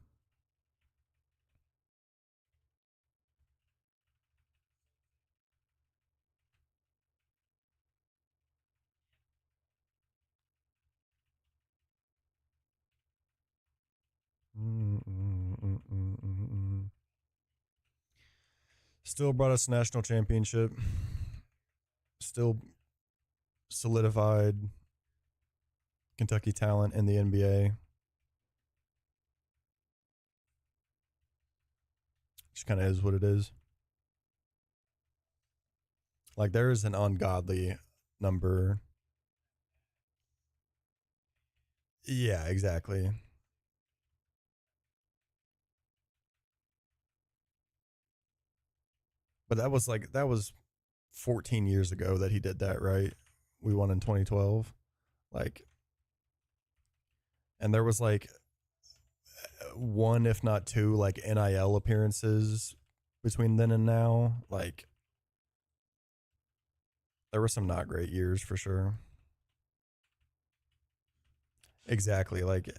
Still brought us a national championship. Still solidified Kentucky talent in the NBA. Just kind of is what it is. Like, there's an ungodly number. Yeah, exactly. But that was 14 years ago that he did that, right? We won in 2012. Like, and there was like one, if not two, like NIL appearances between then and now. Like, there were some not great years for sure. Exactly. Like,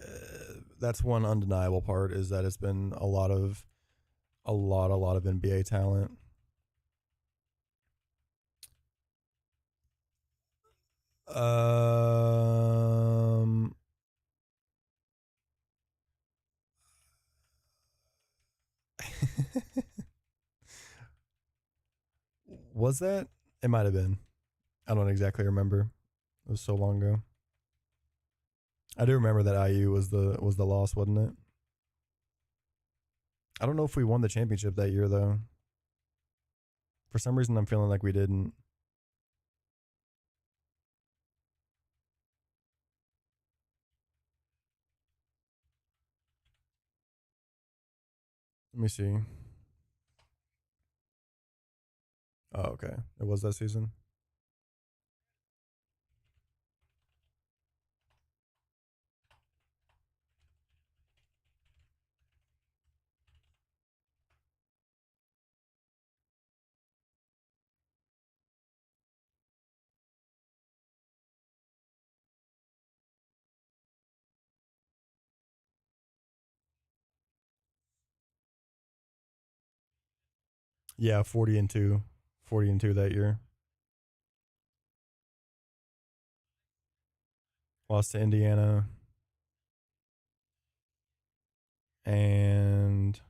that's one undeniable part is that it's been a lot of NBA talent. Um, was that? It might have been. I don't exactly remember. It was so long ago. I do remember that IU was the loss, wasn't it? I don't know if we won the championship that year though. For some reason, I'm feeling like we didn't. Let me see. Oh, okay. It was that season. Yeah, 40 and 2. 40 and 2 that year. Lost to Indiana and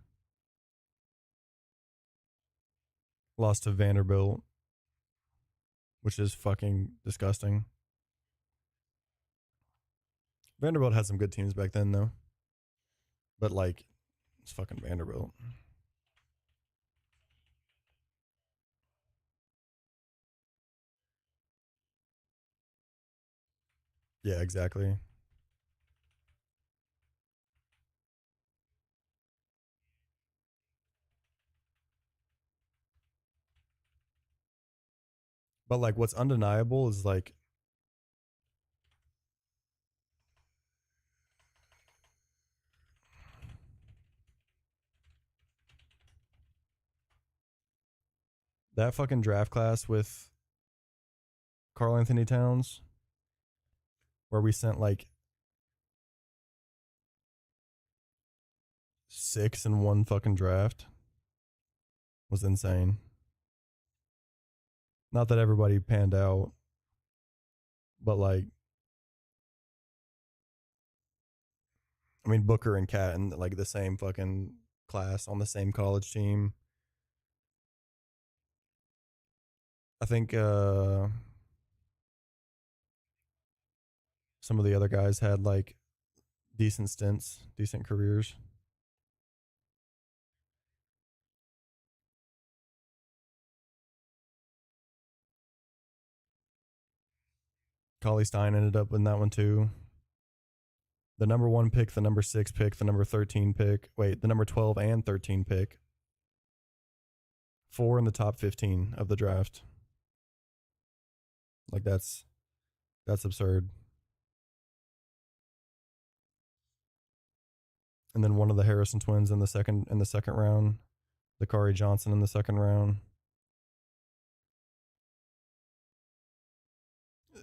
lost to Vanderbilt, which is fucking disgusting. Vanderbilt had some good teams back then though. But like it's fucking Vanderbilt. Yeah, exactly. But like what's undeniable is like that fucking draft class with Carl Anthony Towns, where we sent like six in one fucking draft, was insane. Not that everybody panned out, but like, I mean, Booker and Cat in like the same fucking class on the same college team. I think some of the other guys had like decent stints, decent careers. Cauley Stein ended up in that one too. The number one pick, the number six pick, the number 13 pick. Wait, the number 12 and 13 pick. Four in the top 15 of the draft. Like that's absurd. And then one of the Harrison twins in the second round. The Kari Johnson in the second round.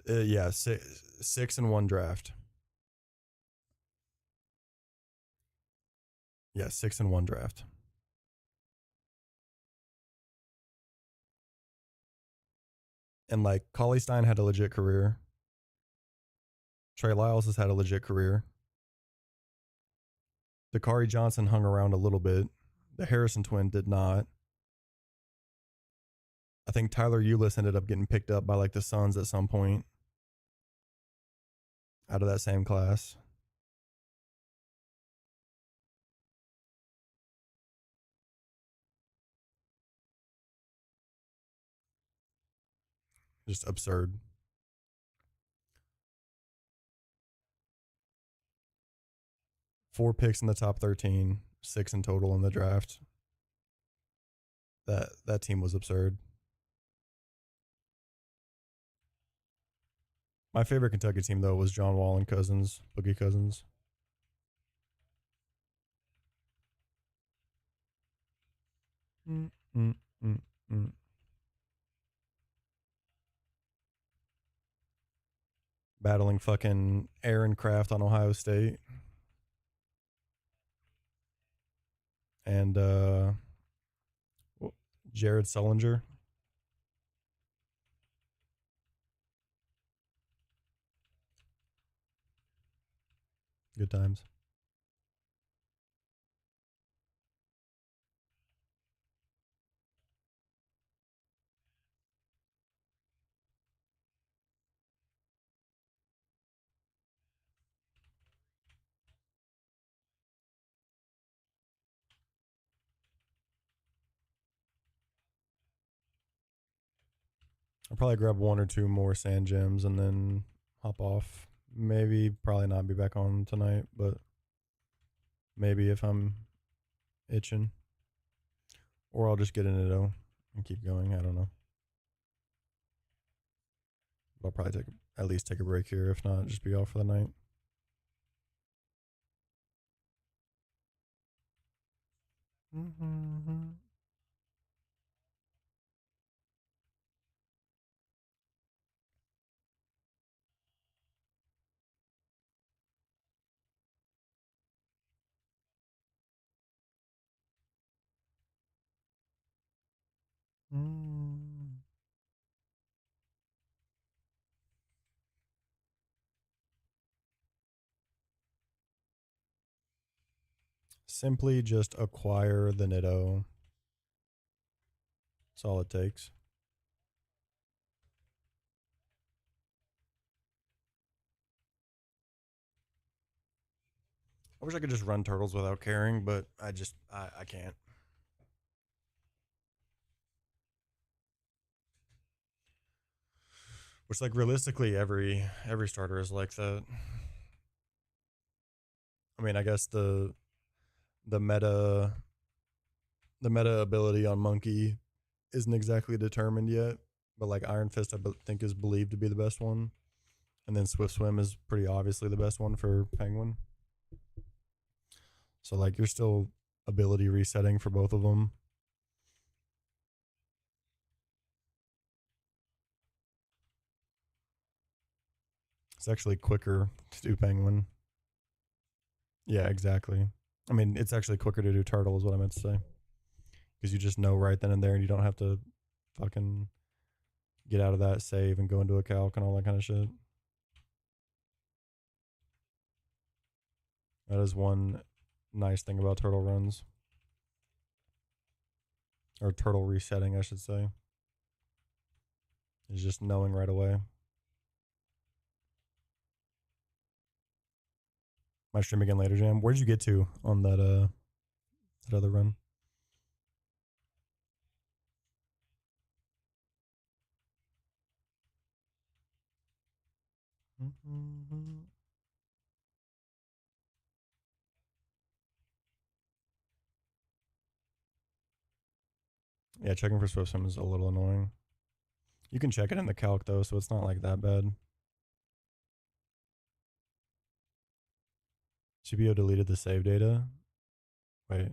Yeah, six in one draft. Yeah, six in one draft. And like Cauley Stein had a legit career. Trey Lyles has had a legit career. Dakari Johnson hung around a little bit. The Harrison twin did not. I think Tyler Eulis ended up getting picked up by like the Suns at some point out of that same class. Just absurd. 4 picks in the top 13, 6 in total in the draft. That team was absurd. My favorite Kentucky team though was John Wall and Cousins, Boogie Cousins. Mm, mm, mm, mm. Battling fucking Aaron Kraft on Ohio State. And Jared Sullinger. Good times. I'll probably grab 1 or 2 more sand gems and then hop off. Maybe, probably not be back on tonight, but maybe if I'm itching. Or I'll just get an Itto and keep going. I don't know. I'll probably at least take a break here. If not, just be off for the night. Mm-hmm. Mm. Simply just acquire the Nitto. That's all it takes. I wish I could just run turtles without caring, but I can't. Which like realistically every starter is like that. I mean, I guess the meta the meta ability on Monkey isn't exactly determined yet, but like Iron Fist think is believed to be the best one, and then Swift Swim is pretty obviously the best one for Penguin. So like you're still ability resetting for both of them. It's actually quicker to do Penguin. Yeah, exactly. I mean, it's actually quicker to do Turtle is what I meant to say. Because you just know right then and there and you don't have to fucking get out of that save and go into a calc and all that kind of shit. That is one nice thing about turtle runs. Or turtle resetting, I should say. Is just knowing right away. Might stream again later, Jam. Where'd you get to on that other run? Mm-hmm. Yeah, checking for Swift Sim is a little annoying. You can check it in the calc though, so it's not like that bad. GPO deleted the save data. Wait.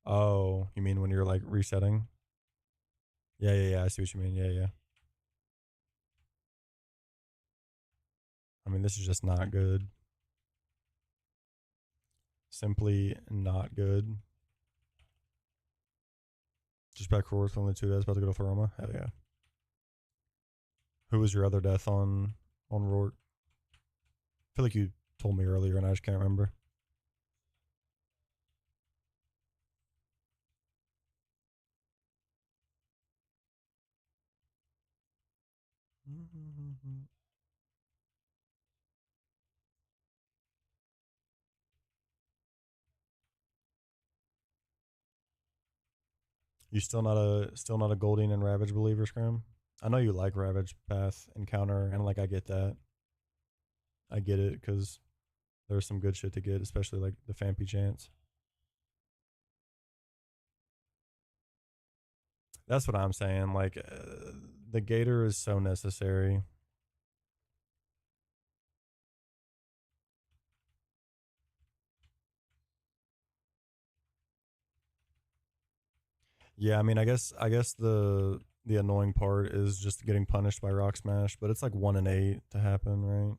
Oh, you mean when you're like resetting? Yeah. I see what you mean. Yeah. I mean, this is just not good. Simply not good. Just back forward from the 2 days, about to go to Roma. Hell yeah. Who was your other death on Rourke? I feel like you told me earlier and I just can't remember. You still not a Golding and Ravage believer, Scram? I know you like Ravage Path Encounter, and like I get that. I get it because there's some good shit to get, especially like the Fampy chance. That's what I'm saying. Like the Gator is so necessary. Yeah, I mean, I guess the annoying part is just getting punished by Rock Smash, but it's like 1 in 8 to happen, right?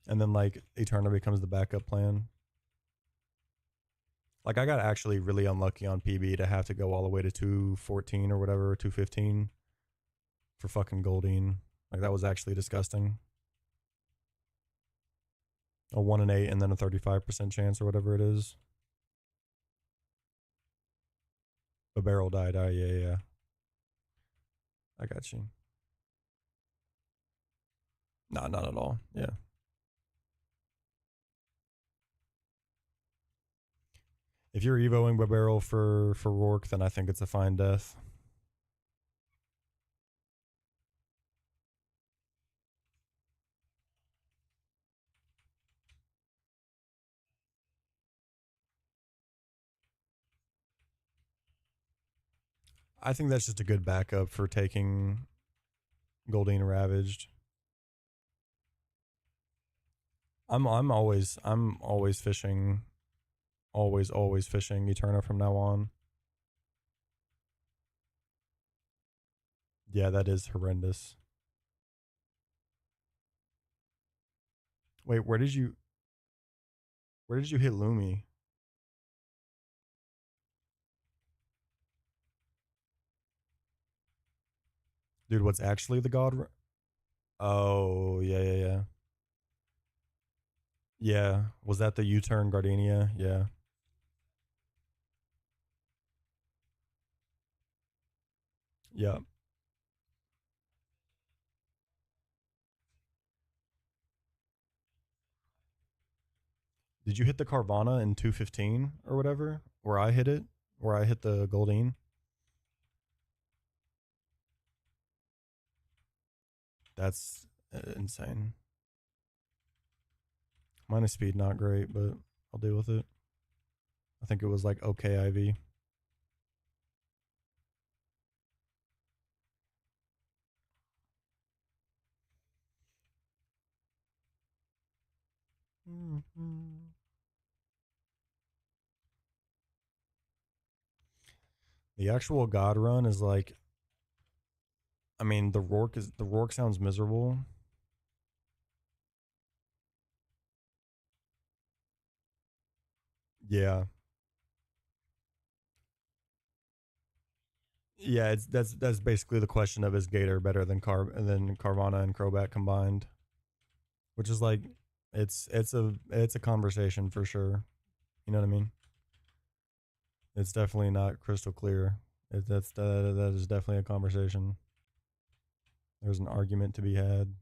And then like Eterna becomes the backup plan. Like I got actually really unlucky on PB to have to go all the way to 214 or whatever, 215 for fucking Goldeen. Like that was actually disgusting. A 1 in 8 and then a 35% chance or whatever it is. A barrel died. Yeah, yeah. I got you. No, not at all. Yeah. If you're evoing Barrel for Rourke, then I think it's a fine death. I think that's just a good backup for taking Goldeen Ravaged. I'm always fishing, always fishing Eterna from now on. Yeah, that is horrendous. Wait, where did you hit Lumi? Dude, what's actually the god? Oh, yeah, yeah, yeah. Yeah, was that the U-turn Gardenia? Yeah. Yeah. Did you hit the Carvana in 215 or whatever? Where I hit it? Where I hit the Goldeen? That's insane. Minus speed, not great, but I'll deal with it. I think it was like okay IV. Mm-hmm. The actual God run is like, I mean, the Rourke sounds miserable. Yeah, yeah. It's that's basically the question of is Gator better than Carvana and Crobat combined, which is like, it's a conversation for sure. You know what I mean? It's definitely not crystal clear. That is definitely a conversation. There's an argument to be had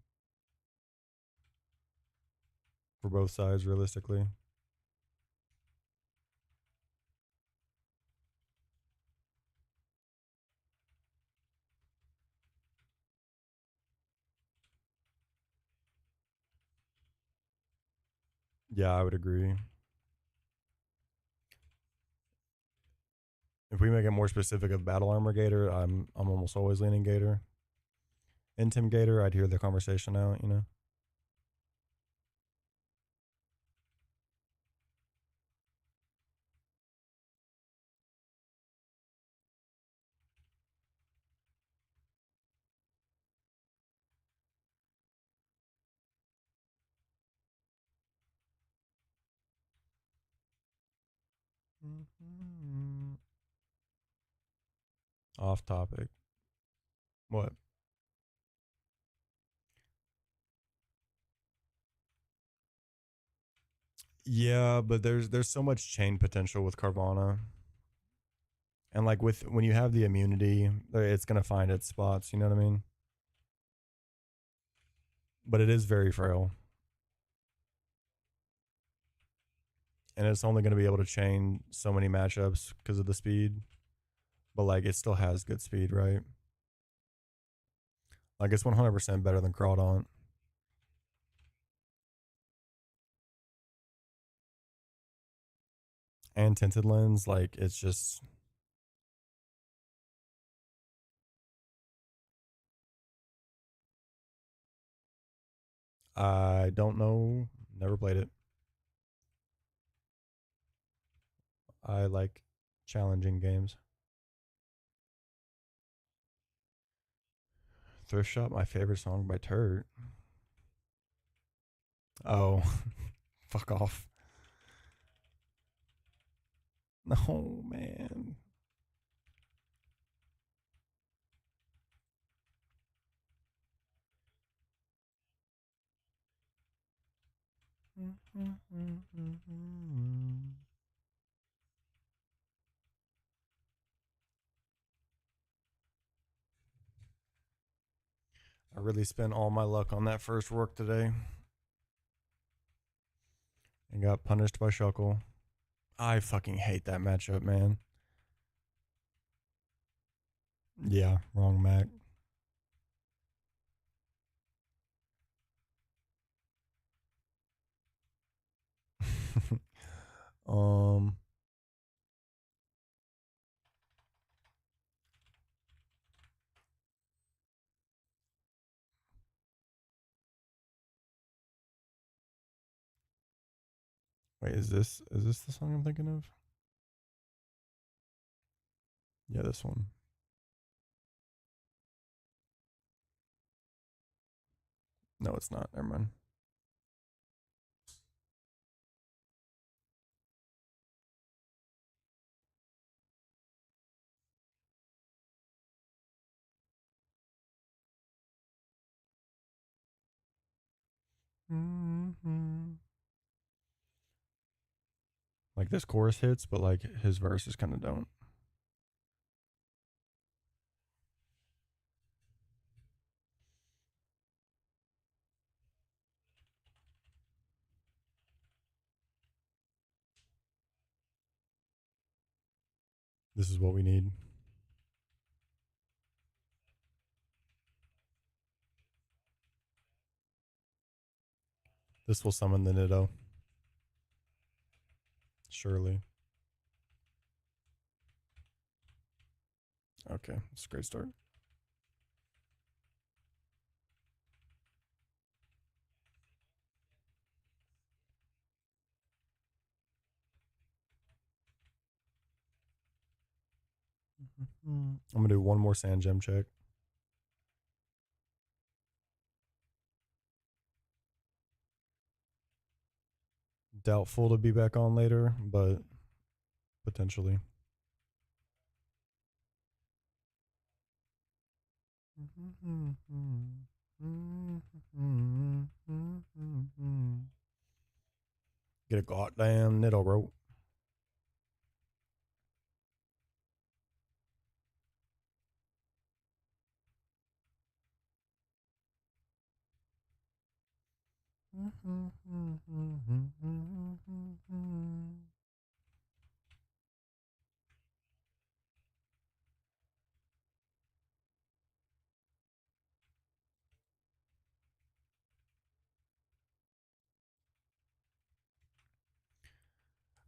for both sides, realistically. Yeah, I would agree. If we make it more specific of battle armor Gator, I'm almost always leaning Gator. Intim Gator, I'd hear the conversation out. You know. Mm-hmm. Off topic. What? Yeah, but there's so much chain potential with Carvana, and like with when you have the immunity, it's gonna find its spots. You know what I mean? but it is very frail. And it's only going to be able to chain so many matchups because of the speed. But like it still has good speed, right? Like it's 100% better than Crawdaunt. And Tinted Lens, like it's just I don't know. Never played it. I like challenging games. Thrift Shop, my favorite song by Turt. Oh, fuck off. No, man. I really spent all my luck on that first work today and got punished by Shuckle. I fucking hate that matchup, man. Yeah, wrong Mac. um, wait, is this the song I'm thinking of? Yeah, this one. No, it's not. Never mind. Mm-hmm. Like this chorus hits, but like his verses kind of don't. This is what we need. This will summon the Nitto. Surely. Okay, it's a great start. I'm gonna do one more sand gem check. Doubtful to be back on later, but potentially. Get a goddamn Nitto, bro.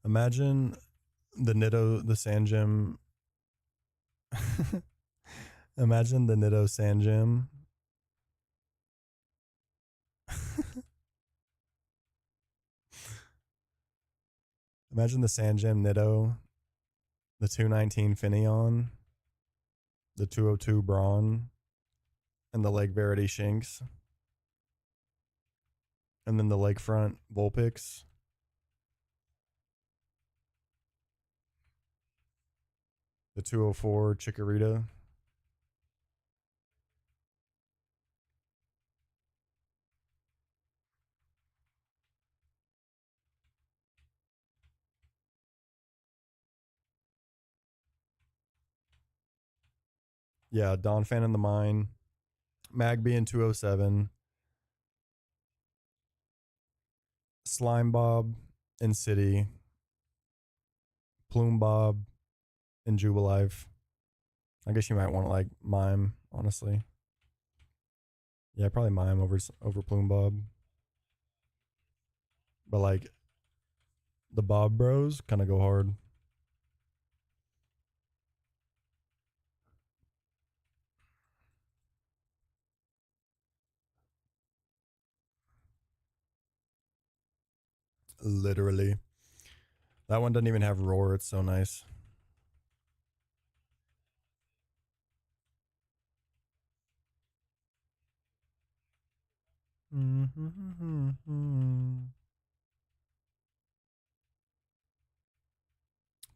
Imagine the Nitto, the sand gem. Imagine the Nitto sand gem. Imagine the sand gem Nitto, the 219 Finion, the 202 Brawn, and the Leg Verity Shinx, and then the Lakefront Vulpix, the 204 Chikorita. Yeah, Donphan in the Mine, Magby in 207, Slime Bob in City, Plume Bob in Jubilife. I guess you might want to like Mime, honestly. Yeah, probably Mime over Plume Bob. But like the Bob Bros kind of go hard. Literally. That one doesn't even have roar. It's so nice.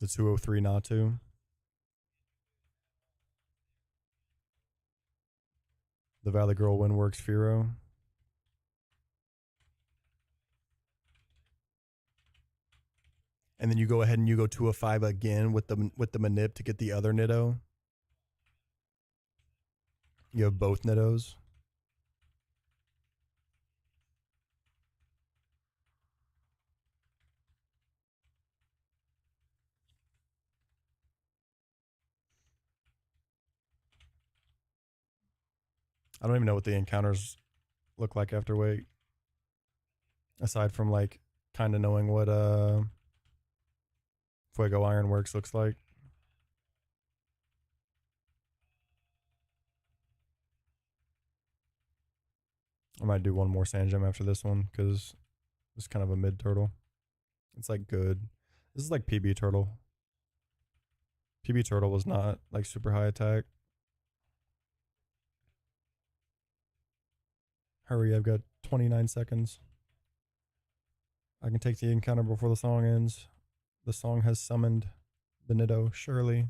The 203 Natu. The Valley Girl Windworks Firo. And then you go ahead and you go 205 again with the manip to get the other Nitto. You have both Nittos. I don't even know what the encounters look like after wait. Aside from like kind of knowing what Fuego Ironworks looks like. I might do one more sand gem after this one because it's kind of a mid turtle. It's like good. This is like PB turtle. PB turtle was not like super high attack. Hurry, I've got 29 seconds. I can take the encounter before the song ends. The song has summoned the Nitto, surely.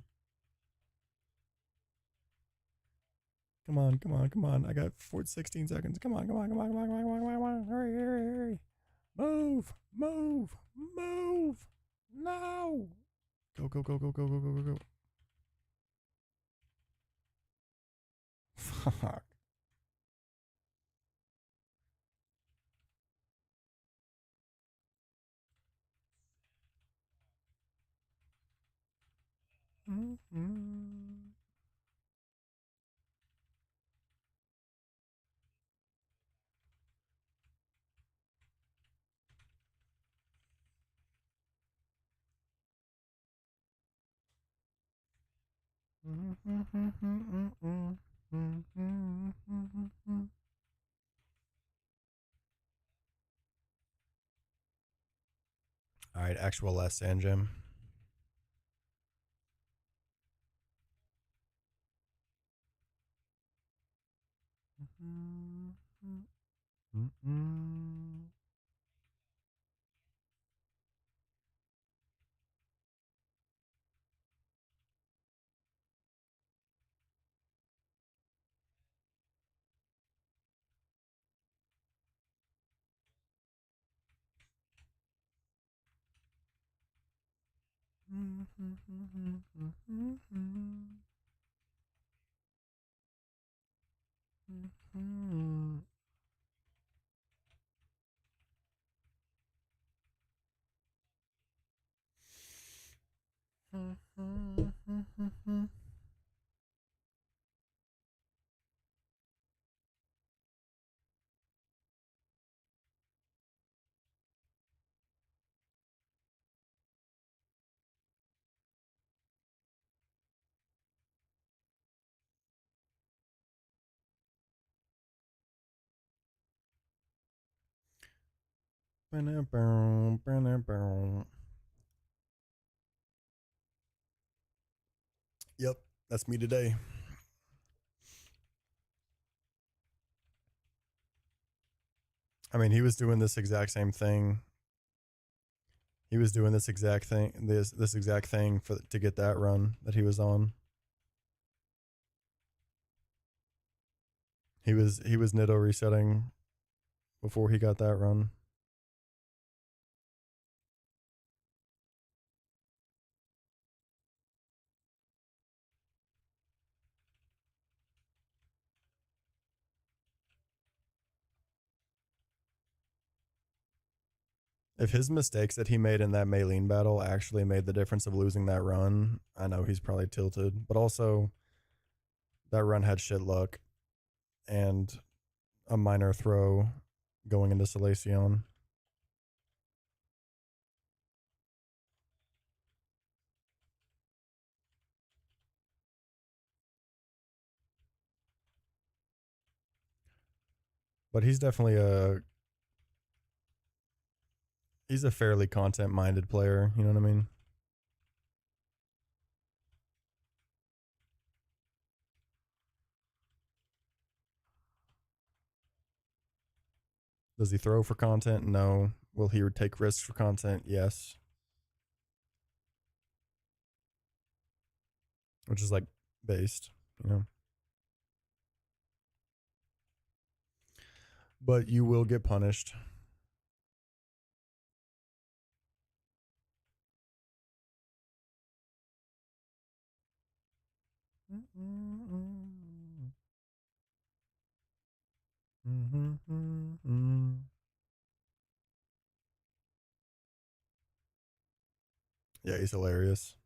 Come on, come on, come on. I got 16 seconds. Come on, come on, come on, come on, come on, come on, come on, come on. Hurry, hurry, hurry. Move, move, move. No. Go, go, go, go, go, go, go, go, go. Fuck. Mm-hmm. All right, actual last sand gem. Yep, that's me today. I mean, he was doing this exact same thing. He was doing this exact thing, this exact thing for to get that run that he was on. He was Nitto resetting before he got that run. If his mistakes that he made in that Maylene battle actually made the difference of losing that run, I know he's probably tilted. But also, that run had shit luck and a minor throw going into Salacion. But he's a fairly content minded player, you know what I mean? Does he throw for content? No. Will he take risks for content? Yes. Which is like based, you know. But you will get punished. Yeah, he's hilarious.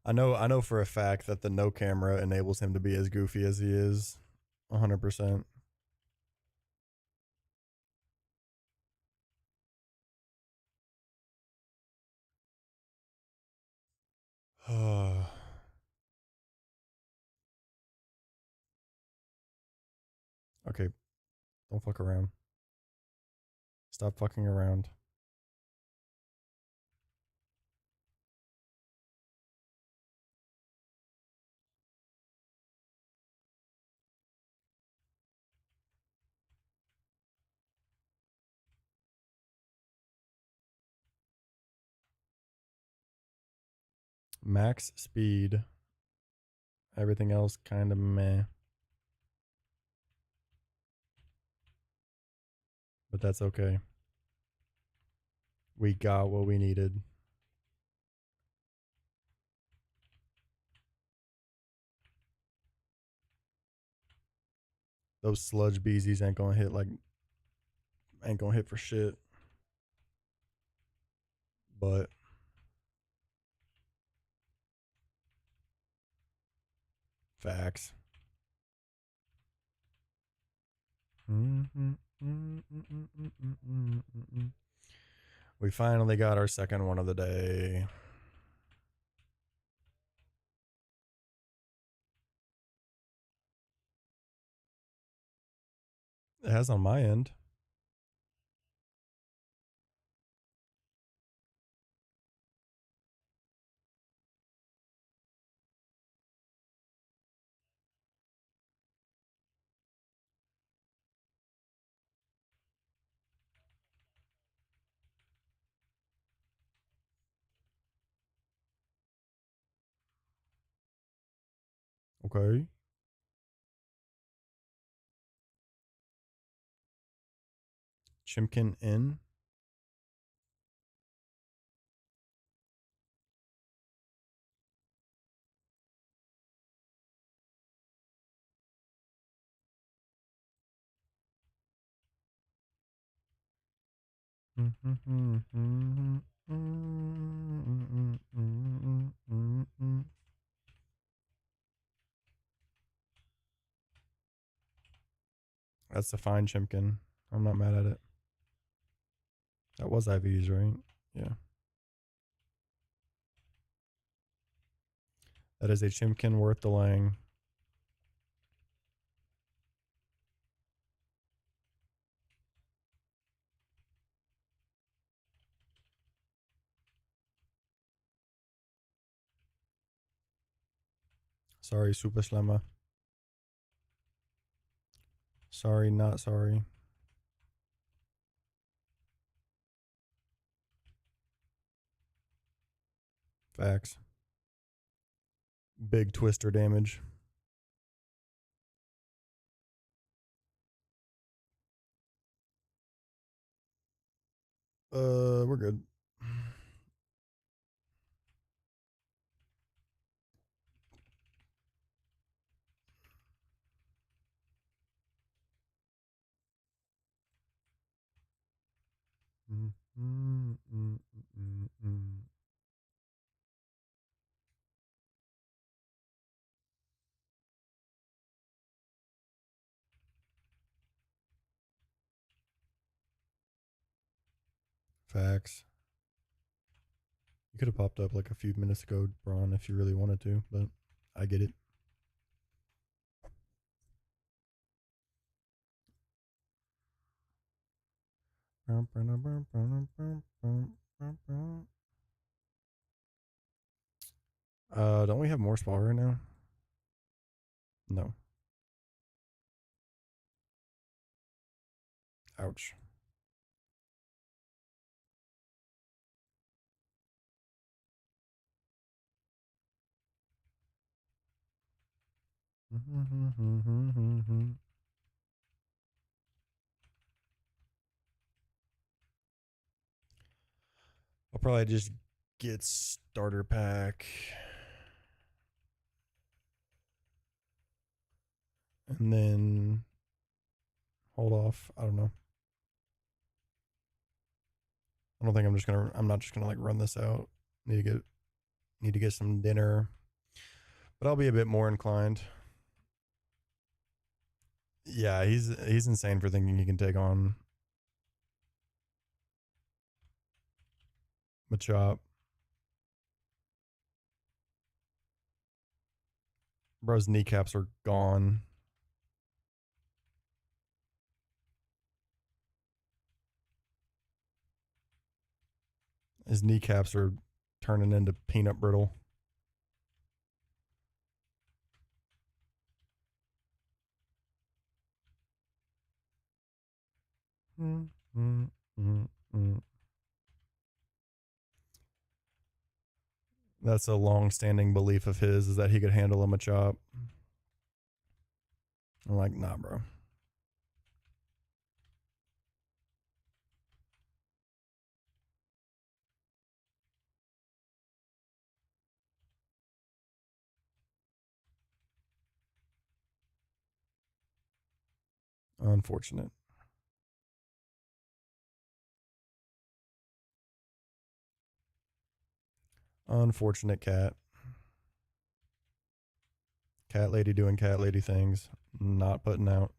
I know for a fact that the no camera enables him to be as goofy as he is. 100%. Okay, don't fuck around. Stop fucking around. Max speed. Everything else kind of meh. But that's okay. We got what we needed. Those sludge beezies ain't gonna hit for shit. But facts. We finally got our second one of the day. It has on my end. Okay. Chimkin in. That's a fine Chimkin. I'm not mad at it. That was IVs, right? Yeah. That is a Chimkin worth delaying. Sorry, Super Slammer. Sorry, not sorry. Facts. Big twister damage. We're good. Mm, mm, mm, mm. Facts. You could have popped up like a few minutes ago, Braun, if you really wanted to, but I get it. Don't we have more spot right now? No. Ouch. I'll probably just get starter pack and then hold off. I don't know. I don't think I'm not just gonna like run this out. Need to get some dinner. But I'll be a bit more inclined. Yeah, he's insane for thinking he can take on Machop. Bro's kneecaps are gone. His kneecaps are turning into peanut brittle. Mm, mm, mm, mm. That's a long-standing belief of his is that he could handle a Machop. I'm like, nah, bro. Unfortunate. Unfortunate cat. Cat lady doing cat lady things. Not putting out.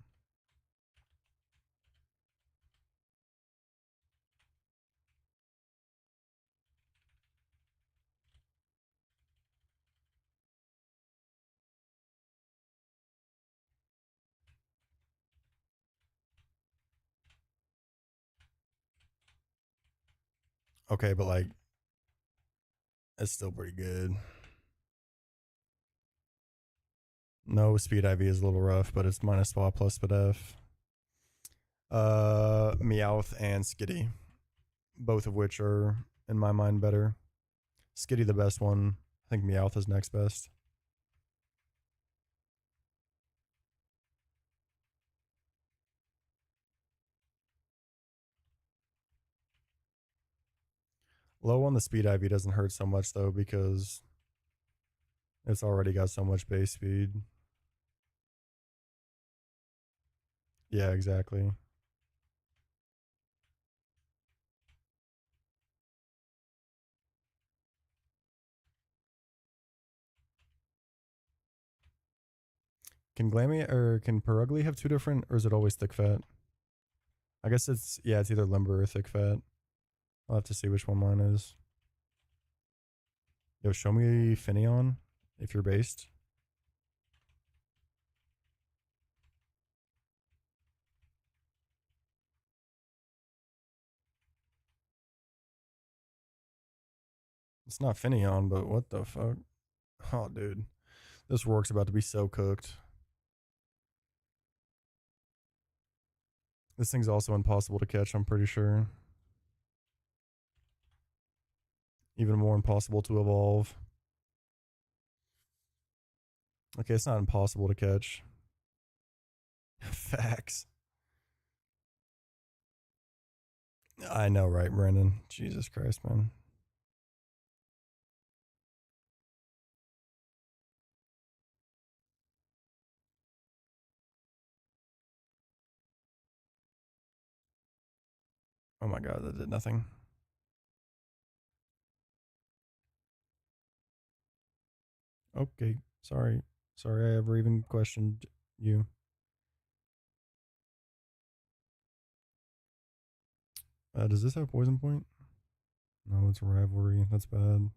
Okay, but like, it's still pretty good. No, speed IV is a little rough, but it's minus SWA plus SPDF. Meowth and Skitty, both of which are in my mind better. Skitty the best one. I think Meowth is next best. Low on the speed IV doesn't hurt so much though because it's already got so much base speed. Yeah, exactly. Can Glammy or can Perugly have two different, or is it always thick fat? I guess it's it's either limber or thick fat. I'll have to see which one mine is. Yo, show me Finneon if you're based. It's not Finneon, but what the fuck? Oh, dude, this work's about to be so cooked. This thing's also impossible to catch. I'm pretty sure. Even more impossible to evolve. Okay, it's not impossible to catch. Facts. I know, right, Brendan? Jesus Christ, man. Oh my god, that did nothing. Okay. Sorry. Sorry I ever even questioned you. Does this have poison point? No, it's a rivalry. That's bad.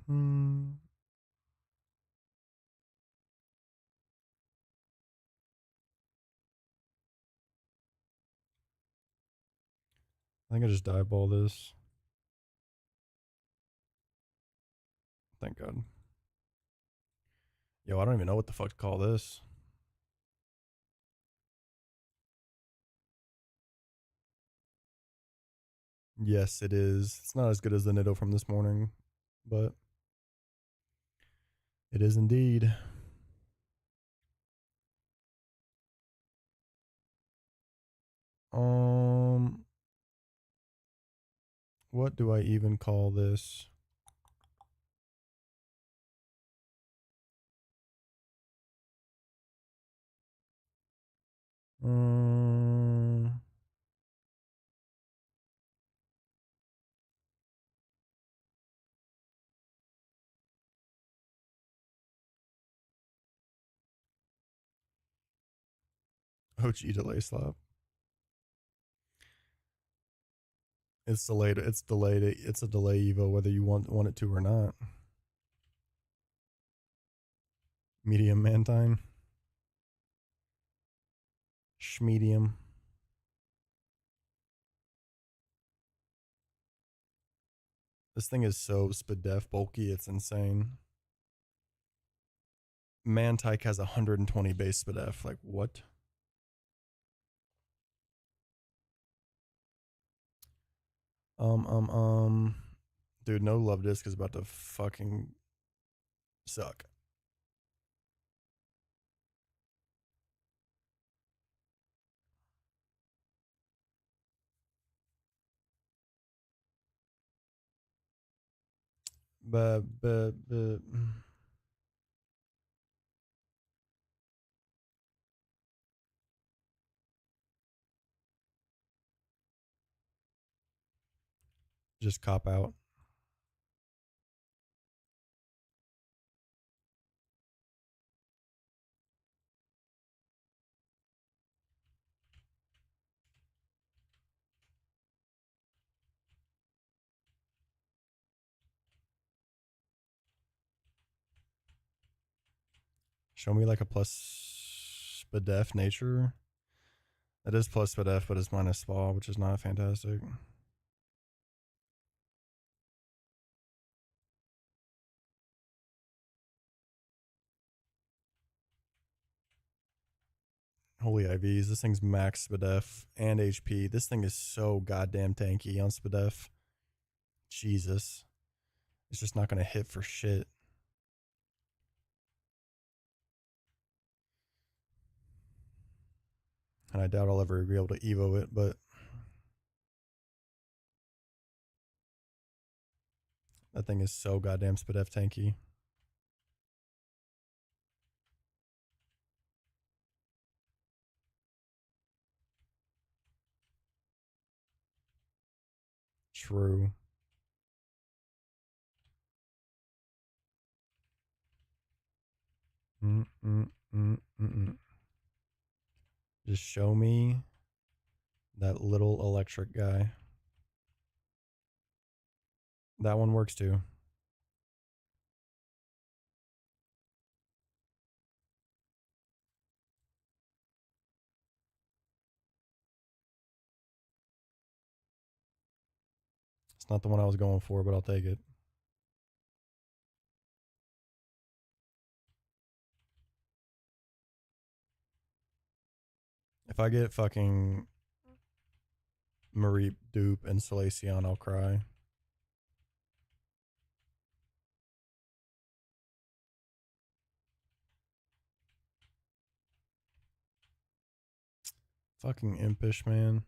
Hmm. I think I just dieball this. Thank God. Yo, I don't even know what the fuck to call this. Yes, it is. It's not as good as the Nitto from this morning, but it is indeed. Um, what do I even call this? Um, OG delay slap. It's delayed. It's delayed. It's a delay Evo whether you want it to or not. Medium Mantine. Schmedium. This thing is so spadef bulky, it's insane. Mantike has 120 base spadef. Like what? Um. Dude, no love disc is about to fucking suck. But just cop out. Show me like a plus spadef nature. That is plus spadef, but it's minus spa, which is not fantastic. Holy IVs. This thing's max spadef and HP. This thing is so goddamn tanky on spadef. Jesus. It's just not going to hit for shit. And I doubt I'll ever be able to Evo it, but that thing is so goddamn spadef tanky. True. Mm-mm-mm-mm-mm. Just show me that little electric guy. That one works too. It's not the one I was going for, but I'll take it. If I get fucking Marie Dupe and Salacion, I'll cry. Fucking impish, man.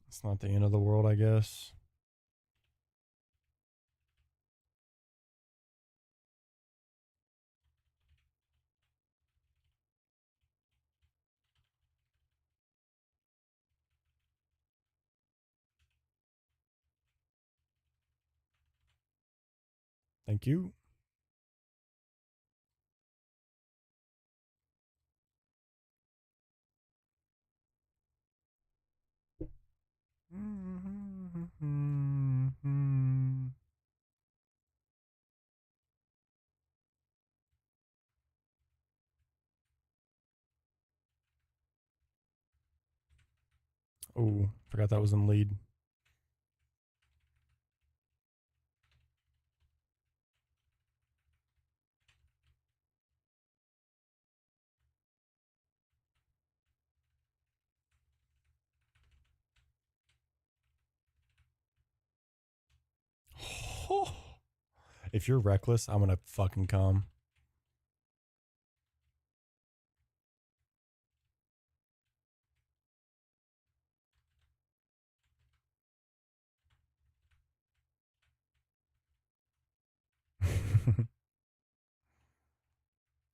It's not the end of the world, I guess. Thank you. Oh, forgot that was in lead. If you're reckless, I'm gonna fucking come.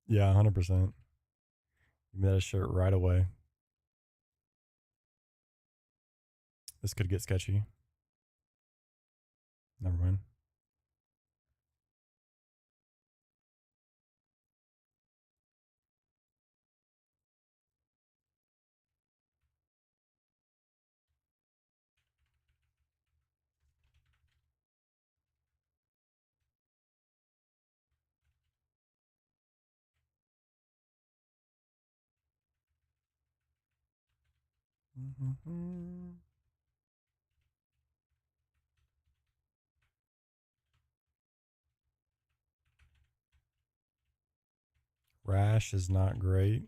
Yeah, 100%. Give me that shirt right away. This could get sketchy. Never mind. Rash is not great.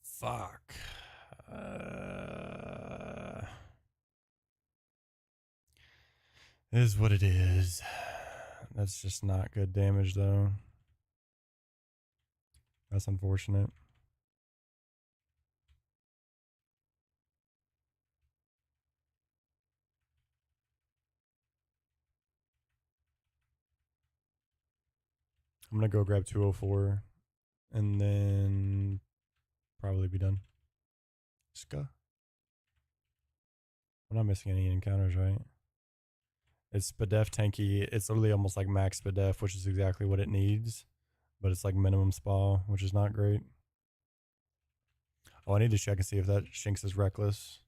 Fuck. It is what it is. That's just not good damage, though. That's unfortunate. I'm gonna go grab 204 and then probably be done. Ska. I'm not missing any encounters, right? It's Spadef tanky. It's literally almost like max Spadef, which is exactly what it needs. But it's like minimum spa, which is not great. Oh, I need to check and see if that Shinx is reckless.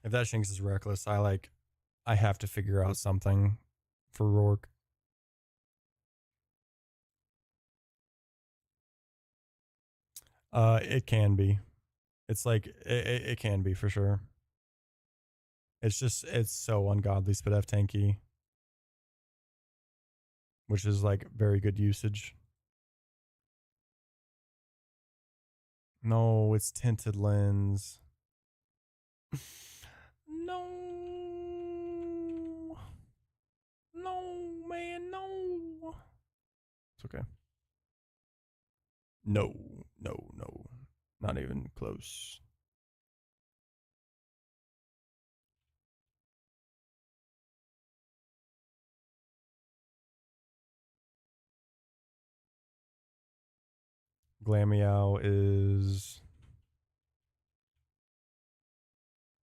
If that Shinx is reckless, I have to figure out something for Rourke. It can be. It's like it can be for sure. It's so ungodly Spadef tanky, which is like very good usage. No, it's tinted lens. No. No, man, no. It's okay. No, no, no. Not even close. Glameow is.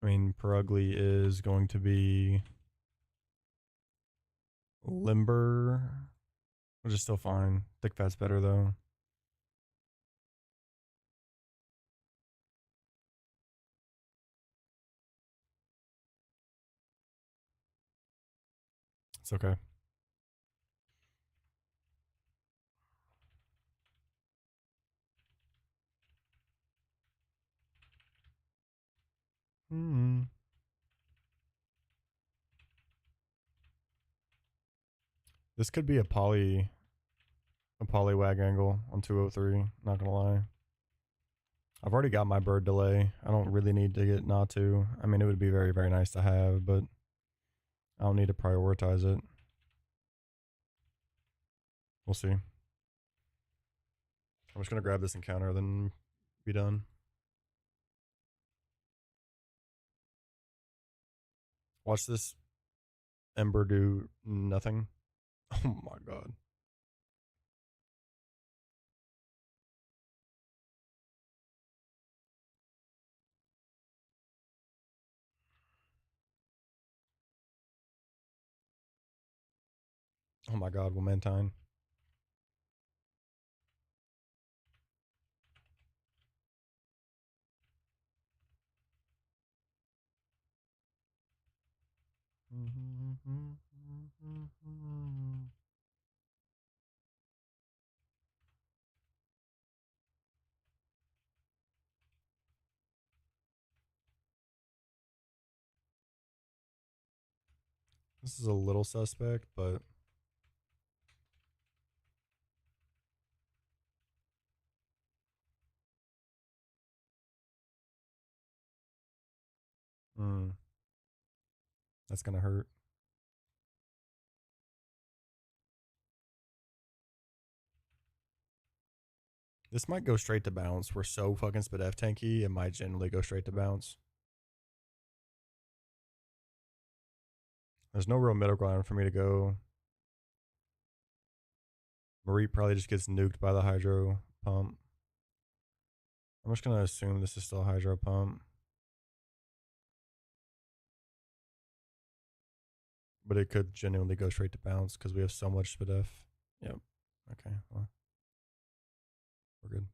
I mean, Perugly is going to be limber, which is still fine. Thick fat's better though. It's okay. Hmm. This could be a polywag angle on 203. Not gonna lie. I've already got my bird delay. I don't really need to get Natu. I mean, it would be very, very nice to have, but I don't need to prioritize it. We'll see. I'm just gonna grab this encounter, then be done. Watch this Ember do nothing. Oh my god. Oh my god, Womentine. This is a little suspect, but that's gonna hurt. This might go straight to bounce. We're so fucking SPDF tanky, it might generally go straight to bounce. There's no real middle ground for me to go. Marie probably just gets nuked by the hydro pump. I'm just gonna assume this is still a hydro pump. But it could genuinely go straight to bounce because we have so much SPDF. Yep. Okay, well, we're good.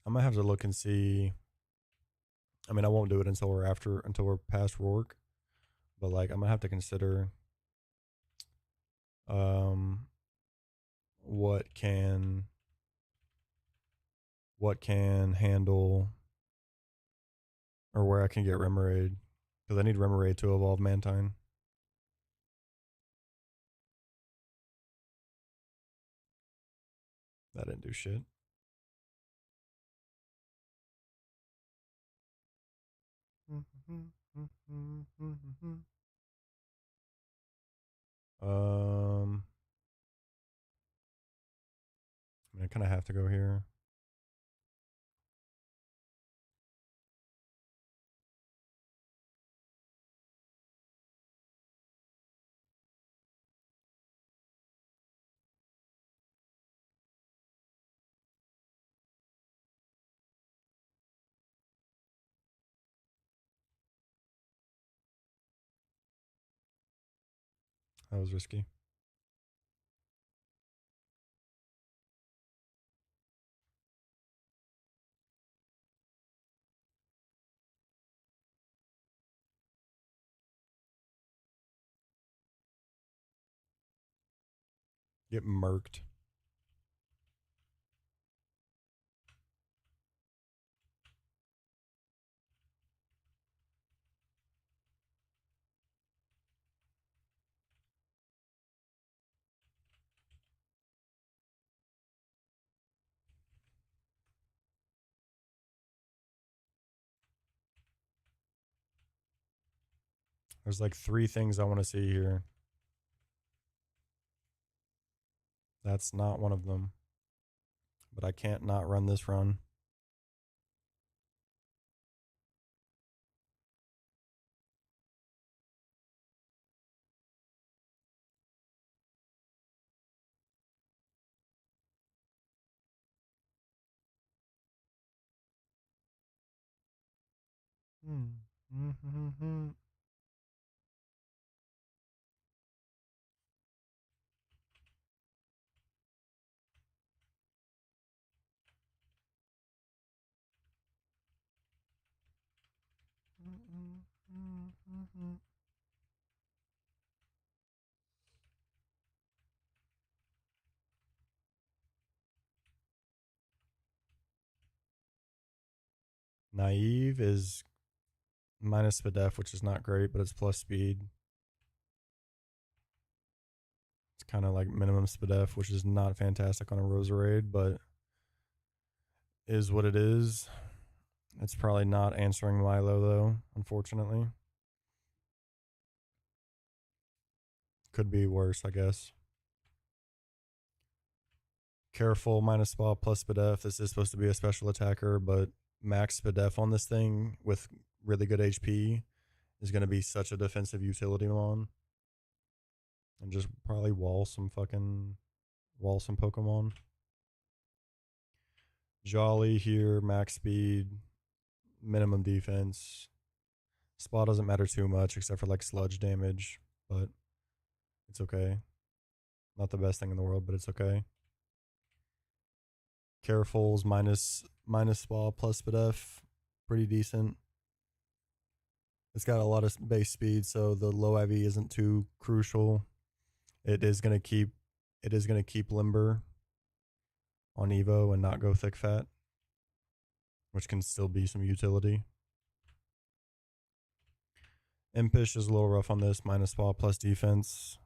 I might have to look and see. I mean, I won't do it until we're past Rourke, but like I might have to consider um what can handle or where I can get Remoraid because I need Remoraid to evolve Mantine. That didn't do shit. I mean, I kind of have to go here. That was risky. Get murked. There's like 3 things I want to see here. That's not one of them. But I can't not run this run. Naive is minus SPDF, which is not great, but it's plus speed. It's kind of like minimum SPDF, which is not fantastic on a Roserade, but is what it is. It's probably not answering Milo, though, unfortunately. Could be worse, I guess. Careful, minus spa plus SPDF. This is supposed to be a special attacker, but max SPDF on this thing with really good HP is going to be such a defensive utility mon. And just probably wall some Pokemon. Jolly here, max speed, minimum defense. Spa doesn't matter too much except for like sludge damage, but it's okay. Not the best thing in the world, but it's okay. Careful's minus spa plus SPDF, pretty decent. It's got a lot of base speed, so the low IV isn't too crucial. It is gonna keep limber on Evo and not go thick fat, which can still be some utility. Impish is a little rough on this, minus spa plus defense.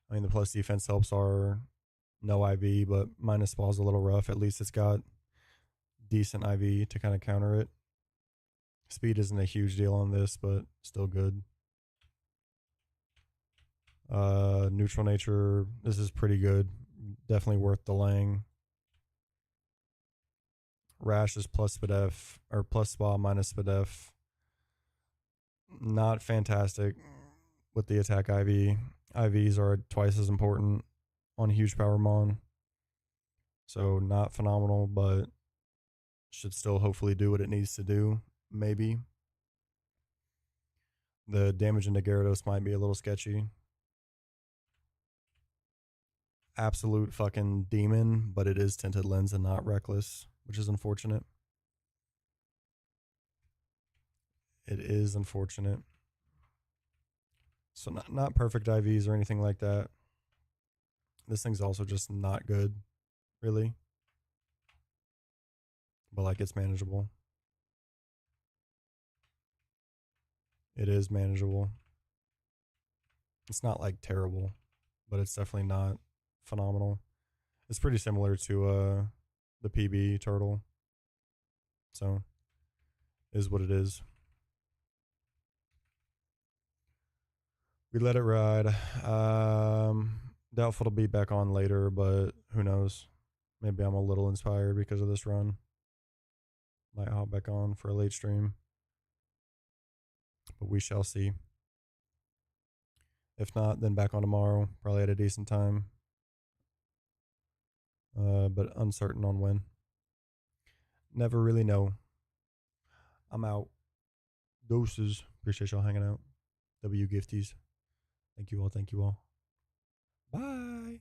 I mean, the plus defense helps our no IV, but minus spa is a little rough. At least it's got decent IV to kind of counter it. Speed isn't a huge deal on this, but still good. Neutral nature, this is pretty good. Definitely worth delaying. Rash is plus SPDF, or plus spa minus SPDF. Not fantastic with the attack IV. IVs are twice as important on huge power mon. So not phenomenal, but should still hopefully do what it needs to do. Maybe. The damage into Gyarados might be a little sketchy. Absolute fucking demon, but it is tinted lens and not reckless, which is unfortunate. It is unfortunate. So not perfect IVs or anything like that. This thing's also just not good, really. But like it's manageable. It is manageable. It's not like terrible, but it's definitely not phenomenal. It's pretty similar to the PB turtle. So is what it is. We let it ride. Doubtful to be back on later, but who knows? Maybe I'm a little inspired because of this run. Might hop back on for a late stream. But we shall see. If not, then back on tomorrow. Probably at a decent time. But uncertain on when. Never really know. I'm out. Doses. Appreciate y'all hanging out. W Gifties. Thank you all. Thank you all. Bye.